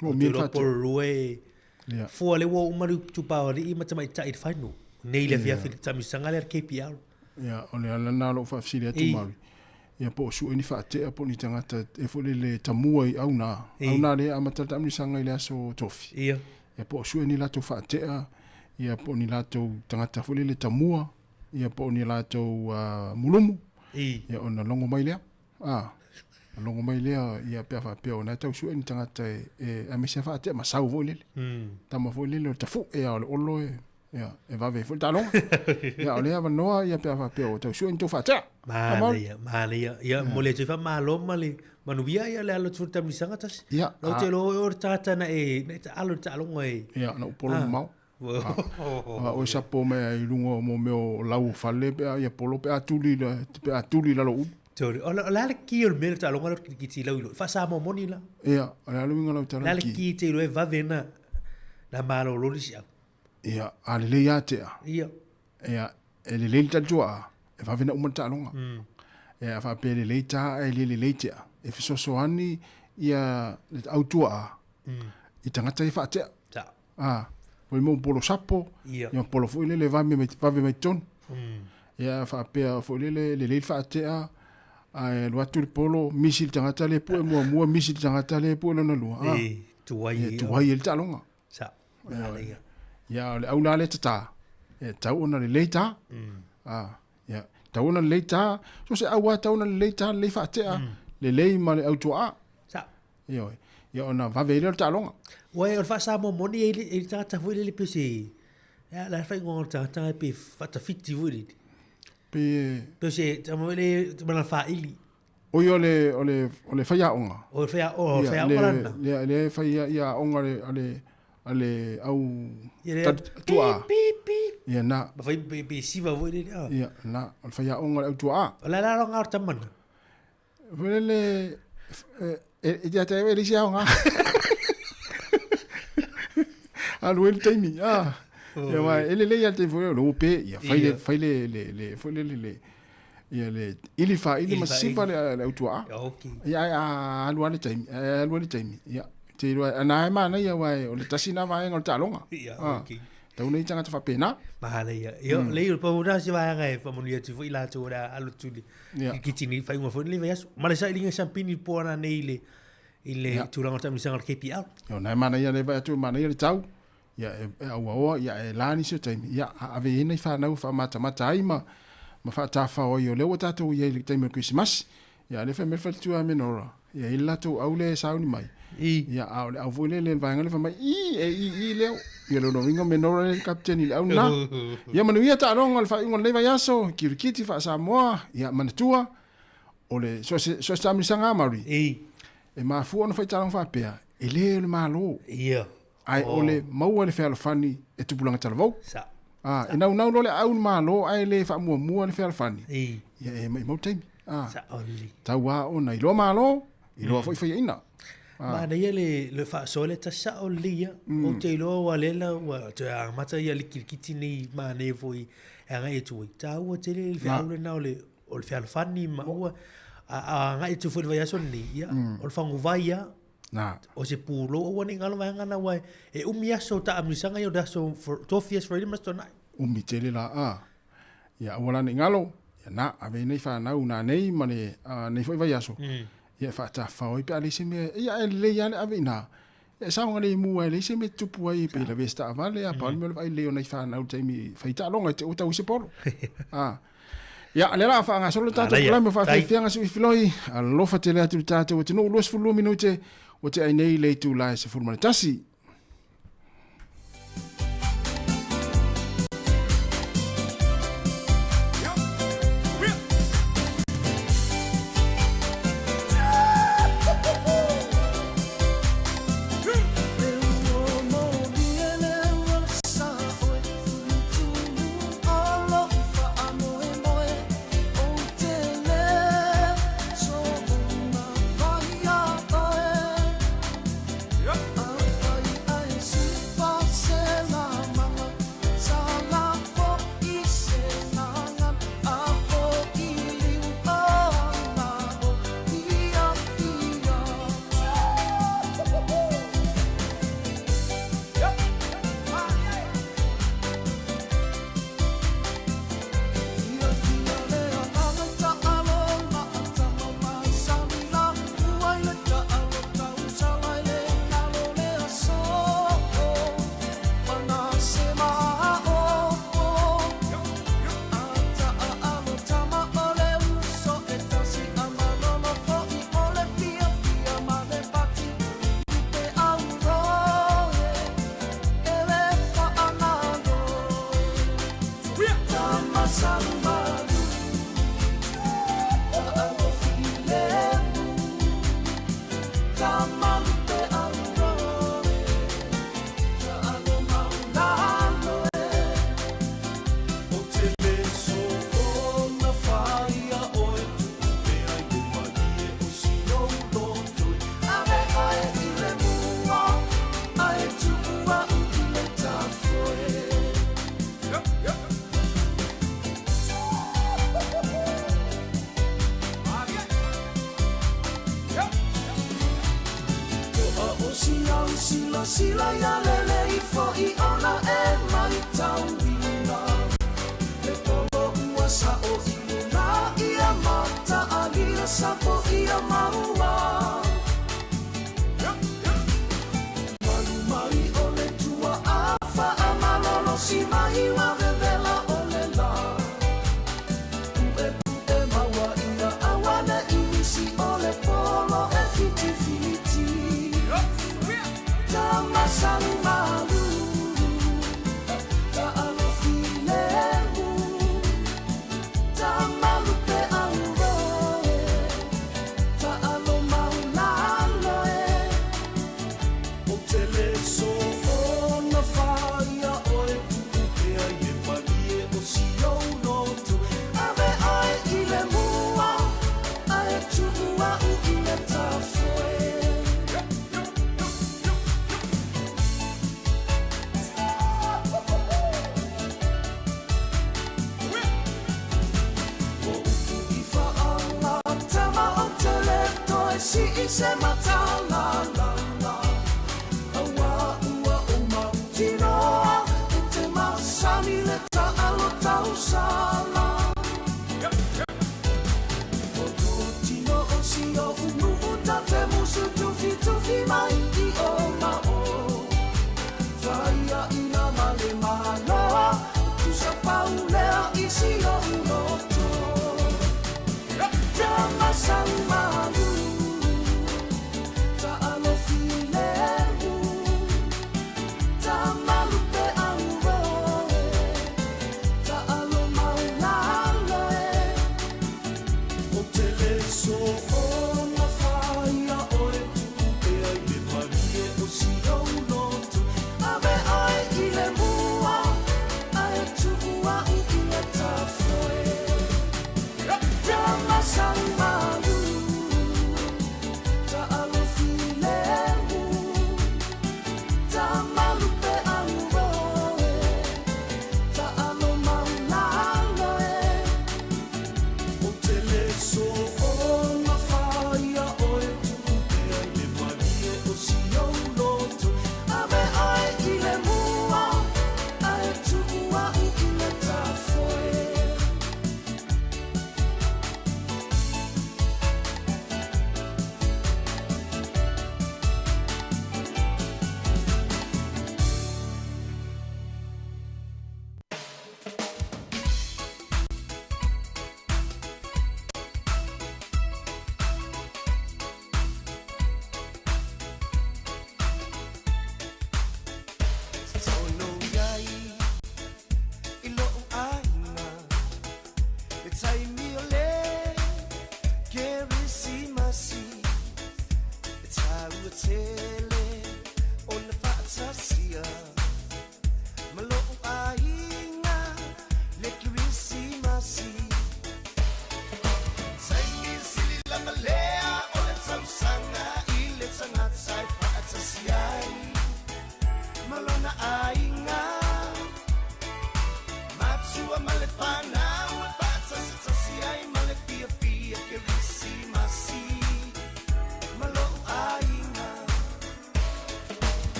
Mo mia whaatea. O te iloa Porirua e. Fua le wa umaru tupawari i matamai tai whainu. Nei le via fili tami sanga le KPR. Ia, o le ala nā lo whaafsiri atu mari. Ia po su eni whaatea po ni tangata e fole le tamua i au nā. Au nā le amatata amni sanga i le aso tofi. Ia. Ia po su eni lato whaatea. Ia po ni lato tangata fole le tamua. Ia po ni lato mulumu. Ia ona longo mai lea. Longo mai lea ia pea whapea o nā tau su eni tangata e amisia whaatea masau vo lele. Tama vo lele o tafu e a olo e. Ia, e vave ful talong. Ia, o lea wanoa ia pea whapea o tau su eni tau whaatea. Mahalia. Ia, mo le tuifa maloma le manuia ia le alo tuta misanga tas. Ia. Lau te lo o tata na e ta alo talonga e. Ia, na upolo mau. O sapo me i lungo mo meo lau fale pe ia polo pe atuli la lo. Tori, o la ki o me ta longa ki ti lau lo. Fa sa mo moni la. Ia, la lu ngalo ta la ki te lo e va vena. Na malo lo li sia. Ia, ale le ia te. Ia. Ia, ele le ta joa. E va vena umata longa. Ia fa pe le ta e le te. E fi so ani ia le autua. I tangata i fa te. Foi mo polo sapo, ia polo foi le vame mai ton. Ia fa pe foi le fa tea a lo atu polo misil tangata le pu mo misil tangata le pu no lu. Tu ai el talonga. Sa. Ia le au le tata. E tau ona le leita. Ia tau ona le leita, so se au tau ona le leita le fa tea. Le lei ma le autua. Sa. Ia ona va vele talonga. Wai o fa sa mo moni e tata foi le pese. Ya la fa ngol tata pe fata fiti vuri. Pese tamo le tamo fa ili. O yo le fa ya onga. O fa ya onga. Le fa ya onga ale au tua. Ya na. Fa be siva vuri. Ya na, o fa ya onga au tua. La onga taman. Vele ya te ve sia onga. Alu el taimi ya wa ele ya te foi lo pe ya fai le ya le ili fa ili masifa le autua ya alu ale taimi ya te ro ana ma na ya wa o le tasina va en o talonga tau nei tanga te fa pena mahala ya yo le po ura si va ga fa mo ya te foi la tu ora alu tu ki tini fa un fo le va ma le sai linga champini po na nei ile tu la ngata mi sanga KPR yo na ma na ya le va tu ma na ya tau ia au ia e lani se taimi ia ave ina fa na fa mata ai ma fa ta fa o yo le wata to ia le taimi Christmas ia le fa me fa tu a menora ia illa to au le sauni mai ia au vole le vanga le fa mai i le ia lo no vinga menora le captain ile au na ia manu ia ta longa fa ingon le va yaso kirikiti fa sa moa ia manatua o le so sta mi sanga mari e ma fu ona fa ta longa fa pe e le malo ia ai ole mau le fel fani e tupulanga talavou sa e nau lo le au malo ai le fa mua le fel fani ia e mai mau taimi sa oli taua ona ilo malo ilo foi ina ma na ia le fa sole ta sa oli o te lo wa le la wa te mata ia le kirkiti ni ma ne foi e nga e tu taua te le fel na le o le fel fani ma a nga e tu foi va soni ia o le fangu vai na o se pulo o wani ngalo vai ngana wai e umia so ta amisanga yo da so for tofias for him to na tele la ya wala ni ngalo ya na ave nei fa na una nei mane nei foi vai aso Ia whaatafa oi pe alese me ia le ia le avina. Ia sa ngale mu ai lese me tupu ai pe la vesta avale a palme ai le ona fa na utaimi faita longa te uta usi polo. Ia le la fa nga solo tatu kula me fa fianga su filoi allo fa tele atu tatu te no los fulu minute o te ai nei le tu la se furma tasi. Sila ya lele ifo I ona e mai tauina E polo ua sa o iluna Ia mata alia sapo ia maua Malu mai ole tua afa a malolo si mai wa vevela ole la Ue maua ia awane inisi ole polo e fiti fiti Tamasan malu, ta'alo filemu, tamalu pe auroe, ta'alo maulaloe. O tele so ona faia oe tuku ai e malie o sio notu. Ave ai ile mua, ai tuua u ile tafoe. Si se mata la la la Awa ua o mautinoa E te masani le ta alo tau sala O tō tino o si o unu uta te musu tufi tufi mai I o mao Whaia ina male mahaloa Tu sa paulea I si o unoto Te masani malu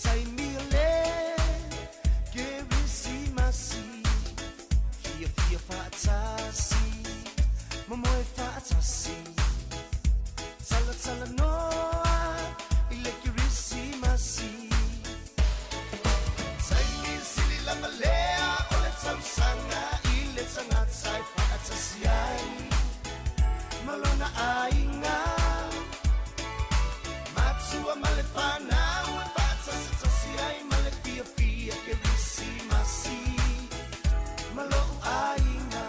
tai mi le ke risi masi fia fatasi momoe fatasi tala noa ile ke risi masi tai mi sili la malea ole tau sanga ile tanga tai fatasi ai malona ainga matua malefana ua fatasi ai male fia ke risi masi malo ainga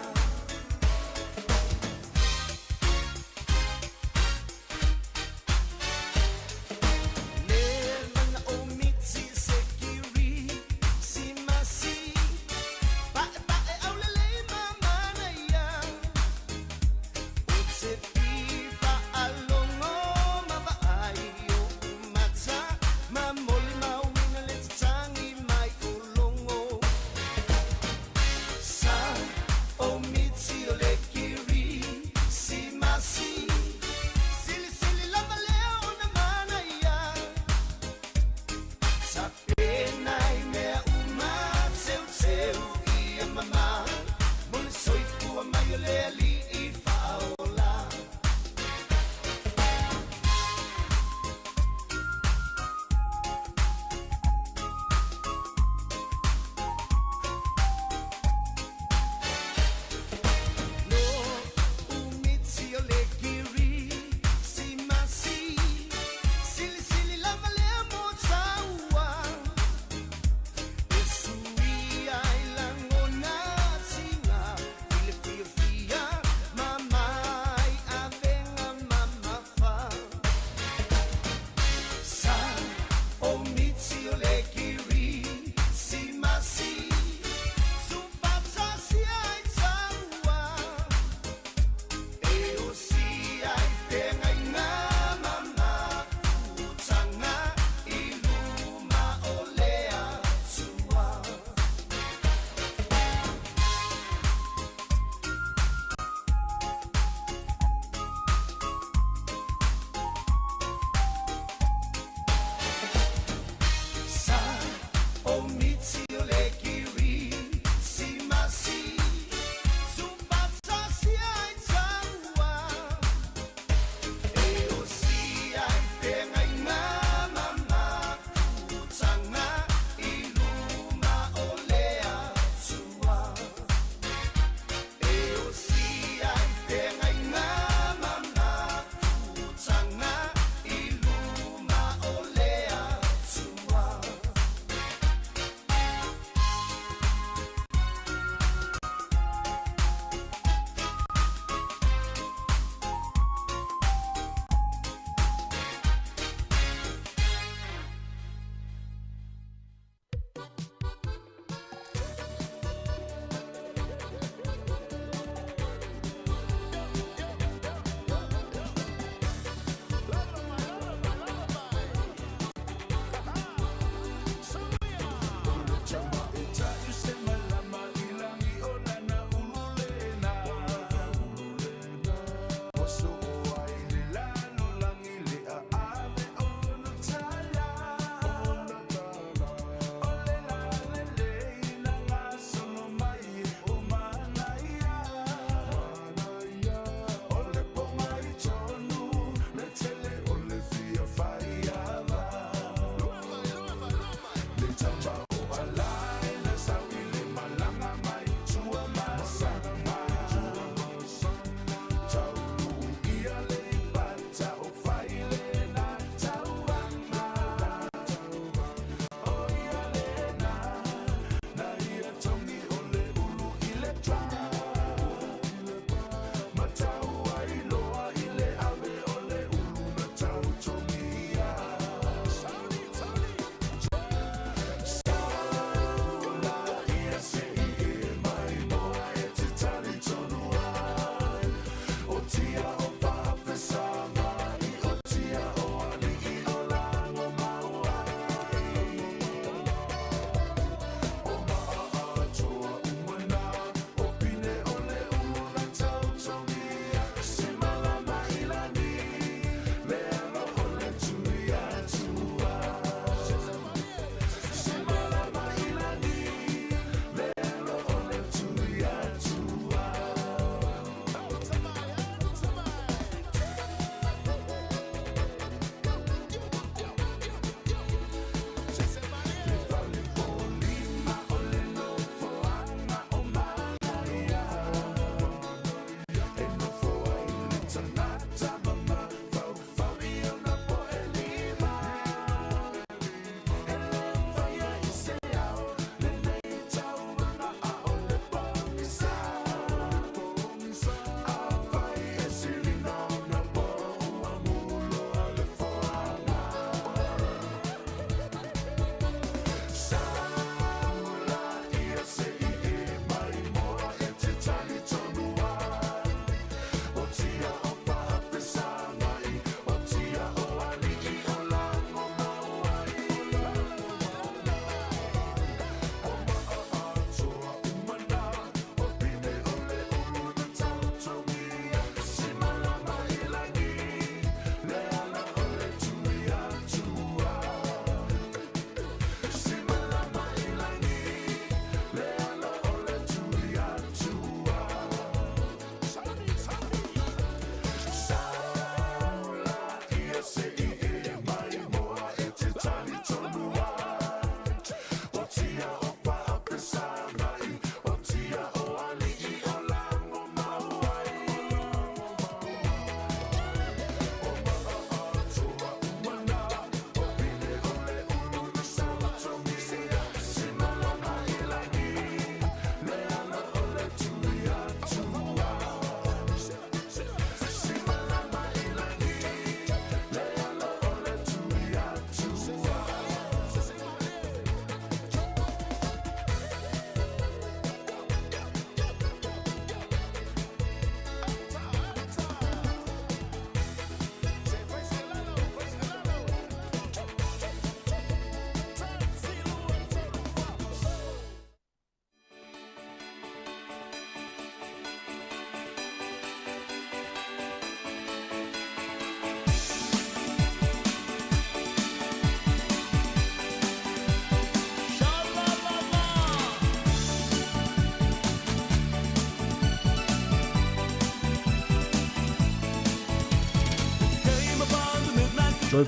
Toi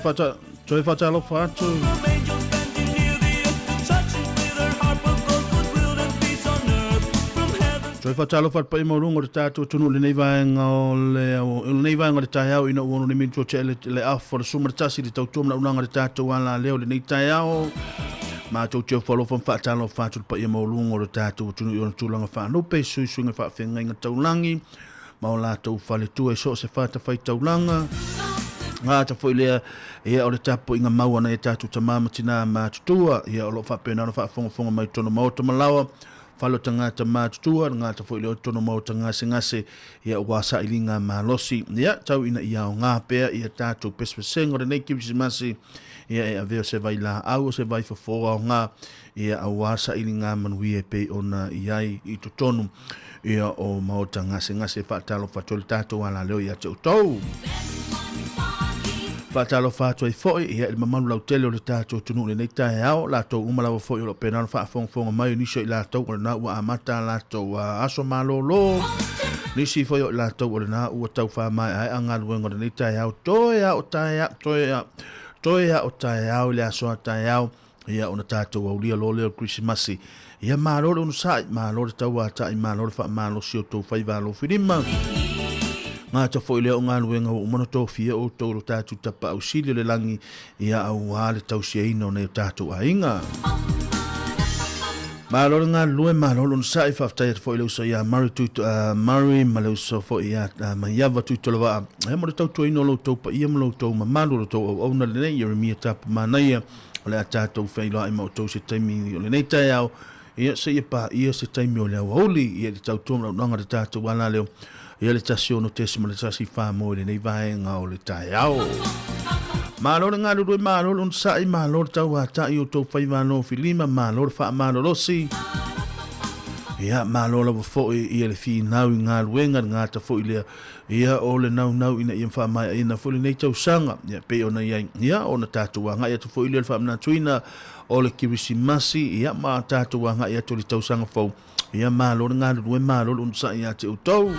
fata lo fatu. Toi fata lo fat pa mo rungo de tatu tunu le nei vaenga o le nei vaenga de taiao ina uono le minto che le afo le sumar tasi de tau tum na unanga de tatu wala leo le nei taiao. Ma tau teo whalo whan whaatalo whātul pa ia maulungo o tātou tunu i ona tūlanga whānope, sui suinga whaawhenga inga taulangi, ma o lātou whale tua e so se whāta whai taulanga. Ngā ta whoi lea, ia o le tapo inga maua na e tātou tamama tina mā tutua, ia o lo whapena ona whaafonga mai tono maota malawa, whalo ta ngā ta mā tutua, ngā ta whoi lea o tono maota ngase, ia o wāsa ili ngā mā losi. Ia, tau ina ia o ngā pēr, ia tātou pespesengo re nei kiwisimasi, ia e aveo se vai la au se vai fofoa o ngā ia a wasa ili ngā manuia pe ona iai i to tonu ia o maota ngase whaatalo whatoli tātou ala leo ia te utou. Whaatalo whātua i foi ia il mamanu lau tele o le tātou tunu le nei tae au lātou umalawa foi o lo penano whaafonga mai o niso i lātou o le nā ua amata lātou aso malolo. Nisi foi o lātou o le nā ua tau wha mai ai anga luengo le nei tae au toea o tae o tae au le asoa tae au ia ona tātou au lia lo leo Christmasi ia mālore unu sai mālore tau a tai mālore wha mālo si o tau whaivalo whirima ngā ta fo leo ngā luenga o umana tō fia o tō ro tātou tapa au sili le langi ia au hale tau si eina o nei tātou a inga Mālore ngā lue mālore unu sai whaftai at fo leo sa ia Murray ma leo sa fo ia maiava tuitola waa he mo le tau tuaino lo tau pa ia mo lo tau ma mālore tau au auna le nei Jeremia tapa manaia o le a tātou whaila i mau tau se taimi o le nei tai au ia se ia pa ia se taimi o le au hauli ia le tau tōmra unanga le tātou wala leo ia le tasi ono tesima le tasi whāmo le nei vaenga o le tai au Mālore ngā rurui mālore un sai mālore tau a tai o tau whaiwano whilima mālore wha mālorosi ia mālore wa fōi ia le whi nau i ngā ruenga ngā ta fōi lea ia o le nau ina ia wha mai ina fōi nei tau sanga ia pe ona ia ona tātua ngā ia tu fōi lea wha mna tuina o le Kirisimasi ia mā tātua ngā ia tu li tau sanga fōu ia mālore ngā rurui mālore un sai ia te utau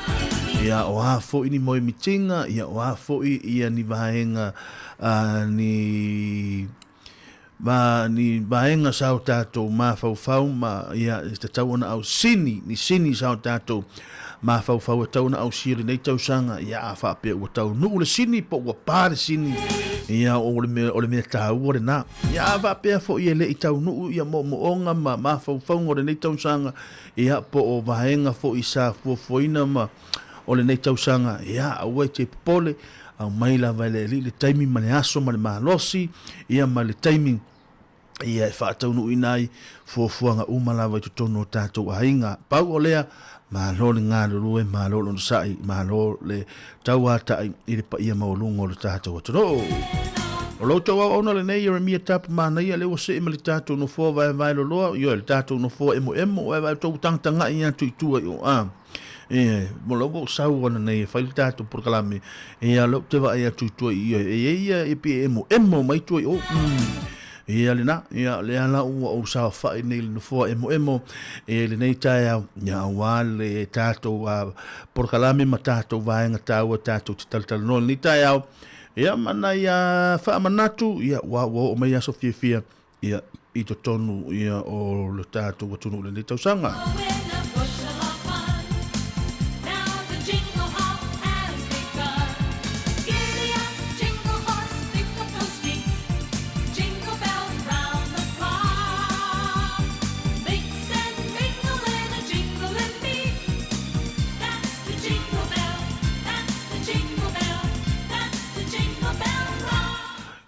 ia o a fōi ni moe mitinga ia o a fōi ia ni vahenga ni vaenga sao tātou mā whau ma ia te tau ana au sini sao tātou mā whau e tau ana au siri nei tau sanga ia a whapea ua tau nuu le sini po ua pāre sini ia o le mea tāu ore nā ia a whapea fo ia le i tau nuu ia mo onga ma mā whau ngore nei tau sanga ia po o vaenga fo i sa fuafuaina ma o le nei tau sanga ia a ue te pole au maila vai le taimi ma le aso ma le malosi ia ma le taimi ia e whaatau nui nai fuafuanga umalawa i tutono tātou ainga pau o lea ma lo le ngā rurue ma lo le sai ma lo le tauatai i le pa ia maulungo le tātou atoro o lo tau au ona le nei Jeremia tapa mana ia le ose ima le tātou no fua vai lo loa ia le tātou no fua emo e vai tau tangtanga i atu i tua i o mo lo bo sau ona nei fai tato por kalame lo te va ia tutu ia pe emo mai tu o ia le na ia le ala o sa fai nei no fo emo le nei tai ia wale tato por kalame matato vai nga tau tato tal no ni tai ia mana ia fa manatu ia o mai aso fia ia i to tonu ia o le tato o tunu le nei tau sanga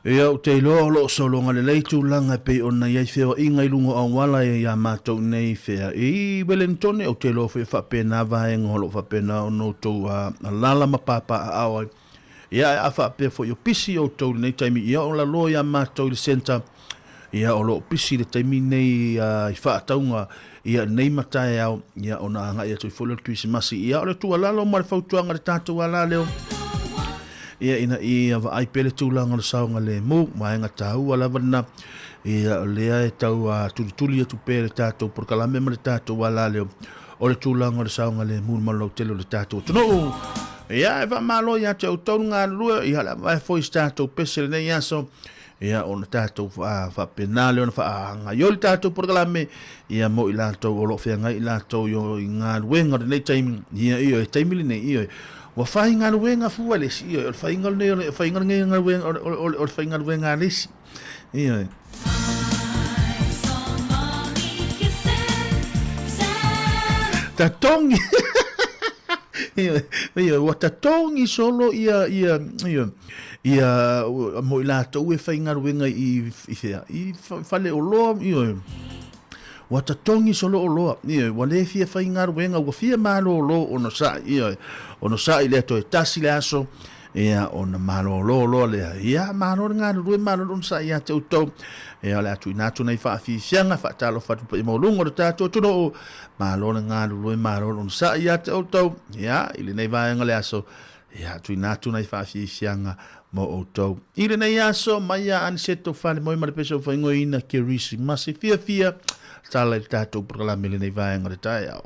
Ia o te lo solonga le leitu langa pe ona ia feo inga i lungo au wala ia mātou nei fea. I Wellington o te lo fe whapena vaenga holo whapena o no tau lala mapapa a awai. Ia a whapea fo i o pisi o tau nei taimi ia o la lo ia mātou le senta. Ia o lo pisi le taimi nei i whaataunga ia nei matai au ia o na anga ia tui folo le Christmasi. Ia o le tua lalo ma le whautuanga le tātou ala leo. Ia ina ia va ai pele tūlanga le saunga le mō, maenga tāua lawana, ia lea e tau tuli atu pēle tātou, por kalame ma le tātou ala leo, o le tūlanga le saunga le mō malau telo le tātou. Tono, Ia, e malo ia te utau ngā rua, ia la vai foi tātou pese le nei aso, ia ona tātou whapenale, ona whaanga ioli tātou porgalame, ia mo i lātou o lo whenga i lātou i ngā ruenga nei taimi, ia e taimili nei ia, wa whai ngā ruenga fua lesi, ia, o whaingal nei, o whaingal nei ngā ruenga, o whaingal ruenga lesi, ia. Tatongi, ia, wa tatongi solo ia mo i lātou e whaingaru wenga i whale o loa, ia, wa tatongi solo o loa, ia, wa le fia whaingaru wenga, wa fia malo o loa ono sa, ia, ono sa i lea toi tasi le aso, ia, ona malo o loa lea, ia, malo ngā rue malo ono sa ia te utau, ia, le atu i nātu nei whaafi fianga, whaatalo whatu pa i maulungo o tātou tuno o, malo ngā rue malo ono sa ia te utau, ia, ili nei vāenga le aso, ia, tu i nātu nei whaafi fianga, mo outou. Ire nei aso, mai a aniseto whale moi mara pesa o whaingoina ke risi masi fia, tala i tātou programe le nei vāenga le tai au.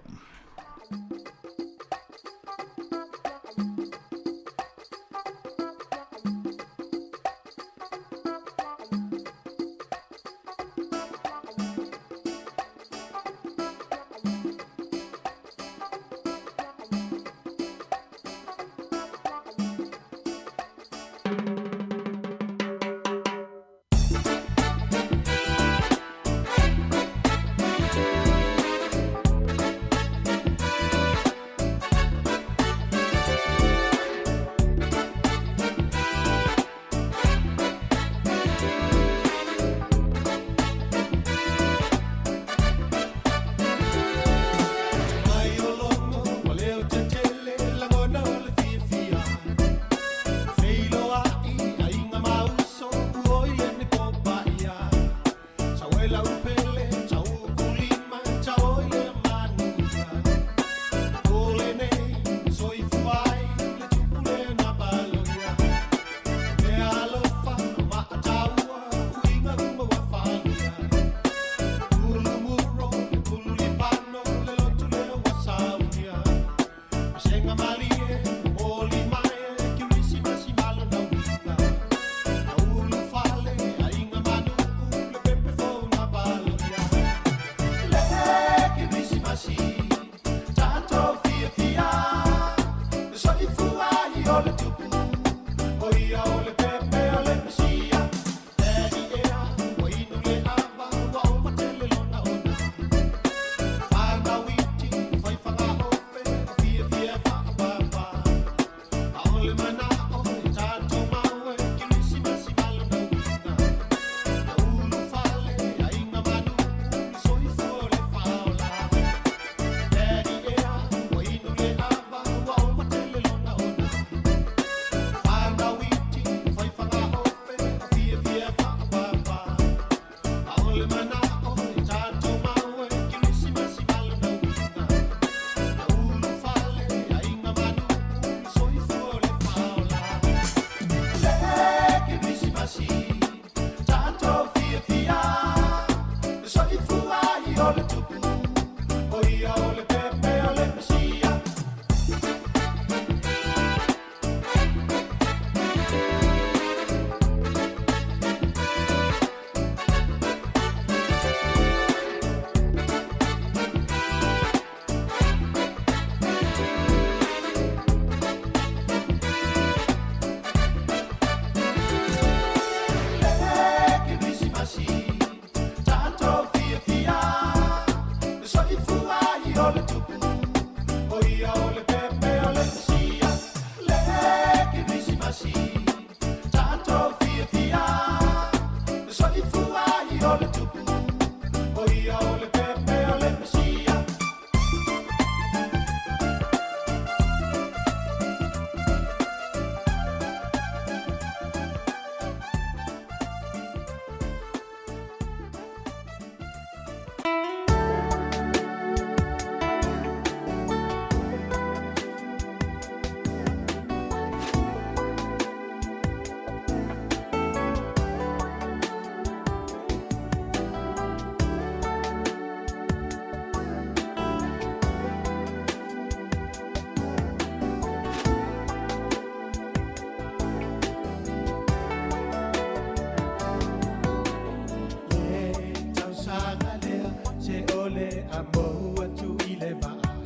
mo atu i le vaai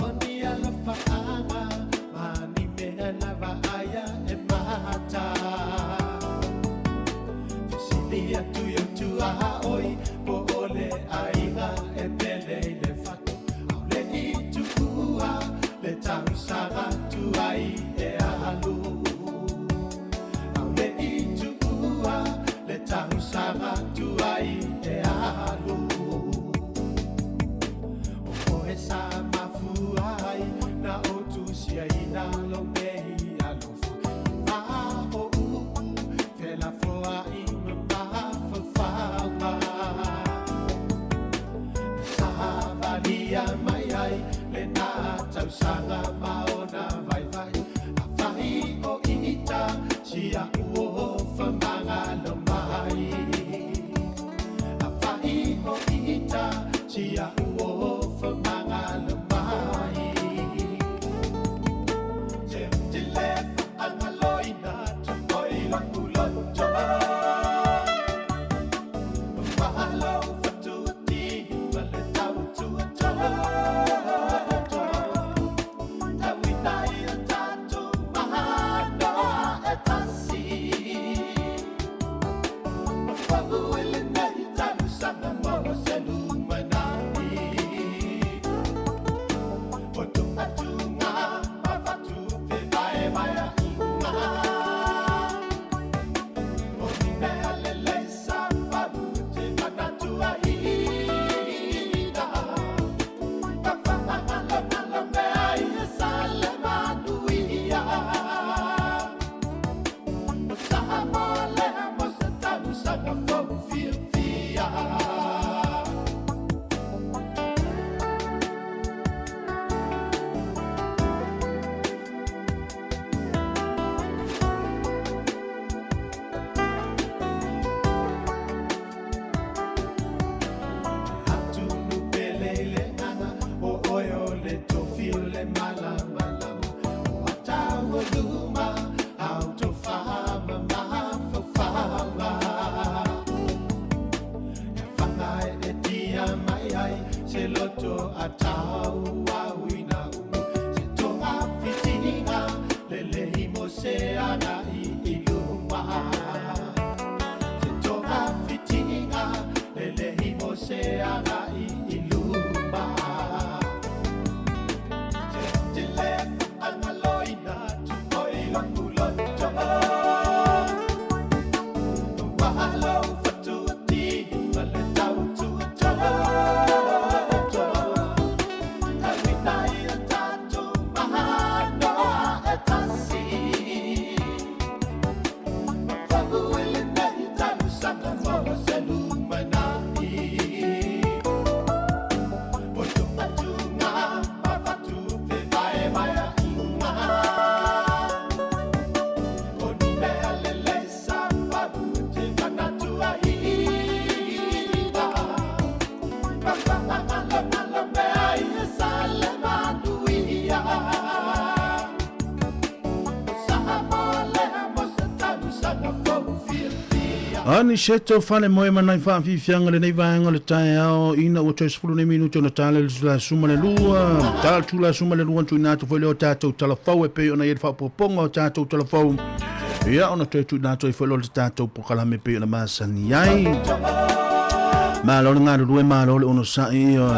o ni ala fa'anga ma ni mea na va'aia e mata Sili atu i tu a oi po ole aiga e pele i le fatu au le i tu ua le tau sara tu ai e alu au le i tu ua le tau sara tu ai e alu o e sa mafu ai na o tu sia i na lo mei alofa a o u te la foa i me ma fa fa ma sa valia mai ai le na tau sanga maona vai vai a vai o ita sia uo fa manga lo mai a vai o ita sia uo fa manga lo mai se te le anga loina tu oi la kulotto Mahalo fatu ti vale tau tu Ani seto fale moe manai whaafi whianga le nei vaenga le tae ao ina ua toi sepulu nei minuto na tale la suma le lua. Tala tu la suma le lua tu inatu whele o tātou talafau e pei ona ieri whapoponga o tātou talafau. Ia ona toi tu inatu i whele o le tātou pokalame pei ona maasani ai. Malo le ngāru rue malo le ono sa i o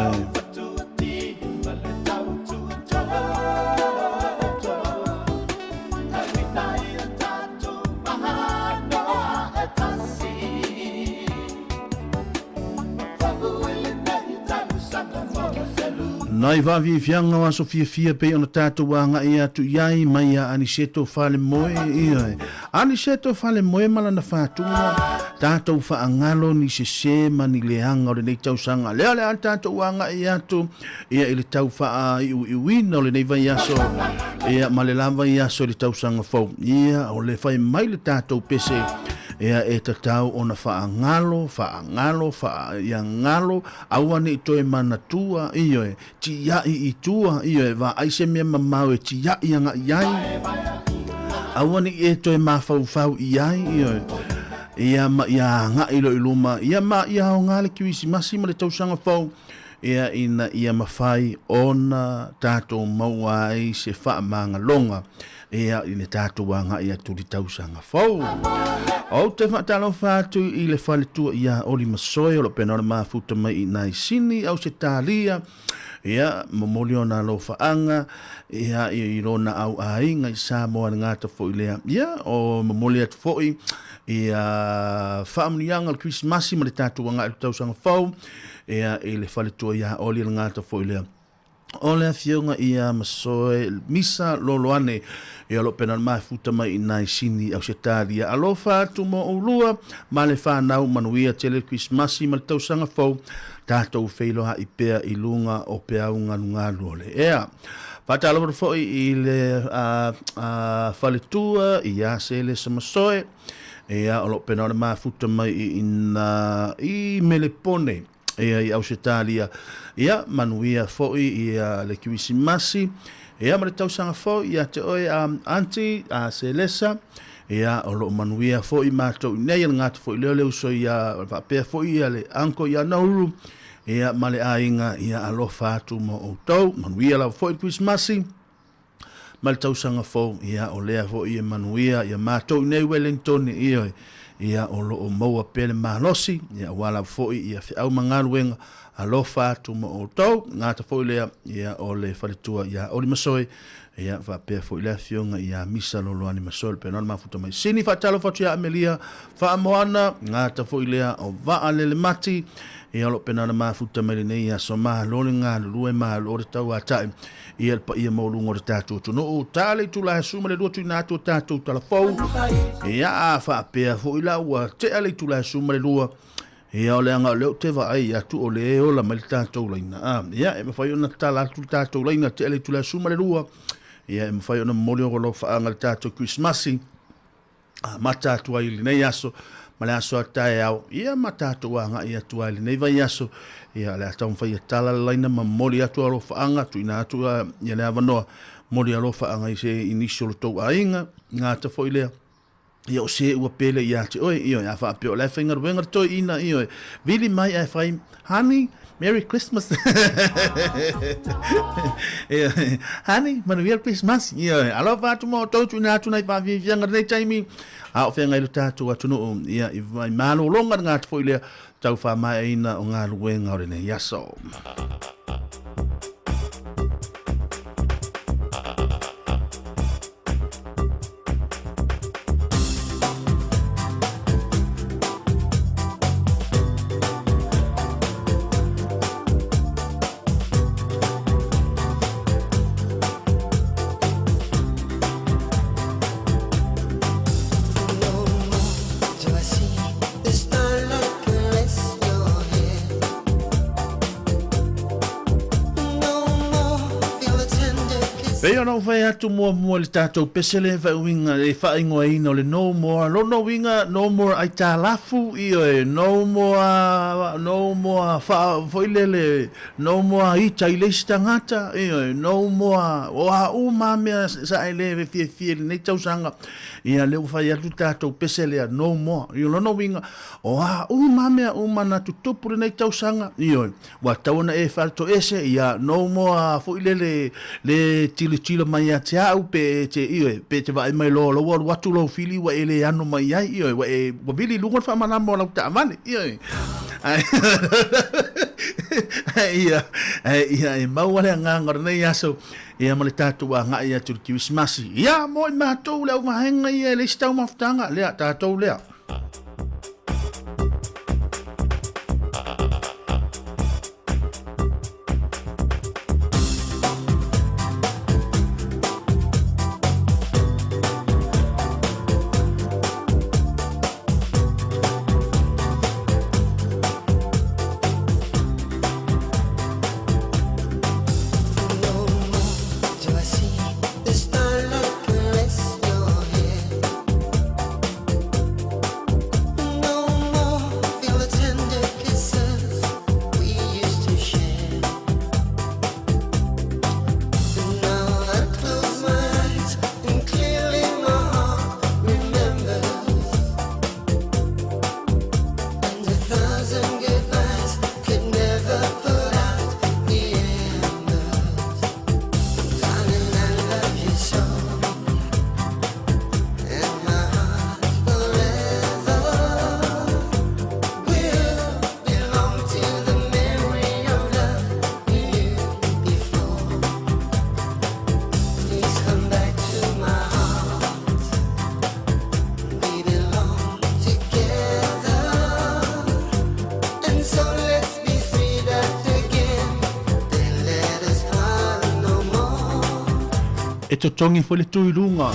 Nai vavi fianga wa Sofia fia pe ona tātou wanga ia tu iai mai a Aniseto fale moe ia. Aniseto fale moe mala na whātunga tātou whaangalo ni se mani leanga o le nei tausanga. Lea le an tātou wanga ia tu ia ili tau wha i uina o le nei vai aso ia ma le lava i aso le tausanga fau. Ia o le whai mai le tātou pese ia e tatau ona whaangalo awane i toe manatua iyo e ti iai i tua iyo e wa aise mea mamau e ti iai anga iai awane e toe mawhau iai iyo e ia ma ia nga ilo iluma ia ma ia o ngale kiwisi masi ma le tausanga fau ia ina ia mawhai ona tātou maua ai se wha manga longa ia ina tātou wanga ia turi tausanga whau. O te whatalo whātu i le whale tua ia Oli Masoe o lo pena o le mafuta mai i nai sini au se tālia ia momoli ona lo whaanga ia i rona au ainga i Samoa ngata fo i lea ia o momoli atu fo i ia whaamnianga le Christmasi ma le tātou wanga i tausanga whau ia i le whale tua ia Oli ngata fo i lea. O le fionga ia Masoe misa loloane ia lo pena mai futa mai i nai sini au se tālia alofa atu mo ulua ma le whanau manuia tele Christmasi ma le tausanga fau tātou whailoha i pea i lunga o pea unga nunga luole ea whatalo fo i le whaletua i ase le sa Masoe ea o lo pena mai futa mai i Melepone ia i au se tālia ia manuia foi ia le Kirisimasi ia ma le tausanga foi ia te oe anti a Selesa ia o lo manuia foi mātou nei ngata foi leo leo so ia whapea foi ia le anko ia nauru ia ma le ainga ia alofa atu mo outou manuia la foi Kirisimasi ma le tausanga foi ia o lea foi ia manuia ia mātou nei Wellington ia o lo o maua pele mahalosi ia wala foi ia au mangaruenga alofa atu mo outou ngata foi lea ia o le whaletua ia Oli Masoe ia whapea foi lea fionga ia misa loloani Masoe pe non mafuta mai sini whatalo fatu ia Amelia whaamoana ngata foi lea o waa lele mati ia lo penana mafuta mai nei ia so maha lole ngā lue maha lore tau a tae ia pa ia maulungo re tātou tunu o tāle tula suma le duatu ina ato tātou talafou ia a whaapea foi la ua te ale tula suma le lua ia o le anga leo te wa ai atu o le o la mai tātou laina ia e mawhai ona tala atu tātou laina te ale tula suma le lua ia e mawhai ona mori o lo whaanga le tātou Christmasi mata atu ai li nei aso ma le aso atae au ia mata atu anga ia atu ai li nei vai aso ia le atau mwhai tala laina ma mori atu alo whaanga tu ina atu ia le avanoa mori alo whaanga i se initial tau ainga ngā ta fo i lea ia o se ua pele ia te oe ia a whaapeo le whainga ruenga toi ina ia vili mai ai whai honey Merry Christmas honey Merry Christmas ia alo whaatu mo tau tu ina atu nai whaavi vianga rei taimi a o whenga ilu tātou atunu ia i vai mālo longa ngā te fo i lea tau wha mai ina o ngā ruenga o rene yaso Pea no vai atu mua le tātou pesele vai winga e whaingoa ina o le no more lono winga no more ai tā lafu i oe no more whailele no more i tailesi tangata i oe no more o a umamea sa e lewe fie nei tausanga ia leu whai atu tātou pesele a no more i lono winga o a umamea umana tutupure nei tausanga i oe wa tauna e whalto ese ia no more whailele le tila mai a te au pe te iwe pe te vai mai lo watu lo fili wa ele anu mai ai iwe wa e wa bili lungon fa mana mo la ta mane iwe ia e mau wale nganga nei aso ia male tatu wa nga ia tur Christmas ia mo ma to le ma henga ia le sta ma ftanga le tatu le e totongi fo le tuilunga.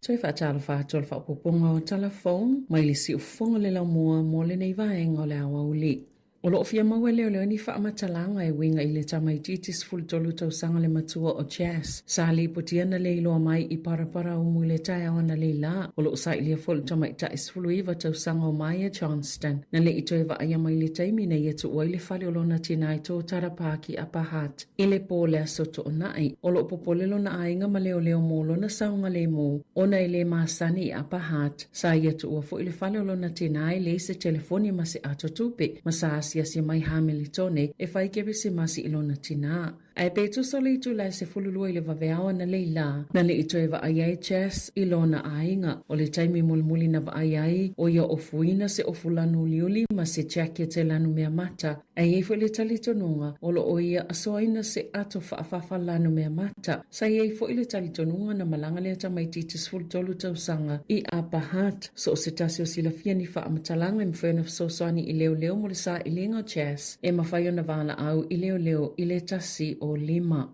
Toi whaatala whātua le whapoponga o telefone, mai le si ufonga le lau mua mo le nei vaenga o le awa uli. O lo ofia maua leo leo ni whaamatalanga e winga i le tamaitis fultolu tau sanga le matua o jazz. Sa li potiana le iloa mai i parapara o mui le tai awana le la. O lo sa ilia fulu tamaitis fulu iwa tau sanga o mai a Johnston. Na le ito eva aya mai le taimi na yetu oi le whale o lona tina i tō tarapaki a pahat. I le pōle a soto o nai. O lo popole lona ainga ma leo leo mo lona saunga le mo. Ona i le masani a pahat. Sa yetu ua fo i le whale o lona tina i le se telefoni ma se ato tupe. Ma sa si mai Hamiltone e fai ke se masi ilona tina. Ai petu sole itu la se fululu ile vaveawa na leila. Na le itu eva ayai chess ilona ainga. O le taimi mulmuli na ayai o ia ofuina se ofulanu liuli ma se chake te lanu mea mata. Ai e fo le talitonunga o lo o ia asoina se ato faafafa lanu mea mata. Sa ia fo ile talitonunga na malanga le tamaitis fultolu tausanga i apahat. So se tasio sila fia ni fa amatalanga mfena fsosani ileo leo mo le sa ilinga chess. E mawhaio na vana au ileo leo ile tasi o lima.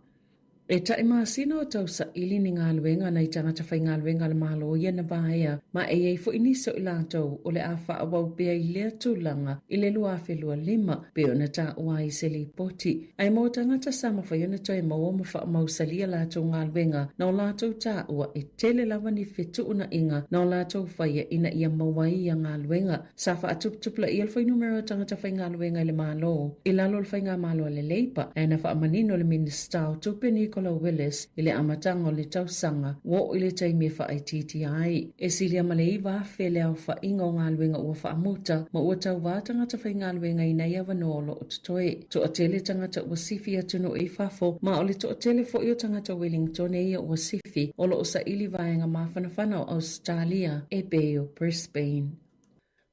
E tai masina o tau sa ili ni ngā luenga nei tangata whai ngā luenga le malo ia na bahaya ma e ei fo iniso i lātou o le a wha awau bea i lea tūlanga i le lua whelua 5 pe o na tā ua i se li poti. Ai mō tangata sama whai ona toi mau o ma wha mau salia lātou ngā luenga na o lātou tā ua e tele lawa ni whetu una inga na o lātou whai ina ia mawai ia ngā luenga. Sa wha atuptupla i alwhai numero tangata whai ngā luenga i le malo. I lalo le whai ngā malo le leipa e na wha amanino le minister o tupe Nicola Willis i le amatanga o le tausanga wo i le taimi e wha TTI. E silia ma le iwa whele au wha inga o ngā luenga ua wha amuta ma ua tau wā tangata whai ngā luenga i nei awa noolo o tutoe. To a tele tangata ua sifi atunu i whafo ma o le to a tele fo i o tangata Wellington e ia ua sifi o lo o sa ili vaenga mawhanawhana o Australia e Beo Brisbane.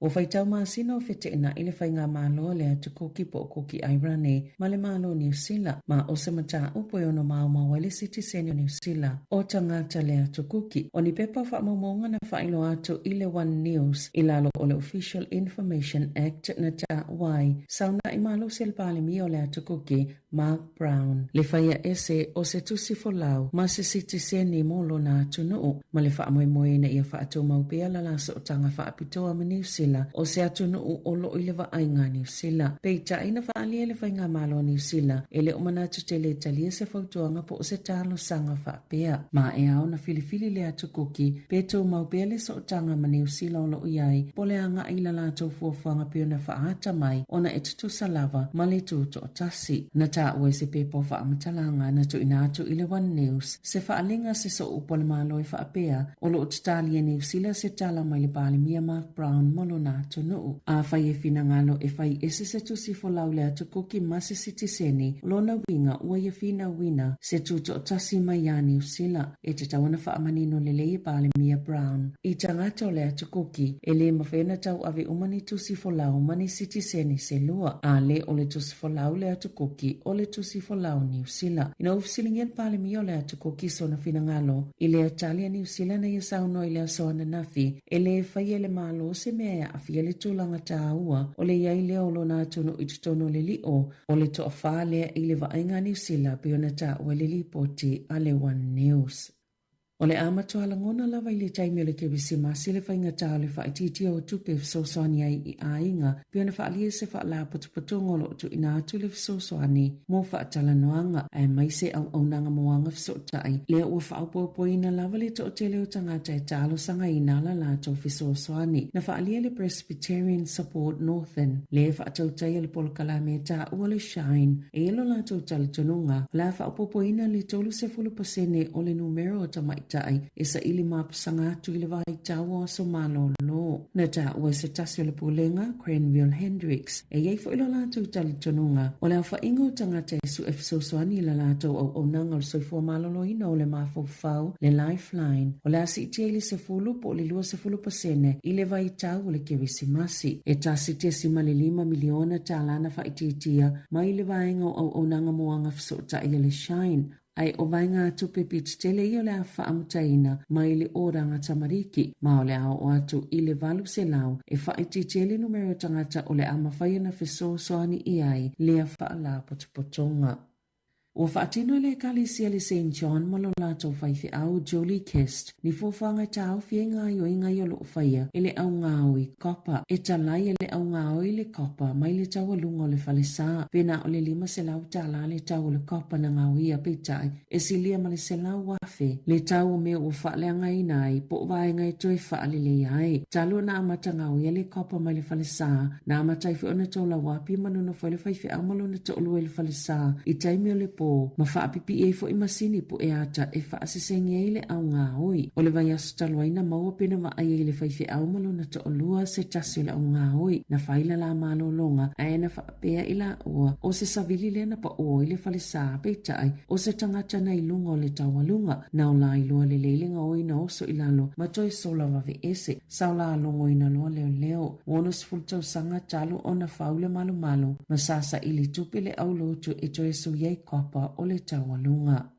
O whaitau maasina o whete ina i le whainga mālo le atu koki po koki Airane ma le mālo New Zealand ma o se mata upo e ono mau mawale citizen o New Zealand o tangata le atu koki. O ni pepa whaamamonga na whailo atu i le One News i lalo o le Official Information Act na ta wai sauna i mālo se le pale mi o le atu koki Mark Brown. Le whaia ese o se tusi folau ma se citizen ni molo na atu nuu ma le whaamoe na ia whaatu maupea la laso o tanga whaapitoa ma New Zealand o se atunu o lo i le vaaiga New Zealand. Peita ina whaalia le whainga malo New Zealand e le o manatu te le talia se whautuanga po o se talo sanga whaapea. Ma e au na filifili le atu koki pe tau maupea le so tanga ma New Zealand o lo iai po le anga i la lātou fuafanga pio na whaata mai o na etutu salava ma le tūto o tasi. Na tā ue se pepo whaamatalanga na tu ina atu i le One News se whaalinga se so upo le malo i whaapea o lo o tatalia New Zealand se tala mai le pāle mia Mark Brown molo na tonu. A whai e whina ngalo e whai ese se tusi fo laule atu koki masi sitiseni lona winga ua e whina wina se tuto o tasi mai a New Zealand e te tawana whaamanino le lei pāle mia Brown. I tangata o le atu koki e le mawhena tau ave umani tusi fo lau mani sitiseni se lua a le o le tusi fo laule atu koki o le tusi fo lau New Zealand. Ina ufisilingen pāle mia o le atu koki so na whina ngalo i le Italia New Zealand na ia sauno i le asoana nafi e le whai e le malo se mea a fia le tūlanga tā ua o le iai leo lo nā tunu i tutono le li o le toa whālea i le vaenga New Zealand pe ona tā ua le li poti a le One News. O le amatoa langona lava i le taimi o le kewisi masi le whainga tā le whaititi o tupe fisosoani ai i ainga pe ona whaalia se whaala potupotongo lo tu ina atu le fisosoani mo whaatala noanga ai mai se au aunanga moanga fisotai lea ua whaapopoina lava le to o tele o tangata e talo sanga i nala lato fisosoani na whaalia le Presbyterian Support Northern le whaatautai le polokalame tā ua le Shine e elo lato tala tonunga la whaapopoina le tolu se fulu pasene o le numero o tamai tai e sa ili mapasanga atu i le vai tawa so malo lo. Na ta ua se tasi o le pulenga Cranville Hendricks e iei fo ilo lātou tali tonunga o le awha ingo tangata e su efisosoani i la lātou au nanga o le soifua malolo ina o le mafau le Lifeline o le asi tia ili se fulu po le lua se fulu pasene i le vai tau o le kewisi masi e tasi tia sima le 5 miliona tālana whaititia mai le vaenga au nanga moanga fisota i le Shine ai o vai ngā tupe pits tele i o le a whaamutaina mai le oranga tamariki ma o le ao o atu i le valu se lau e whaiti tele numero tangata o le amawhaia na fisosoani i ai le a whaala potupotonga. O whaatino le kalisia le St. John malo lātou whaiwhi au Jolie Kest ni fōwhanga tāu fie ngai o ingai o lo whaia e le au ngāo i kopa e talai e le au ngāo i le kopa mai le tau alunga o le whalesa pena o le 5 se lau tala le tau o le kopa na ngāo ia peitai e silia ma le se lau wafe le tau o me o whaaleanga i nai po vaenga i toi whaale le ai talo na amata ngāo ia le kopa mai le whalesa na amata i whiona tau la wapi manuna whaile whaiwhi au malo na tau le whalesa i taimi o le po ma whaapipi e fo i masini po e ata e whaasisengi e le au ngā oi. O le vai asu taloaina maua pena ma ai e le whaiwhi au malo na to olua se tasi le au ngā oi. Na whaila la malo longa a e na whaapea i la ua o se savili le na pa o i le whale saa peitai o se tangata na ilunga o le tawalunga na o la ilua le leilinga oi na oso ilalo ma toi sola wave ese sao la alongo ina loa leo leo. Wono sifultau sanga talo o na whaule malo malo ma sasa ili tupi le au lotu e toi so yei kopa o le tawalunga.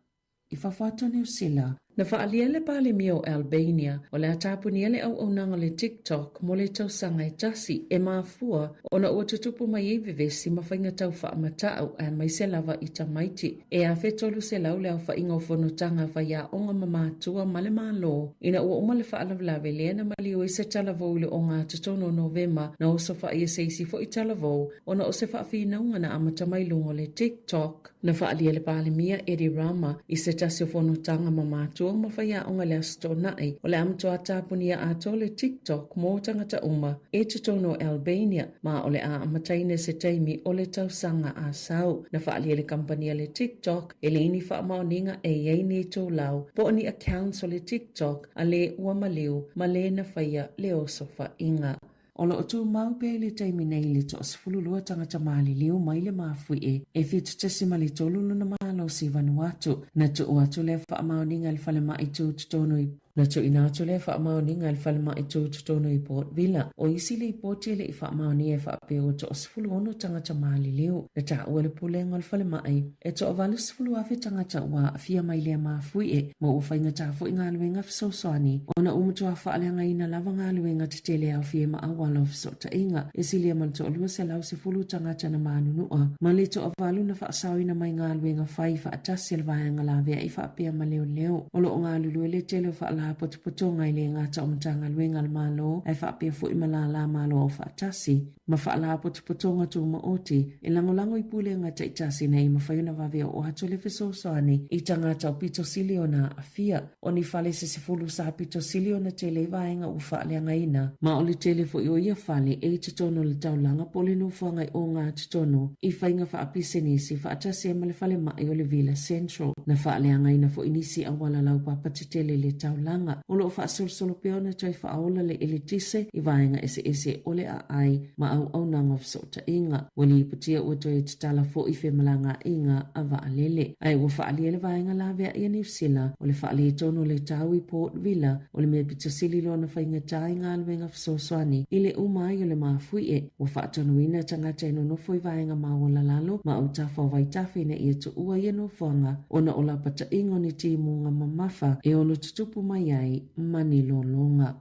I whawhata New Zealand, Na whaalia le pale mio Albania o le atapunia le au nanga le TikTok mo le tausanga e tasi e mafua o na ua tutupu mai e vevesi ma whainga tau wha amatau a mai se lava i tamaiti. E a whetolu se lau le au whainga o whanotanga whaia onga mamatua ma le malo. Ina ua umale wha alavlawe le na mali o i se talavou le o ngā tutono Novema na o sa wha i seisi fo i talavou o na o se wha whinaunga na amata mai lungo le TikTok. Na whaalia le pale mia Edi Rama i se tasi o whanotanga mamatua ma whaia onga le asto nai o le amatoa tapunia a tole TikTok mō tangata uma e tutono Albania ma o le a amataine se taimi o le tausanga a sau. Na whaalia le kampania le TikTok e le ini whaamaoninga e iei ni tō lau po ni accounts o le TikTok a le ua maliu ma le na whaia le oso inga. O lo tu mau pe le taimi nei le to asfululua tangata mali liu mai le mafui e fitu tesi mali tolulu na malo si Vanuatu na tu uatu le whaamaoninga le whalema i tu tutono i na tu inatu le whaamaoninga le whalema i tu tutono i Port Vila o isi le i poti le i whaamaoni e whaapeo to asfulu ono tangata mali liu na ta ua le pulenga le whalema ai e to avalu sfulu afe tangata ua afia mai le mafui mo ufainga tafu inga luenga fisosoani o na umutua whaalenga ina lava ngā luenga te tele au fie ma awala fisota inga e silia man to alua se lau se fulu tangata na manunua ma le to avalu na whaasau ina mai ngā luenga whai whaatasi al vaenga la vea i whaapea ma leo leo o lo ngā lulu le tele whaala potopotonga i le ngata o mtanga luenga al malo ai whaapea fu ima la malo o whaatasi ma whaala potopotonga tu maoti e langolango i pule ngata i tasi nei ma whaiuna vavea o hatu le fisosoani i tangata o pito silio na afia o ni whale se fulu sa pito silio na tele vaenga u whaaleanga ina ma o le tele fu i o ia whale e titono le taulanga polinu fuanga i o ngā titono i whainga whaapise si whaatasi e male whale mai o le Villa Central na whaaleanga ina fu inisi a wala lau papatitele le taulanga o lo whaasolsolo peona toi whaaola le elitise i vaenga ese o le a ai ma au nanga fisota inga wali iputia ua toi tatala fo i whemalanga inga a vaalele ai ua whaalia le vaenga la vea ia nifsila o le whaalia tono le tau i Port Villa o le mea pitosili lo na whainga tai ngā luenga fisosoani i le umai o le mafui ua whaatonuina tangata ino nofo i vaenga mawala lalo ma au tafa o vaitafi na ia tu ua ia nofuanga o na ola pata ingo ni timunga mamafa e ono tutupu mai ai mani lolonga.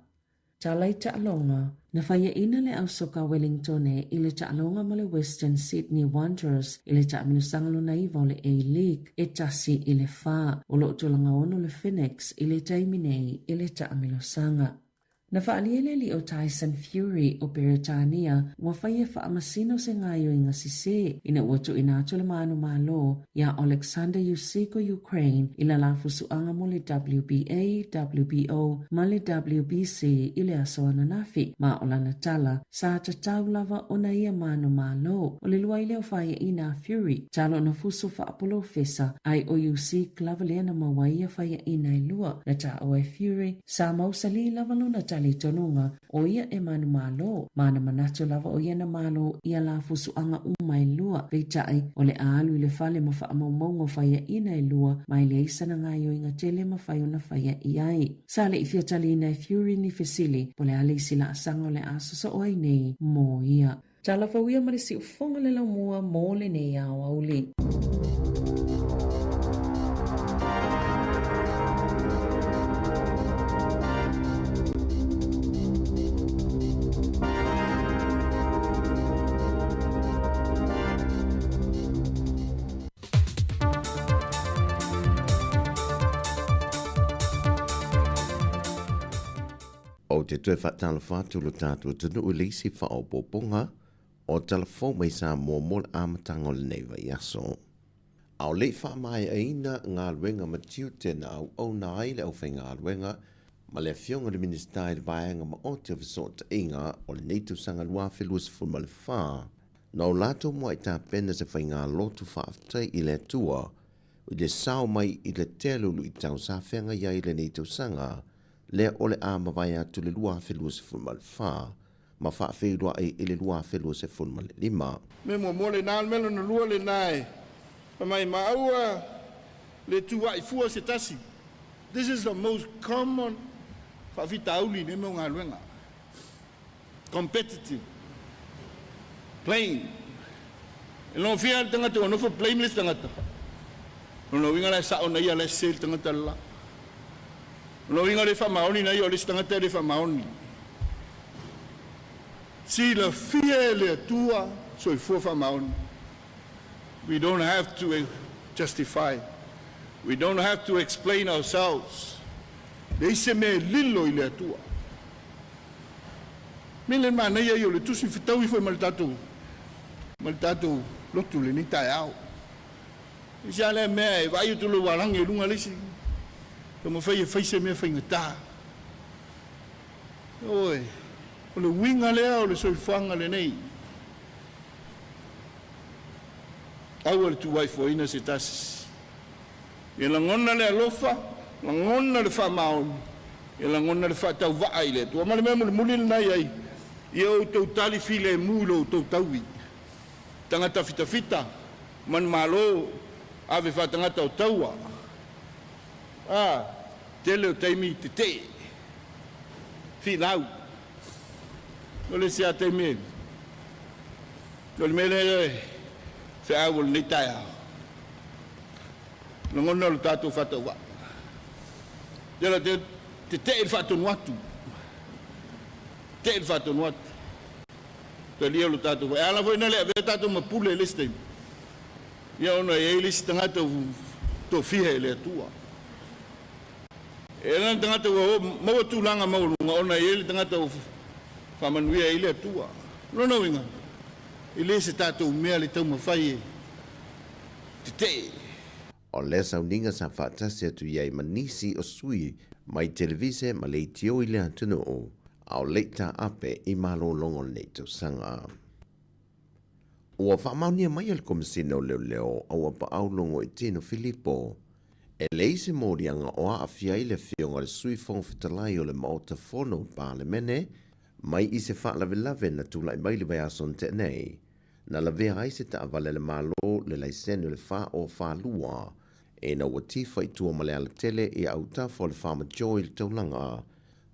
Talai Ta'alonga na whaia ina le ausoka Wellington i le Ta'alonga ma le Western Sydney Wanderers i le ta'aminusangalo na iwa o le A-League e tasi i le wha o lo tolanga ono le Phoenix i le taiminei i le ta'aminusanga. Na whaalia li o Tyson Fury o Peritania ua whaia whaamasino se ngaio inga sise ina uatu ina atu le manu malo ia Alexander Usyk o Ukraine ila lafu suanga mo le WBA, WBO ma le WBC i le asoana nafi ma o lana tala sa tatau lava o na ia manu malo o le lua ile o whaia ina Fury talo na fuso whaapolo fesa ai o Usyk lava le na mawaia whaia ina i lua na ta o Fury sa mausali lava luna tali tonunga o ia e manu malo mana manatu lava o ia na malo ia la fusu anga umai lua veitai o le alu i le fale ma wha amaumongo whaia ina i lua mai le isana ngaio inga tele ma whaio na whaia iai sa le ifia tali ina Fury ni fesili po le ale sila asanga o le asosa o ai nei mo ia tala whauia marisi ufonga le lau mua mo le nei au auli. O te tue whatala whātu lo tātua tunu u leisi wha o poponga o talafo mai sa mōmol amatanga o le nei vai aso. Au le wha mai aina ngā luenga matiu tēnā au na aile au whai ngā luenga ma le fionga le ministai le vaenga ma o te visota inga o le neitu sanga lua whelus fulma le wha. Na o lato mua i tā pena se whai ngā lotu whaaftai i le tua i le sao mai i le telulu i tau sa whenga ia i le neitu sanga le ole a mawai atu le lua whelua se fulma le wha, ma wha wheirua i le lua whelua se fulma le lima. Me mo le nal melo na lua le nai, pa mai maua le tua i fua se tasi. This is the most common whawhita auli ne meo ngā luenga. Competitive. Plain. E no whia tangata, no for blameless tangata. No winga lai sao na ia lai sale tangata la. Lo inga le whamaoni na i o le stangata le whamaoni. Si la fia le atua so i fua whamaoni. We don't have to justify. We don't have to explain ourselves. Le se me lilo i le atua. Mele mana ia i o le tusi whitau i fwe maltatu. Maltatu lotu le ni tai au. Isa le mea e vai tu le warangi e lunga lesi. Ka mo fai se mea fai ngata. Oi. O le winga lea o le soifanga le nei. Au le tu waifu ina se tasis. E la ngona le alofa, la ngona le whamaoni. E la ngona le whatau waai le. Tua male mea mo le muli le nai ai. I au tau tali file e mulo tau taui. Tangata fita fita. Man malo. Ave whatangata o taua. Tele o taimi te te. Whilau. Ole se a taimi. Ole mele se au le taia. Ngona lo tato whataua. Dela te te il whatu nuatu. Te il whatu nuatu. Te lia lo tato. E ala voi nale ave tato mapule liste. Ia ona e lisi tangata to fihe le atua. E lan tangata maua tūlanga maurunga ona e li tangata whamanuia e le atua. Lona winga. I le se tātou mea le tau mawhai e. Te. O le sauninga sa whaatasi atu iai manisi o sui mai televise ma le tio i le atunu o au leita ape i malo longo nei tau sanga. Ua whamaunia mai al komisina o leo au apa au longo i tino Filipo. E leise mōrianga o a awhia i le whionga le sui whong whitalai o le maota whono pāle mene, mai i se whaalawe na tula i mai le vai ason te nei. Na la vea ai se ta avale le malo le laisene le wha o wha lua, e na ua tifa i tua male ala tele i au tafo le wha majoi le taulanga,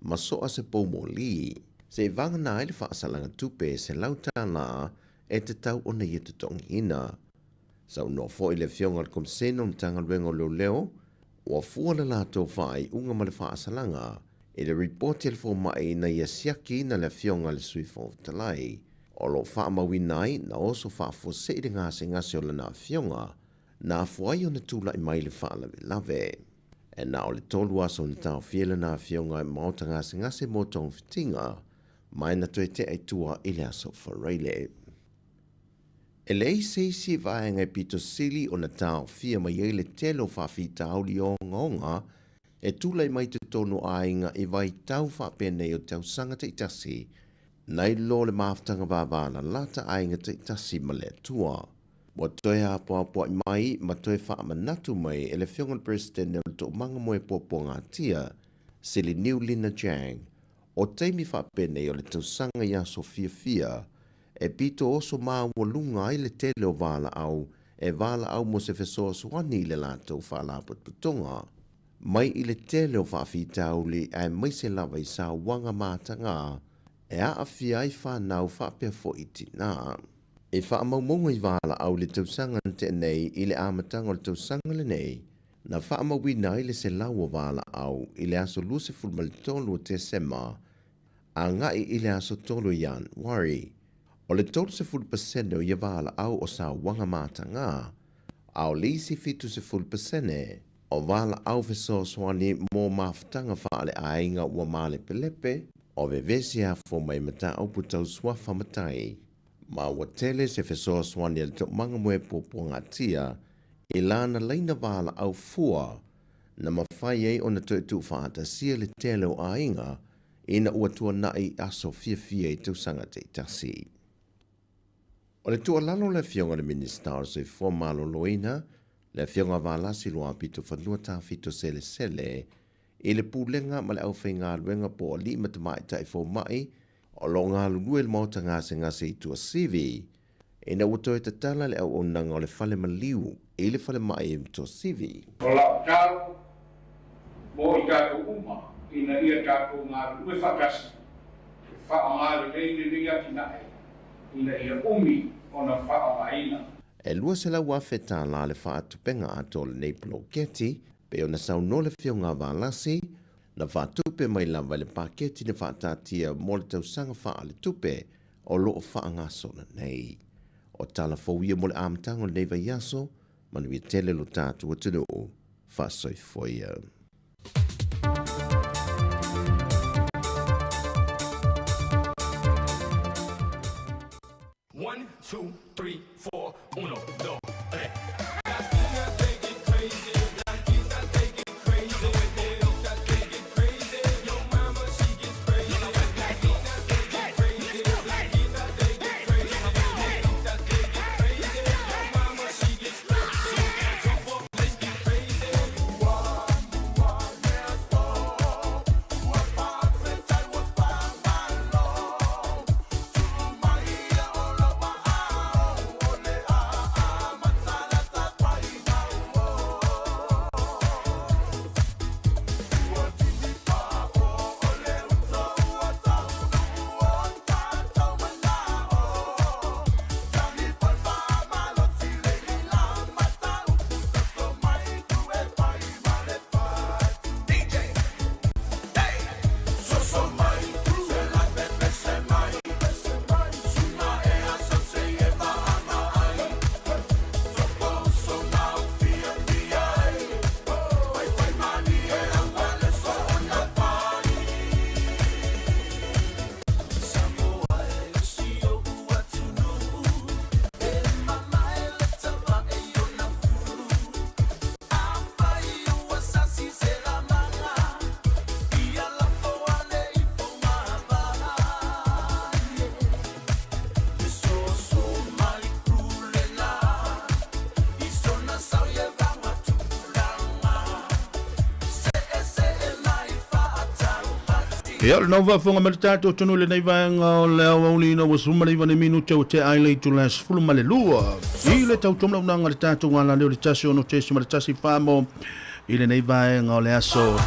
ma soa se poumo li. Se vanga na ai le wha asalanga tupe se lautana, e te tau o nei e te tonghina. Sau no fo i le whionga le komseno mtanga luengo leo, ua fua le lato whai unga ma le wha asalanga, e le reporti le fo mai na ia siaki na le whionga le sui fo talai. O lo wha mawinai na oso wha fo se i ngase o le na whionga, na fuai o na tula i mai le wha lave. E na o le tolu aso ni tau fiele na whionga i maota ngase mo tong fitinga, mai na toi te ai tua i le aso whareile. E lei seisi vaenga i pito sili o na tau fia mai e le telo whawhita auli o ngonga, e tula i mai te tonu ainga i vai tau whapene o tau sanga te itasi, nai lo le maftanga vavana lata ainga te itasi ma le tua. Wa toi a poa i mai, ma toi wha manatu mai e le whiongan president e to manga moe popo ngā tia, sili New Lina Jang, o teimi whapene o le tau sanga ia so fia, e pito oso maa walunga i le tele o vala au, e vala au mo se fesoa suani le lato whala putonga. Mai i le tele o whawhita uli e mai se lava i sa wanga mātanga, e a awhia i whanau whapea fo iti nā. E whaamaumonga i vala au le tausanga te nei i le amatanga o le tausanga le nei, na whaamawina i le se lau o vala au i le aso luse fulmali tolu o te sema, a ngai i le aso tolu ian wari. O le tolu se fulu pasene o ia vala au o sa wanga mātanga, au lisi fitu se fulu pasene, o vala au feso swani mō maftanga whaale ainga ua male pelepe, o vevesi a fo mai mata au putau swafa matai. Ma ua tele se feso swani al tok manga mwe popo ngatia, i lana leina vala au fua, na mawhai ei o na tu whaata sia le tele o ainga, ina ua tua nai aso fia i tausanga te itasi. O le tua lalo le whionga le minister se fua malo loina, le whionga valasi loa pito whanua ta fito sele, i le pūlenga ma le au whainga luenga po o li matamai tai fo mai, o lo ngā lulue le mauta ngase i tua CV, e na uto e tatala le au onanga o le whale maliu, i le whale mai i tua CV. O la tau, mo i tātou uma, ina ia tātou ngā lulue whakasi, whaamare leine ria ki nae, ina ia umi, ona whaamaina. E lua se lau awheta la le whaatupenga ato le Neipolo Geti, pe ona sau no le whionga wālasi, na whātupe mai lava le paketi na whaatatia mo le tausanga wha le tupe o loo whaangasona nei. O tala fauia mo le amtango nei vai aso, manuia tele lo tātua tunu o whaasoifoia. 1, 2, 3, 4, 1, 2, 3. Ia le nova fonga ma le tātou tonu le nei vaenga o le awauni na wasuma le ivane minu te o te aile i tulas fulu ma le lua. I le tau tomla unanga le tātou ngana leo le tasi ono tesi ma le tasi whamo. I le nei vaenga o le aso.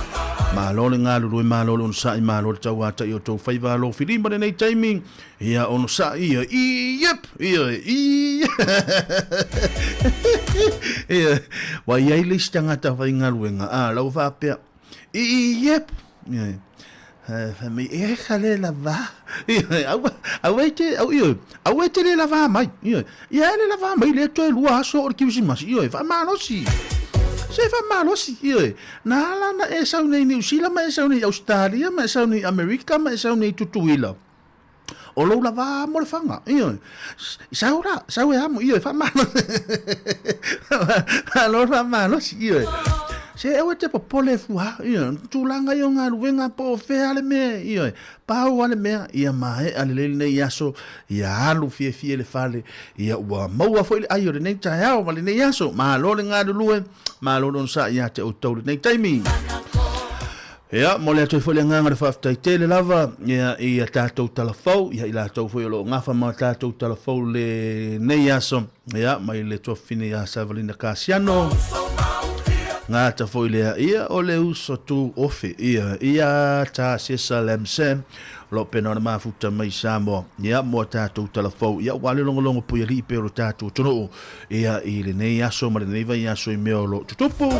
Malo le ngā lulu e malo le unsai malo le tau ata i o tau whaiva lo whirimba le nei taiming. Ia ono sa ia yep ia wa ia ile stangata whainga luenga lau whapea yep ia me e khale la va awete le la va mai ia le la va mai le to lua so or kibisi mas ia fa manosi se fa manosi ia na la na e sa nei New Zealand ma e sa nei Australia ma e sa nei America ma e sa nei tutuila o lo la va mo le fanga ia sa e amo ia fa manosi allora manosi ia se e te popole fua ia tulanga yo nga luenga po fe ale me ia pa o ale me ia mai ale le nei aso ia alu fie le fale ia wa maua foi ai o nei tai au vale nei aso ma lo le nga lue ma lo don sa ia te o tau nei taimi ia mo le toi foi le nga fa tai tele lava ia tatou talafou ia ila tau foi lo nga fa ma tatou talafou le nei aso ia mai le to fine ia Savalina Casiano nga ta foi le ia o le uso tu ofe ia ta sesa lemse lo pena na mafuta mai samo ia mo ta tu telefon ia wale longo po ili pero ta tu tono ia ile nei aso ma nei vai aso i meolo tutupu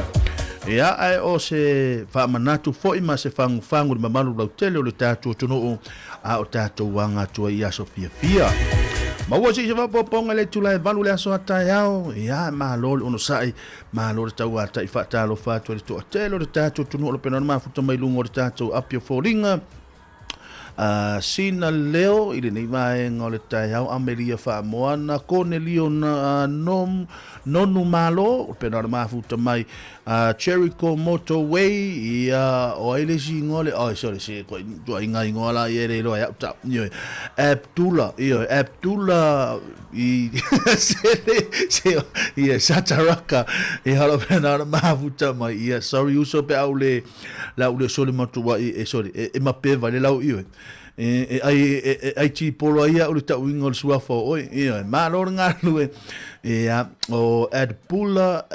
ia ai o se fa manatu foi ma se fangu de mamalu lo tele o ta tu tono a o ta tu wanga tu ia so fia ma wo si va ponga le tula valu le aso ata yao ia ma lol ono sai ma lol tau ata i fata lo fatu le to telo le tatu tunu lo pena ma futa mai lungo le tatu apio foringa sina leo ile nei vai ngole tai au Ameria fa moana Cornelio nonu malo pena ma futa mai Jericho Motorway ia o ile si ngole sorry se ko do inga ngola ile lo ya ta Abdullah i se ia Sataraka e halo pena ma futa mai ia sorry uso pe aule la ule sole motorway sorry e ma pe vale la io ai ti polo ia o ta wingo suafo oi ia ma lo nga lue Ia, o Ed Pula,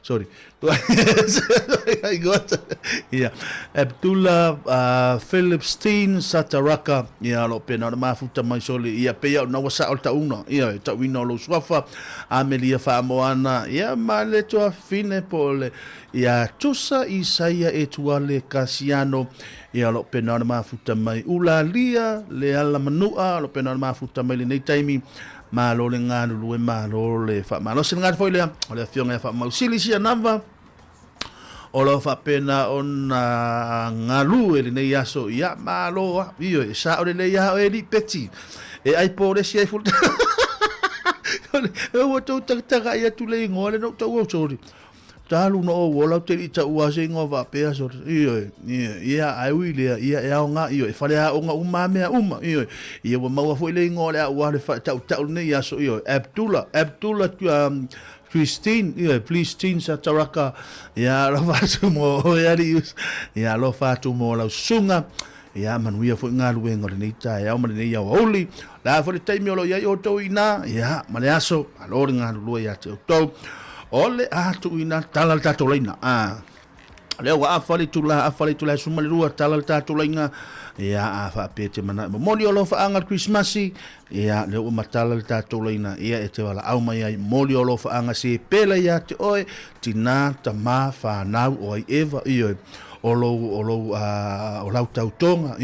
sorry. I got ia. Abdullah Philip Steen Sataraka, ia lo pena ma futa mai soli, ia pe ia na wasa o ta una, ia ta wina lo swafa, Amelia Famoana, ia male to fine pole, ia tusa Isaia e tuale Casiano, ia lo pena ma futa mai ula lia, le ala manua, lo pena ma futa mai le nei taimi, ma lo le ngā lulu e ma lo le fa ma lo se ngā foi le o le fionga fa ma usili sia nava o lo fa pena ona ngā lu e le nei aso ia ma lo io e sa o le ia o e li peti e ai po le sia fu e o to taka ia tu le ngole no to o sorry talu no o la te ita ua se ngova pe so ia ai wi le ia e nga io e fale a nga uma me uma io ia wa ma foi le ngole a wa le fa ta ne ia so io Abdullah Christine Sataraka ia lo fa mo ia rius ia lo fa tu mo la sunga ia manuia foi nga lu ngore nei ta ia ma nei ia oli la foi te mi lo ia o to ina ia ma le aso alo nga lu ia te to ole atu ina talal tatolaina le wa afali tula sumali rua talal tatolaina ia afa pete mana moli olo fa anga Christmasi ia le o matalal tatolaina ia e te wala au mai ai moli olo fa anga se pela ia te oe tina tama fa nau oi eva io o lau tautonga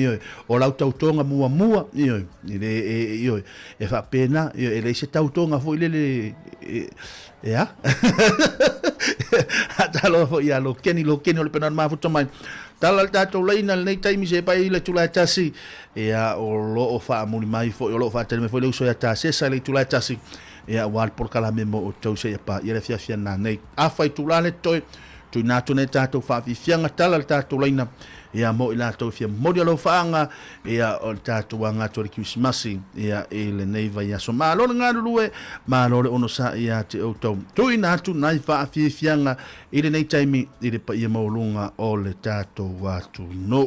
o lau tautonga mua io e fa pena io e le se tautonga foi le ya atalo fo ya lo keni o le pena ma futa mai talal tato leina nei taimi se pai le tula tasi ya o lo fa muli mai fo o lo fa tele me fo le uso ya tasi sa le tula tasi ya wal por kala memo o tau se pa ya le fia na nei afa tula le toi tu na tu ne tato fa fianga talal tato leina ia mo ila to fia modelo faanga ia o tato wanga to Christmasi ia ele nei vai so malo nga lue malo ono sa ia te auto tu ina tu nai fa fianga ile nei taimi ile pa ia mo lunga o le tato watu no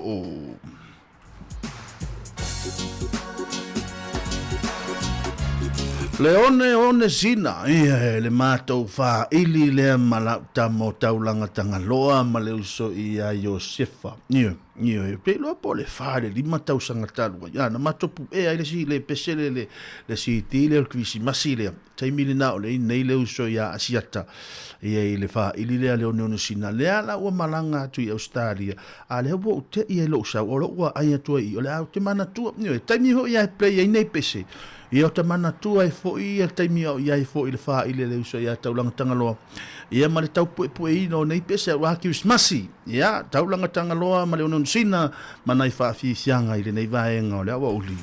Leone sina ia le matou fa ili le mala tamo taulanga tangaloa maleuso ia Josefa ia pe lo po le fa le lima tau sanga talu ia na matopu e ile si le pesele le si tile o kvisi masile taimile na ole nei le uso ia asiata ia ile fa ili le leone sina le ala o malanga tu i Australia ale bo te ia lo sa o lo ai tu i ole au te mana tu ia taimi ho ia play nei pese ia o tamana tua e fo ia taimi au ia e fo i le wha i le uso ia taulanga tangaloa. Ia ma le tau pue ino nei pese au haki usmasi. Ia taulanga tangaloa ma le onon sina ma nai wha fianga i le nei vaenga o le awa uli.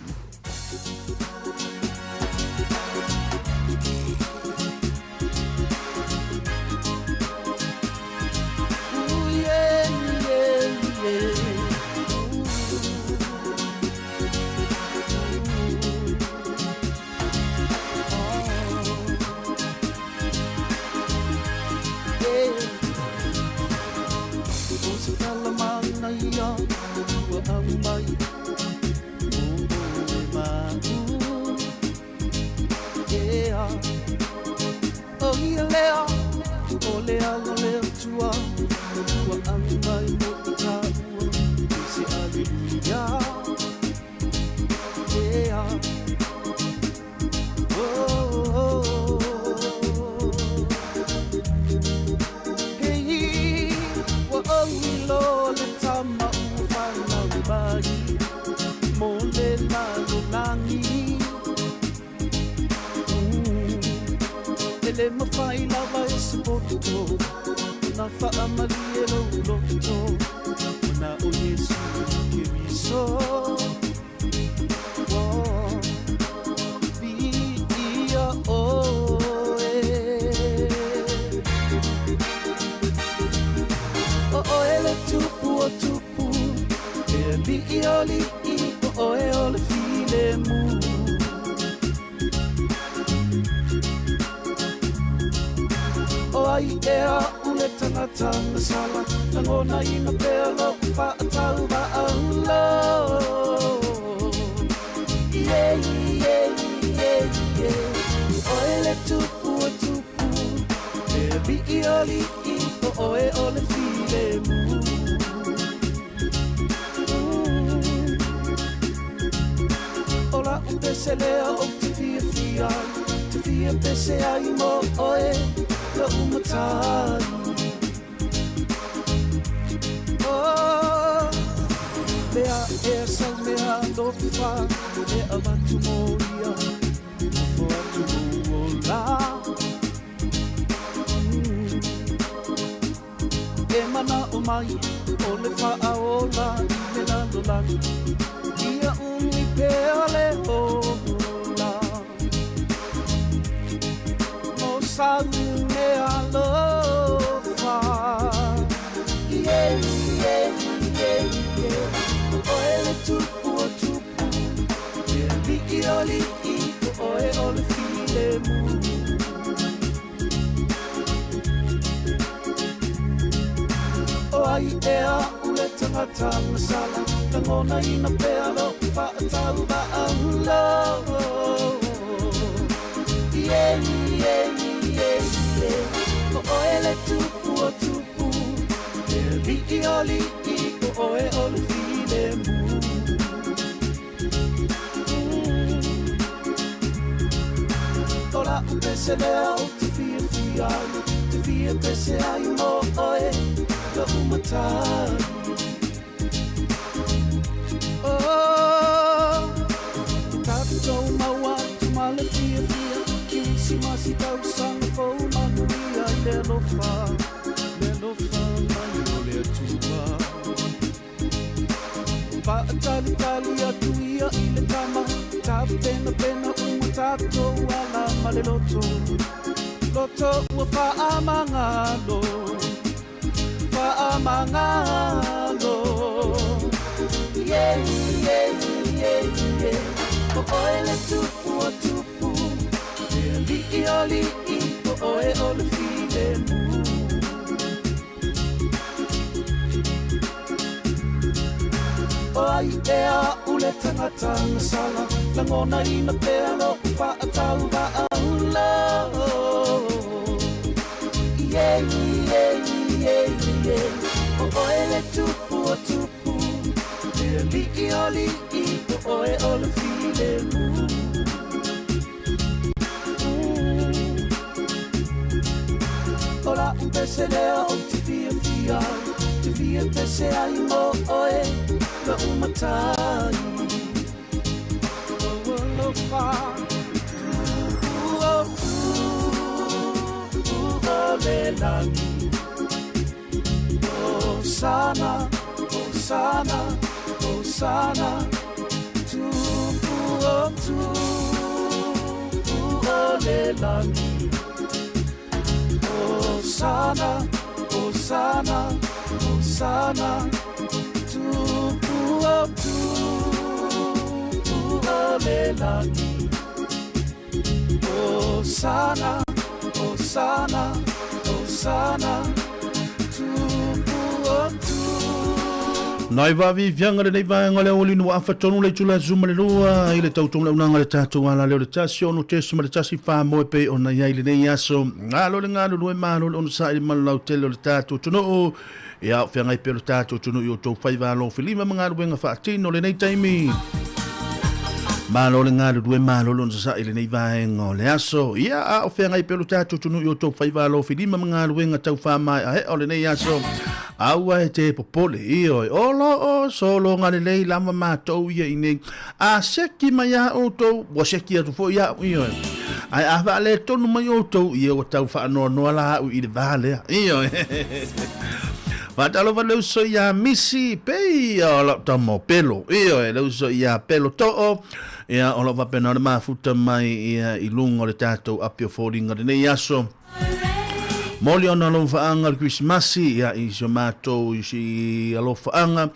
le mawhai lawa e se potuto na whaamali e lau loto na o Yesu ke miso ia oe o ele tupu o tupu e li i oli i o e ole file mu ai e a ule tangata na sala na ngona ina pelo fa tau va allo yeah yeah yeah Oe le tupu o tupu E li I o li I o oe o le file mu Ola un pese lea o te fia fia Te fia pese ai mo oe le umatari Oh Mea e sa mea no fa E avantu moria Fo atu ola E mana o mai O le fa a ola I me lando lando Ia uni pea le ola No sa me alofa Yeah, yeah, yeah, yeah Oe le tupu o tupu Yeah, li I o li I Oe o le file mu O ai ea ule tangata masala Langona ina pea lo whaatau wa ahulo Yeah, yeah, yeah, yeah O oe le tupu o tupu Yeah, li I o li I Oe o le file mu Ola un pese lea o te fia fia Te fia pese ai mo oe Le umatari Oh Tatu tau maua tu male fia fia Kisi masi tau sanga fau manuia Le lofa mai o le atua Pa tali tali atu ia I le kama Tapu pena pena uma tato ala male loto Loto ua pa amangalo Pa amangalo Yeah, yeah, yeah, yeah O oe le tupu o tupu Yeah, li I o li I O oe o le file mu O ai ea ule tangata masala Langona ina pea lo whaatau wa aula Yeah, yeah, yeah, yeah O oe le tupu o tupu Yeah, li I o li I O oe o le file mu Ola un pese lea o te fia fia Te fia pese ai mo oe Le umatari O lo fa O le lani Osana, Osana, Osana Tupu o tupu o le lani Osana, Osana, Osana Tupu o tupu o le lani Osana, Osana, Osana Tupu o tupu Nai wavi vianga le nei vaenga le oli no afatonu le tula zuma le lua i le tautung le unanga le tatu ala leo le tasi ono tesu ma le tasi wha moe pe ona iai le nei aso ngalo le ngalo lue maro le ono sa i malau tele le tatu tunu o e au whianga i pe le tatu tunu i o tau whaiva alo whilima mga ruenga whaatino le nei taimi Malo le ngalo due malo lo sa ile nei vaenga le aso ia a o whianga i pe le tatu tunu i o tau whaiva alo whilima mga ruenga tau wha mai a he o le nei aso Aua e te popole i oi olo o solo ngale lei lama mātou ia i nei a seki mai a o tau wa seki atu fo ia i oi ai a vale tonu mai o tau i o tau wha anoa noa la au i le vale i oi Vatalo va leu so ia misi pei o la tamo pelo i oi leu so ia pelo to o ia o la va pena le mafuta mai ia i lungo le tatou apio foringa le nei aso Moli ona lo faanga le Christmasi ia i so matou i si alo faanga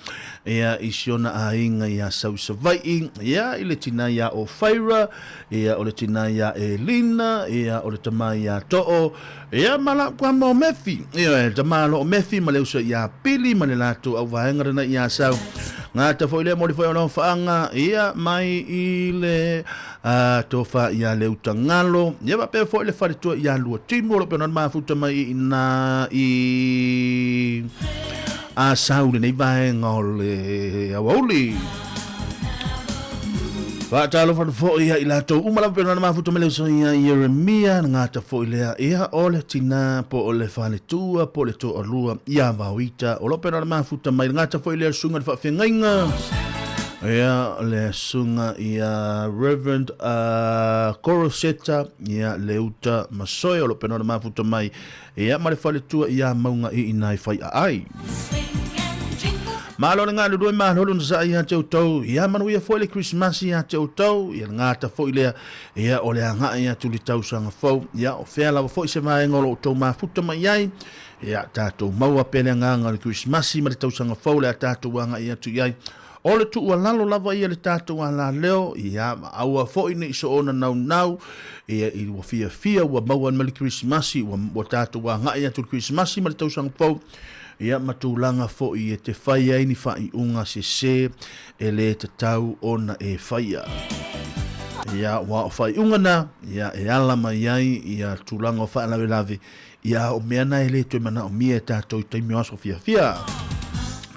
ia i si ona ainga ia sau savai ia i le tina ia o Faira ia o le tina ia Elina ia o le tama ia To'o ia mala kwa mo mefi ia le tama lo mefi ma le usa ia pili ma le lato au vaenga rena ia sau ngata fo ile mo le fo ona faanga ia mai ile tofa ia le utangalo ia va pe fo le fale to ia lu timo lo pe ona mafuta mai na i a saule nei vai ngole awoli va talo fo ia ila to umala pe ona mafuta mai so ia Jeremia ngata fo ile ia ole tina po ole fale tua po le to alua ia vauita o lo pe ona mafuta mai ngata fo ile sunga fa fengainga ia le sunga ia Reverend Koroseta ia leuta masoe o lo pe ona mafuta mai ia mare fale tua ia maunga i nai fai ai malo nga lu malo lu sa ia tau ia manu ia foi le Christmas ia tau ia ngata foi le ia ole nga ia tu li tau sanga fo ia o fela foi se mai ngolo to ma futa mai ai ia tato mau apele nga le Christmas ma tau sanga fo le tato nga ia tu ai ole tu lalo lava ia le tato ala leo ia au foi ni so ona nau ia i wo fia wa mau ma le Christmas wa tato nga ia tu Christmas ma tau sanga fo ia matulanga fo i te whaia ini whai unga se le te tau ona e whaia. Ia wa o whai unga na, ia e alama iai, ia tulanga o wha lawe lawe, ia o mea na le tui mana o mia tātou taimi aso fia.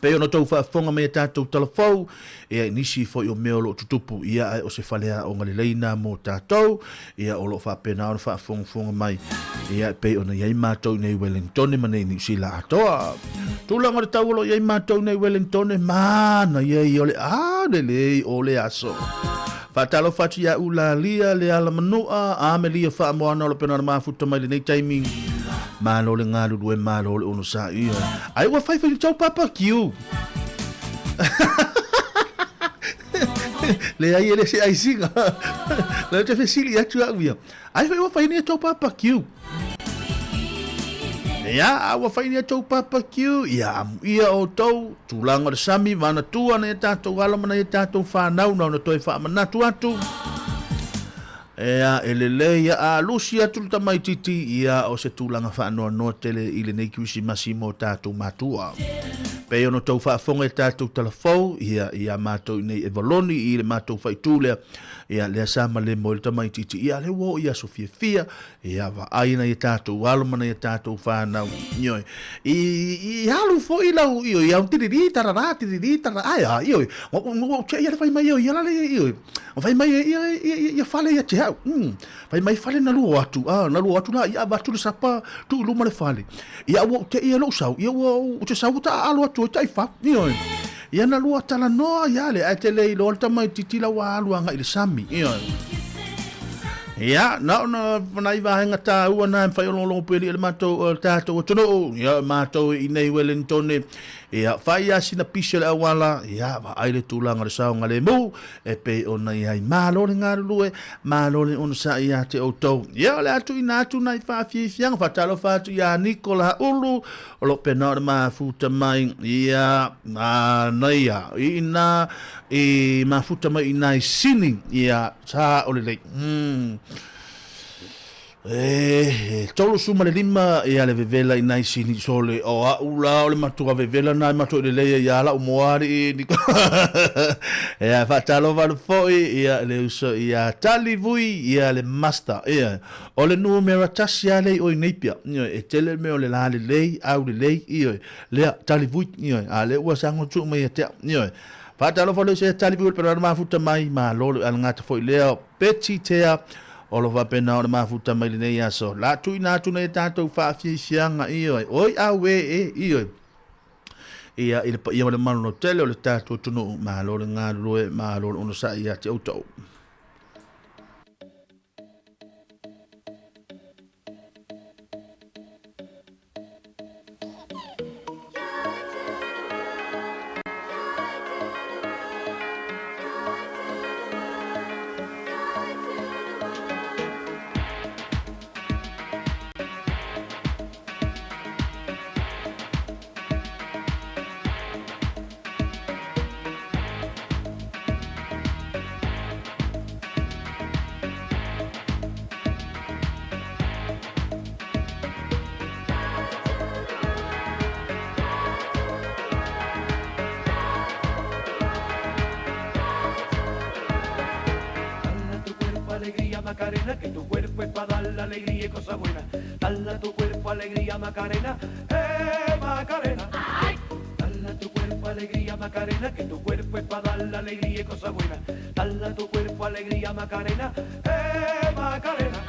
Peo no tau whaafonga mea tātou talafau, ia nisi fo i o mea o lo tutupu, ia o se whalea o ngalileina mo tātou, ia o lo whaapena o whaafonga mai, ia peo na iai mātou nei Wellington, ma nei ni sila atoa. Tūlanga le tau lo iai mātou nei Wellington, mana iai o le ālele o le aso. Whaatalo whatu ia ula lia le ala manua, ame lia whaamoana o le pena na mafuta mai le nei taiming, malo le ngālu due malo le ono sa ia. Ai wa fai fai tau papa kiu. Le ai ele se ai singa. Le te fesili atu avia. Ai fai wa fai ni tau papa kiu. Ya, wa fai ni tau papa kiu. Ya, ia o tau tulanga de sami mana tua na tatou ala mana tatou fa nau na toi fa manatu atu. Ea elele ia a lucia tulta mai titi ia o se tulanga whaanoa no tele ile nei kiwisi masimo tātou matua. Peo no tau whaafonga e tātou talafou ia mātou nei e valoni i le mātou whaitulea ia lea sama le mo le tamai titi ia le wo ia so fia ia wa aina i tātou alomana i tātou whanau nioi. I halu fo i lau ioi ia tiriri tarara aia ioi ngo tia ia le whai mai ioi ia lale ioi whai mai ia whale ia te hau whai mai whale na luo atu na ia watu le sapa tu luma le whale ia wo te ia lo sau ia wo te sau ta alo atu tai wha ioi ia na lua tala noa ia le ai te lei lo tamai titila wa alua ngai le sami ioi. Ia, na vanai vahenga tā ua nā mwhai olong pēli ele mātou tātou atono, ia mātou i nei Wellington, ia whai asina pisa le awala, ia wa aile tūlanga le saonga le mū, e pe ona iai mālore ngā rulue, mālore ona sa ia te outou. Ia le atu i nātu nai whawhiwhianga, whatalo whātu ia Nikola Ulu, o lo pena ora mafuta mai, ia naia, i nā, e mafuta mai i nai sini, ia tā ole lei. Tolo suma le lima e ale vevela i nai sini sole o a ula o le matua vevela nai matua le leia i ala o moari i e a whatalo wale foi i a le uso i a tali vui i a le master o le numera tasi a lei o i neipia e tele me o le la le lei au le lei i le tali vui a le ua sango tu mai a tea whatalo wale se tali vui pero ma futa mai ma lolo al ngata foi leo peti tea o lo va pena o mafuta mai nei aso la tu ina tu nei tatou fa fianga oi oi awe oi ia ile ia le mano tele o le tatou tunu ma lo nga lo ma lo ono sa ia te auto. Macarena, que tu cuerpo es para dar la alegría y cosas buenas. Dale a tu cuerpo alegría, Macarena, Macarena. Dale a tu cuerpo alegría, Macarena, que tu cuerpo es para dar la alegría y cosas buenas. Dale a tu cuerpo alegría, Macarena, Macarena.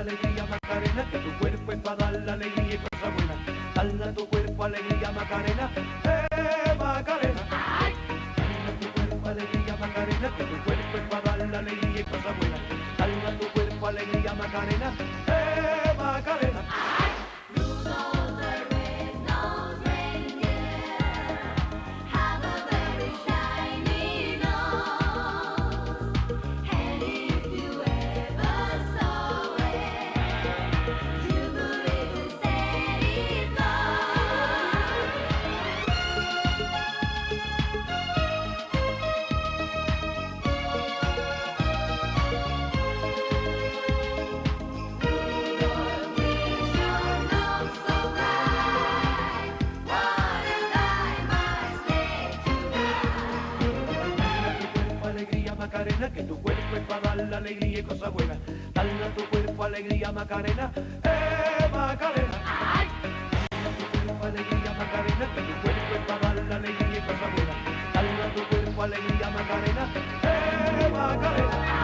Alegría Macarena, que tu cuerpo es para dar la alegría y cosas buenas. Dale a tu cuerpo alegría Macarena, Macarena. Dale a tu cuerpo alegría Macarena, que tu cuerpo es para dar la alegría y cosas buenas. Dale a tu cuerpo alegría Macarena, Macarena. Macarena, que tu cuerpo es para dar la alegría y cosas buenas. Dale a tu cuerpo alegría, Macarena, Macarena. Dale a tu cuerpo alegría, Macarena, que tu cuerpo es para dar la alegría y cosas buenas. Dale a tu cuerpo alegría, Macarena, Macarena.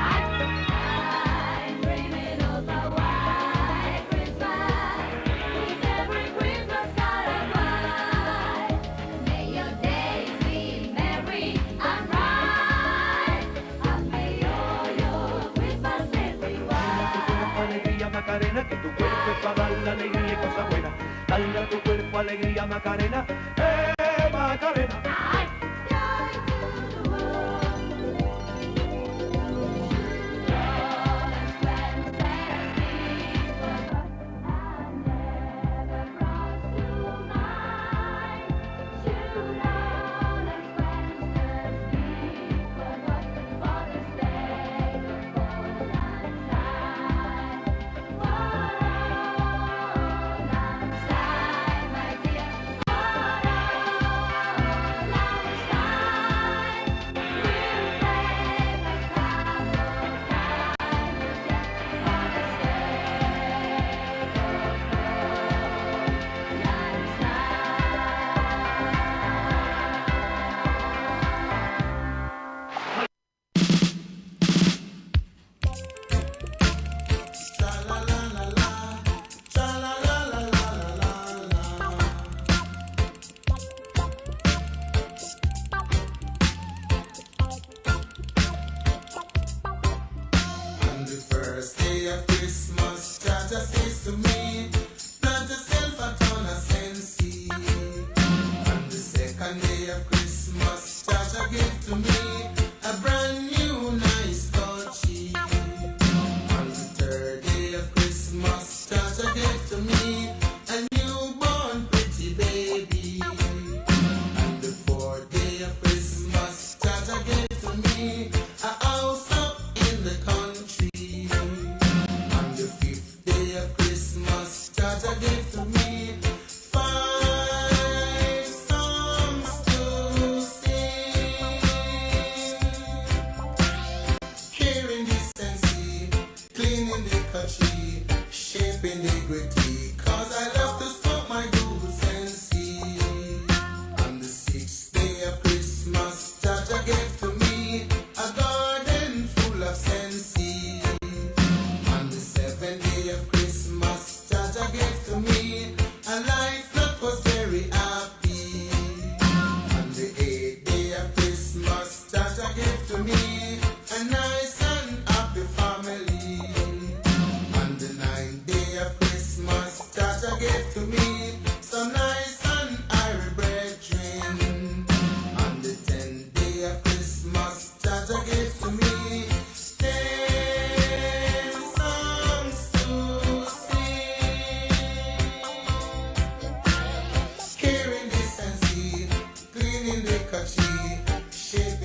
Macarena, que tu cuerpo es para dar la alegría y cosas buenas. Dale a tu cuerpo alegría, Macarena, Macarena.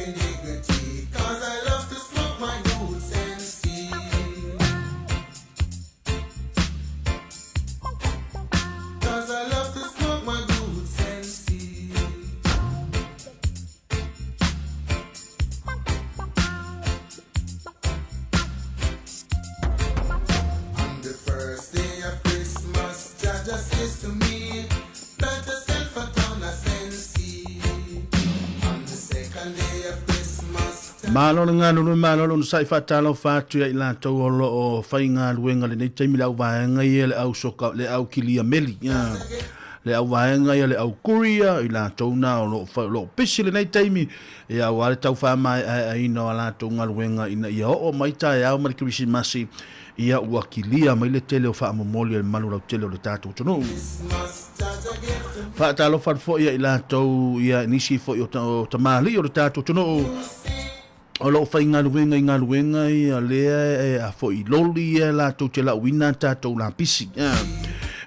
smoking dignity, 'cause I love to smoke my roots and seed. 'Cause I love to smoke my roots and seed. On the first day of Christmas, Jah just says to me, plant yourself a ton of sense. On the second day of Christmas, Malolo ngalo malolo sai fatalo fatu ya ila to lo o fainga luenga le nei taimi lau vaenga ia le au soka le au kilia meli ya le au vaenga ia le au kuria ila to na lo pisi le nei taimi ia wale tau fa mai ai no ala to ngaluenga ina ia o mai ta ya mai Krismasi ia ua kilia mai le tele o fa momoli le malu lau tele o le tatu tono fa talo fa fo ia ila to ia nisi fo o tamali o le tatu tono o lo fai ngaluenga ia lea a fo i loli ia la tau te la wina tātou la pisi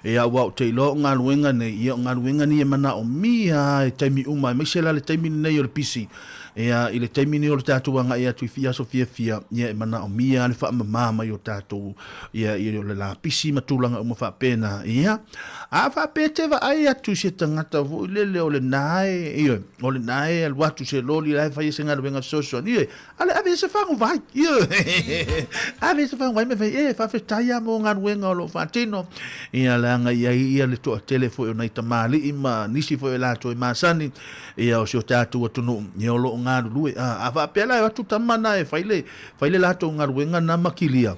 ia wau te lo ngaluenga nei ia ngaluenga ni e mana o mia e taimi uma mai se la le taimi nei o le pisi ia i le taimi nei o le tātou anga ia tui fia so fia ia e mana o mia le wha mama i o tātou ia i o le la pisi matulanga uma wha pena ia a wha pete wa ai atu se tangata vo lele o le nae ia o le nae al watu se loli lai whai se ngaluenga soso ia ale ave se whangu vai ia ave se whangu vai me whai wha whetaya mo ngaluenga o lo whatino ia langa ia le toa telefo o nei tamali ima nisi fo e lato e masani ia o se o tātou atunu ia o lo ngaru lue a wha pela e watu tamana e whaile lato ngaluenga na makilia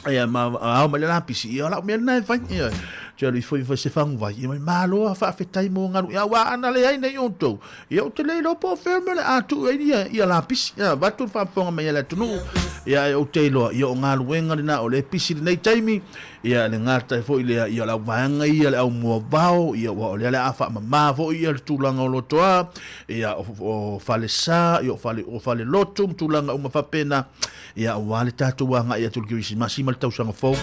ia ma au ma le lapisi ia la me na vai ia Jari foi se fang vai ia malo a fa fetai mo ngaru ia wa ana le ai nei onto ia o te le lo po ferme a tu ia lapisi ia batu fa fonga me ia tunu ia o te lo ia o ngaluenga na o le pisi nei taimi ia le ngata foi le ia la vanga ia le au mo bao ia o le afa mama fo ia tulanga o lotoa ia o fale sa ia o fale lotum tulanga uma fa pena ia o wale tatu wanga ia tulki masima tau sanga fo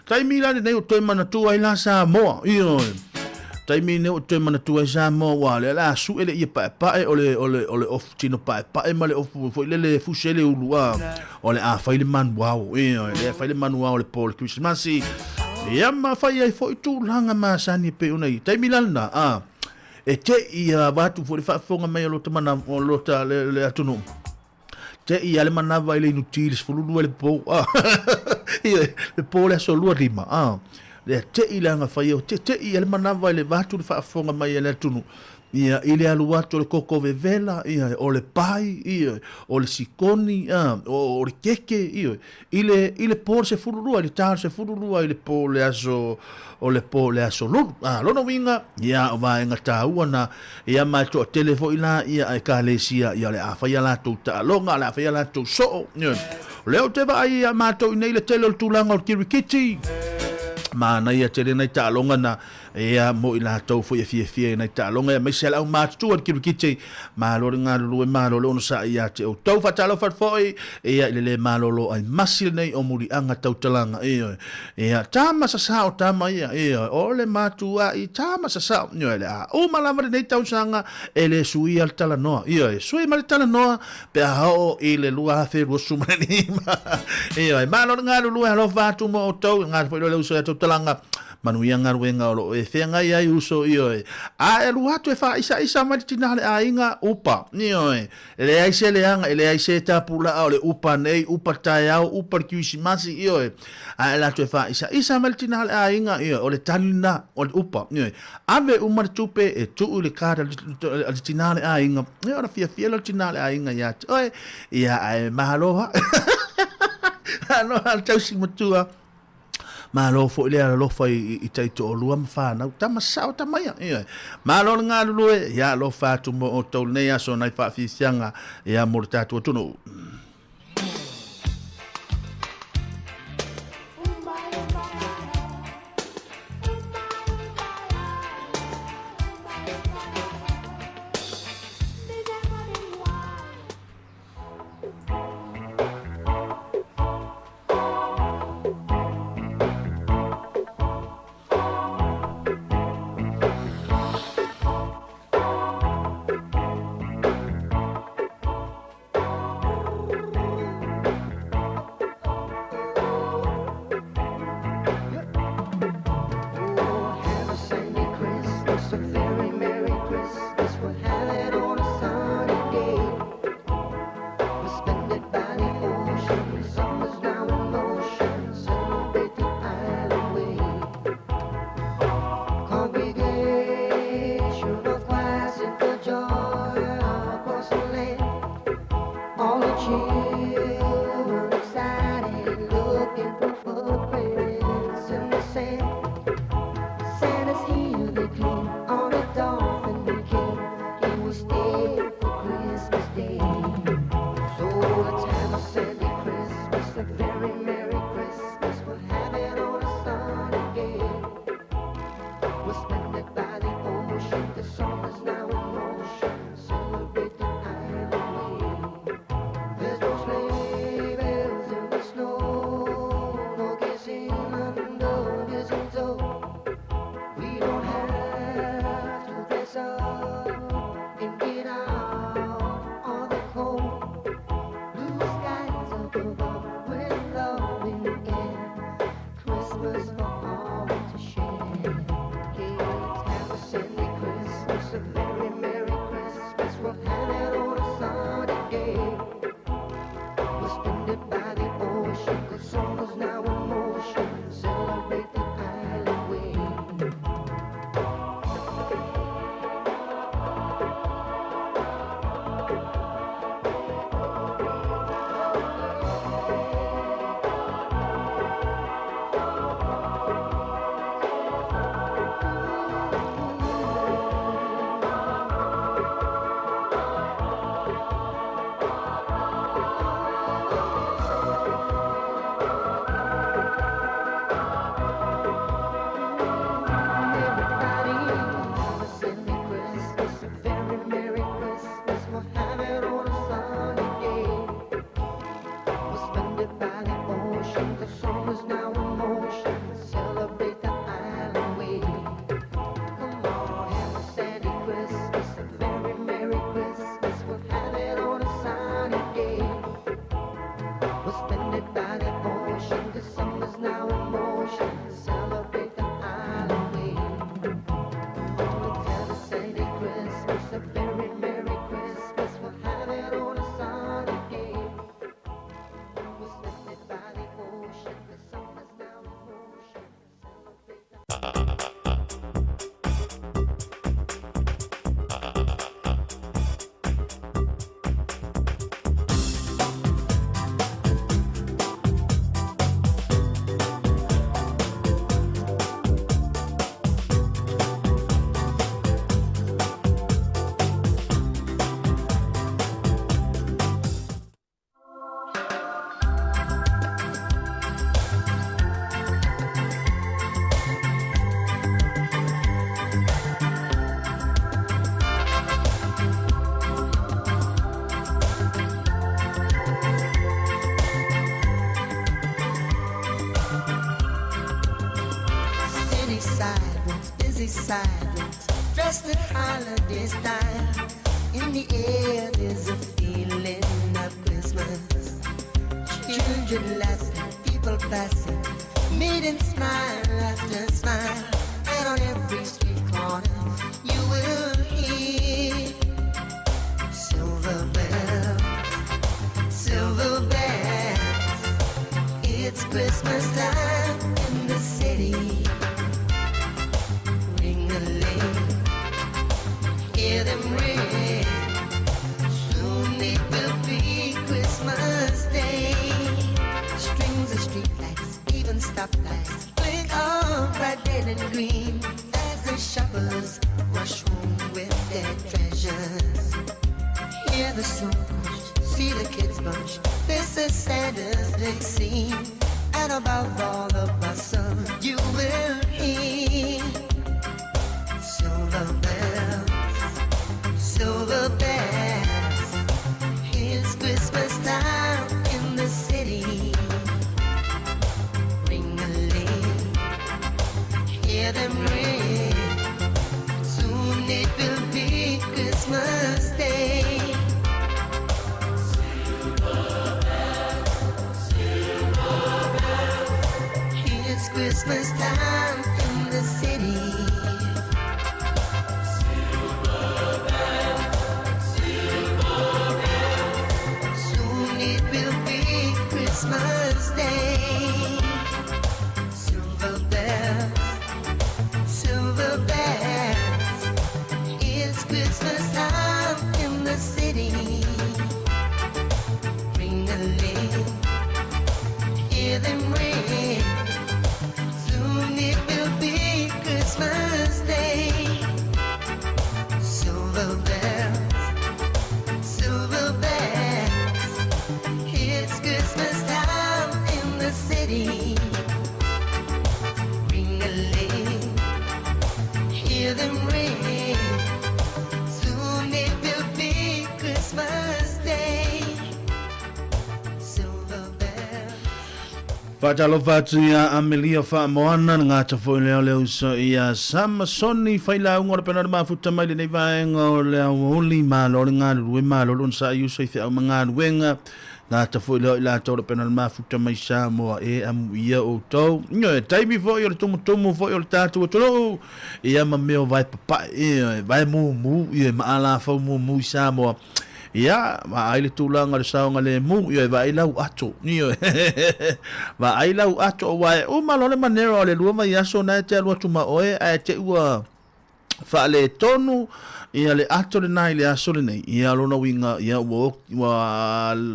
taimi la nei o toi mana tu ai la sa mo ia taimi nei o toi mana tu ai sa mo wale la su ele ia pa ole of tino pa male of fo le fusele ulua ole a faile man wow ia le faile man wow le Paul Christmas ia ma fai ai fo tu langa ma sani pe una taimi lana e te ia watu fo le fa fonga mai lo tamana o lo ta le atunu te ia le manava ile inutilis fululu le po le po le solua lima le te ia nga fai o te ia le manava ile vatu le fa fonga mai le tunu ia ile alu watu le koko vevela ia o le pai ia o le sikoni o le keke ia ile po se fululu ile tar se fululu ile po le aso o le po le aso lono winga ia va nga taua na ia mai to telefo ila ia ai kalesia ia le afa ia la tu ta longa la afa ia la tu so le o te va ia ma to nei le tele tu langa o kirikiti ma na ia tele nei ta longa na ia mo ila tau fo ia fie nei ta longa mai sel au ma tu o kirikiti ma lo nga lo ma lo no sa ia te o tau fa talo fa foi ia le ma lo ai masil nei o muri anga tau talanga ia tama sa o tama ia o le matua i tama sa no ele o malama nei tau sanga ele sui al tala no ia sui mal tala no pe ho ile lua fe ro sumani ia ma lo nga lo lo fa tu mo tau nga fo lo so tau talanga manuia ngaruenga o e whenga ia i uso i oe. A e luatu e wha isa maritinale a inga upa, ni oe. Ele aise le anga, ele aise tapula au le upa nei, upa tai au, upa kiusimasi i oe. A e latu e wha isa maritinale a inga i oe, o le talina, o le upa, ni oe. Ave umaritupe e tuu le kāra le tinale a inga, ni ora fia le tinale a inga ia. Oe, ia e mahaloha. Ano al tausi matua. Ma lo fo le lo fa I tai to lua ma na ta sa ta mai ma lo nga lu ya lo fa tu mo to ne ya so na fa fi sianga ya morta tu no children excited, looking for footprints in the sand. Santa's here, they claim, on a dolphin we came. He was dead for Christmas Day. So let's have a Sandy Christmas, a very Merry Christmas. We'll have it on a sunny day. We'll spend it by the ocean. The summer's now in motion. Celebrate the island way. There's no sleigh bells in the snow, no kissing under mistletoe. We don't have to dress up and get out on the cold. Blue skies up above with love in the air. Christmas for all to share. Okay, let's have a Sandy Christmas, a very Merry Christmas. We'll have it on a sunny day. We'll spend it by the ocean. The summer's now in motion. Celebrate the island way. City sidewalks, busy sidewalks, dressed in holiday style. In the air there's a feeling of Christmas. Children laughing, people passing, meeting smile after smile. And on every street corner you will hear silver bells, silver bells. It's Christmas time in the city. Ring-a-ling, hear them ring. Soon it will be Christmas Day. Strings of streetlights, even stoplights, blink on bright red and green as the shoppers rush home with their treasures. Hear the song push, see the kids bunch. This is Santa's big scene, and above all the bustle, you will hear silver bells, silver bells. It's Christmas time in the city. Ring-a-ling, hear them ring. Soon it will be Christmas Day. It's Christmas time in the city. Soon it will be Christmas Day. Silver bells, silver bells. It's Christmas time in the city. Ring-a-ling, hear them ring. Soon it will be Christmas Day. Silver bells, it's Christmas time in the city. Ring-a-ling, hear them ring. Soon it will be Christmas Day. Silver bells. Whātalo whātu ia Amelia Whaamoana ngā tafo leo leo so ia Samasoni whaila ungora penara mafuta mai le nei vaenga o leo holi mālo le ngā rue mālo lon sa iu sei whiau mga ruenga ngā tafo leo ila tōra penara mafuta mai Samoa e amu ia o tau nyo e taimi fo i o le tumu fo i o le tātu o tolo ia ma meo vai papa ia vai mu ia maala fau mu Samoa ia ma ai le tulanga le saunga le mu ia vai lau ato nio va ai lau ato wai o malole manero le lua mai aso na te lua tuma oe a te ua fa le tonu ia le ato le nai le aso le nei ia lona winga ia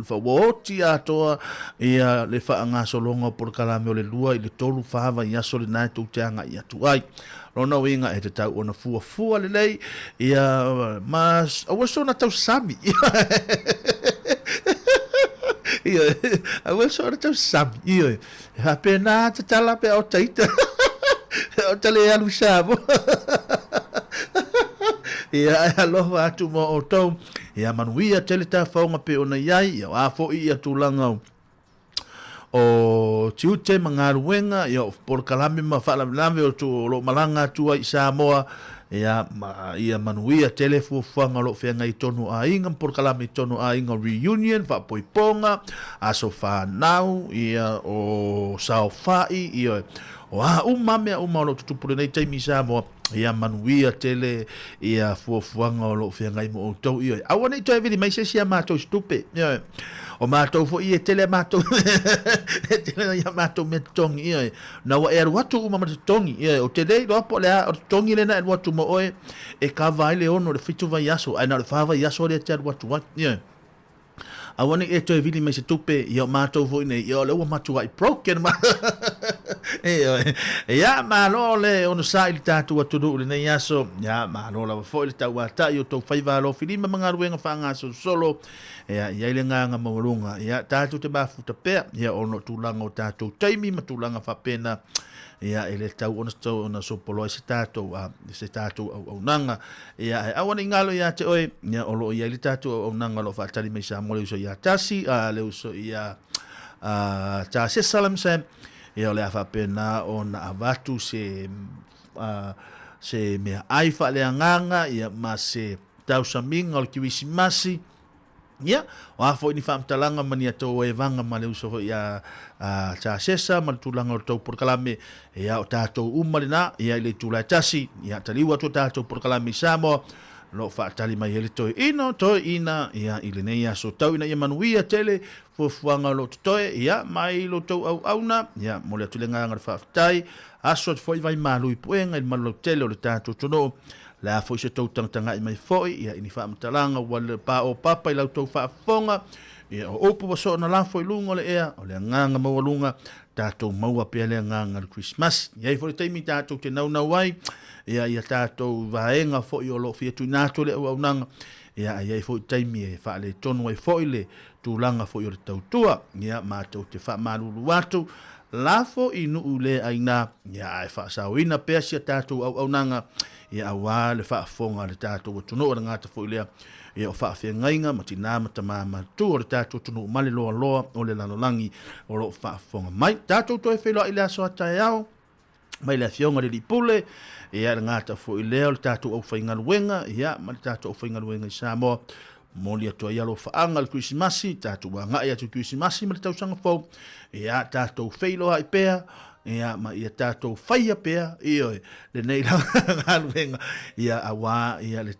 fa woti ato ia le fa anga solonga por kalame o le lua i le tolu fa va ia so le nai tu te anga ia tu ai lona winga e te tau ona fua le lei ia mas o so na tau sami ia o so na tau sami ia ha pena te tala pe o taita o tale alu sabo ia aloha atu mo o tau ia manuia tele ta faunga pe ona iai ia afo ia tulanga o tiute mga ruenga ia por kalame ma fala lave o tu lo malanga tu ai Samoa ia manuia tele fuanga lo fenga i tonu a inga por kalame tonu a inga reunion fa poiponga aso fa nau ia o saofai ia o umame lo tutupure nei taimi Samoa ia manuia tele ia fuanga o lo fenga i mo tau ia awana i toi vidi mai se sia mato stupe ia o mato fo ia tele mato tele ia mato metongi ia na wa er watu uma metongi ia o tele do po le o tongi le na watu mo oe e ka vai le ono le fitu vai yaso ai na le fa vai yaso le te watu wat ia awani e toi vidi mai se tupe ia mato fo nei ia le wa matu ai broken ma ia ma lo le ono sai tatu watu le nei yaso ia ma lo la fo le tau ata io to fai va lo filima manga ruenga fa nga solo ia le nganga maurunga ia tatu te bafuta pe ia ono tulanga o tatu taimi matulanga fa pena ia ele tau ona so polo se tatu au nanga ia awani ngalo ia te oi ia olo ia le tatu au nanga lo fa tali mai sa mo le so ia tasi le so ia ta se salam se ia le fa pena ona avatu se me ai fa le nganga ia ma se tau saminga o kiwisi masi ia o afo ni fam talanga mania to e vanga ma le uso ia ta sesa ma tulanga o tau por kalame ia o tato umalina ia le tula tasi ia taliwa to tato por kalame Samoa lo fa tali mai ele to ina ia ile nei aso tau ina ia manuia tele fuanga lo to ia mai lo to au na ia mo le tulenga ngar fa tai aso foi vai malu puenga il malo tele le tato tono la foi se tau tanga mai foi ia ini fa mtalanga wal pa o papa ila tau fa fonga ia o opo so na la foi lungo le ea o le nganga mo lunga tato maua pe le nganga Christmas ia foi taimi tato te nau wai ia tato vaenga foi o lo fiatu nato le o nanga ia foi taimi fa le tonu ai foi le tulanga foi o tau tua ia ma tau te fa malulu watu lafo inu ule aina ia fa sawina pe sia tato au nanga ia wa le fa fonga le tato o tunu o ngata foi le ia o fa fe ngainga matina matama tu o tato tunu male lo o le lanolangi o lo fa fonga mai tato to e felo ile so ataiao mai le fionga le lipule ia ngata foi le o tato o fainga luenga ia ma tato o fainga luenga i Samoa moli ato ia lo fa anga le Christmasi tato wa nga ia tu Christmasi ma tau sanga fo ia tato felo ai pea ia ma ia tato faia pea io le nei ngaluenga ia awa ia le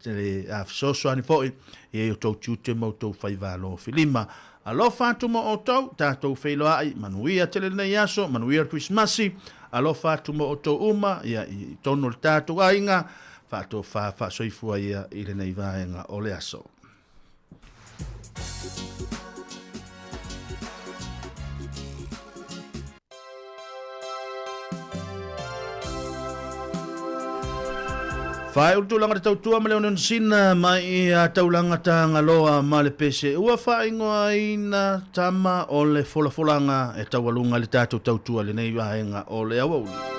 afsoso ani foi ia to tute mo to fai valo filima alo fatu mo oto tato felo ai manuia tele nei aso manuia Christmasi alo fatu mo oto uma ia tono tato ainga fatu fa soifua ia ile nei vaenga ole aso Fai utulanga te tautua male onon sina mai a taulanga ta ngaloa ma le pese. Ua fai ngoa ina tama o le folafolanga e tawalunga le tātou tautua le nei wahenga o le awauli.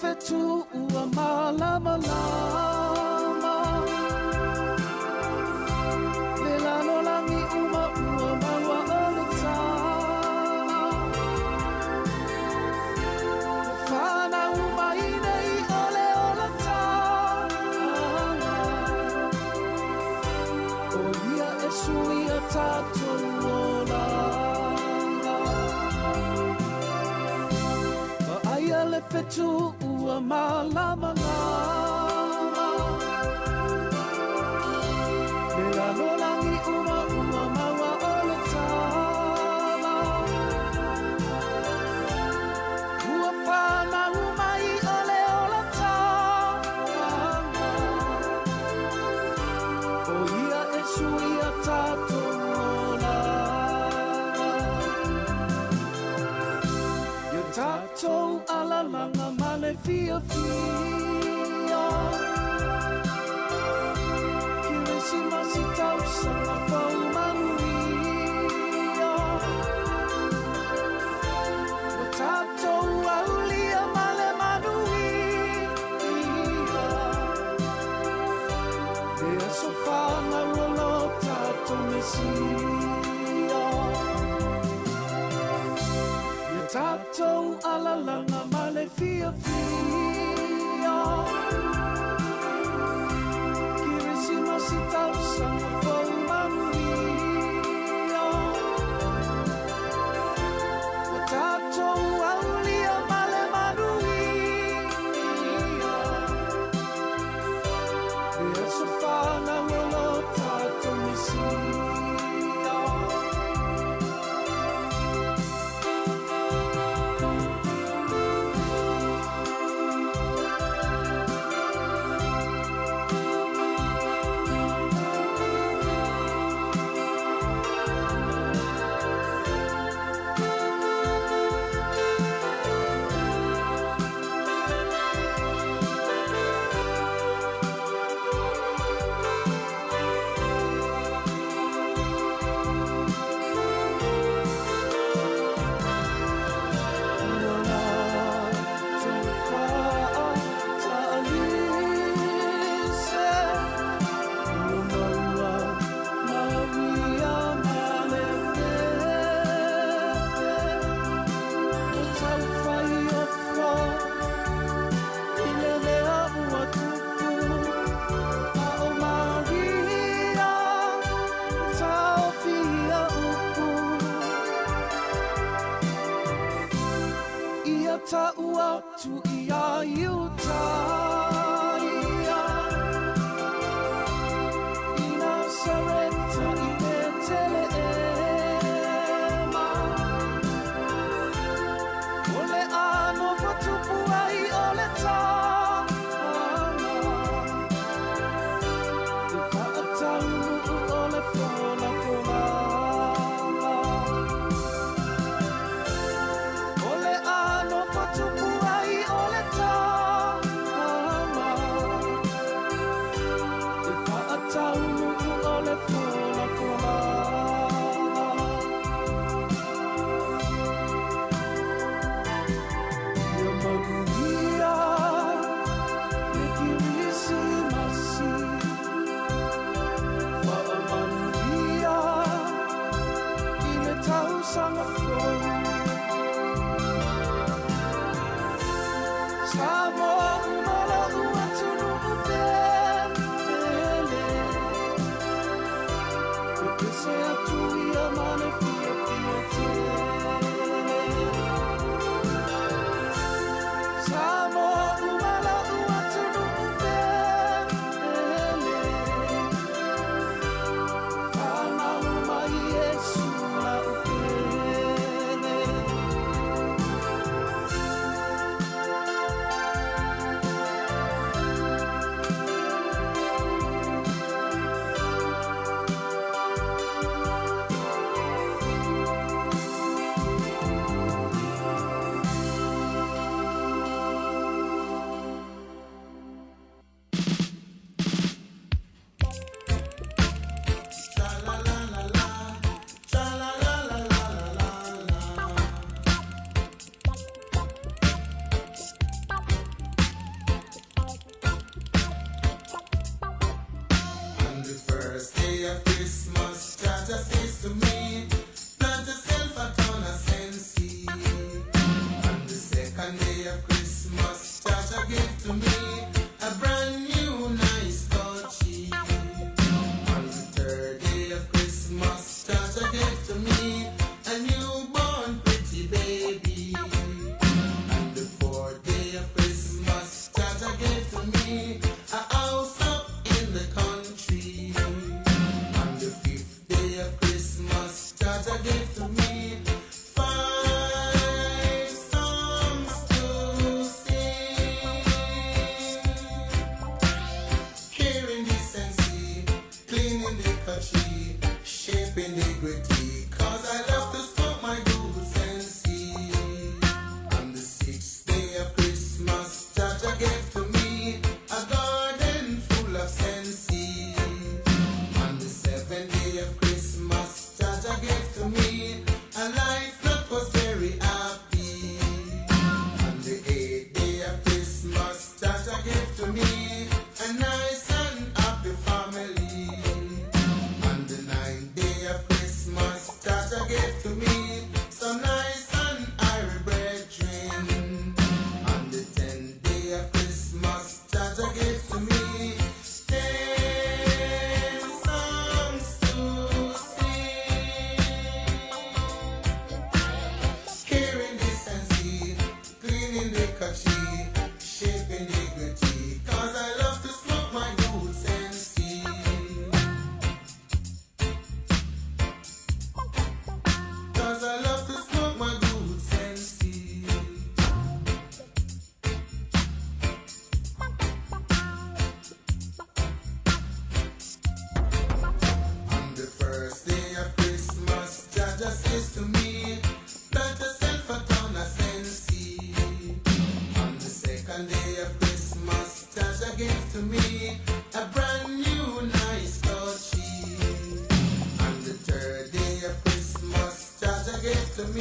fetu ua malama lama Le lalo langi uma ua maua ole tana Whana uma inei ole ole tana O ia e sui a tātou ola Aia le fetu ua malama lama Le lalo langi uma ua maua ole tana Ua whana umai ole ole tana O ia e sui a tātou ola Ia tātou alalanga male fia fia Kiresi masi tau sanga fau manuia Wa tātou aulia male manuia Ea sofana uolo tātou mesia Ia tātou alalanga male fia fia Kiresi masi tau sanga fau manuia Wa tātou aulia male manuia Ea sofana uolo tātou mesia Ta ua tu ia iuta ia Ina sareta I te tele ema Ole ano whatupu ai ole tāna I whaatau ole whona whona Ole ano whatupu ai ole tāna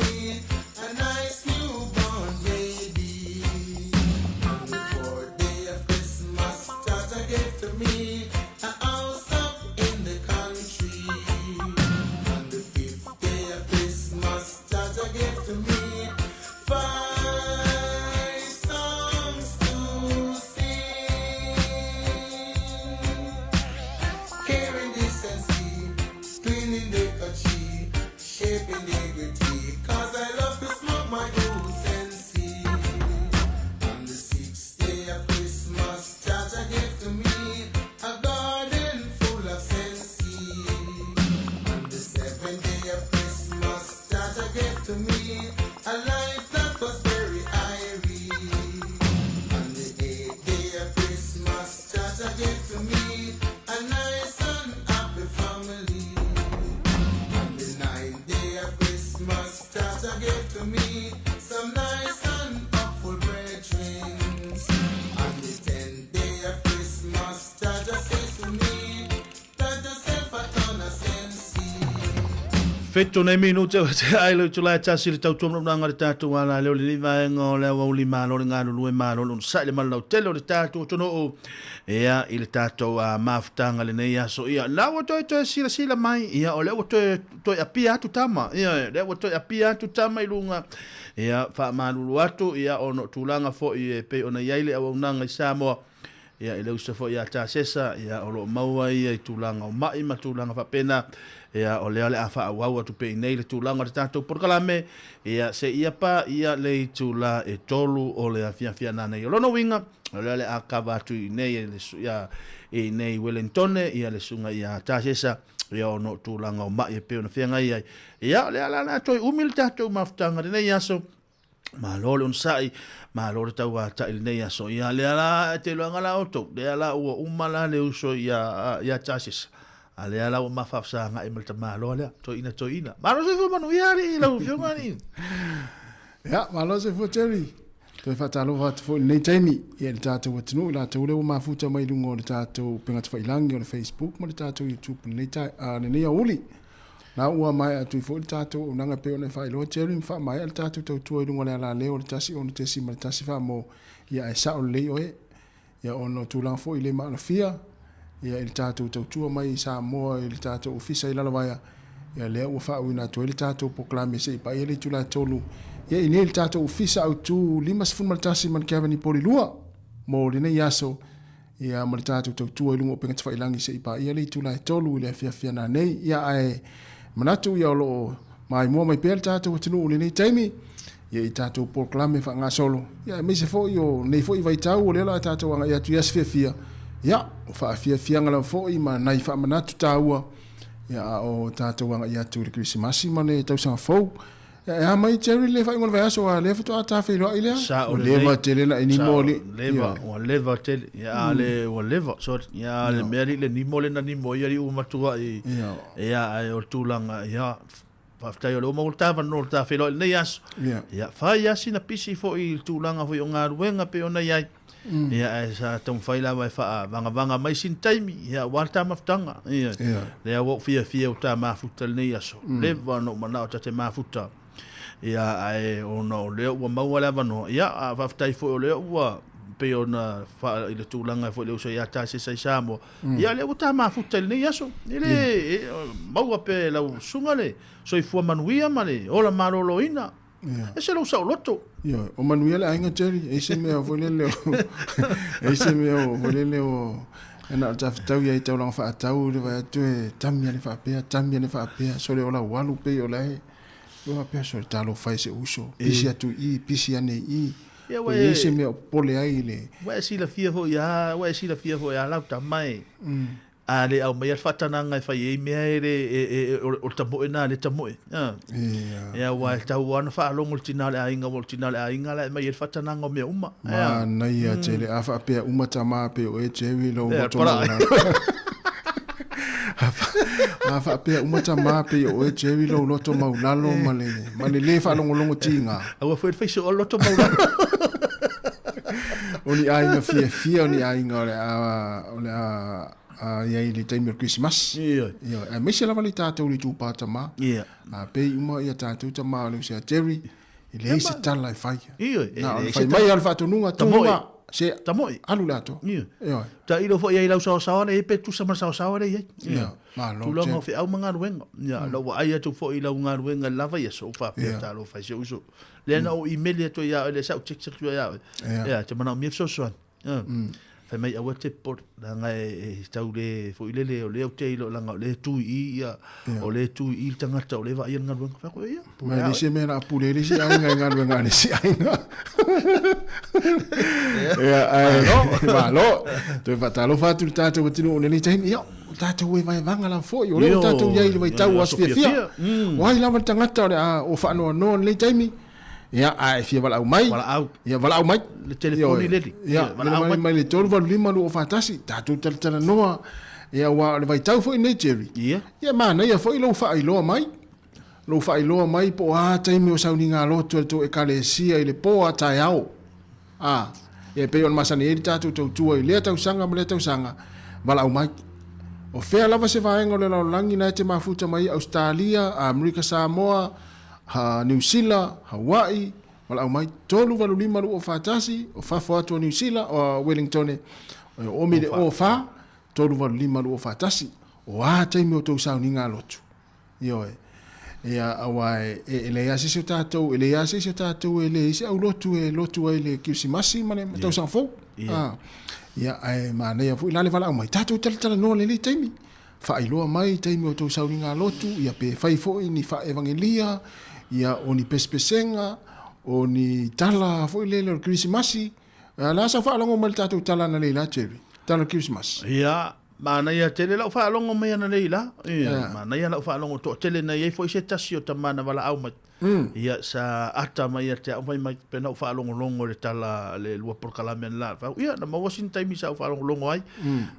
me a nice newborn baby. On the fourth day of Christmas, Jaja gave to me a house up in the country. On the fifth day of Christmas, Jaja gave to me 5 songs to sing. Caring decency, cleaning the country, shaping dignity, 'cause I love to smoke my roots and see. On the sixth day of Christmas, Jaja gave to me a garden full of sense. On the seventh day of Christmas, Jaja gave to me a life that was very airy. On the eighth day of Christmas, Jaja gave to me a nice and happy family. On the ninth day of Christmas, Jaja gave to me some nice and hopeful brethren. On the 10th day of Christmas, Jaja says to me, that yourself a ton of sense. Feto nei minuto te ai lo tu la tasi le tau tonu na ngare tatu ala le li vai ngo le wa uli malo nga lu e malo lu sa le malo telo le tatu tono o ia il tatu a maftanga le nei aso ia la o to sila mai ia o le o to apia tu tama ia le o to apia tu tama ilunga ia fa malu atu ia ono tulanga fo i pe ona yaile au nanga samo ia ile usa fo ia ta sesa ia o lo maua ia tulanga o mai matulanga fa pena ia o le afa au tu pe nei le tulanga le tatu por kalame ia se ia pa ia le tula e tolu o le afia na nei lo no winga o le akava tu nei le ia e nei Wellington ia le sunga ia ta sesa ia ono tulanga o mai pe ona fianga ia ia le ala na toi umil tatu maftanga nei aso ma lolo un sai ma lolo tau ta il nei aso ia le ala te lo ngala auto le ala o umala le uso ia chasis ale ala o mafafsa nga imel tama lo le to ina malo se fu manu yari la u fiongani ya malo se fu teri to fa talo va fu nei taimi ia le tatu wa tunu la tu le o mafuta mai lungo le tatu penga tu failangi o le Facebook mo le tatu YouTube nei tai nei uli na ua mai atu fu le tatu nanga pe ona fa ilo teri fa mai le tatu to tu lungo le ala le o le tasi on te si ma tasi fa mo ia sa o le o e ia ono tu lang fo ile ma la fia ia il tatu tautua mai sa moa il tatu ofisa i lalawaia ia lea ua whaauina atu il tatu poklame se i pai ele tula tolu ia ine il tatu ofisa au tu 5 maltasi man kiavani pori lua mo lina iaso ia ma le tatu tautua i lungo penga tawhailangi se i pai ele tula tolu i lea fia na nei ia ae manatu ia olo mai mua mai pēr tatu watinu ule nei taimi ia i tatu poklame wha ngā solo ia me se fo i o nei fo i vai tau o lela tatu wanga ia tu ias fia ia fa fia ngala fo i ma nai fa manatu taua ia o tatu wanga ia tu le Christmas ma ne tau sa fo ia mai cherry le fa ngol vaso a le foto ata fe lo ile o leva tele na ni moli leva tele ia le o leva so ia le meri le ni mole na ni mo ia u matua ia o tulanga ia fa tai o mo tava no ta fe lo ne yas ia fa yasina pisi fo i tulanga fo nga ruenga pe ona ia ia sa tong faila vai fa vanga mai sin time ia warta maftanga ia le wo fia o ta mafuta nei aso le vano mana o te mafuta ia ai ono le wo mawala vano ia fa tai fo le wo pe ona fa ile tulanga fo le uso ia ta se samo ia le wo ta mafuta nei aso ile maua pe la sungale so i fu manuia male ola maroloina ese lo sa loto yo o manuela ainga teri ese me o volele ese me o volele o ana tau ia tau lang fa tau le va tu tamia le fa pe so le ola walu pe ola e o pe so talo fa ese uso pisi atu i pisi ane i ese me o pole ai le wa si la fia fo ya la ta mai ale au mai fatana ngai fa ye me ere o tamo ena le tamo ya wa ta wana fa longo tinale ainga la mai fatana ngo me uma na ia tele afa pe uma tama pe o e chewi lo moto afa pe uma tama pe o e chewi lo loto maulalo male le fa longo tinga au fa so o loto maulalo oni ainga fia oni ainga ole ia i le taimi o Christmas. Ia. Ia, me se lava le tātou le tūpā tama. Ia. Pei uma ia tātou tama o le usea Terry. I le eise tala e whai. Ia. Na, o le whai mai al whātonunga tūnga. Se tamoi. Alu lato. Ia. Ia. Ta ilo fo ia ilau sawa ne pe tu sama sawa re ia. Ia. Malo. Tu longa fe au manga ruenga. Ia, lo wa ia tu fo ilau nga ruenga lava ia so fa pe ta lo fa se uso. Le na o email to ia le sa check check ia. Ia, te mana mi so so. Fa mai awa te por nga e tau le fo ile le o le o te ilo langa le tu I ia o le tu I tanga tau le va ia nga ruenga fa ko ia. Ma le se mena pule le si ai nga ruenga le si ai nga. Ia, ai. Malo. Tu fa talo fa tu tatu batino le ni taimi ia. Tātou e vai vanga la foi, o leo tātou iai le vai tau asfiafia. Wai lava tangata o whaanoa noa le taimi. Ia, ai fia wala au mai. Wala au. Ia, wala au mai. Le telefoni leli. Ia, wala au mai le tolu walu lima lu o whatasi. Tātou tala noa. Ia, wa le vai tau foi nei Jerry. Ia. Ia, mana, ia foi lo wha iloa mai. Lo wha iloa mai po a taimi o sauni ngā lotu to e kale sia i le po a tai au. Ia, pe on masani e tātou tau tua i lea tau sanga ma lea tau sanga. Wala au mai. O fea lava se vaenga o le laulangi na te mafuta mai Australia, Amerika Samoa, New Zealand, Hawaii, wala au mai tolu walu lima lu o whatasi, o whafo atu o New Zealand, o Wellington, o mire o wha, tolu walu lima lu o whatasi, o a taimi o tau sau ni ngā lotu. Ioe, ia awa e le asisi o tātou, e le asisi o tātou, e le isi au lotu e le kiusimasi, mane tau sang fau. Ia ai mana ia fu ilale vala mai tatu tala no le taimi fa iloa mai taimi o tau sauringa lotu ia pe fai fo ni fa evangelia ia oni pespesenga oni tala fo le Christmasi la sa fa longo mal tatu tala na le la Jerry tala Christmas ia mana ia tele la fa longo mai na le la ia mana ia la fa longo to tele na ia fo se tasio tamana vala au mai ia sa ata mai te mai pena fa longo le tala le lua por kalamen la fa ia na mo sin time sa fa longo ai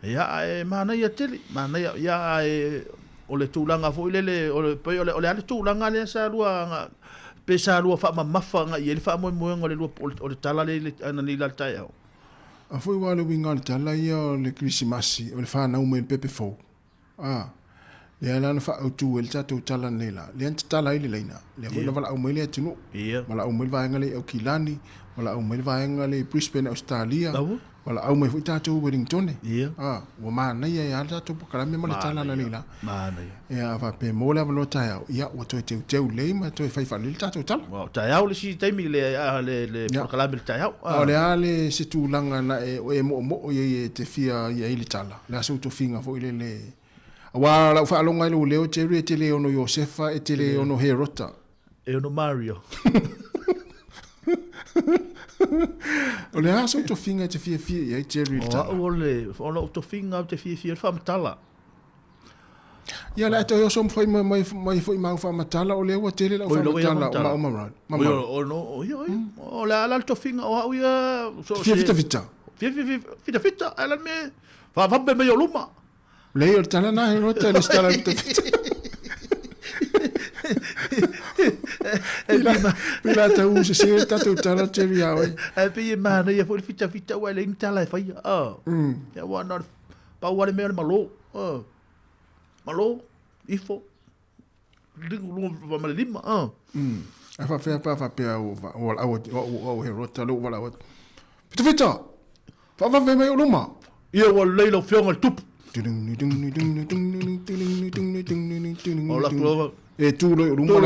ia e mana ia tele mana ia e o le tulanga fo le o le tulanga le sa lua pe sa lua fa mafa nga ia le fa mo le lua o le tala le ana ni la tai au a foi wale winga le tala ia le Christmasi o le fa na o me pepe fo le ala na fa autu el tatu tala nela le ant tala ile leina le vo na vala au mele tinu wala au mele vaenga le o Kilani wala au mele vaenga le Brisbane Australia wala au mai fu tatu Wellington wa mana ia tatu kala me mala tala na lela mana ia va pe mola valo taia ia o to te le ma to fai fa le tatu tala wa taia le si taimi le kala me taia o le ale se tu langa na e mo ye te fia ia ile tala la so to finga fo ile le wa la fa longa ile leo Jerry te le ono Josefa e te le ono Herota e ono Mario o le aso to finga te fia e Jerry tala o le to finga te fia fa matala ia la to yo som foi mai foi mau fa matala o le wa te le la fa matala o mama o no o la to finga o ia fita ala me fa be me yo luma Leo tala na Herota le stala vita vita. Pila ta usa se tatu tala Jerry awe. Pe mana ia foi fita wa le tala fai. Ya wa na pa wa le me malo. Malo ifo. Dingu lu va malima. Fa pe o Herota lo wala wa. Vita. Fa ve me luma. Ia wa le lo fionga tup. Hola, Clover. E tu lo rumba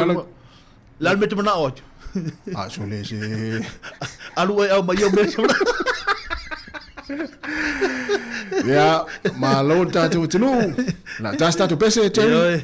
la mete mana o. So le se. Alu e au mai o me. Ya, ma lo tatu tulu. La tasta pese te.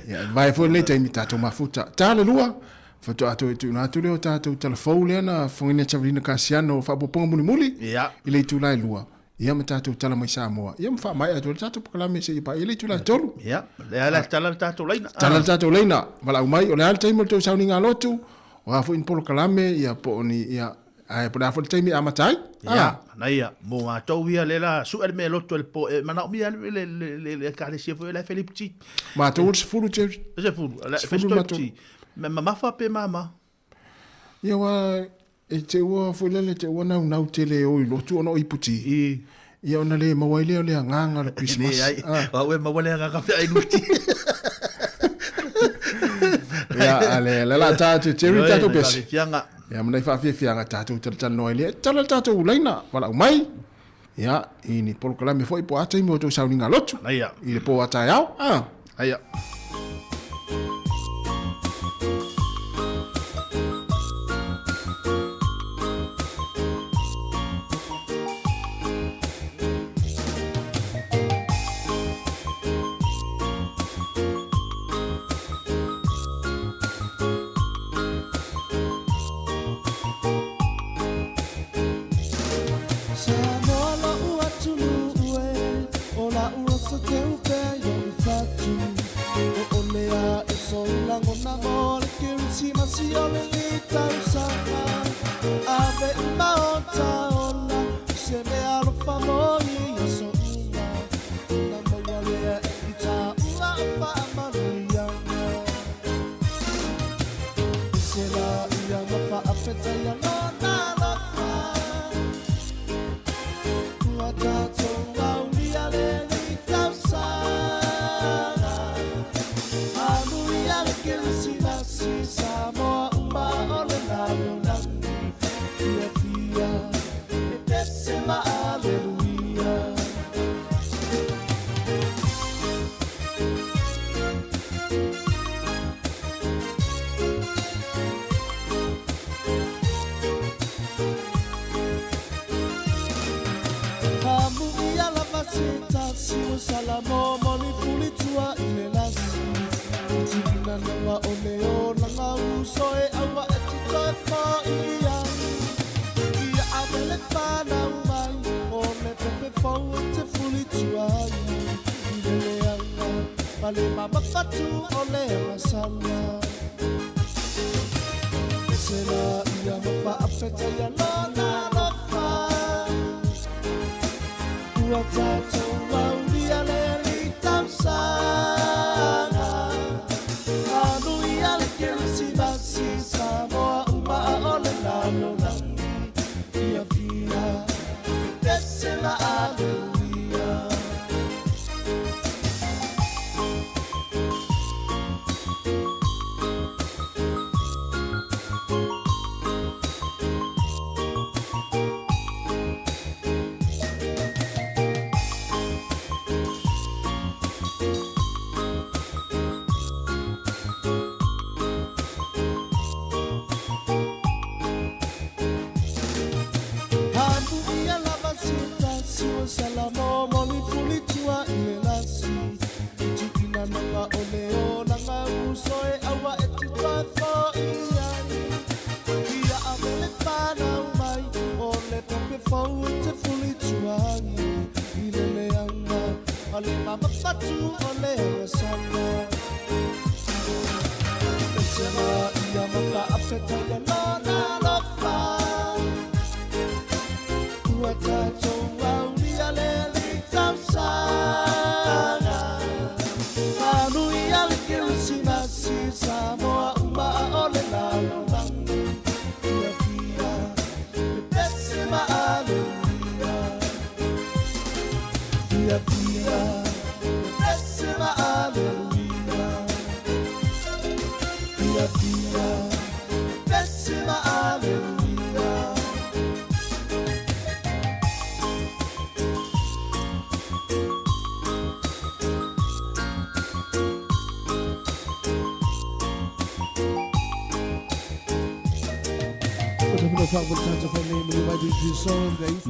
Ya, vai fo le te tatu mafuta. Tale lua. Foto atu tu na tu le tatu telefone na fongine chavrina kasiano fa poponga muli. Ya. Ile tu lai lua. Ia me tātou tala mai Samoa. Ia me wha mai atu tātou pakalame se ipa ili tula tolu. Ia, le ala tala tātou leina. Tala tātou leina. Wala umai, o le ala taimo tau sauni ngā lotu, o hafu in polo kalame, ia po oni, ia, ai po hafu taimi amatai. Ia, na ia, mo ngā tau ia le la, su el me lotu el po, mana umi le kare siefo le Philip T. Ma tau se furu, Jerry. Se furu, le festo T. Me mafa pe mama. Ia wa, e te ua fulele te ua nau tele o i lotu ono i puti. Ia ona le mawaile o le nganga le Christmas. Wa we mawale nganga fa inuti. Ya ale la tatu Terry tatu pes. Fianga. Ya mana fa fianga tatu tala noile. Tala tatu ulaina wala mai. Ya ini por kala me foi po ata i mo to sauninga lotu. Ia. I le po ata yao. Ia.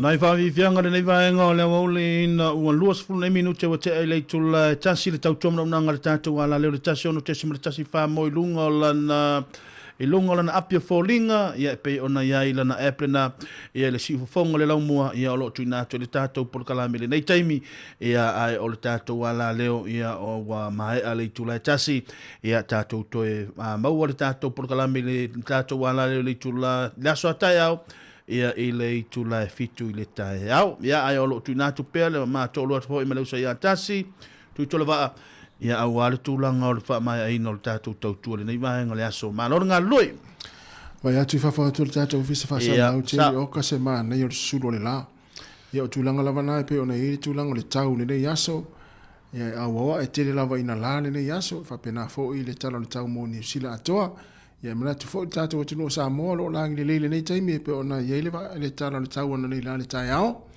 Nai whawi whianga le nei vaenga o le waule ina ua luas fulu nei minute wa te eilei tula tasi le tau tuamna unanga le tātou ala leo le tasi ono tesi ma le tasi wha moi lunga o lana i lunga o lana apia fōlinga ia e pei ona ia i lana eplena ia le siufofonga le laumua ia o lo tui nātou le tātou polokalami le nei taimi ia ai o le tātou ala leo ia o wa maea le tula tasi ia tātou toe maua le tātou polokalami le tātou ala leo le tula le aso atai au ia i le tula e fitu i le tae au ia ai o lo tui nātou pea le ma tōlu atu hoi ma leusa ia tasi tui tola waa ia au ale tūlanga o le wha mai aina o le tātou tautua le nei vahenga le aso ma lor ngā lui vai atu whawha atu le tātou visa whasa nau te o ka se maa nei o le sulu le la Ia o tūlanga lava nai pe ona iri tūlanga le tau le nei aso. Ia awawa e tele lava ina la le nei aso. Whapena fo i le tala le tau mo New Zealand atoa. Ia mana tu fo i tātou atu no Samoa lo langi le leile nei taimi pe ona ia le tala le tau ana nei la le tai ao.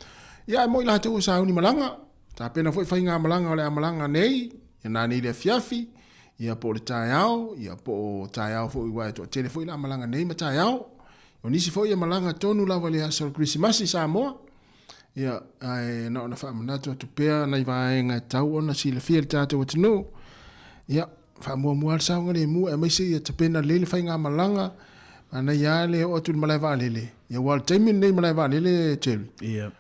Ia mo i la tau sa uni malanga. Ta pena fo i whainga malanga o le malanga nei. Ia nā nei le fiafi. Ia po le tai ao. Ia po tai ao fo i wai to tele fo i la malanga nei ma tai ao. O nisi fo i malanga tonu lava le aso Christmas Samoa. Ia ai na ona whaamanatu atu pea na i vaenga tau ona si le fia le tātou atu no. Ia whaamua saunga le mua e maise ia tapena lele whainga malanga ana ia le o atu le malai vaa lele. Ia wal taimin nei malai vaa lele Terry. Ia.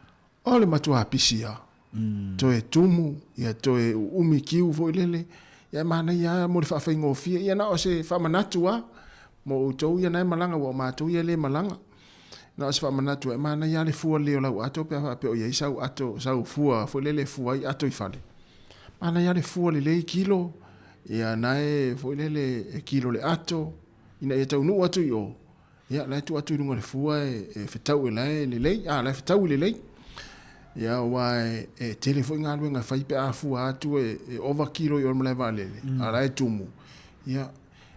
O le matua apisi ia. To e tumu, ia to e umi kiu fo i lele. Ia mana ia mo le whaafai ngofia. Ia na o se whaamanatu a. Mo utou ia nai malanga wa mātou ia le malanga. Na se manatu e mana ia le fua leo lau ato pe pe o ia sau ato sau fua fo lele fua i ato i fale. Mana ia le fua le kilo ia nae fo lele kilo le ato ina ia tau nu atu yo. Ia la tu atu lunga le fua e fetau le lei a la fetau le lei. Ia wa e telefone nga luenga fai pe a fua atu e over kilo yo mala vale. Ala e tumu. Ia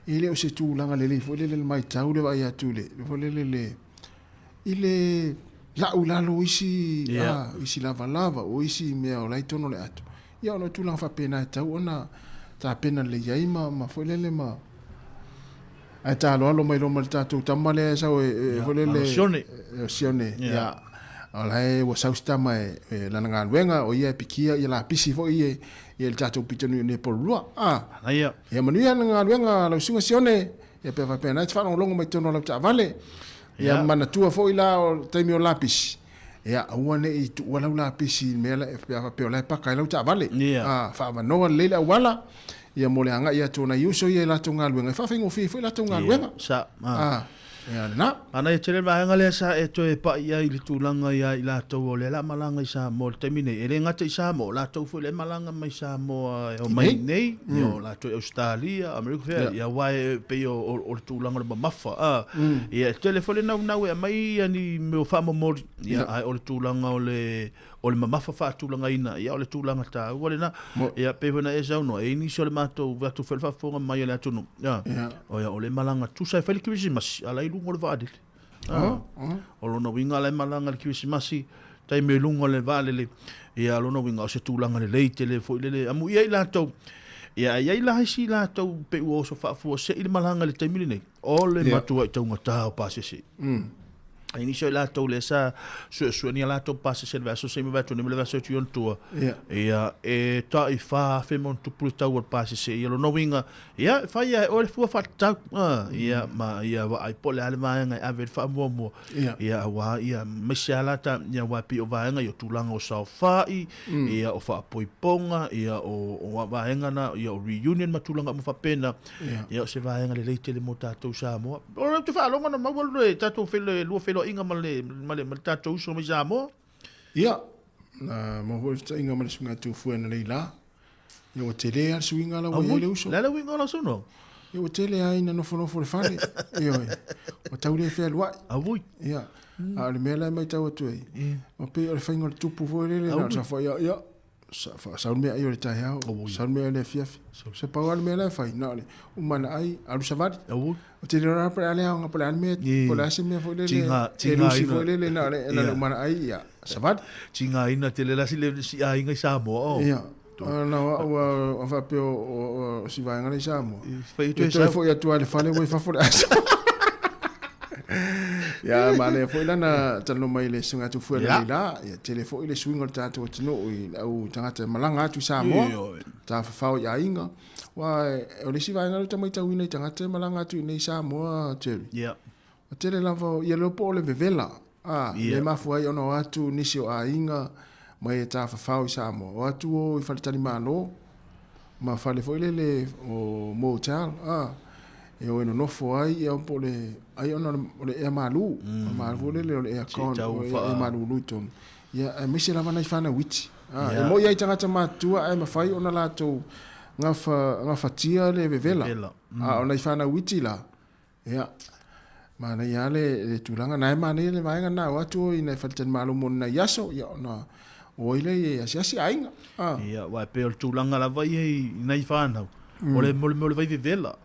ile o se tu langa le fo lele mai tau le vai atu le fo lele ile la ulalo isi isi lava o isi mea o lai tono le atu. Ia ona tūlanga whapena e tau ona tā pena le iai ma whailele ma ai tā alo mai roma le tātou tamale e sau e whailele sione ia alai wa saustama e lananga luenga o ia pikia ia la pisi fo ia le tātou pitanu ne porua ia manuia lananga luenga lau sunga sione ia pe whapena e whanau longo mai tono lau tā vale ia mana tua fo ila o taimi o lapis ia aua ne i tu wala lapis i mela e pe o lai paka lau ta vale fa va no leila wala ia mole anga ia tona yuso ia la tonga luenga fa fingo fi la tonga luenga sa ia na ana e tele va ngale sa e to e pa ia i tulanga ia i la to o le la malanga i sa mo temine e le ngata i sa mo la to fo le malanga mai sa mo o mai nei o la to Australia America ia wai pe o tulanga le mafa ia telefone na e mai ani me fa mo ia ai o tulanga o le mamafa fa tulanga ina ia o le tulanga ta o le na ia pe bona e sa no e ni so le mato va to fa fonga mai le tunu o ia o le malanga tu sa fa le Christmas ala i lungo le vadil o lona winga le malanga le Christmas tai me lungo le vale ia lona winga o se tulanga le leite le fo le amu ia la to ia ia la si la to pe o so fa fo se il malanga le tai mili nei o le matua i taunga ta o pase si Inizio la to le sa su ni la to passa se verso se mi va to ni le verso tu on tu ia e ta i fa fe mon tu pu ta o passa se ia lo no winga ia fa ia o le fu fa ta ia ma ia va ai pole ale ma nga ave fa mo ia wa ia meshala ta ia wa pi o va nga yo tu langa o sa fa ia o fa poiponga ia o va nga na ia o reunion ma tu langa mo fa pena ia se va nga le leite le mo ta to sa mo o tu fa lo nga ma wo le ta to fe le lu fe inga male tatou so mai mo ia na mo ho inga male sunga tu fu na leila yo tele ar swinga la wo le uso la winga la sono yo tele ai na no fo le fale yo o tau le fe lwa avui ia a le mela mai tau tu o pe o fainga tu pu vo le na sa fo ia sa me ai o le tai ha sa me le fiaf se pa wal me la fai na le umana ai alu savat o te rara pra ale nga pra me po la se me fo le tinga fo le na le na umana ai ia savat tinga ina te le la si ai nga sa mo ia na wa fa pe o si va nga le sa mo te fo ia tu ale fale wo fa fo ya mane foi lana talo mai le sunga tu foi la ya telefo ile swinga tatu tino au tangata malanga tu samo ta fa ya inga wa o le siva nga ta mai ta wina tangata malanga tu nei samo tele o tele lavo ya lo po le vevela le mafua ono atu nisio a inga mai ta fa samo o atu o faltani malo ma fale foi le o motel e o no fo ai e po le ai ona le e malu malu le e akon e malu luton ya e mi se la vana fana wit e mo ia tanga tama tu ai ma fai ona la to ngafa tia le vevela ona fana wit la ya Mana ia le tulanga nai mana ia le vaenga na watu ina falten malo mona yaso ia na oile ia si ainga. Ia wa pe o tulanga la vai nei whanau. Ole mole vai vivela.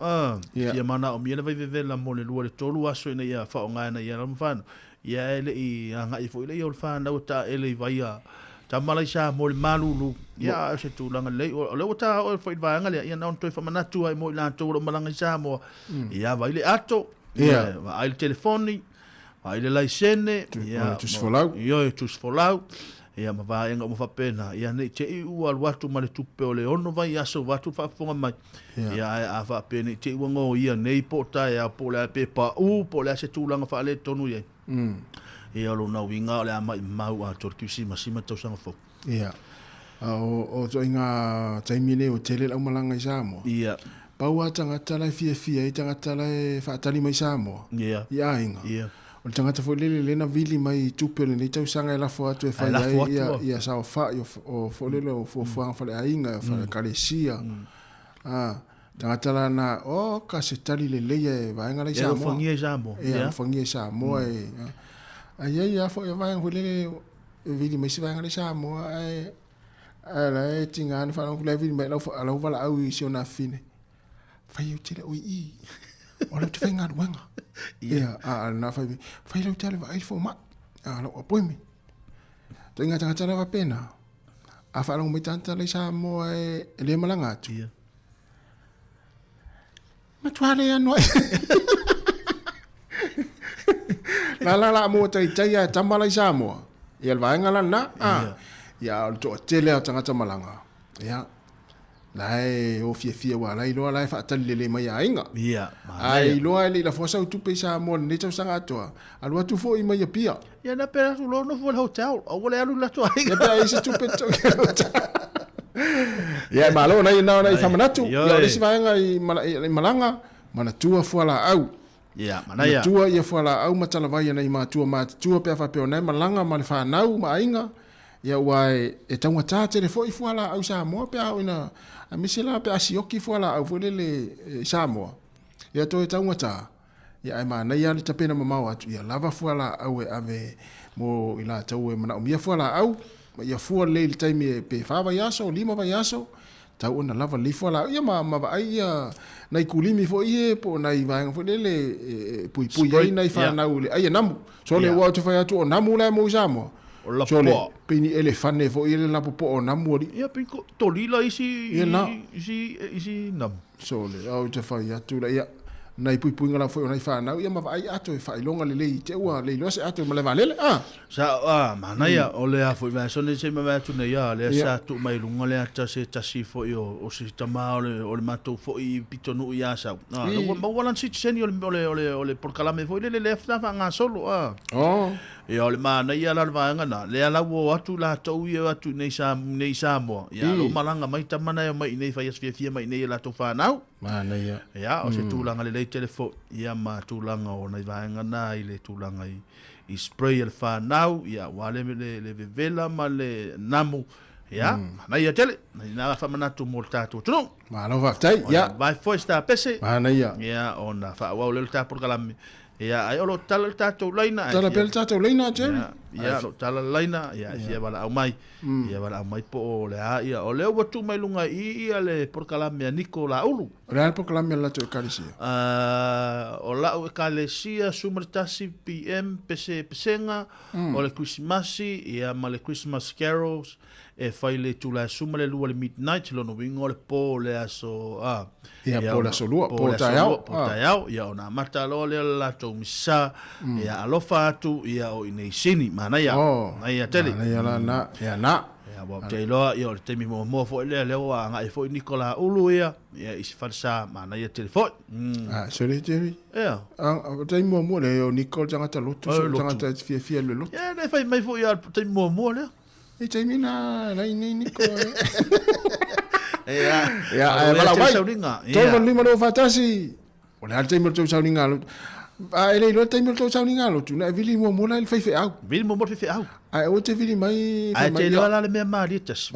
Ia mana o miele vai vivela mole lua le tolu aso ina ia whaonga na ia ram whanau. Ia ele i anga i fo ile ia o whanau ta ele vai a tamalai sa mole malulu. Ia se tulanga le o le ta o foi vaenga le ia na toi famanatu ai mo la tolu malanga sa mo. Ia vai le ato. Ia vai le telefoni. Vai le laisene. Ia tus folau. Ia tus folau. Ia ma va enga mo fa pena ia nei te u al watu ma le tupe o le ono vai aso watu fa fonga mai ia a fa pena te u ngo ia nei pota ia po le pe pa u po le se tulanga fa le tonu ia ia lo na winga le mai mau a tortusi masima tau sanga fo ia o to inga taimine o tele la malanga isamo ia pau atanga tala fia i tanga tala fa tali mai samo ia inga ia o le tangata fo lele na vili mai tupe le nei tau sanga e lafo atu e whai ai ia sao wha o fo lele o fo whanga whale ainga whale karesia tangata la na ka se tali le leia e vaenga lei Samoa whangia Samoa whangia Samoa ia fo e vaenga fo lele vili mai si vaenga lei Samoa ala e tinga ane whanau kule vili mai alau wala au i si o na fine whai au tele oi i o lau te whainga ruanga ia na fai lau tale vai fo ma lau apoimi to inga tanga tala pena a fa lau mai tanta le Samoa e le malanga atu ma tuale ya no la mo tai ya tamala Samoa ia vai ngala na ia to tele tanga malanga ia lai o fia wa lai lo lai fa tali le mai ainga ai lo ai la fosa tu pe Samoa ne tau sanga to alu atu fo i mai pia ia na pera su lo no fo hotel o le alu la to ia pe ese tu pe to ia malo na fa manatu ia le sivanga i malanga mana tua fo la au ia mana ia tua ia fo la au matala vai na i ma tua pe fa pe ona malanga ma le fa nau ma ainga ia wai e tanga ta te fo i fo la au Samoa pe au ina a misela pe asioki fo la au le Samoa ia to e tanga ta ia ai mana ia le tapena mamau atu ia lava fo la au e ave mo ila tau e mana o mia fo la au ia fo le time pe fa va yaso lima va yaso tau ona lava li fo la ia ma va ia nai kulimi fo ie po nai va fo le pui ai nai fa na ule ai namu so le wa tu fa atu o namu la mo Samoa o la po pini elefante fo ile la po o namu ri ia pinko tolila isi nam so le au te fa atu la ia nai pui ngala fo nai fa na ia ma vai atu fa ilonga le te wa le lo se atu ma le valele sa mana ia o le a fo va so ne se ma va tu ne ia le sa tu mai lunga le ata se tasi fo o se tama o le mato fo i pitonu ia sa no ma wala si seni o le por kalame fo le fa nga solo ia o le mana ia la va nga le ala wo atu la to ia atu nei sa mo ia lo malanga mai tamana mai nei fa fia mai nei la to fa nau mana ia o se tulanga le telefo ia ma tulanga o nei vaenga na i le tulanga i spray el fa nau ia wale le vela ma le namu ia na ia tele na fa manatu molta tu ma no va tai ia vai foi sta pese mana ia ona fa wa le ta por kalame ia ai o tala tato laina tala pel tato laina Jerry ia lo tala laina ia ia wala au mai ia wala au mai po o le a ia o le o tu mai lunga ia le por kalame Nicola ulu real por kalame la to kalisia o la o kalisia sumertasi PM pesenga o le Christmasi ia ma le Christmas carols e fai le tula sumale lua le midnight lo no wingo le po le aso ia po la solua po taiao ia ona mata lo le la to misa ia alofa atu ia o inei sini mana ia ia tele mana ia la na ia wa te loa ia o te mi mo fo le wa nga fo Nicola ulu ia is falsa mana ia telefon sorry Jerry ia te mo le o Nicola tanga ta lotu tanga ta fia le lotu ia ne fai mai fo ia te mo le e te mina la nei Nicola ia mala mai to lima do fatasi o le te mo to sauninga ele lo te mo to sauninga lo tu na vili mo la il fai au vili mo fe au ai o te vili mai ai te lo la me mari tas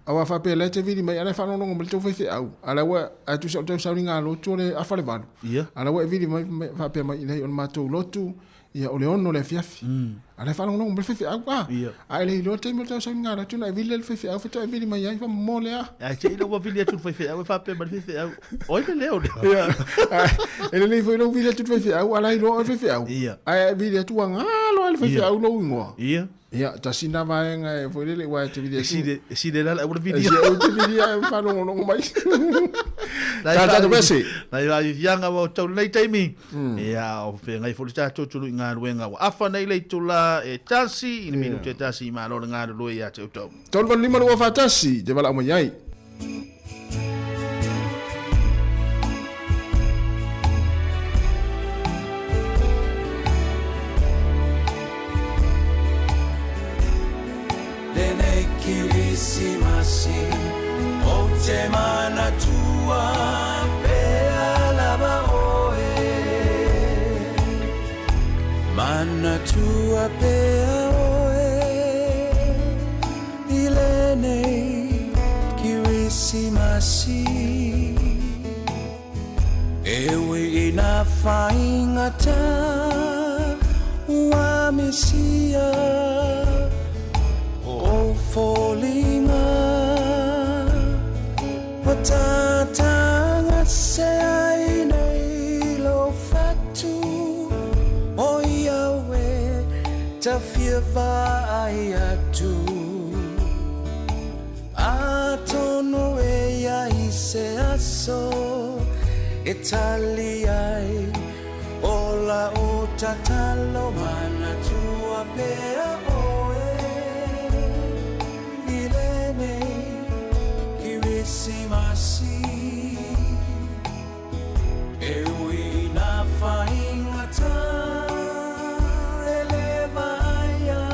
awa fa pe le te vidi mai ala fa no ngom te fe au ala wa atu sa te sa ringa lo tu le afale valu ala wa vidi mai fa pe mai le on mato lotu ia o le ono le fiafi ala fa no ngom fe au pa ai le lo te mo te sa ringa la tu na vidi le fe au fa te vidi mai ai fa mo le a te lo wa vidi tu fe au fa pe mai fe au oi le leo ia ele le foi lo vidi tu fe au ala lo fe au ai vidi tu nga lo fe au lo ngo ia tasina vaenga e foi le wa te vidi si de la video si te vidi fa no mai ta to bese na ia yanga wa to le taimi ia o fe ngai fo ta to nga ruenga wa afa nei le tula e tasi ni minuto e tasi ma lo nga lo ia te to tol van lima lo fa tasi te vala mo yai Masi o te mana tua pe alaba oe mana tua pe oe ile nei kirisi masi ewe ina faingata wa misia o fallinga Patata se ai nei lo fatu o Yahweh ta fiava ai atu atono e ai se aso Italiai ola o tatalo mana tua pea Masi e ui na faingata eleva ia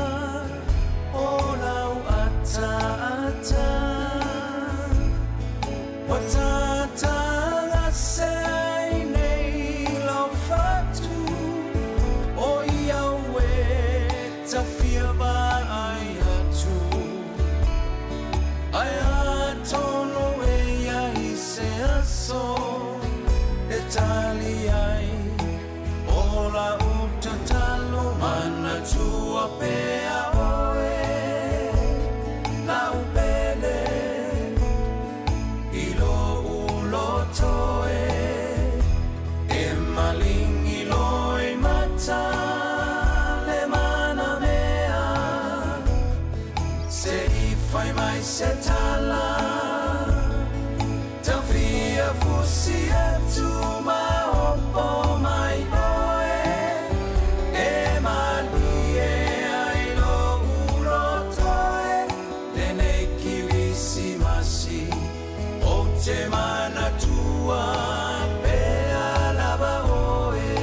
o lau ata ata watata la sei nei lau fatu o Yahweh ta fiava ai atu ai atono so Italiai ola utatalo mana tua pea oe la upele ilo ulo toe e malingi loi mata le mana mea se I fai mai se tala Fusi tu ma opo mai oe e mali e ai lo ulo toe nene kirisi masi o te mana tua pe alaba oe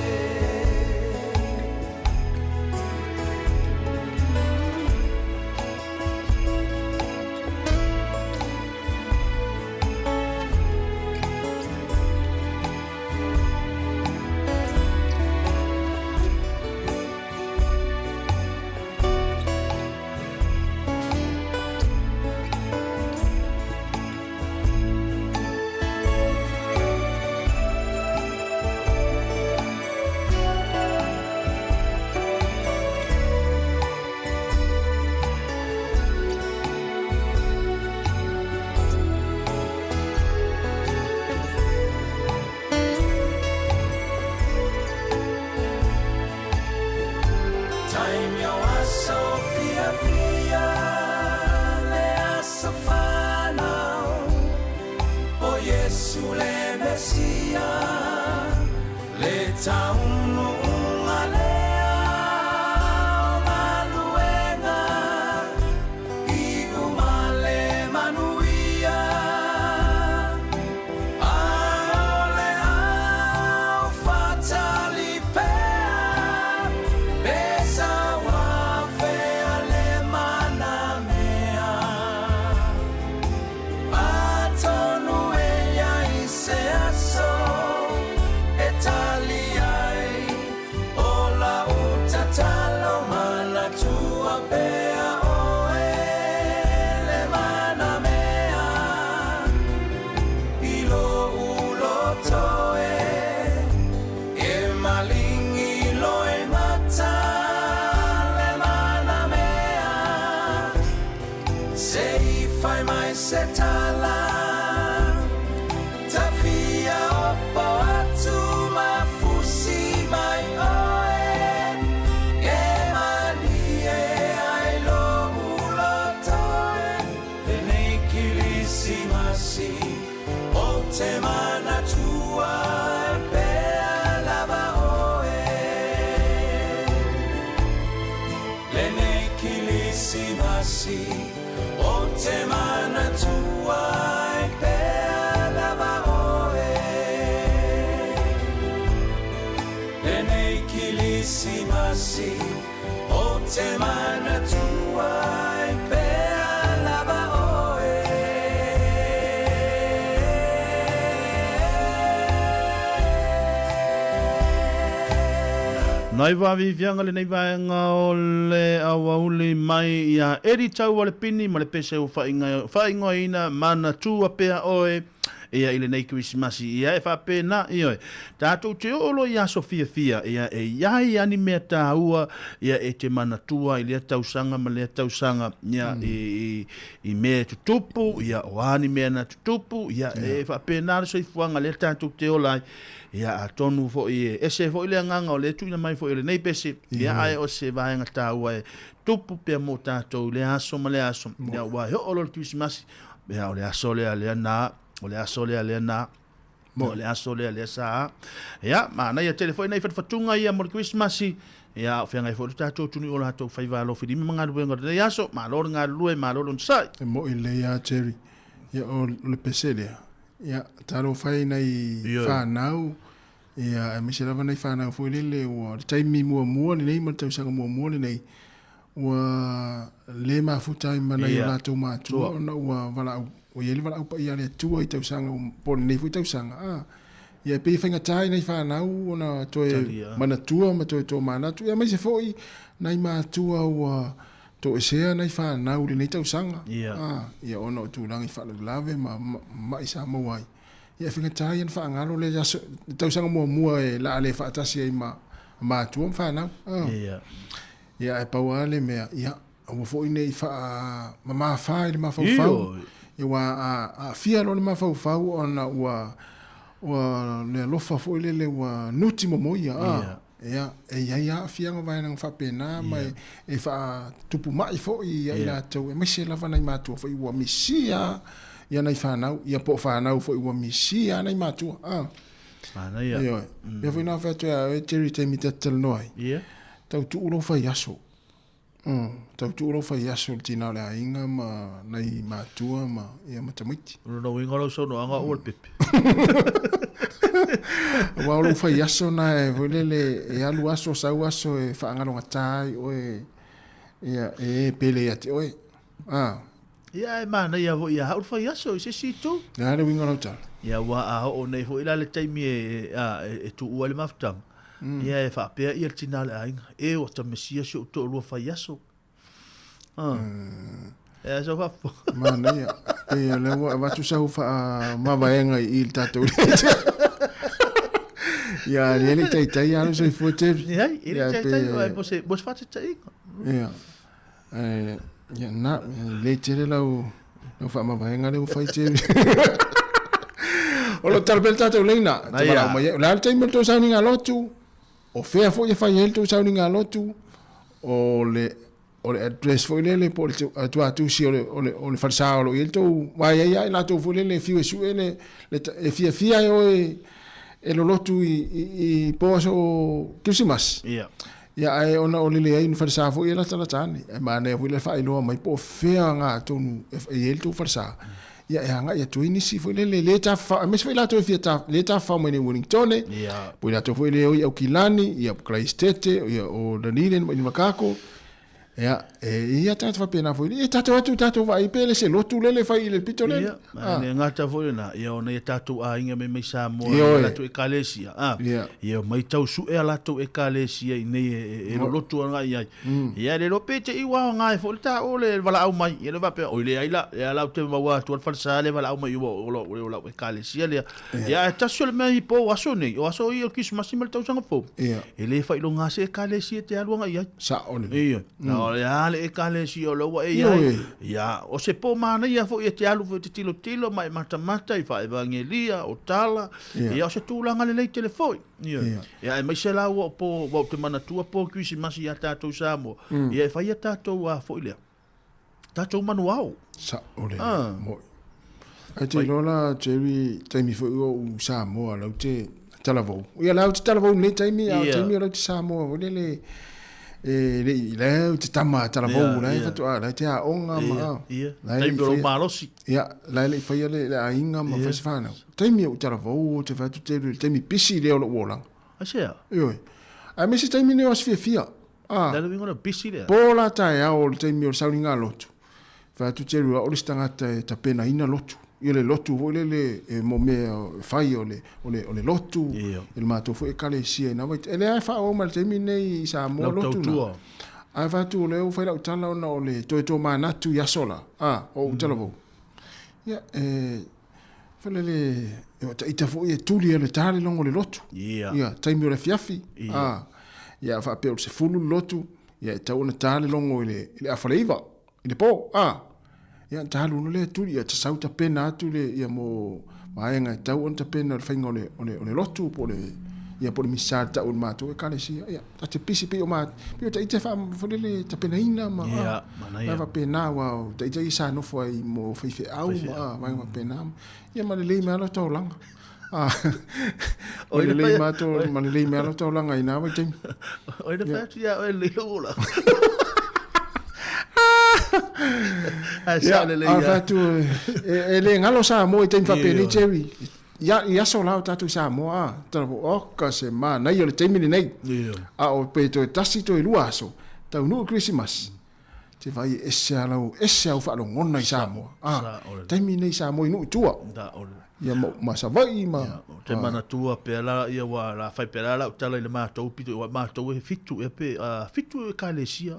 Italia se tala tafia opo atu mafusi mai oe e malie ai lo ulotoe e nei kilisi masi o te mana tua e pe lava oe le nei kilisi masi o te mana tua e pe lava oe le nei kilisi masi o te mana tua e pe lava oe Nai wawi fianga le nei vaenga o le awauli mai ia eri tau wale pini ma le pese o whainga ina mana tua pea oe ia ile nei Christmasi ia e whapena ia tātou te olo ia Sofia Fia ia e iai ani mea tāua ia e te mana tua i lea tausanga ma lea tausanga ia i mea tutupu ia o ani mea na tutupu ia e whapena so i fuanga lea tātou te olai ia a tonu fo i e se fo i le nganga o le tuina mai fo i le nei pese ia ai o se vaenga tāua e tupu pia mo tātou le aso ma le aso ia wa he olo le Christmasi ia o le aso lea na o le aso lea na o le aso lea sa ia ma na ia telefone nei fatunga ia mo le Christmasi ia o fenga i fo tātou tuni o tātou faiva lo fi mi manga luenga le aso ma lo nga lue ma lo sai e mo i le ia Jerry ia o le pese lea ia taro fai nei whanau ia me se lava nei whanau fo lele o taimi mua nei ma tausanga mua nei ua le mafutai mana i lātou mātua ona ua walau o ieli walau pa ia le tua i tausanga po nei fu tausanga ia pe whainga tai nei whanau ona toe mana tua ma toe tō mana tu ia mai se foi nei mātua ua to esea nei whanau le nei tausanga ia ona o tūrangi whanau lave ma isa mawai ia whinga tai an whaangalo le tausanga mua e la ale whaatasi ai mātua whanau ia e pau ale mea ia ua foi nei mamawhai le mawhauwhau ia wa a fia lo le mawhauwhau ona ua le alofa foi le ua nuti momoia ia e ia fianga vai nang whapena mai e wha tupu mai foi ia i lātou e maise lava nei mātua foi ua misia ia nei whanau ia po whanau foi ua misia nei mātua Mana ia. Ia foi na fa e Jerry te mi te noi. Ia. Tau tu ulo fa yaso. Tau tu ulo fa yaso tina le ainga ma nei matua ma ia matamiti. No winga lo so no anga ol pepe. Wa ulo fa yaso na e volele e alu aso sa aso e fa anga longa tai o ia e pele ate oi. Ia e mana ia vo ia ul fa yaso se situ. Na le winga lo tal. Ia wa a o nei fo ila le taimi e tu ua le maftang. Ia e fa pe ia tina le ainga e o ta mesia so to lo fa yaso. E so fa. Mana ia e le wa tu sa fa ma vaenga il tato. Ja, die hele tijd ja, dus even voor het. Ja, hele tijd bos wat het ik. Ja. Ja, na, letere lau no fa ma vaenga le faite. Olo talbelta te leina. Te ma la time to sounding a lot to. O fea fo ye fa yel to sounding a lot to. O le address fo le por tu si o le falsa o yel to wa ya la to fo le fiu su le fia o e lo lotu i poso Christmas. Ia. Ia ai ona o lele ai no farsa fo ia la tani. E ma ne fo le fa ilo mai po fea nga tonu e el tu farsa. Ia e nga ia tu inisi fo le ta fa me se la to fia ta le ta fa mo ni Wellington. Ia. Po la to fo le o Kilani, ia Christete, ia o Danile ni Makako. Ia ia tata fa pena foi ia tata vai pele se lotu lele fai le pito lele ia ngata foi na ia ona ia tatu a inga me sa mo la tu ekalesia ia mai tau su e la tu ekalesia nei e lotu nga ia ia le lopete i wa nga fo ta o le vala au mai ia va pe o le ai la ia la te wa tu fa sale vala au mai o la ekalesia ia ta sul mai po aso nei o aso i o Christmas mal tau sanga po ia ele fai lo nga se ekalesia te alu nga ia sa on ia o ya le kale si o lo e Io, ya ya o se po mana ia fo ia te alu fo te tilo mai mata i fa evangelia o tala ia o se tūlanga le telefoi ia e mai se la o po te mana tua po kuisi masi ia tātou Samoa ia e fai ia tātou a fo ilea tātou manuau sa ole moi ai te lola Jerry taimi fo o Samoa lau te talavou ia lau te talavou nei taimi a taimi lau te Samoa o le le te tama talavou lai fatu a te a onga ma taimi o malosi ia lai le fai le a inga ma fai fana taimi o talavou te fatu te taimi pisi le o lo wolang a sea oi a me se taimi ne o sfia la le ngona pisi le pola tai a o taimi o saulinga lotu fatu te o le stangata ta pena ina lotu ia le lotu vo le mo me fai o le lotu il mato fu e kale sia na vai ele ai fa o mal temi nei sa mo lotu na ai fa tu le o fa la tala na o le to mana tu ya sola o tala vo ia fa le ita fu e tu le tale longo le lotu ia taimi o le fiafi ia fa pe o se fulu lotu ia ta una tale longo le afaleiva le po ia talu no le tu ia te sauta pena atu le ia mo maenga tau on ta pena fainga ole lotu po le ia po misa ta un mato e kale sia ia te pisi pe o mat pe ta ite fa fo le ta pena ina ma ia va pena wa ta ite isa no fo ai mo fe au ma pena ia ma le me ala to lang o le mato ma le me ala to lang ai na va tem o le fa ia o le ola fatu ele ngalo sa mo te fa peni Jerry ya so la tatu sa mo tavo o ka se ma na yo le te mini nei o pe to tasi to lua so ta no Christmas te vai esse au fa lo ngona sa mo te mini sa mo inu tua ia ma sa vai ma te mana tua pe la ia wa la fai pe la tala le ma to pito wa ma to fitu e pe fitu e kalesia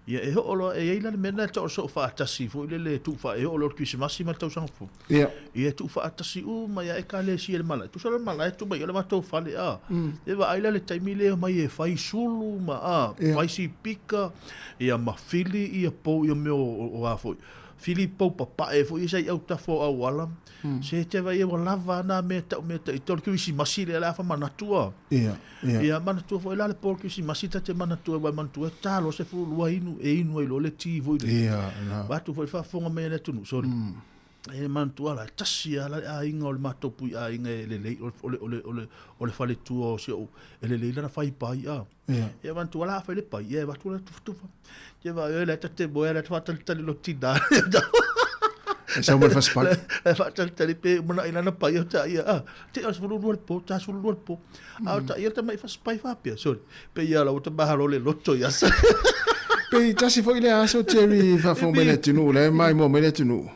ia e ho'olo e eila le mena ta o so fa tasi fo le tu fa e ho'olo Christmas ma tau sang fo ia tu fa tasi ma ia e kale si le mala tu so le mala tu ba ia le ma tau fa le e va aila le taimi le mai e fai sulu ma fai si pika ia ma fili ia po ia me o fo fili po papa e fo ia sai au ta fo au wala se te vai e lava na me ta i tol Christmas le la fa mana tua ia mana tua fo la le por Christmas ta te mana tua wa mana tua ta lo se fu lo inu e lo le ti vo va tu fo fa fonga me le tu sorry e mana tua la tasia la a inga o mato pui a inga le o le fale tu o se o le la fai pai e mana tua la fa le pai e va tu la tu e va e la te boia la fa tal lo ti da Sa mo fas pa. Fa tal pe mana ina na pa ia ta ia. Te as fulu luar po, ta fulu luar po. Ta ia ta mai fas pa fa pia. Sorry. Pe ia la o ta bahalo le loto ia sa. Pe ta si fo ile aso Jerry fa fo mele tunu le mai mo mele tunu.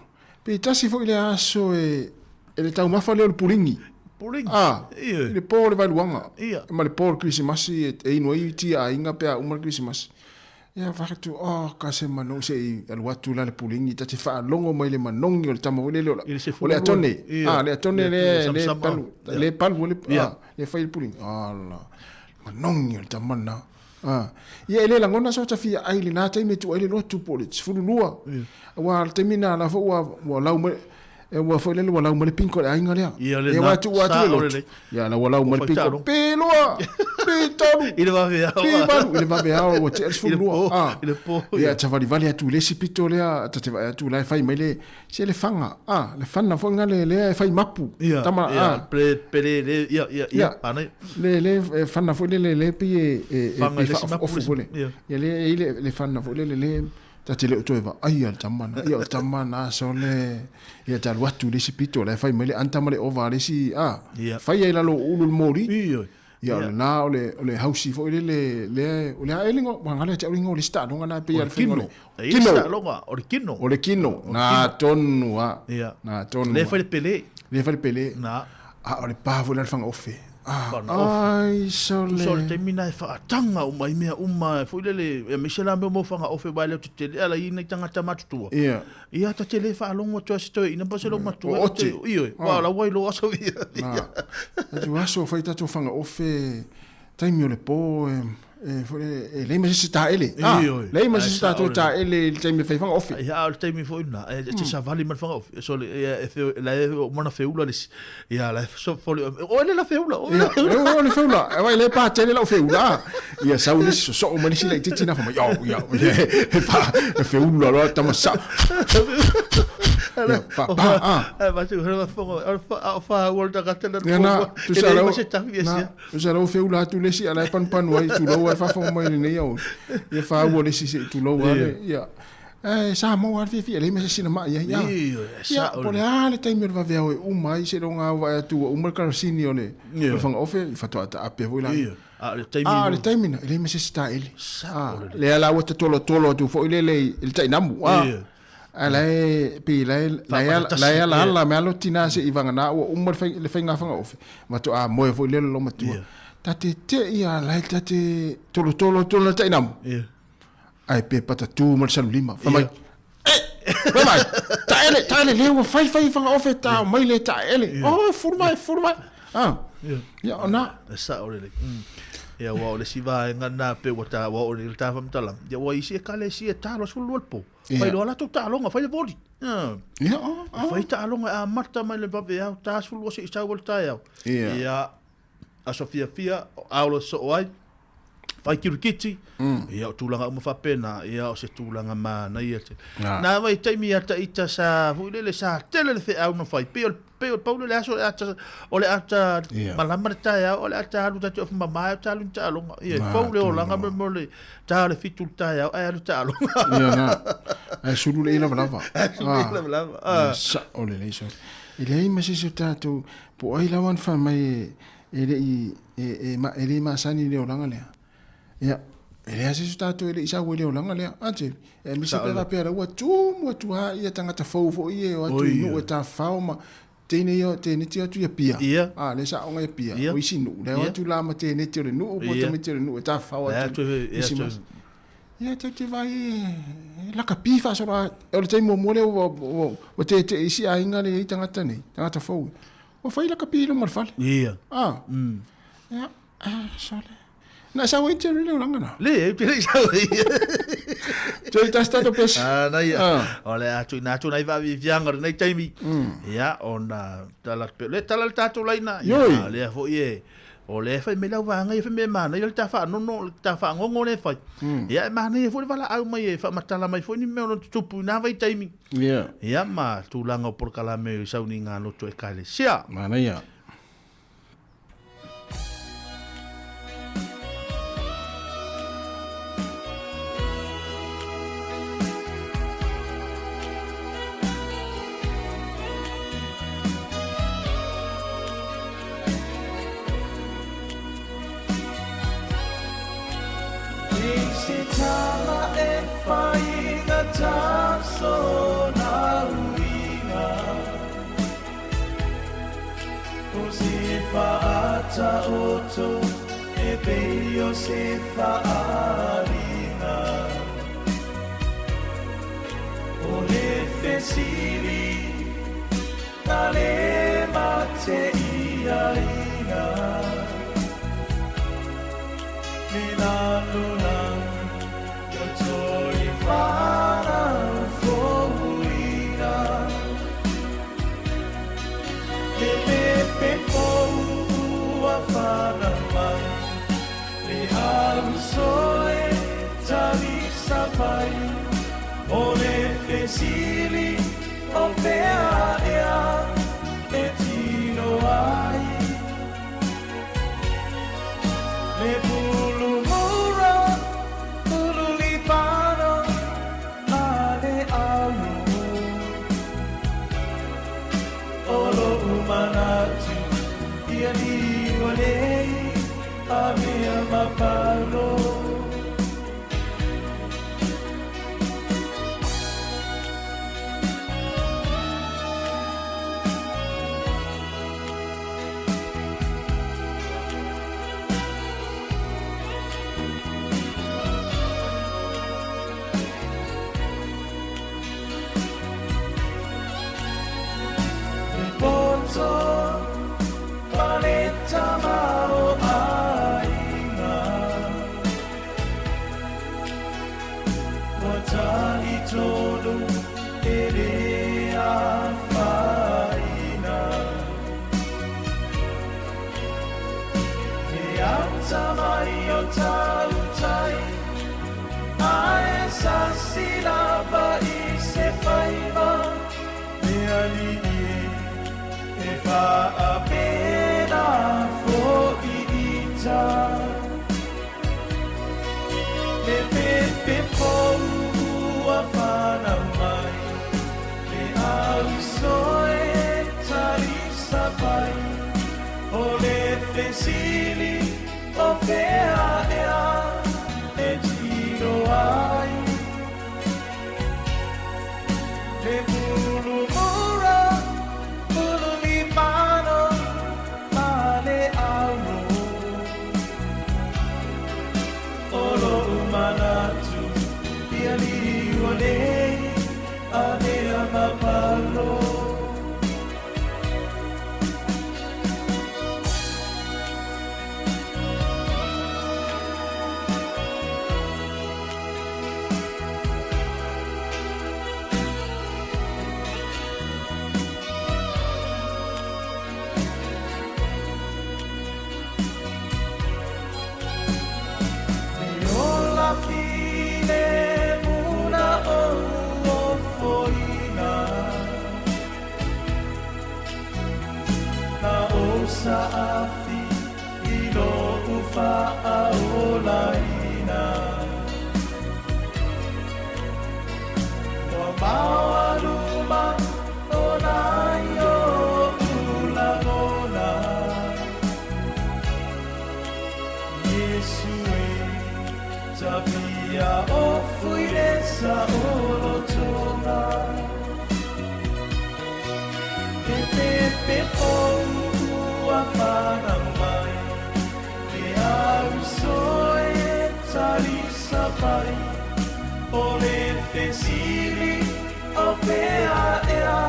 Pe ta si fo ile aso e le tau ma fa le pulingi. Pulingi. Ia. Le po le vai luanga. Ia. Ma le po Christmas e ino i ti a inga pe a uma Christmas. Ia fakatu ka se mano se al watu la le pulingi ta te fa longo mai le manongi o le tama le o le atone le atone le palu le fa il pulingi ala manongi o le tamana ia ele la ngona so ta fi ai le na tai me tu ele lotu po le fulu lua wa te mina la fo wa lau me e wa fo le wala mo le pinko le ainga le e wa tu le ya la wala mo le pinko pe loa pe tonu ile va be o te fu lua ile po ya ta vali tu le sipito le ta te va tu la fai mele se le fanga le fanna fo ngale le fai mapu tama pe le ya ana le fanna fo le pe e fa ya le fanna fo le ta te leo toeva ai al tamana so le ia ta watu le sipito le fai mele antama le ova le si fai ai lalo ulul mori ia na ole hausi fo le elingo mangale te elingo le sta longa na pe ia kino na tonu na tonu le fai pele na ole pavo le fanga ofe ai so le termina fa tanga o mai mea uma foi le Michela me mo fanga o fe baile tu te ala ina tanga tamatu tua ia ta tele fa longo to sto ina pa se lo matu io wala wai lo aso via tu aso foi ta tu fanga o fe taimi o le po le mas sta ele le mas sta to ta ele te me fai fanga ofi ya te me foi na te sa vale man fanga ofi so la mona feula les ya la so foli o ele la feula o le feula e vai le pa te la feula ya sa un so o mani sila te tina fama ya fa feula lo ta masa ma tu hera fa volta gatela tu sa lo feula tu le si ala pan wai tu lo fa fa mai ne yo ya fa wo le si tu lo wa ya sa mo wa fi le me si na ma ya ya po le ale tai me va vea o mai se lo nga va tu o mer ka sini ole fa ofe fa to ta ape vo la le tai me le me si sta ele le ala wa tolo tu fo ile le tai namu ala pe la me alo tina se ivanga na o mer fa le fa nga fa ofe ma to a mo vo le lo ma tu tate te ia lai tate tolo tai namu ai pe pata tu mal san lima fa mai ta ele le fai fa ofe ta mai le ta ele furmai ya ona sa ole ya wa le siva ngana pe wata wa ole ta fam tala ya wa isi kale si ta lo sul po fai lo la to ta longa fai le voli ya fai ta longa a marta mai le babe ya ta sul wo si sa volta ya a Sofia aulo so ai fai kirikiti ia tulanga mo fa pena ia o se tulanga mana ia na vai taimi ata ita sa le sa tele le au no fai pe paulo le aso ole ata malama ta ia ole ata lu ta of mama ta lu ta longa ia paulo o langa mo le ta le fitu ta ia ai lu ta longa ia na ai sulu le ina lava sa ole le so ile mai se ta tu po ai lawan fa mai ele ma sani le olanga le ya ele ase sta to ele isa le olanga le ate mi se pela pera wa tu ha ia tanga ta fo ie o tu no ta fauma tene ti tu ia pia le sa onga ia pia o isi no le o tu la ma tene ti le no o te me ti le no ta faua tu ia te vai la capifa so o le temo mo le o te isi ainga le tanga tani tanga ta fo o fai la capilo marfal ya sole na sa wait le langa na le pe sa tu sta stato pes na ya ole atu na va vianga nei taimi ya ona tala le tala tato laina ya le fo ye o le fai me la wanga e me mana il ta fa no ta fa ngongo le fai ya mana e fo le vala au mai e fa matala mai fo ni me no tupu na vai taimi ya ma tu langa por kala me sa uninga no to e kale sia mana ya Oto e bello se fa arina o le fesili ale mate iarina Milano yo tori fara fuina le pepe Fanaman le alusoe tali sapai o le fesili o vea e tino ai le bulu mura bulu lipano ale alu olo umanatu ia ni a mia mapalo tonu e le a whaina. E au tamai o tau tai, ae sa sila ba i se whaiva, me ali'i e wha a pena fo i ita. Me pepe pou a whana mai, me au soe tari sapai, o le whesili o whea ea e tino ai. Me mulu mura, mulu li mano, ma le auro. Olo umanatu, ia li wanei, a lea mapalo. Saafi ilo ufa aolaina wa mawaluma onayo ulagona Yesue tabia ofuiresa olotonga Pepe a whana mai, e au soe tari sapai, o le whesili o whea ea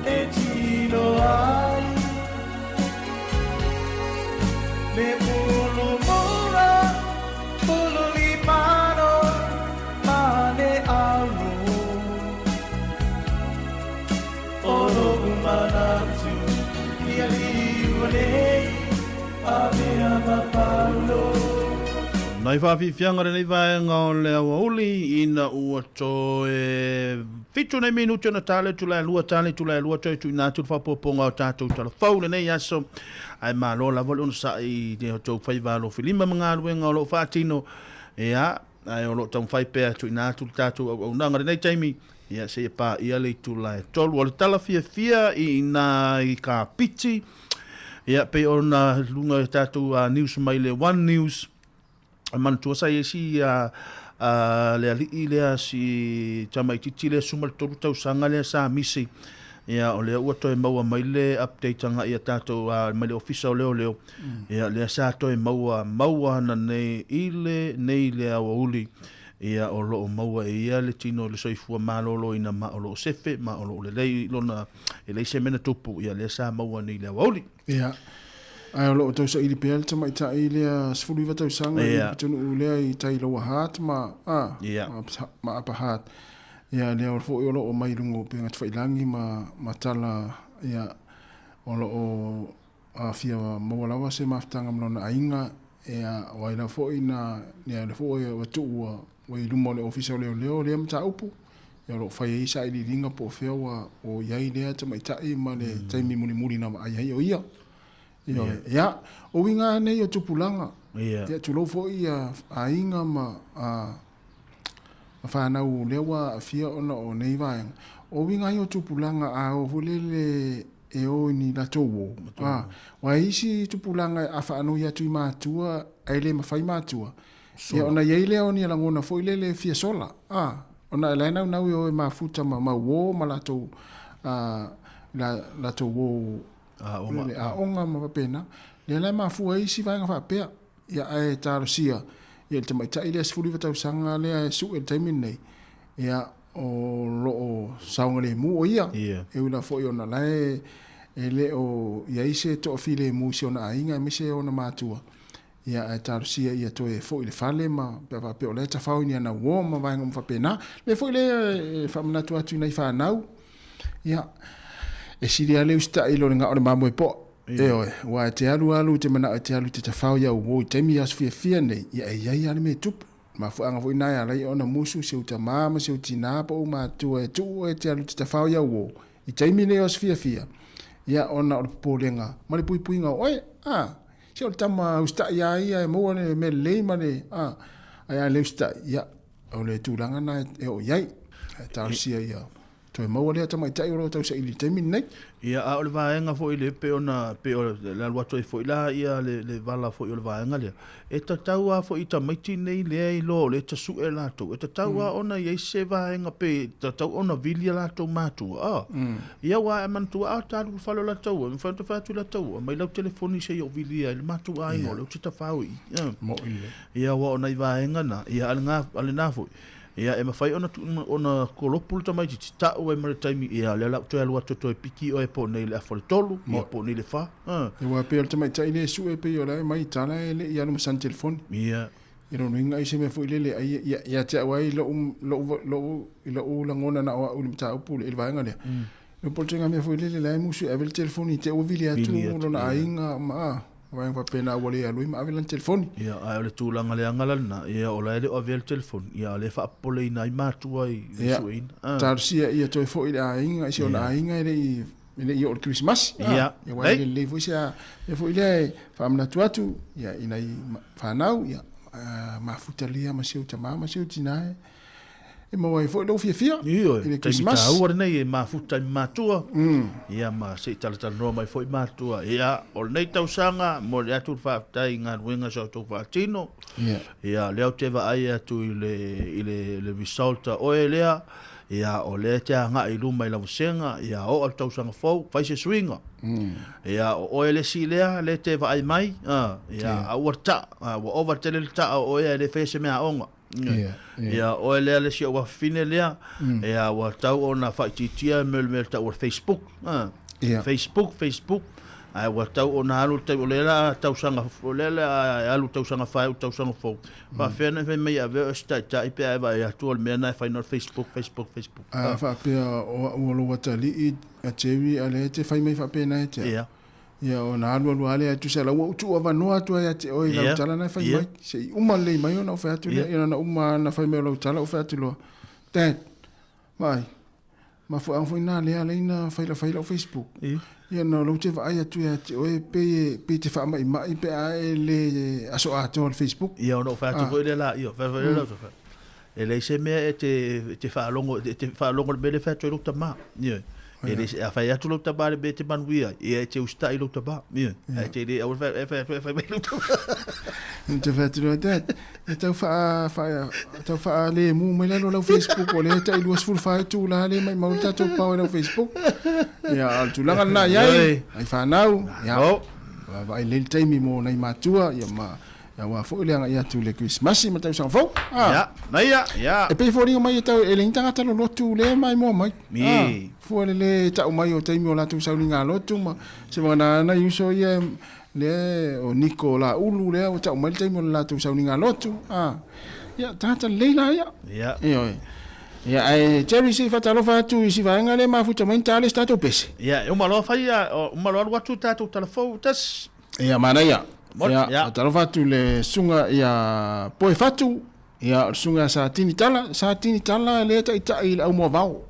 e tino ai. Me mulu mura, mulu li mano, ma le auro, oro umanatu, ia li Nai whawhi whianga re nei vaenga o lea wauli ina ua to fitu nei minuto na tale tu lai lua tale tu lai lua toi tu ina tu whapoponga o tātou tala whau le nei aso ai mā lola wale ono sa i ne o tau whai walo whilima mga ruenga o lo whātino ea ai o lo tau whai pēr tu ina tu tātou au nanga re nei taimi ia se e pā ia le tu lai tolu o le tala fia i ina i ka piti ia pe ona lunga tātou news mai le One News man tua sai si le ali le si tama titi le sumal toru tau sanga le sa misi ia o le ua toi maua mai le update anga ia tātou mai le official leo ia le sa toi maua na nei ile nei le awa uli ia o lo maua ia le tino le soifua malolo ina ma o lo sefe ma o lo le lei lona e le se mena tupu ia le sa maua nei le awa uli ia ai lo to sa ili pel tama ita ile sfulu va to sanga i tunu ule i tai lo hat ma ma apa hat ia le o fo lo o mai lungo pe ngat failangi ma tala ia o lo o a fia mo la wa se maftanga mona ainga ia wa ila fo ina ia le fo o tu wa i lumo le official le mta upu ia lo fai isa i ringa po fe o ia ile tama ita i ma le taimi muni na ai o ia ia o winga nei o tupulanga ia tulo fo ia ainga ma fa na u lewa fia ona o nei vai o winga o tupulanga a o volele e o ni la towo wa isi tupulanga a fa no ia tu matua ele ma fai matua ia ona ia ile oni la ngona fo ile fia sola ona la na o ma futa ma wo ma la to la towo onga ma pena le la ma fu ai si vai fa pe ya ai tarosia ia te mai tai le sfuri vata sanga le su e taimi nei ia o lo saunga le mu o ia e una fo ona lai e le o ia ise to file mu si ona ainga mi se ona matua ia e tarusia ia toe fo ile fale ma pe o le tafau ni ana wo ma vai ngam fa pena me fo ile fa mna tu atu nei fa nau ia e siria le usta ilo nga o ma mo po e o wa te alu te mana te alu te tafau ia wo te mi as fia nei ia ia me tup ma fu anga fu ina ya lai ona musu se uta mama se utina po ma tu e te alu te tafau ia wo i te mi ne as fia ia ona o polenga ma le pui nga oi se o tama usta ia mo ne me le ma ne ai le usta ia o le tulanga na e o iai ta sia ia to mo le tama tai ro to se ili te mi nei ia a o le vaenga fo ile pe o la lua toi fo ila ia le vala fo o le vaenga le e tatau a fo ita maiti nei le i lo le tasu e lato e tatau a ona ia se vaenga pe tatau ona vilia lato matu ia wa e mantu a talu falo lato me fa to fa tu lato mai lau telefoni se o vilia le matu a no le tita fau mo ile ia wa ona i vaenga na ia alena fo ia e mafai ona kolopul tamai ti ta o e maritime ia le la to alua to piki o e po nei le afole tolu ia po nei le fa e wa pe tamai tai le su e pe yo la mai tala le ia no san telefoni ia iro ninga ise me fu ile ia te wai lo la ngona na o ta upul il vaenga le no portenga me fu ile le musu e vel telefoni te o vilia tu lo na ainga ma vai va pena wale a lui ma vel telefoni ia a le tulanga le angala na ia o la le o vel telefoni ia le fa pole ina i matu ai suin tarsia ia to fo ile ainga ise ona ainga ile i o Christmas ia ia le fu sia e fo ile fa amna tuatu ia ina i fa nau ia ma futalia ma siu tama ma siu tinae e mo vai fo lo fia ile Christmas ta ora nei ma futa matua ia ma se tala no mai foi matua ia o nei tausanga mo le atu fa tai nga wenga so to fa tino ia le te va ai atu ile result o elea ia o le te nga i luma i la senga ia o al tausanga fo fai se swinga ia o ele si le te va ai mai ia a warta o over tele ta o ele fese me aonga ia o ele si o fine lea ia o tau ona faititia mel ta o Facebook Facebook ai o tau ona alu te o lela tau sanga o lela alu tau sanga fai tau sanga fo fa fena fe me ave sta ta ipe ava ia tu me na fai no Facebook fa pe o lo watali a chevi ale te fai me fa pe na te ia ona alu ale tu se la o tu ava no atu ia te o ila tala na fai mai se uma le mai ona fa tu ia na uma na fai me lo tala o fa tu lo te mai ma fu an fu na le ale na fai la Facebook ia no lo te vai atu ia te o pe te fa mai pe a le aso a to Facebook ia no fa tu le la ia fa le e le se me te fa longo le be fa tu lo tama ia ele a fa atu lo taba be te manuia ia te usta i lo taba ia te le o fa me lo te fa tu te te fa le mu me lo Facebook o le te i luas full fa tu la le mai mau ta tu pa no Facebook ia tu langa na ia ai fa nau ia vai le time mo nei matua ia ma ia wa fo le ia tu le Christmas ma tau sang fo ia na ia e pe fo ringa mai tau e le tanga talo lo tu le mai mo mai fo le tau mai o time o la tu saulinga lo tu ma se mana na yuso ia le o Nicola ulu le o tau mai time o la tu saulinga lo tu ia tata leila ia ia ai Jerry si fatalo fa tu si va ngale ma futa mai tale stato pese ia o malo fa ia o malo watu tato telefon tas ia mana ia ia talo fa tu le sunga ia poi fatu ia sunga sa tini tala le ta ita il au mo vao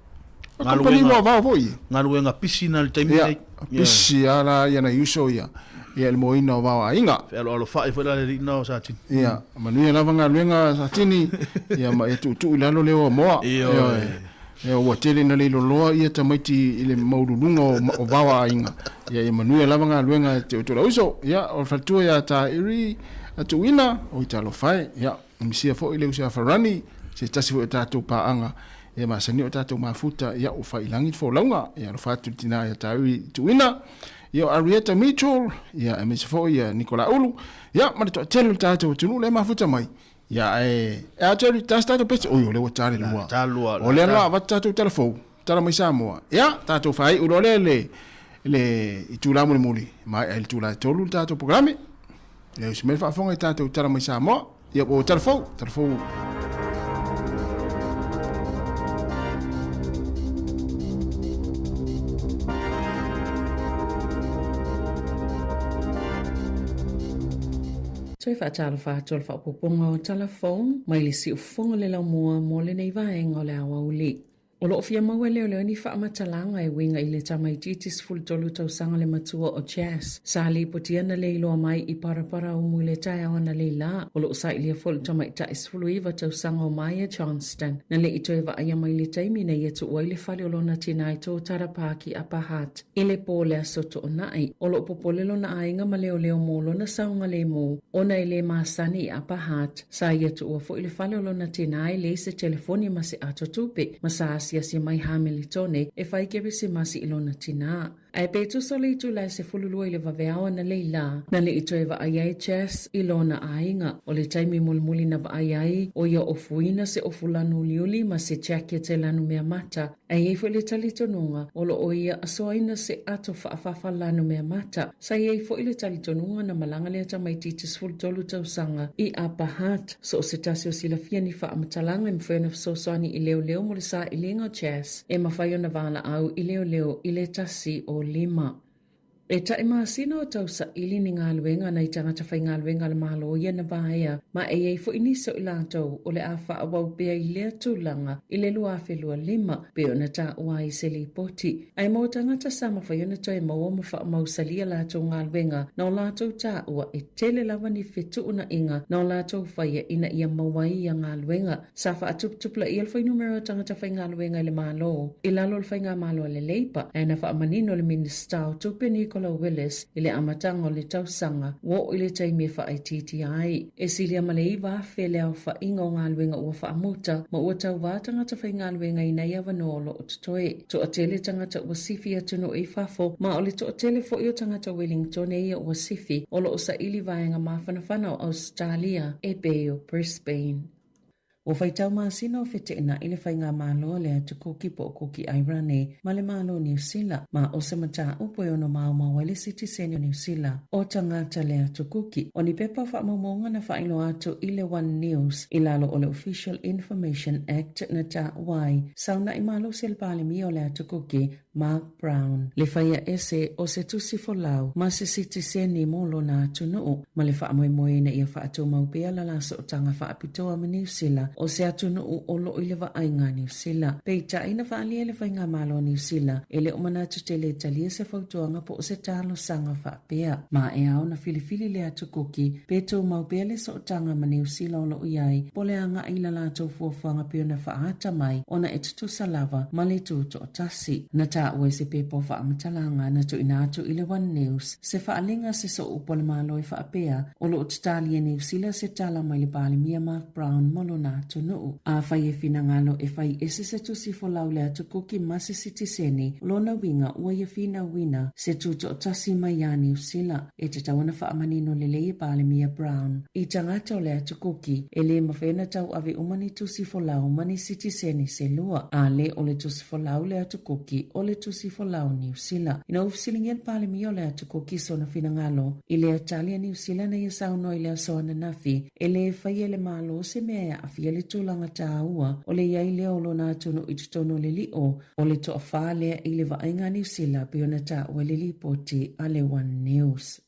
ngalu mo vao foi ngalu nga piscina le time pisi ala ia na yuso ia le moina o vao ainga alo fa i fola le no sa tini ia manu lava ngaluenga sa tini ia ma tu lalo le o mo ia o tele na le lo ia tamaiti ile maululunga o vao ainga ia manu lava ngaluenga te to uso ia o fatu ia ta iri atu ina o italo fai ia misia fo ile usa farani se tasi fo tatu paanga ia masani o tatu mafuta ia o fai langi fo launga ia lo fatu tina ia ta iri tu ina ia Arieta Mitchell ia MSFO ia Nicola Ulu ia ma to telu tatu tunu le mafuta mai ia a telu tatu pese o le watale lua o le la tatu telefon tala mai Samoa ia tatu fai ulo le itula muli mai el tula tolu tatu programe Ia se me whaafonga i tātou tara mai Samoa. Ia o tarafou. Toi whaatala whātua whaapoponga o telefone, mai le si ufonga le lau mua mo le nei vaenga o le awa uli. O loo fia maua leo ni whaamatalanga e winga i le tamai titis fultolu tau sanga le matua o jazz. Sa li potiana le iloa mai i parapara o mui le tai awana le la. O loo sa ilia fulu tamai tais fulu iwa tau sanga o Maya Johnston. Na le ito e aya mai le taimi na ia tu ua le fali o lona tina i tō tarapaki a pahat. I le pōle a soto o nai. O loo popolelo na ainga ma leo mo lona saunga le mo. O na i le maasani a pahat. Sa ia tu ua fo i le fali o lona tina i le se telefoni ma se ato tupe. Ma sa si mai Hamiltone e fai ke se masi ilona tina. Ai petu sole tu lai se fululu i le vaveawa na leila. Na le ito e va ayai chess ilona ainga. O le taimi mulmuli na va ayai o ia ofuina se ofulanu liuli ma se chekia te lanu mea mata. Ai e fo le talitonunga o lo o ia asoaina se ato faafafa lanu mea mata. Sa e fo le talitonunga na malanga le tamai titis fultolu tau sanga i apahat. So o se tasi o sila fia ni faamatalanga mfena fsoswani i leo mo le sa ilinga chess. E mawhaio na vala au i leo i le tasi o lima. E ta ima sina o tau sa ili ni ngā luenga na i tangata whai ngā luenga le mahalo o ia na vahea ma e fo iniso i lātou o le awha awau pia i lea tūlanga i le lua whelua lima pe o na ta ua i se li poti. Ai mo tangata sa ma whai ona toi maua ma wha mau salia lātou ngā luenga na o lātou ta ua e tele lawa ni whetu una inga na o lātou whai ina ia mawai i a ngā luenga. Sa wha atuptupla i alwhai numero tangata whai ngā luenga i le mahalo. I lalo le whai ngā mahalo le leipa e na wha manino le minista o tupe ni Willis i le amatanga o le tausanga wo i le taimi e wha TTI. E silia malei wa whele au wha inga o ngā luenga ua wha amuta ma ua tau wā tangata whai ngā luenga i nei awanolo o tutoe. To a tele tangata ua sifi atuno i whafo ma o le to a tele fo i o tangata Wellington e ia ua sifi o lo o sa ili vaenga mawhanawhana o Australia e Beo Brisbane. O whaitau maasina o wheteina i le whainga māloa le atu koki po o koki Airane ma le mālo New Zealand ma o se mata upo e ono mau mawale citizen o New Zealand o tangata le atu koki. O ni pepa whaamamonga na whaino atu i le One News i lalo o le Official Information Act na ta wai sauna i mālo se le pale mi o le atu koki Mark Brown. Le whaia ese o se tusi folau ma se citizen ni molo na atu nuu ma le whaamoe na ia whaatu maupea la laso o tanga whaapitoa ma New Zealand o se atunu o lo i le vaaiga New Zealand. Peita ina whaalia le whainga malo New Zealand e le o manatu te le talia se whautuanga po o se talo sanga whaapea. Ma e au na filifili le atu koki, peto maupea le so tanga ma New Zealand o lo iai, po le anga ila lato fuafanga pio na whaata mai o na etutu salava ma le tuto o tasi. Na ta ue se pepo whaamatalanga na tu ina atu i le One News, se whaalinga se so upo le malo i whaapea o lo o tatalia New Zealand se tala mai le pale mia Mark Brown molo na tunuu. A whai e whina ngalo e whai ese se tusi fo laule atu koki masi sitiseni lona winga ua e whina wina se tuto o tasi mai a New Zealand e te tawana whaamanino le lei pale mia Brown. I tangata o le atu koki e le mawhena tau ave umani tusi fo lau mani sitiseni se lua a le o le tusi fo lau le atu koki o le tusi fo lau New Zealand. Ina ufisilingia pale mia o le atu koki so na whina ngalo i le atalia New Zealand na ia sauno i le asoana nafi e le whai e le malo se mea a fia le tūlanga tā ua o le iai leo lo nā tunu i tutono le li o le toa whālea i le vaenga New Zealand pio na tā ua le li poti a le One News.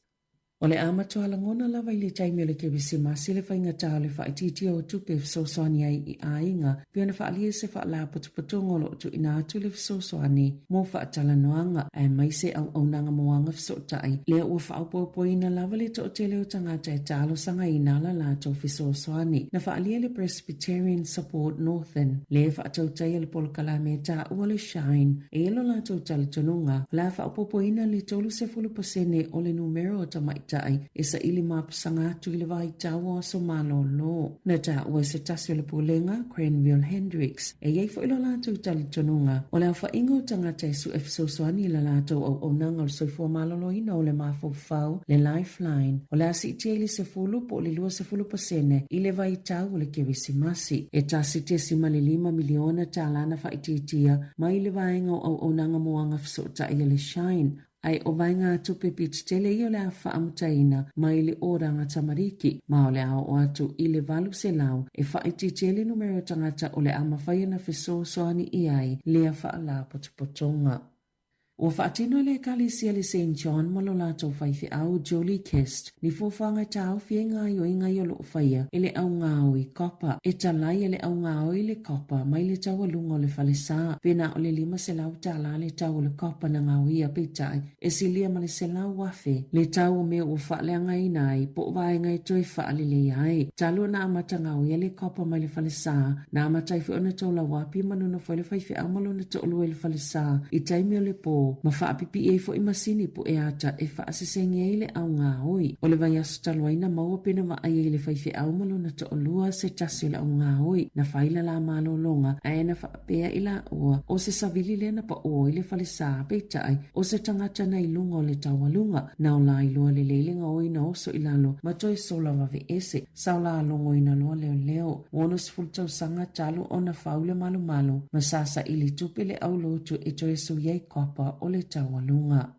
O le amatoa langona lava i le taimi o le kewisi masi le whainga tā le whaititi o tupe fsoswani ai i ainga pio na whaalia se whaala putuputungo lo tu ina atu le fsoswani mo whaatala noanga ai mai se au aunanga moanga fsotai lea ua whaaupopoi na lava le to o tele o tangata e tālo sanga i nala lato fsoswani na whaalia le Presbyterian Support Northern le whaatautai le polkalame tā ua le Shine e elo lato tali tonunga la whaupopoi na le tolu se fulupasene o le numero o tamai e sa ili mapasanga atu i le vai tawa so malo lo. Na ta ua se tasi o le pulenga Cranville Hendricks e iei fo ilo lātou tali tonunga o le awha ingo tangata e su efsoswani la lātou au onanga o le soifua malolo ina o le mafau le Lifeline o le asi itia ili se fulu po le lua se fulu pasene i le vai tau o le kewisi masi e tasi te sima le 5 miliona ta lana whaititia mai le vaenga au onanga moanga fsota i le Shine ai o vai ngā tupe pit tele i o le a whaamutaina mai le oranga tamariki ma o le ao o atu i le valu se lau e whaiti tele numero tangata o le ama whaiana fiso soani i ai lea whaala potopotonga. O whaatino le kalisia le St. John malolato whaifi au Jolie Kest ni fofanga tau fie ngai o inga i o loo whaia e le au ngāo i kopa. E talai e le au ngāo i le kopa mai le tau alunga o le whalesa. Pena o le lima se lau tala le tau o le kopa na ngāo ia peitai e silia ma le se lau wafe. Le tau o mea o whaaleanga i nai po vai ngai toi whaale le iai. Talo na amata ngāo ia le kopa mai le whalesa na amata i whiona tau la wapi manuna whaile whaifi amalo na tolu e le whalesa i taimi o le po. Ma whaapipi e fo i masini po e ata e whaasesenge e le au ngā oi. O le vai asu taloaina maua pena ma ai e le whaife au malo na to olua se tasi le au ngā oi. Na whaila la malo longa a e na whaapea i la ua o se savili le na pa o i le whale saa peitai o se tangata na ilunga o le tawalunga. Na o la ilua le leilinga oi na oso ilalo ma toi sola wave ese. Sao la alongo ina loa leo leo. Wono se fultau sanga talo o na whaule malo malo ma sasa ili tupe le au lotu e toi su yei kopa o le tawalunga.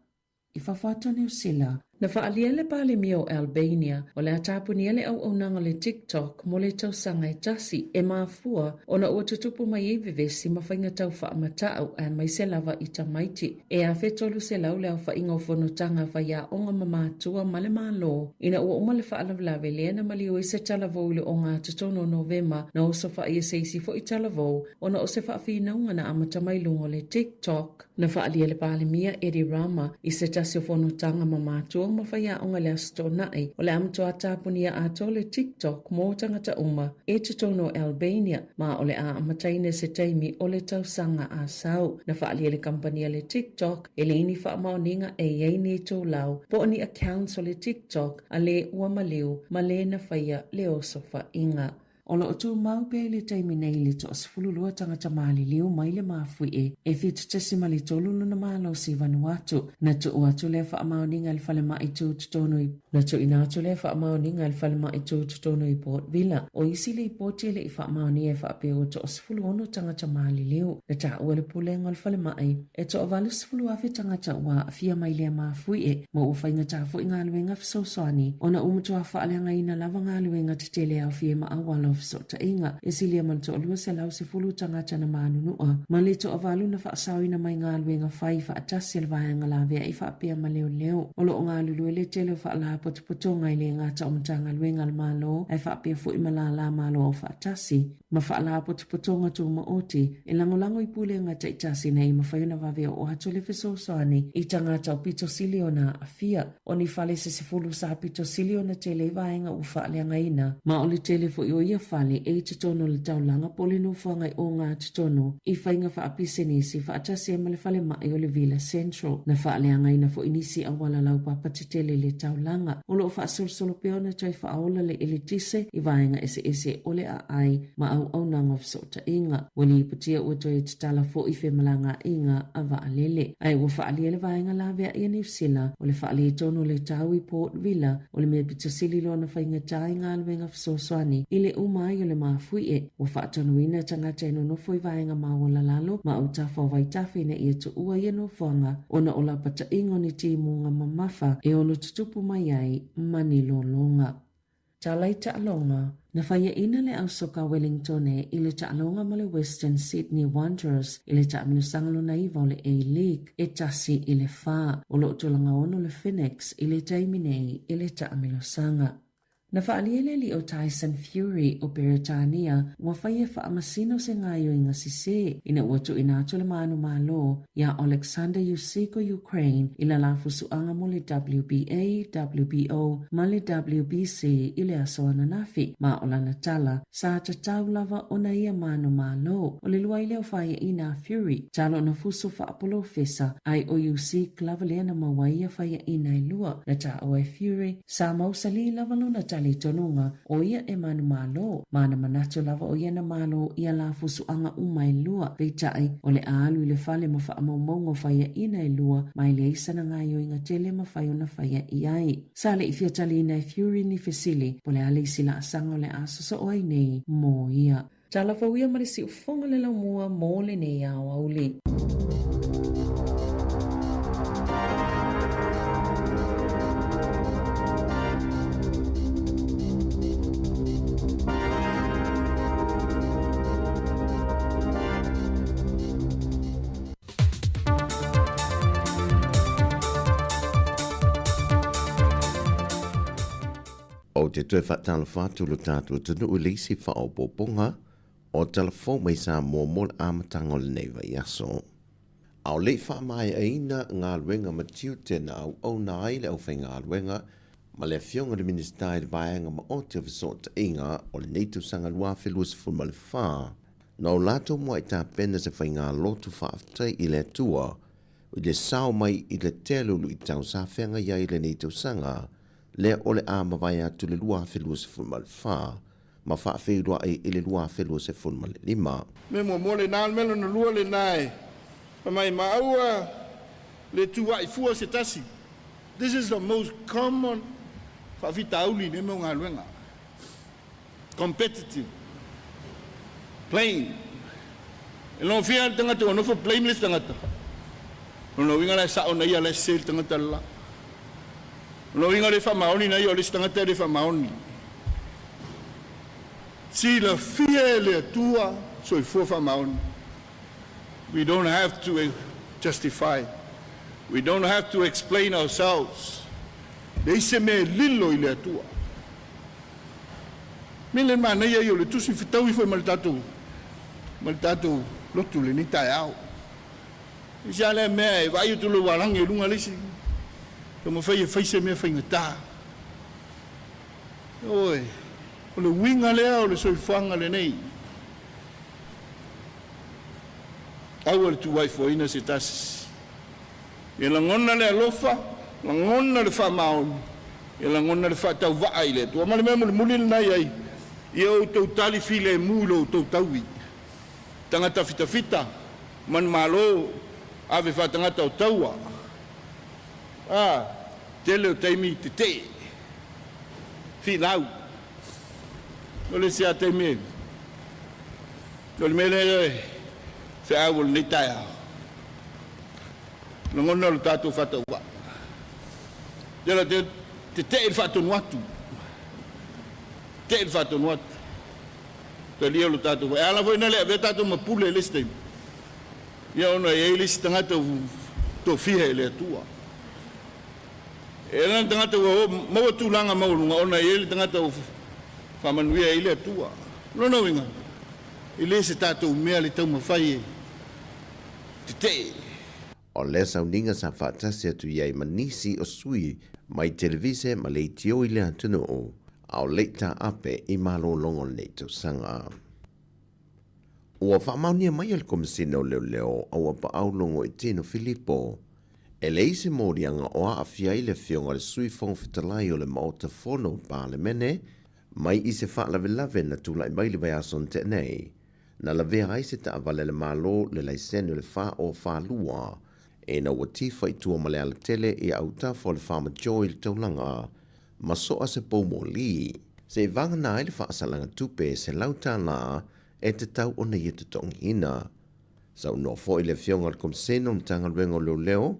I whawhata New Zealand, na whaalia le pale mio Albania o le atapunia le au nanga le TikTok mo le tausanga e tasi e maafua o na ua tutupu mai e vivesi ma whainga tau whaamatau a mai se lava i tamaiti. E a whetolu se lau le au whainga o whanotanga whaia onga mamatua male malo. Ina ua uma le whaalavlawe lea na mali o i se talavou le o ngā tutono Novema na o sa whaia seisi fo i talavou o na o se whaafina unga na amata mai lungo le TikTok. Na whaalia le pale mia Eri Rama i se tasi o whanotanga mamatua ma whaia onga le asto nai o le amto atapunia ato le TikTok mō tangata uma e tutono Albania ma o le a amataine se taimi o le tausanga a sau. Na whaalia le kampania le TikTok e le ini whaamaoninga e iei ni tō lau po ni accounts o le TikTok a le ua maliu ma le na whaia le oso whainga. O lo tu mau pe le taimi nei le to asfulu lua tangata maali liu mai le mafui e fitu tesi mali tolu luna malo si Vanuatu na tu uatu le wha amaoninga al fale mai tu tutono i na tu inatu le wha amaoninga al fale mai tu tutono i Port Vila o isi le i poti le i wha amaoni e wha apeo to asfulu ono tangata maali liu na ta ua le pulenga al fale mai e to avalu asfulu afi tangata ua afia mai le mafui mo ufa inga tafu inga aluenga fisoswani ona umutu a wha aleanga ina lava nga aluenga titele au fie ma awalo so ta inga e silia man to lua se lau se fulu tangata na manunua ma le to avalu na whaasau ina mai ngā luenga whai wha atasi al vahanga la vea i wha apea ma leo leo o lo ngā lulu e le tele wha ala potopotonga i le ngā ta omtanga luenga al malo ai wha apea fu i la malo o wha atasi ma wha ala potopotonga tu ma oti e langolango i pule ngā ta itasi nei ma whaiuna vavea o hato le fiso soani i tangata o pito silio na afia o ni whale se fulu sa pito silio na tele i vahenga u wha aleanga ina ma o le tele fu i o ia whale e tutono le taulanga polino whangai o ngā tutono i whainga wha apise nisi wha atasi e male whale mai o le Villa Central na wha aleanga ina fu inisi awala lau papatitele le taulanga o lo wha solsolo peona tai wha aola le elitise i vahenga ese o le a ai ma au nanga fisota inga wali iputia ua toi tatala fo i whemalanga inga a vaalele ai ua wha alia le vahenga la vea i New Zealand o le wha alia tono le tau i Port Villa o le mea pitasili lo na whainga tai ngā luenga fisoswani i le umai o le mafui e ua wha atanuina tangata ino no foi vahenga mawala lalo ma au tafa o vaitafi na ia tu ua ia no whanga o na ola pata ingo ni timunga mamafa e ono tutupu mai ai mani longa. Talai Ta'alonga, na whaia ina le au soka Wellington e i le Ta'alonga ma le Western Sydney Wanderers i le ta'aminosangalo na iwa o le A-League e tasi i le wha o lo tolanga ono le Phoenix i le taiminei i le ta'aminosanga. Na whaaliele li o Tyson Fury o Peritania ua whaia whaamasino se ngaio inga sise ina uatu ina atu le manu malo ia Alexander Usyk o Ukraine ila lafu suanga mo le WBA, WBO ma le WBC i le asoana nafi ma o lana tala sa tatau lava o na ia manu malo o le luaile o whaia ina Fury talo na fuso whaapolo fesa ai o Usyk lava lea na mawaia whaia ina ilua na ta o e Fury sa mausali lava luna tala le tonunga o ia e manu malo mana manato lava o ia na malo ia la fusu anga umai lua peitai o le alu i le fale ma wha amaumongo whaia ina i lua mai le isa na ngaio inga tele ma whaio na whaia iai sale i fiatali ina i Fury ni fesili po le ale isila asanga o le asoso o ai nei mo ia tala whauia marisi ufonga le laumua mo le nei au au li te tue whatala whātu lo tātua tunu u leisi whao poponga, o telefon mai sa mōmol āmatanga le nei vai aso. Au le wha mai aina ngā luenga matiu tēnā au nā ai le au whai ngā luenga, ma le fionga le ministai le vaianga ma o te visota inga o le neitu sanga lua whelua se fuma le wha. Nau lato mua i tā pena se whai ngā lotu whaaftai i le tua, i le sao mai i le telulu i tau sa whenga iai le neitu sanga, le o le ama vai atu le lua whelua se fuma le wha, ma whaafeirua i le lua whelua se fuma le lima. Me mo le nāl melo na lua le nai, pa mai maua le tua i fua se tasi. This is the most common whaafitauli ne mo ngā luenga. Competitive. Plain. E no fia tangata o nofo blameless tangata. No winga la sa ona ia la sel tangata la. No winga le fa maoni na ia le tangata le fa maoni. Si la fia le tua so I fa maoni. We don't have to justify. We don't have to explain ourselves. Dei se me lilo I le tua. Mile mana ia yo le tusi fitau I foi maltatu. Maltatu lotu le ni tai au. Ia le me vai tu lo walang e lunga lesi. Como fai se me fai ngata. Oi. O le winga le au le soifanga le nei. Au tu wai foi na se tas. E la ngona le alofa, la ngona le fa maon. E la ngona le fa tau vai le. Tu male me muli nai ai. Ia tau tali file mulo tau taui. Tangata fita man malo ave fa tangata o taua. Tele o taimi te. Filau. Ole se a taimi. Ole mele fe awol ni taia. Ngona lo tatu fata wa. Dela te il fatu watu. Te il fatu watu. Te lia lo tatu wa. Ala foi na le ve tatu ma pule le stem. Ia ona e le stangata to fihe le tua. E na tangata wa mo tu langa mo ona e le tangata fa manuia ile tua. No winga. Ile se tatu mea le tau mawhai te. O le sauninga sa whaatasi atu iai manisi o sui mai televise ma le tio I le atunu o au leita ape I malo longo le tau sanga. Ua whaamaunia mai al komisina o leo au apa au longo I tino Filipo. E le ise morianga o a awhia I le fionga le sui fong fitalai o le maota fono pa le mene mai I se whaalawelave na tula I mai le vai ason te nei. Na la vea ai se ta avale le malo le laisene le wha o wha lua. E na watifa I tua male ala tele I au tafo le wha joy le taulanga. Ma soa se pou mo li. Se vanga na ai le wha asalanga tupe se lauta la e te tau o na i te tongi ina. Sau no fo I le fionga le komseno mtanga luengo leo,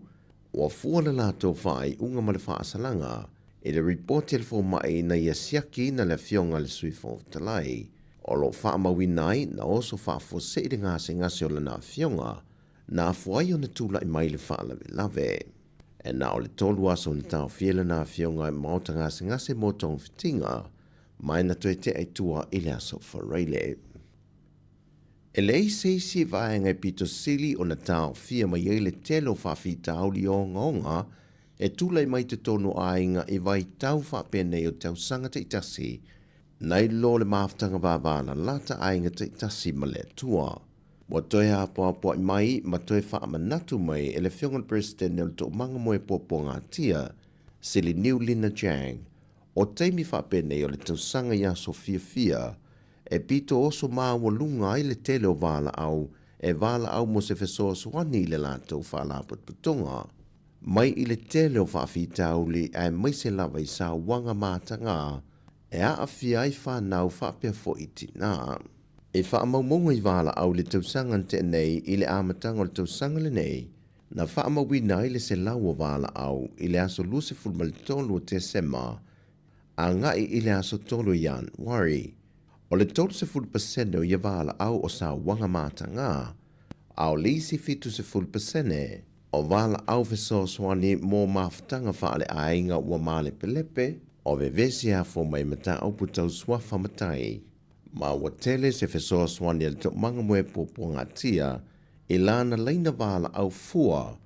ua fua le lato whai unga ma le wha asalanga. E le report le fo mai na ia siaki na le fionga le sui fo talai. O lo wha mawinai na oso wha fo se I le ngase o le na fionga. Na fuai o na tula I mai le wha lave. E na o le tolu aso ni tau fiele na fionga I maota ngase mo tong fitinga. Mai na toe te ai tua I le aso whareile. E lei seisi vaenga I pito sili o na tau fia mai le telo whawhi tau li o ngonga. E tula I mai te tonu ainga I vai tau whapene o tau sanga te itasi. Nai lo le maftanga vavana lata ainga te itasi ma le tua. Wa toe a poa I mai ma toe wha manatu mai e le fionga president o to manga moe popo ngā tia, Sili Niu Lina Jang, o teimi whapene o le tausanga ia so fia, e pito oso maa walunga I le tele o wala au, e wala au mo se fesoa swani le lato whala putonga. Mai I le tele o whawhitau li e mai se lava I sa wanga mātanga, e a awhia I whanau whapea fo iti nā. E whaamaumonga I wala au le tausanga te nei I le amatanga o le tausanga le nei, na whaamawina I le se lau o wala au I le aso luse fulmalitolu o te sema, a ngai I le aso tolu Jan Wari. O le tolu se fulpasene o ia wala au o sa wanga mātanga, au lisi fitu se fulpasene, o wala au feso swani mō maftanga whaale ainga ua male pelepe, o vevesi a fo mai mata au putau swafa matai. Ma ua tele se fesoa swani al tok manga moe poponga tia, i lana leina vala au fua,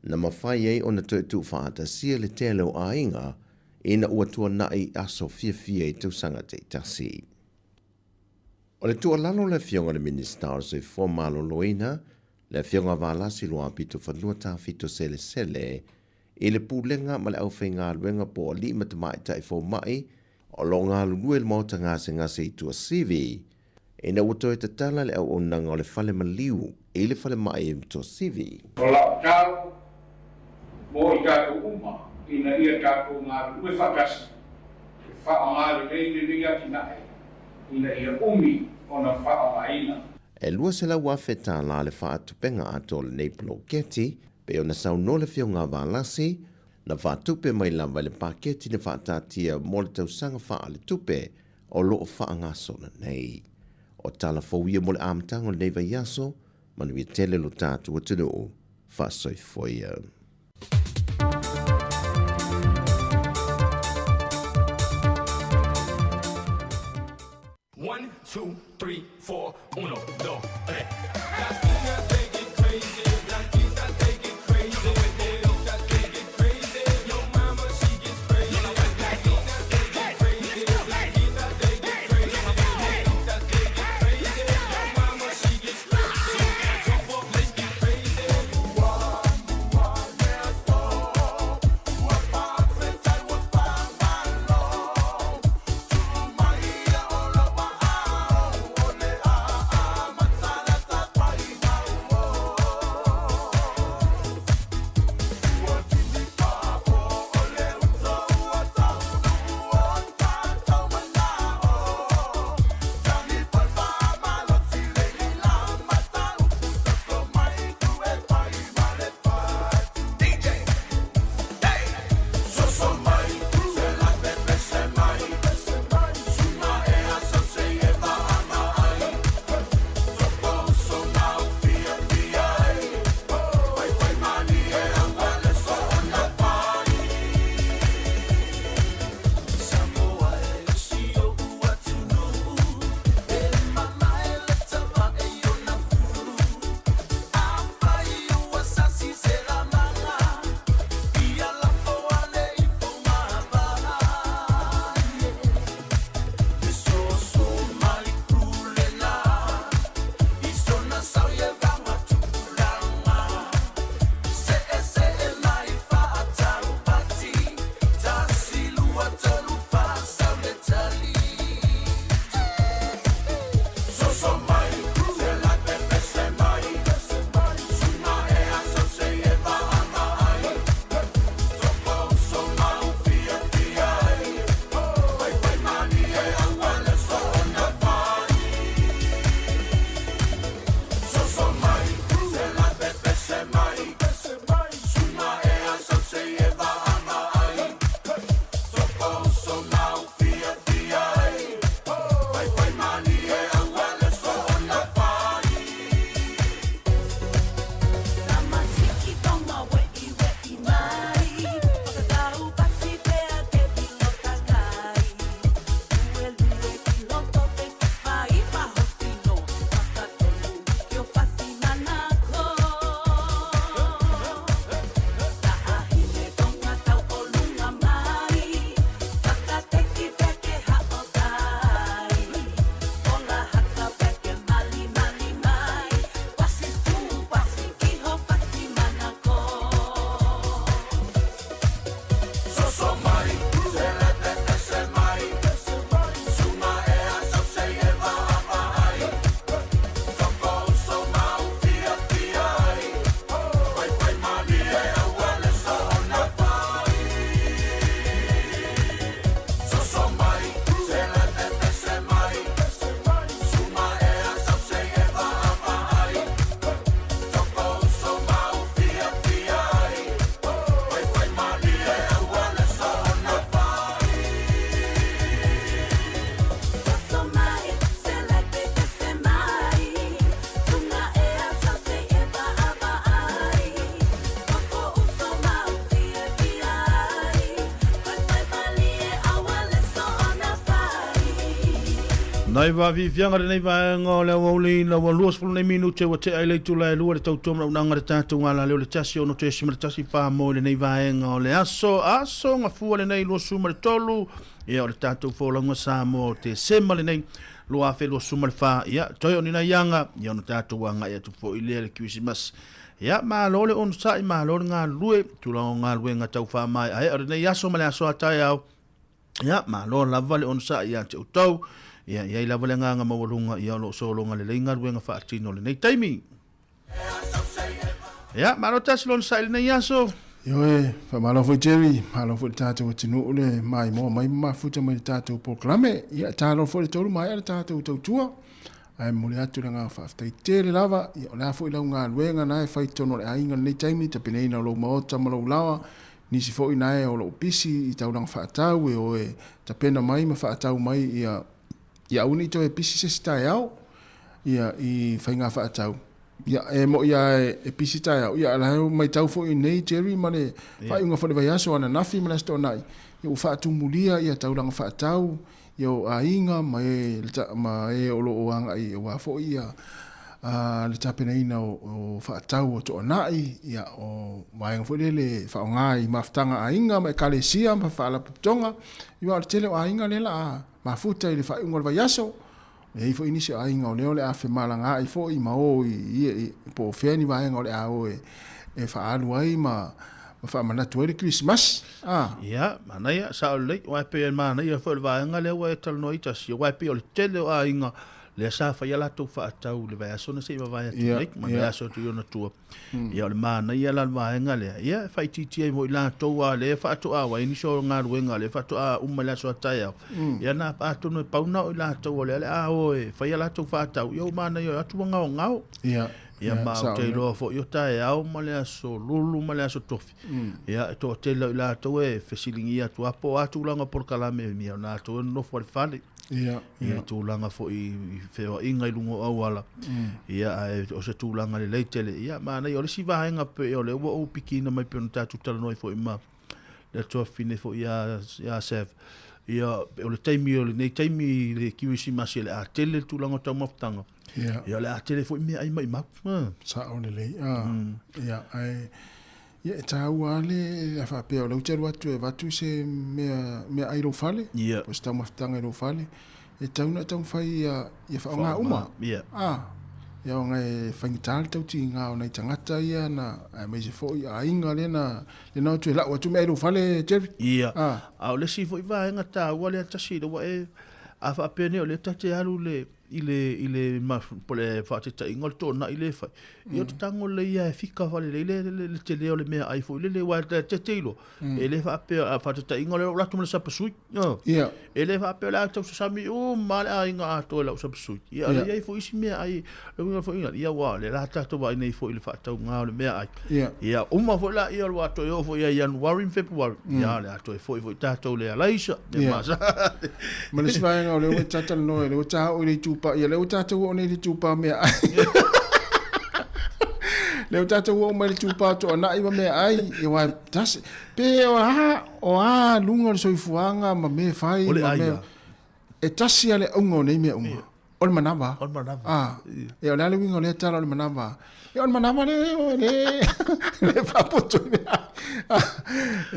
na mawhai ei o na tu whaata sia le telo a inga, ina ua tua nai aso fia i tausanga te tasi. O le tua lalo le fionga le minister se fo malo loina, le fionga valasi loa pito whanua ta fito sele, i le pūlenga ma le au whainga luenga po li matamai tai fo mai, o lo ngā lulue le mauta ngase i tua CV, e na uto e tatala le au onanga o le fale maliu, e le fale mai e mtua CV. O la karo, mo i kako uma, ina ia kako ngā lulue whakasi, e whaamare reine ria ki nae, ina ia umi o na whaamaina. E lua se la wafeta la le whaatupenga ato le Neiplo Keti, pe o na sau no le fio ngā wālasi, na whātupe mai lava le paketi na whātātia mo le tausanga wha le tupe o loo wha ngaso na nei. O tala fawia mo le amtango le neiva yaso, manui tele lo tātu o tunu o whasoi foia. 1, 2, 3, 4, 1, 2, 3. Nai va vi fianga nei va ngo le woli la luas fulu nei minute wa te ai le tu le lua le tau tom na ngara tatu ngala le tasi ono te simra tasi pa mo le nei va ngo le aso nga fu le nei lo sumar tolu ia le tatu fo la ngo sa mo te sema le nei lo a fe lo sumar fa ia toi oni na yanga ia ono tatu nga ia tu fo ile le Christmas ia ma lo le on sa ma lo nga lue tu la nga lue nga tau fa mai ai ore nei aso ma le aso atai au ia ma lo la vale on sa ia te tau ia ia la vale nga mawalunga ia lo solo nga le lenga ruenga fa atino le nei taimi ia ma lo taslon sa le nei aso yo fa malo fo Jerry malo fo tatu o tinu le mai mo mai ma futa mai tatu proclame ia talo fo le tolu mai le tatu tau tua ai mo le atu nga fa tai te le lava ia la fo ila nga ruenga na fa tono le ainga nei taimi te pene na lo mo ta malo lawa ni si fo ina e o lo pisi i tau lang fa tau e o e ta pena mai ma fa tau mai ia uni to e pisi se stai au ia i fainga fa tau ia e mo ia e pisi tai au ia la mai tau fo i nei Jerry mane fa unga fo le vai aso ana nafi mana sto nai ia fa tu mulia ia tau lang fa tau ia a inga mai mai o lo anga i wa fo ia le tapena ina o fa tau o to nai ia o mai fo le fa ngai maftanga a inga mai kalesia ma fa la tonga ia le tele a inga le la ma futa i le fa unga vai aso e fo inisi a inga o le a fe malanga i fo i ma o i po feni vai nga le a o e fa alu ai ma fa mana tu le Christmas ia mana ia sa le wa pe mana ia fo le vai nga le wa tal noita si wa pe o le tele a inga le sa fa ia la tu fa tau le vai aso na se vai tu ma le aso tu na tu ia le mana ia la vai nga le ia fa titi mo la to wa le fa to a wa ini so nga ruenga le fa to a umala so taia ia na pa to no pa na la to le a o fa ia la tu fa tau ia mana ia tu nga nga ia ma te lo fo yo tae au ma le aso lulu ma le aso tofi ia to te la to e fesilingi atu apo atu langa por kalame mi na to no for fale ia tu langa fo i feo inga i lungo au ala ia o se tu langa le leitele ia mana i o le si vahenga pe o le o pikina mai pe no tatu tala noi fo i ma le to fine fo ia sef ia o le taimi o le nei taimi le kiwisi masi le a tele tu langa tau maftanga ia le a tele fo i mea ai mai ma sa o le lei ia ai ia e tau ale a fa pe o le uteru atu e vatu se mea ai lo fale o se tau maftanga i lo fale e tau na tau fai ia fa nga uma ia o ngai whangitāle tau ti ngā o nei tangata ia na mai se fo ia inga le na tu e lau atu mea lo fale Jerry ia au le si fo i vaenga tā ua le atasi le wa e a fa pene o le tate alu le ile ma pole fa te inga le tōna i le fai ia te tango le ia e fika fale le te leo le mea ai fo le wa te teilo e le fa pe a fa te inga le ratu le sapasui ia e le fa pe la tau sami o ma le a inga a to le sapasui ia le ia fo isi mea ai le inga fo inga ia wa le la tato wa nei fo ile fa tau nga le mea ai ia uma fo la ia wa to yo fo ia January February ia le ato fo tato le alaisa e masa ma le svai nga le tata no le ta o le pa ia le tata o nei le tupa mea ai le tata o mai le tupa to na i me ai e wa tas pe o lunga so fuanga ma me fai ma me e tasi ale ungo nei me ungo o le manava e o le wingo le tala o le manava e o le manava le fa poto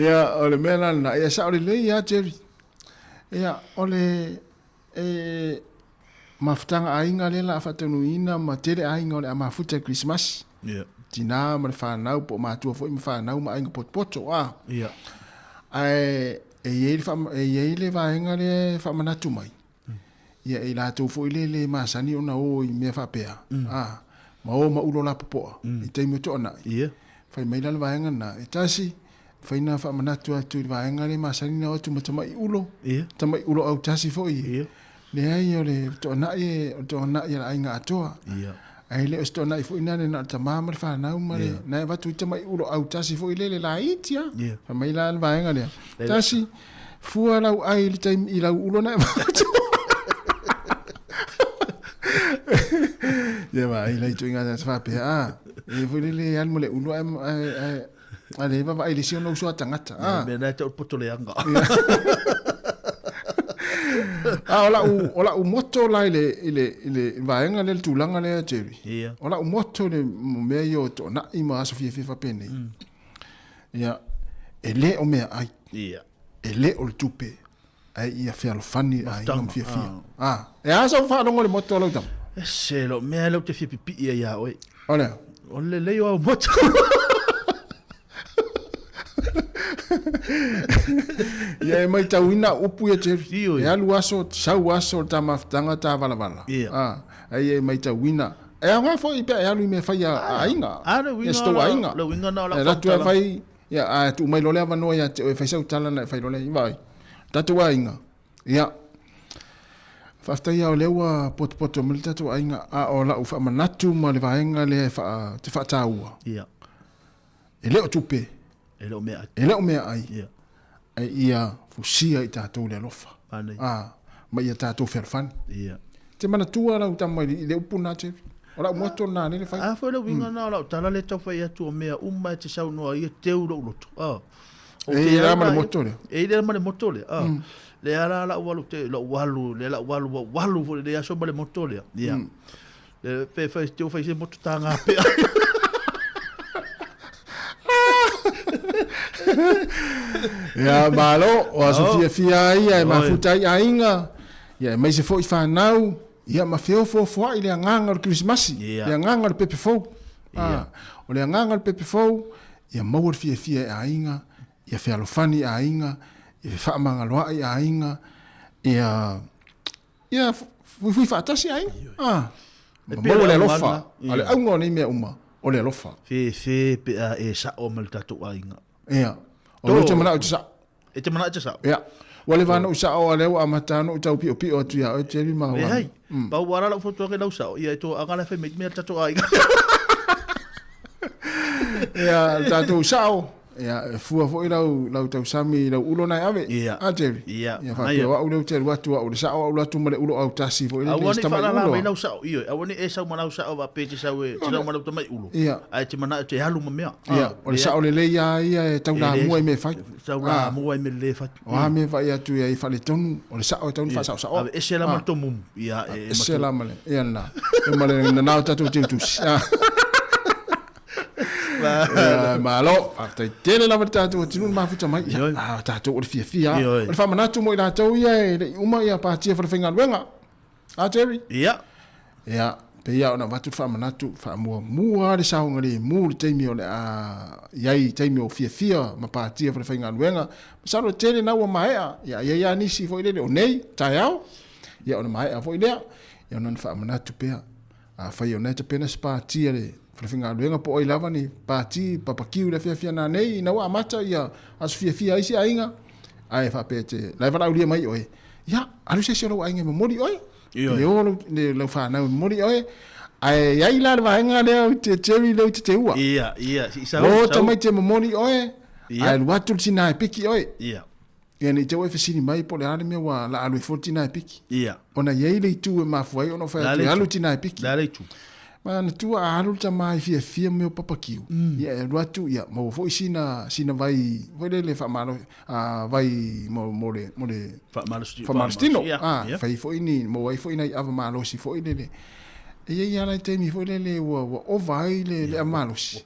ia o le mena na ia sa o le ia Jerry ia o le maftanga ainga le la fatanuina ma tere ainga le ama futa Christmas tina ma fa nau po ma tu fo fa nau ma ainga poto ai e le va ainga le fa manatu mai ia e la tu fo le masani ona o i me fa pea ma o ma ulo la popo i te mo tona fa mai la va ainga na e tasi fa ina fa manatu atu va ainga le masani na o tu mata ulo tamai ulo au tasi fo le ai o le tona i la inga atoa ai le sto na fu ina na tamama fa na umare na va tu tama ulo au tasi fu ile la itia fa mai la va nga le tasi fu ala ai le time ila ulo na ya va ile tu nga fa pe e fu ile al mole ulo ale va ai le si no so tangata me na te poto le anga ola u moto la ile vaenga le tulanga le Jerry. Ia. Ola u moto le me yo to na ima aso fia pene. Ia ele o me ai. Ia. Ele o tupe. Ai ia fia lo fani ai ngam fia. E aso fa no le moto lo tam. Se lo me lo te fia pipi ia oi. Olha. Ole le yo moto. Ia mai tauina upu ia Jerry. E alu aso sau aso tamaftanga ta vala. Ai mai tauina. E anga foi pe alu me fai ainga. Esto ainga. Lo winga na la. La tu fai ia a tu mai lo leva no ia fai sau tala na fai lo le vai. Tatu ainga. Ia. Fafta ia o lewa pot mil tatu ainga a o la ufa manatu ma le vaenga le fa te fa taua. Ia. Ele o tupe. Ele o mea ai. Ia. Ai ia fusia i tātou le alofa. Ma ia tātou wherfan. Ia. Te mana tua lau tamai i le upuna te. Ora moto na nere fai. Foi le winga na lau tala le tau fai atu o mea umma te sau noa ia teu lo loto. E la ma le motole. E le ma le motole. Le ala la walu te la walu fo le aso ma le motole. Ia. Le pe fai te fai se moto tanga pe. Ya malo o aso fia ia e mafutai ainga. Ia mai se foi whanau. Ia ma feo fo ile nganga o Christmas. Ia nganga o pepe fo. O le nganga o pepe fo. Ia mau fia ainga. Ia fia lo fani ainga. Ia fa manga loa ainga. Ia fui fatasi ainga. Mau le lofa. Ale au ngoni me uma. O le lofa. Fe pe e sa o mal tatu ainga. Ia. O lo te mana o te sa. E te mana o te sa. Ia. Wale vana usa o aleu a matano o tau pio o tu ya o Jerry ma wa. Hei. Ba wara la foto ke la usa. Ia to agala fe me tatu ainga. Ia tatu usa o. Ia fua fo lau tau sami lau ulo nai ave. A Jerry. Ia. Ia fa wa ulo te watu o le sa o la tu male ulo au tasi fo ile sta mai ulo. Awani fa la usa o io. Awani e sa mana usa o va pe te sa we. Te mana tu mai ulo. Ia. Ai te mana te halu ma mea. Ia. O le sa o le le ia e tau na mua me fai. Tau na mua me le fai. O ha me vai atu ia i fa le tonu. O le sa o tonu fa sa o. Ave ese la mato mum. Ia e. Ese la male. Ia na. E male na tatu te tu. Malo, after tele la tatu o tinu mafuta mai. Tatu o fia. O fa manatu mo ila tau ia uma ia pa tia fa finga wenga. A Jerry? Ia. Ia, pe ia ona watu fa manatu fa mua le sao ngari mu le taimi o le iai taimi o fia ma pa tia fa finga wenga. Sa ro tele na o mai ia nisi fo ile o nei taiao. Ia ona mai fo ile. Ia ona fa manatu pe a fa ia ona te pena spa tia le Flefinga luenga po oi lava ni pati papakiu le fia na nei na wa mata ia as fia isi ainga ai fa pete la va ulia mai oi ya alu se solo ainga mori oi yo le fa na mori oi ai ai la va ainga le te Jerry le te ua ia sa o te mai te mori oi ai watu tina piki oi ia ni te oi fesini mai po le ale me wa la alu 49 piki ia ona ye le tu e mafuai ona fa alu tina piki la le tu Mana tua alu ta mai fia meu papakiu. Ia ruatu ia mo foi sina vai le fa malo vai mo le fa malstino. Fai foi ni mo vai foi na ava malo si foi le. Ia la te mi foi le o vai le malo si.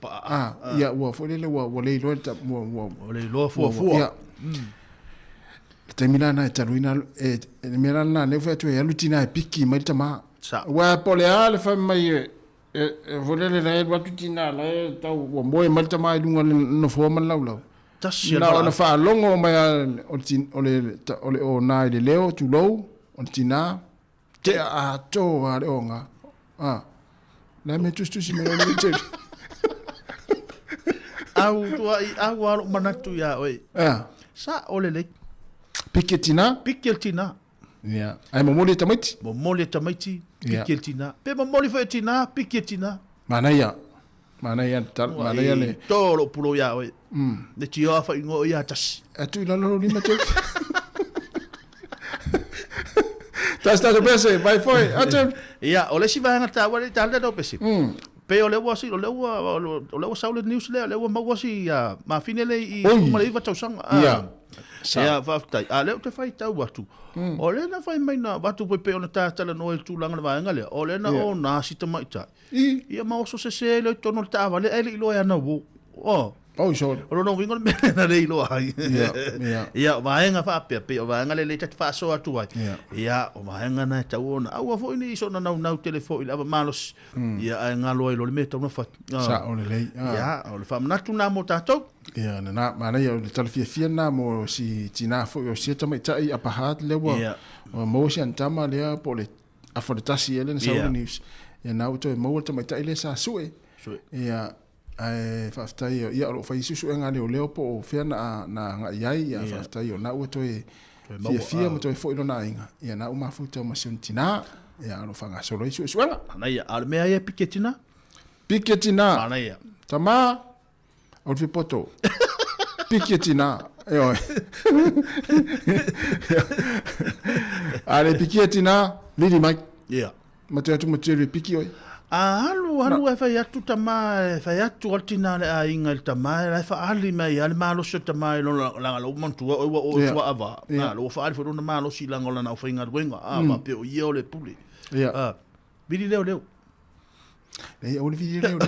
Ia o foi le o le lo ta mo le lo fo. Ia. Te milana ta ruina e milana le fa tu e lutina piki mai ta ma. Wa poleale fa mai volele la watu tina la tau wa moe malta mai lunga no fo man lau na na fa longo mai ole o nai de leo tu lo on tina te a to a onga la me tu si me lo te au tu au wa manatu ya oi sa ole le piketina ya ai mo mole tamaiti Pikeltina. Pe mamoli fa tina, pikeltina. Mana ya le. Tolo pulo ya oi. De tio fa ingo ya tas. Atu ila lo ni mate. Tas ta pese, vai foi. Atu. Ya, ole si va ngata wa ta le do pese. Pe ole wa si ole wa saule news le wa ma wa si ya ma finele I ma le va tausanga. Ia whaftai. A leo te whai tau watu. O le na whai mai na watu pe ona tātala no e tūlanga na vaenga lea. O le na o nā sita mai tai. Ia maoso se leo tono le tāwa le ele ilo e ana wo. O. Oh, sure. O no wingo me na le ilo ai. Ia vaenga whapea pe o vaenga le te whaso atu ai. Ia o vaenga na tau ona. Au a fo ini iso na nau telefo ila malos. Ia ai ngalo ilo le me tau na what. Sa o le lei. Ia o le whamanatu nā mo tātou. Ia na mana ia le talafia nā mo si tina fo o si tamai tai apahat lewa. O mo si antama lea po le afonetasi ele na Saudi News. Ia na uto mo tamai tai le sa sue. Ia ai whaftai ia alo whai susu e ngane o leo po o whea na nga iai ia whaftai o na ua toi fia mo toi fo ilo na inga ia na umafuta o masion tina ia alo whanga solo isu isu anga ana ia ale mea ia pike tina ana ia tama o te poto pike tina e oi ale pike tina lidi mai ia matua tu matua piki oi Halu e whai atu tamae, whai atu altina le a inga le tamae, lai wha ali mai, ale mālosi tamae lo langa lo mantua, o wha awa. Lo wha ali whairona mālosi langa lana o whainga ruenga, ma pe o ia o le puli. Vidi leo. Nei, o le vidi leo.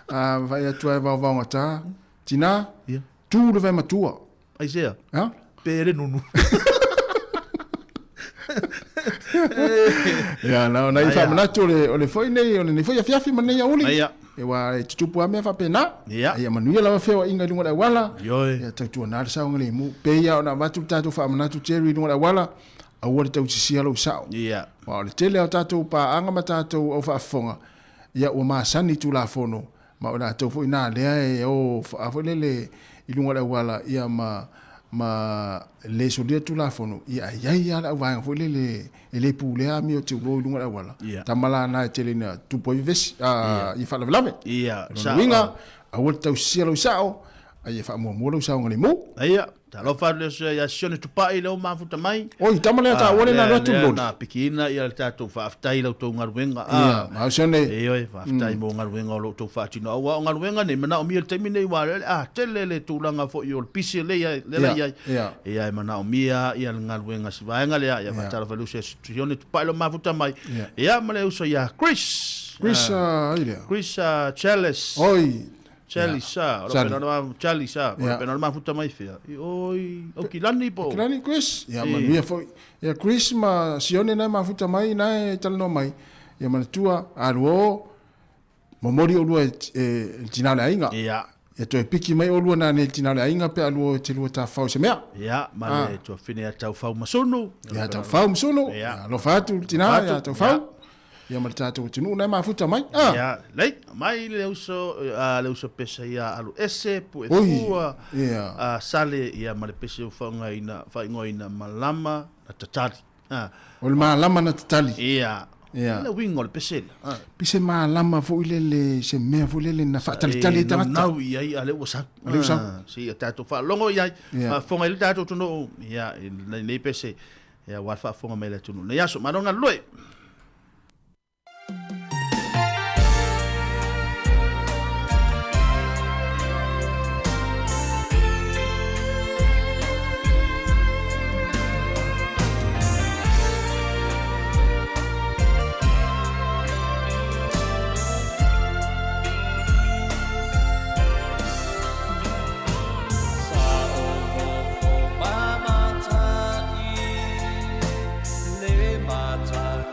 Whai atu e wau wau ngata, tina, tū le whai matua. Ai sea? Pere nunu. Ya na na ifa manatu ole foi nei ole nei foi afiafi manei uli e wa tutupu ame fa pena ya manuia la feo inga lunga wala ya tatu na sa ngale mu pe ya na matu tatu fa manatu cherry lunga wala a wole tau sia lo sao ya wa le tele o tatu pa anga matatu o fa fonga ya o ma sani tu la fono ma ona to foi na le o fa le ilunga wala ya ma le solia tu la fono ia la va fo le pule a mi o te ro lunga wala tamala na tele na tu po ves i fa la lave ia sa winga a wol tau sia lo sao ai fa mo lo sao ngale mo ia ta lo fa le ya sione tu pa ile o mafuta mai oi tamala ta wole na rotu lo na pikina ia ta tu fa aftai lo tu ngarwenga ma sione oi fa aftai mo ngarwenga lo tu fa tino wa ngarwenga ne mana o mi te mine wa tele le tu langa fo yo pisi le ia mana o mia ia ngarwenga si va ngale ia fa ta lo se sione tu pa lo mafuta mai ia male uso ya Chris Chalice oi Chalisa, Chalisa, pero ma futa mai fea. Oi, o kilani po. Kilani Chris. Ya mania foi. Ya Chris ma sione na ma futa mai na talno mai. Ya ma tua aro momori o lua tinale ainga. Ya. Ya to piki mai o lua na ne tinale ainga pe alo te lua ta fau se mea. Ya, ma le to fine tau fau masono. Ya tau fau masono. Ya lo fatu tinale ya tau fau. Ya martato tinu na mafuta mai ya lei mai le uso pesa ya alu ese pu e tua sale ya male pesa u fanga ina ina malama na tatali o le malama na tatali ya le wingo le pesa pisa malama fo ile se me fo ile na fatali tali ta na ya ale usa si tato fa longo ya fonga ile tato tuno ya le pesa ya wa fa fonga mele tuno na ya so maronga loe le mata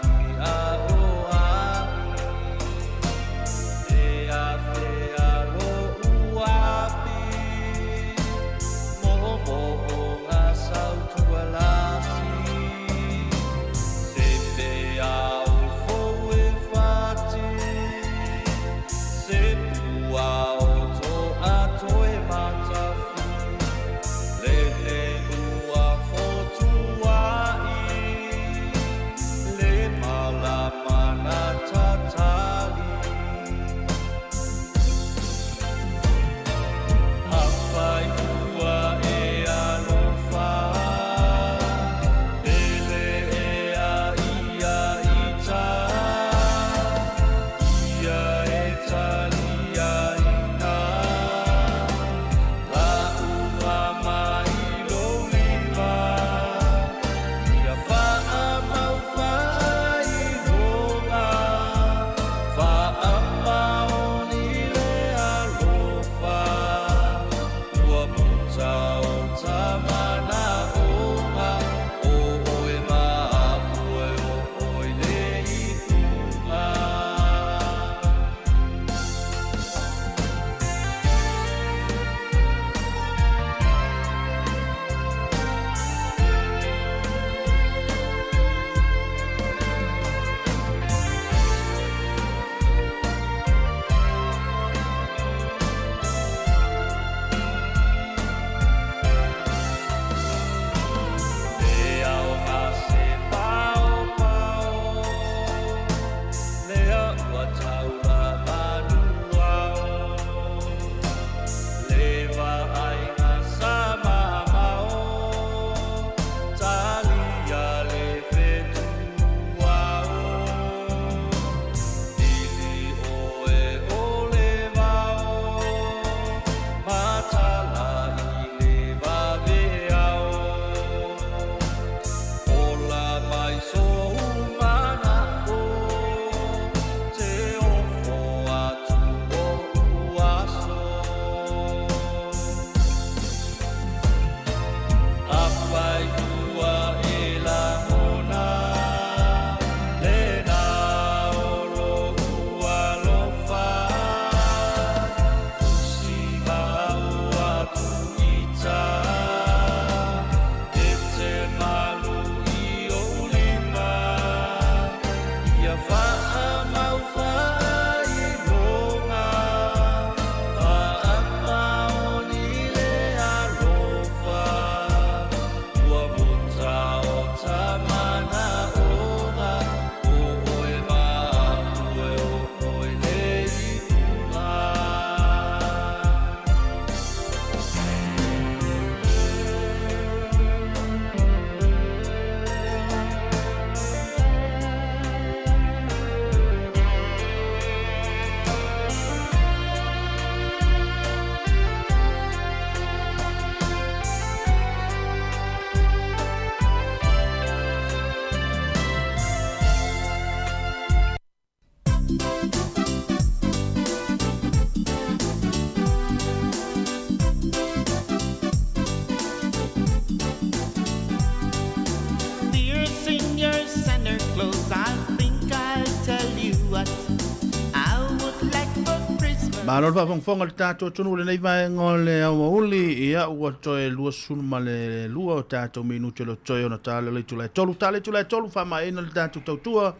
Malon fa fonga le tato tonu le nei vai ngole au mauli ia ua toe lua sunu ma le lua o tato minuto lo toe ona tale le tula tolu fa mai na le tato tautua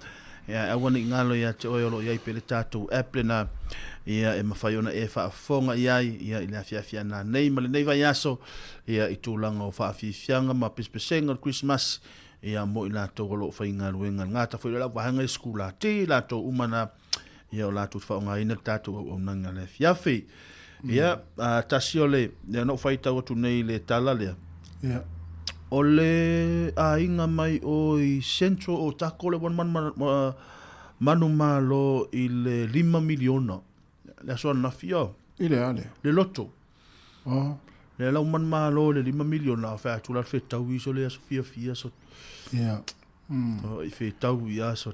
ia a wani ngalo ia te oiolo ia pe le tato apple na ia e mafai ona e fa fonga ia ina fia na nei ma le nei vai aso ia i tulanga o fa fianga ma pespesenga Christmas ia mo ila to lo fa ngalo ngata foi la wahanga skula ti la to umana ia o lātou whaonga ina tātou o nanga le fiafi. Ia, tasiole, ia no whaitau atu nei le tala lea. Ia. O le a inga mai o i centro o tako le manu malo i le 5 miliona. Le asoa na fio. I le ale. Le loto. Oh. Le lau manu malo le 5 miliona. Whai atu la whetau iso le aso fia so. Ia. I whetau i aso.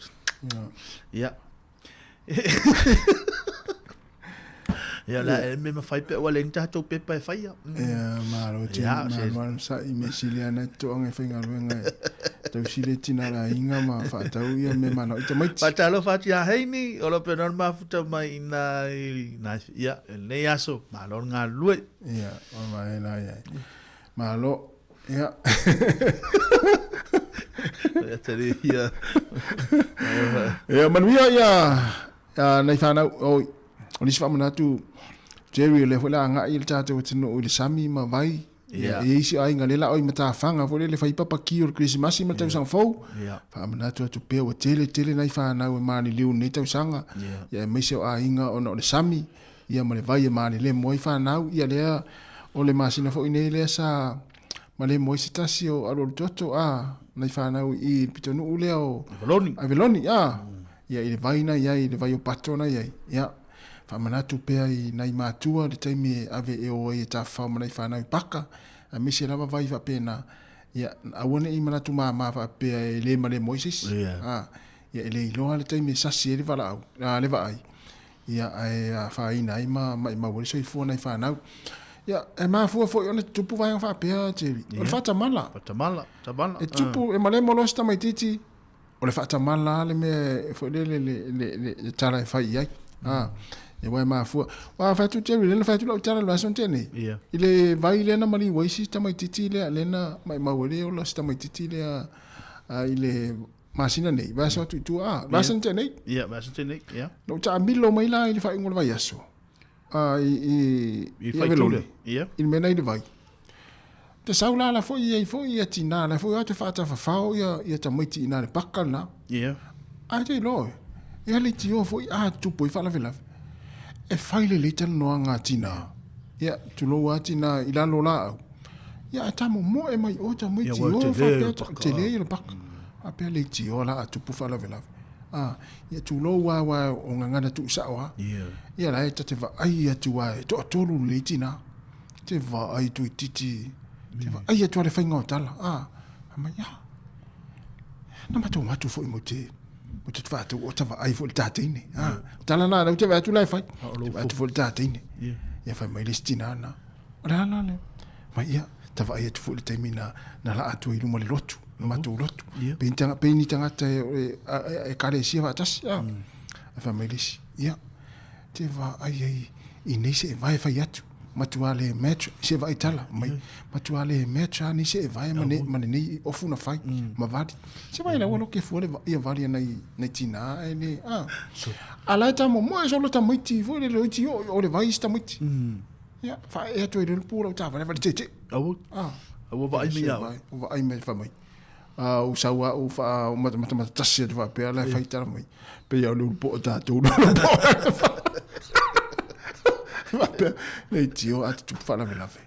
Ia. Ya la me me fai pe wala nta to pe pa fai ya malo ti malo sa i me siliana to ang finga luenga to sile tina la inga ma fa ta u me mano ita mai pa ta lo fa ya heini o lo pe non ma futa mai na ya le yaso malo nga lue ya o mai la ya malo ya ya tari ya ya manuia ya nei whanau o nisi whamanatu Jerry le whela anga i le tātou tino o le sami ma vai e isi ai ngā lela oi mata whanga fo le whai papa ki o le Christmas ma tau sang fau whamanatu atu pēo o tele nei whanau e maani liu nei tau sanga ia e meise o a inga o le sami ia ma le vai e maani le moi whanau ia lea o le masina fo inei lea sa ma le moi se tasi o alo le toto nei whanau i pitonu ulea o Aveloni ia i le vaina ia i le vai o patona ia whamanatu pēa i nai mātua le taimi ave e o e ta whao manai whanau i paka a misi lava vai wha pēna ia awane i manatu mā wha pēa e le male Moises ia e le iloa le taimi sasi e le wala au le wa ai ia e whaina ai mai mawari so i fua nai whanau ia e mā fua fo i ona tupu vai wha pēa Jerry o le whatamala e tupu e male molos tamai titi o le whatamala le me fo le tala e whai ai e wai mafua wa fatu Jerry le fatu la tara la son tene ile vai le na mali wai si tamai titi le na mai mawele o la tamai titi le ile masina nei va so tu va son tene va son tene no ta milo mai la ile fai ngol vai aso i fai tule il mena ile vai te saula la foi tina la foi te fata fa fao ia tamai ti na le pakana ai te lo ia le tio foi tu poi fa la vela e faile le tala noa ngā tina. Ia, tulo wā tina i lalo la au. Ia, tamo mo e mai o ta mai ti o whapea te le i le paka. Whapea le ti o la a tupu whala vela. Ia, tulo wā o ngangana tu isa oa. Ia, la e ta te wa ai atu wā e toa tolu le tina. Te wa ai tu i titi. Te wa ai atu ale whainga o tala. Ama ia. Na mato matu fo i mo te. O te whātu o tawa ai fo le tāteine. Tala nā, rau te wātu lai whai. Te wātu fo le tāteine. Ia whai mai le stina nā. O le hana le. Mai ia, tawa ai atu fo le taimi na la atu i luma le lotu. Na matu lotu. Peini tangata e kare sia wātasi. Whai mai le si. Ia. Te wā ai i neise e vai whai atu. Matua le metro, se vai tala. Matua le metro, ni se vai mane nei ofu na whai. Ma vadi. Se vai la wano ke fuare ia varia nei tina. Ala ta mo mo e solo ta maiti. Fuare le oiti o le vai sta maiti. Ia, wha e atu e le pūra o ta vare vare te. Awu va ai mea. Va ai mea wha mai. O saua o wha o mata tasi atu wha pēr lai whai tala mai. Pe ia o lulu po o tātou. Nei tio atu tupu whala me lawe.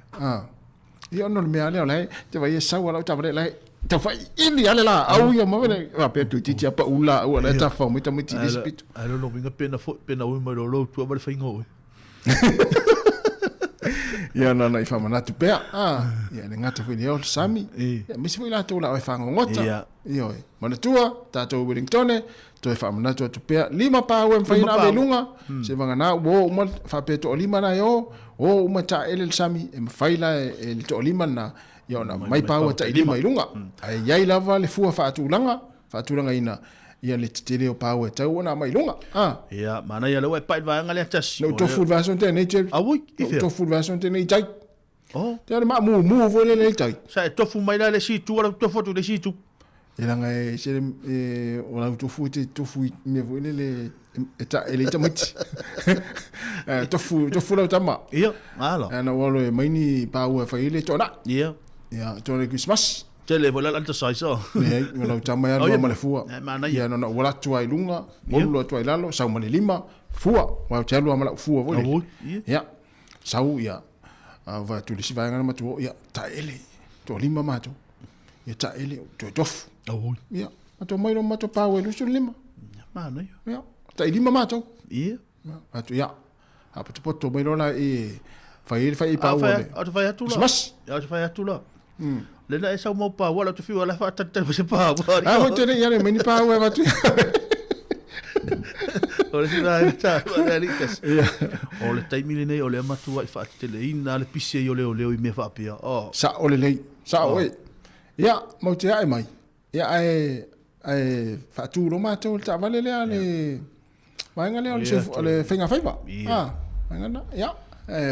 I ono le mea leo lai, te vai e saua lau taware lai, te whai ili ale la, au ia mawene, pēr tu titi apa ula, au ala ta whau, mita miti lesi pitu. Ai lono, minga pena ui mai lo tua wale whai ngoi. Ia nana i whamanatu pēr, ia ne ngata wheni eo sami, ia misi whi la tō la oi whangongota. Ia oi, manatua, tātou Wellingtone, toi whamanatu atu pēr, 5 pāua e mwhaina awe lunga, se wangana, wo uma whapea to o 5 na eo, o uma ta ele le sami, e mwhaila e le to o 5 na, ia ona mai pāua ta i 5 i lunga. Ai iai lava le fua whaatulanga ina, ia le tele o pau e tau ona mai lunga ia mana ia le wai pai vai ngale tasi no to full version te nei Jerry awui ife to full version te nei tai te ma mu vo le tai sa to fu mai le si tu ala to foto le si tu ila ngai se o la to fu me vo le eta ele tamati to fu la tama ia ala ana walo e mai ni pau e fai le tona ia to le Christmas tele vola lanta sai so nei ngalo tama ya no male fua ia no wala tuai lunga molo tuai lalo sau male lima fua wa telo mala fua vo ia sau ia va tu le siva ngana matu ia ta ele to lima mato ia ta ele to tof ia mato mai no mato pa we lu lima mana ia ta lima mato ia mato ia apa tu poto mai no la e fai pa we fai atu la ia fai atu la le na esa mo pa wala tu fi wala fa ta se pa mo te ia le meni pa we mato Ole si vai ta, ole rikas. Ole tai mili nei ole matu ai fa te le ina le pise ole i me fa pia. Oh. Sa ole lei, sa oi. Ya, mo te ai mai. Ya ai fa tu ro ma tu ta vale le ale. Vai ngale ole fenga faiva. Vai ngana. Ya.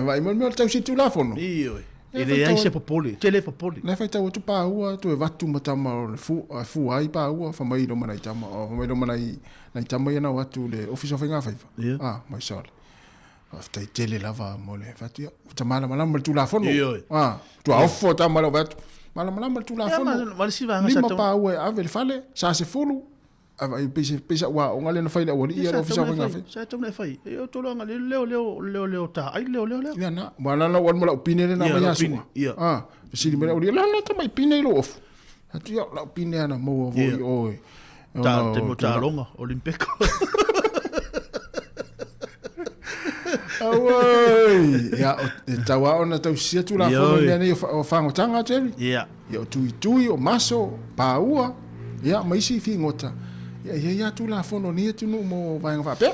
Vai mo tau si tu la fono. Io. Ele ai se popoli, tele popoli. Na fai tau tu pa ua tu e vatu matama o fu ai pa ua fa mai do mana tama o mai do mana na tama ia na watu le office of nga faifa. Mai sal. After tele lava mole fatu ta mala mala tu la fono. Tu a fo ta mala vatu. Mala tu la fono. Mala si va nga sa pa ua ave fale sa se fulu. Ai pesa wa o ngale na fai o ia office of nga faifa. Sa tu na fai. E to lo ngale leo ta. Ai leo. Ya na. Wala na wan mala opine na mai asu. Si mera o la ta mai pine lo of. Hatu ya la opine na mo o ta te mo ta longa olimpico awai ya tawa ona tau sia tu la fo ne o fango tanga teri ya tui o maso paua ya mai si fi ngota ya tu la fo no ni tu no mo vai nga fa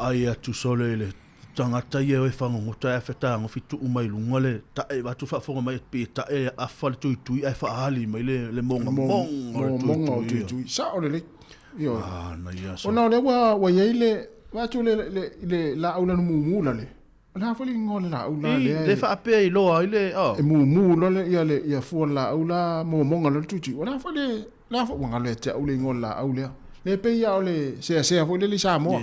ai tu sole le tangata ia e fango ngota e feta ngo fitu mai lungale ta e va tu fa fo mai pe ta e a fal tu e fa hali mai le monga tu sa ole le yo na ia so ona le wa ile va tu le la aula no mu le na fo le ngole la aula le fa pe i lo ile e mu le ia fo la aula monga le tu ona fo le la fo ngale te aula ngole la aula le pe ia ole se fo le sa mo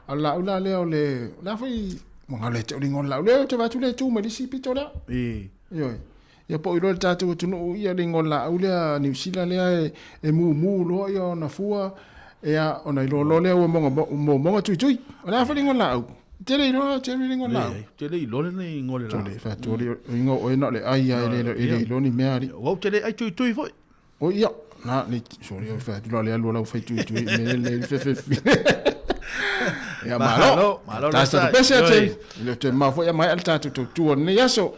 ala ula leo le la foi mo le te ringon la le te va tu le tu me disi pitora yo ya po iro ta tu no ia ringon la ula New Zealand le e mu lo yo na fua ya ona ilo lo le mo tu la foi ringon la te le ringon la te le lo le ngole la le fa tu ringo o no le ai le lo ni me ari o te le ai tu foi o ia na ni sorry fa tu le lo la fai tu me le ya malo tasta pesa te le te ma foi mai alta tu ne yaso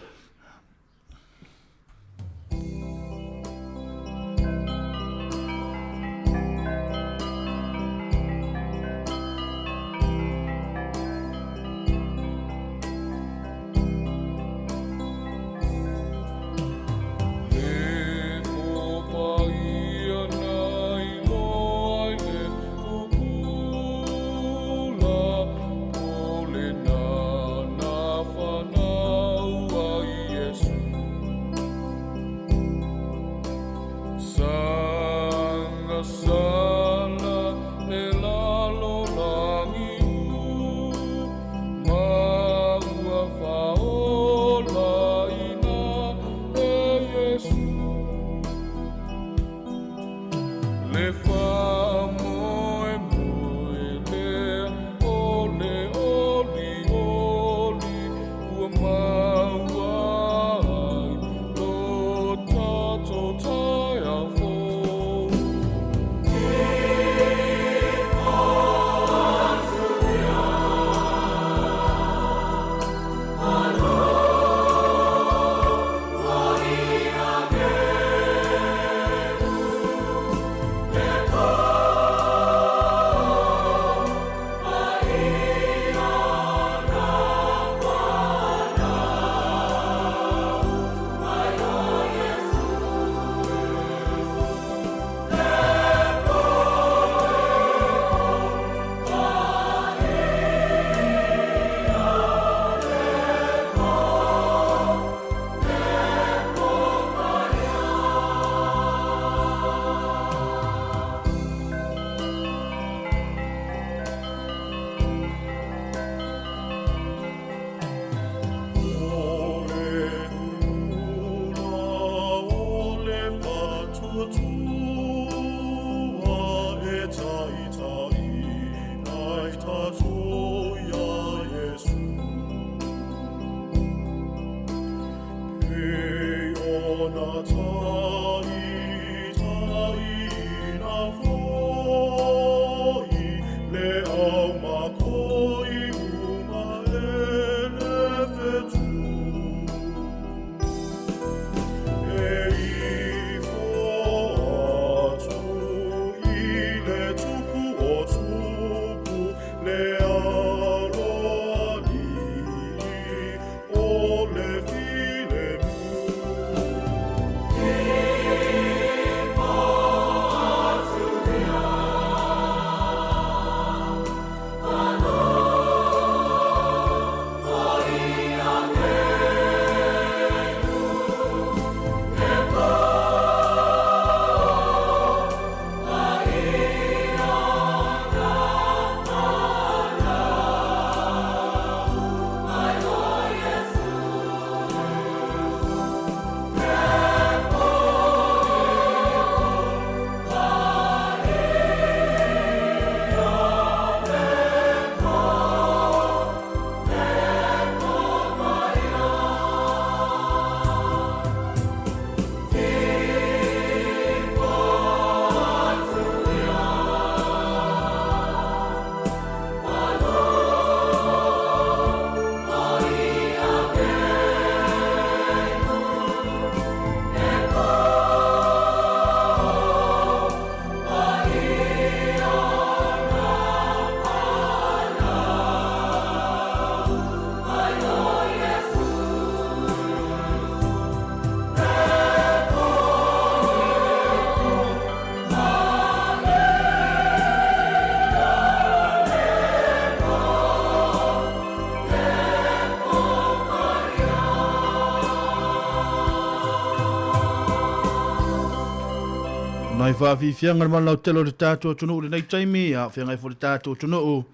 Nai whaafifianga na malau telo le tātua tunu le nei taimi, a whiangai fo le tātua tunu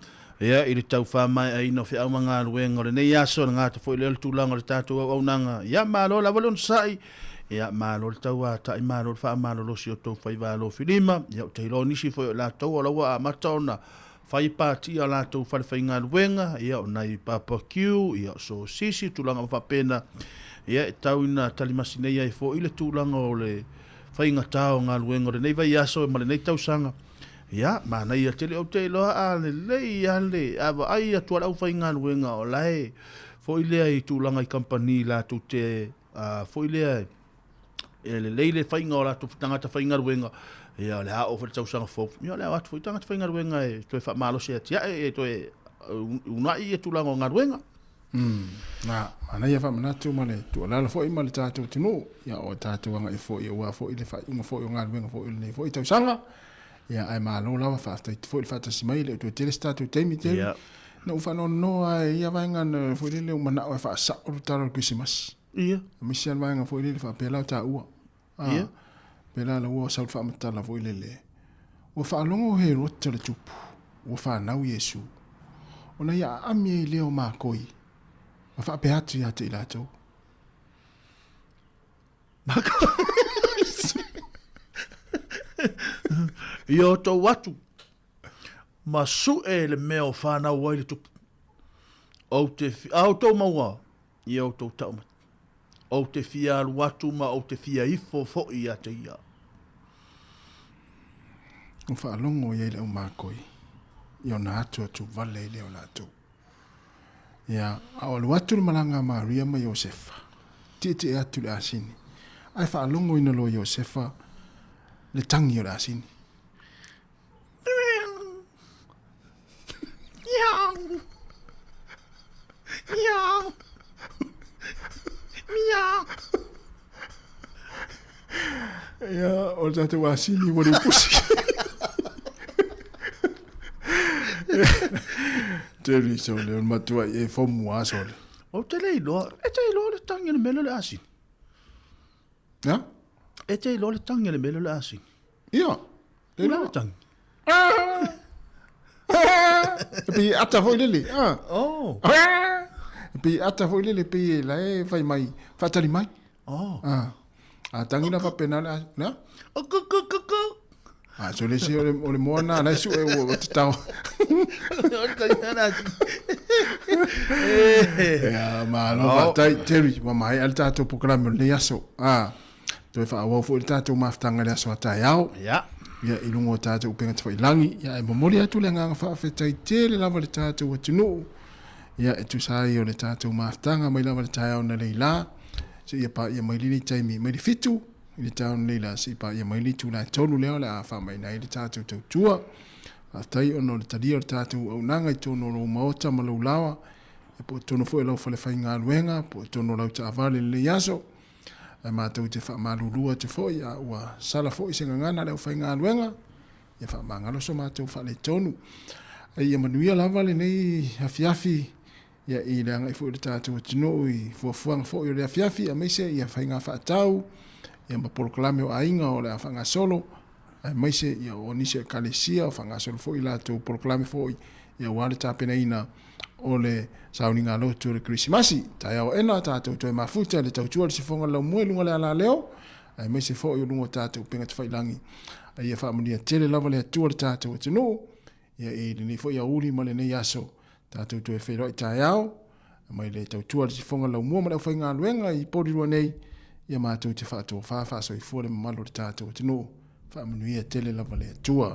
ia i le tau whamai a ino whi auma ngā ruenga le nei aso na ngāta fo i leo le tūlanga le tātua au nanga. Ia mālo la walon sai, ia mālo le tau a tai mālo le wha mālo lo si o tau whai wālo whilima, ia o te hilo nisi fo i la tau o lawa a mataona whai pāti a la tau whare whai ngā ruenga, ia o nei barbecue, ia o so sisi tūlanga mawhapena, ia e tau ina talimasi nei ai fo i le tūlanga o le fai ngā tāo ngā luenga re nei vai aso e male nei tausanga. Ia, ma nei a tele o te loa a le lei a le, awa ai a tuara au fai ngā luenga o lai. Fo i lea i tūlanga i kampani la tu te, fo i lea e le lei le fai ngā o la tu tangata fai ngā luenga. Ia, le hao fai tausanga fo. Ia, le atu fai tangata fai ngā luenga e toi wha malo se atia e toi unai e tūlanga o ngā luenga. Na ana ia fa manatu male tu ala fo i male tatu tinu ya o tatu nga i fo i wa fo i le fa unga fo i nga wenga fo i le fo i tau sanga ya ai ma lo lava fa sta fo i fa tasi mai le tu tele statu temi te no fa no no ai ia va nga fo i le mana o fa sa o taro Christmas ia mi sia va nga fo i le fa pela ta ua ia pela la ua sa fa mata la fo i le o fa longo he ro tele tupu o fa na Yesu ona ia ami le o ma koi ma fa peatu ya te ilato. Io to watu. Ma su e le meo whānau wai le tupu. O te au tau maua. Io to tau mat. O te fia watu ma o te fia ifo fo i a te ia. O wha alongo i le o mākoi. Io na atu atu vale leo la atu. Ia, au alu atu le malanga Maria ma Iosefa. Tite atu le asini. Ai wha alongo ina lo Iosefa le tangi o le asini. Miau. Miau. Miau. Ia, o le tatu asini wari pusi. Teri so le matua e fomu aso. O te leilo, e te ilo le tangi le melo le asin. Ja? E te ilo le tangi le melo le asin. Ia. E le tangi. Pi ata foi lele. Oh. Pi ata foi lele pi la e fai mai. Fatali mai. Oh. A tangi na fa penal, na? O ku. So le se o le moana na su e o te tau. Ya ma no va tai teri wa mai al tato programa le yaso. Toi whaawa fu i tātou maftanga lea soa tai au. Ia. Ia i lungo tātou penga te whailangi. Ia e momori atu le nganga whaafetai te le lava le tātou atunu. Ia e tu sai o le tātou maftanga mai lava le tai au na leila. Se ia pa ia mai lini taimi mai li fitu. I le tāu na leila se pa ia mai li tu la tolu leo le a wha mai na i le tātou tautua. Aftai ono le talia o le tātou au nanga i tono lo maota ma lau lawa. E po tono fo e lau whale whai ngā luenga. Po tono lau ta avale le yaso. E mātou te wha malulua te fo ia ua sala fo i senga ngana leo whai ngā luenga. Ia wha mangalo so mātou wha le tonu. E ia manuia lava le nei hafiafi. Ia i le anga i fo i le tātou atino i fuafuanga fo i le hafiafi. A meise ia whai ngā wha atau. Ia mapolokalame o ainga o le a wha ngā solo. Maise ia o nise kalesia o whanga solo fo i lātou polokalame fo i ia wale tāpena ina o le sauni ngā lotu o le Krismasi. Tai au ena tātou toi mafuta le tautua le sifonga lau mue lunga le ala leo. Maise fo i o lunga tātou penga te whailangi. Ia whaamunia tele lava le atua le tātou atino. Ia i ni fo i a uri ma le nei aso. Tātou toi whairo i tai au. Mai le tautua le sifonga lau mua ma le whai ngā luenga i porirua nei. Ia mātou te whaatua whaafasa i fuare mamalo le tātou atino. Whaamunia tele lava le atua.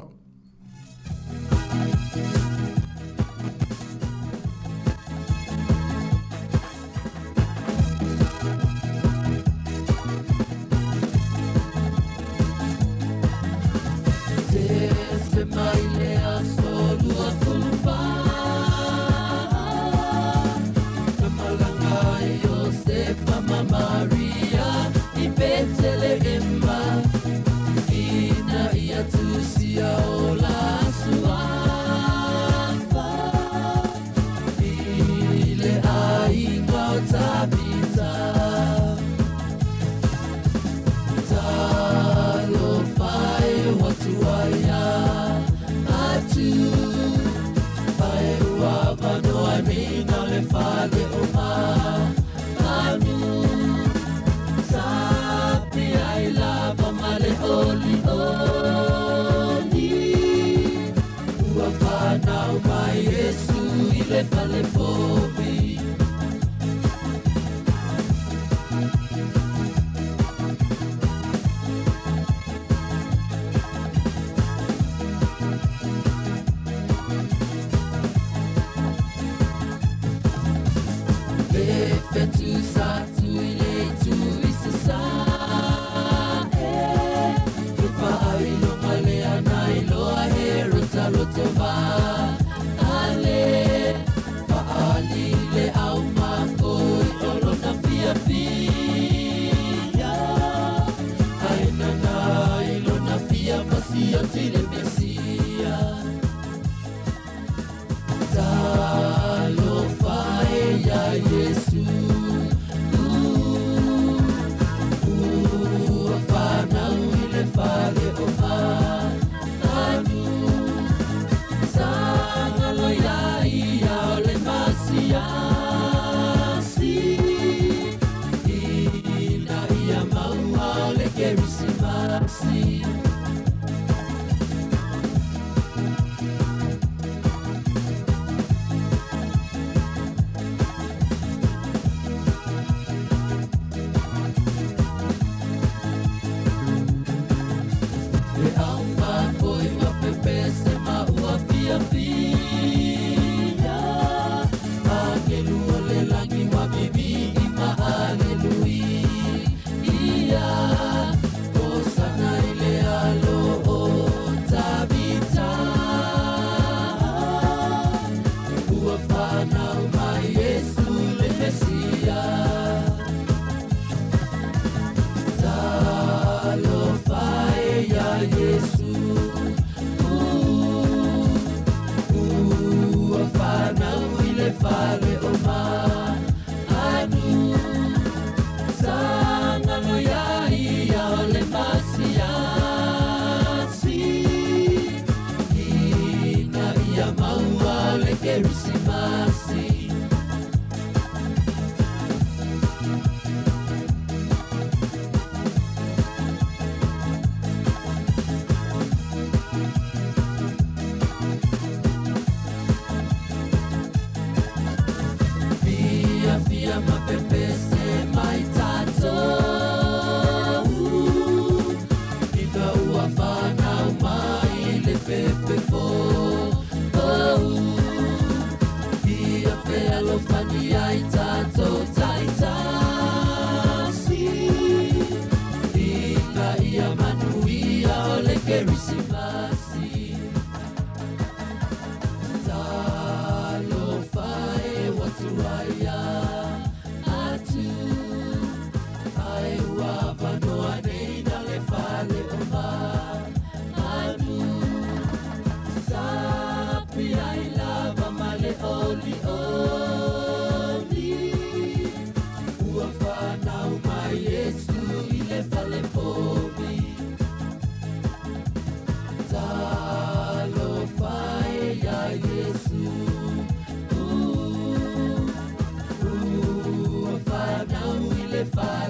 Via mapepese mai tato fania i tātou taitasi. Ika ia manuia o le kerisimasi. Talo fae watu aia atu. Ai ua vanoa nei na le fale o ma anu. Sapi ai lava male oli oli. Ua whanau mai Yesu i le fale pobi. Talo fae ia Yesu. Ua whanau i le fale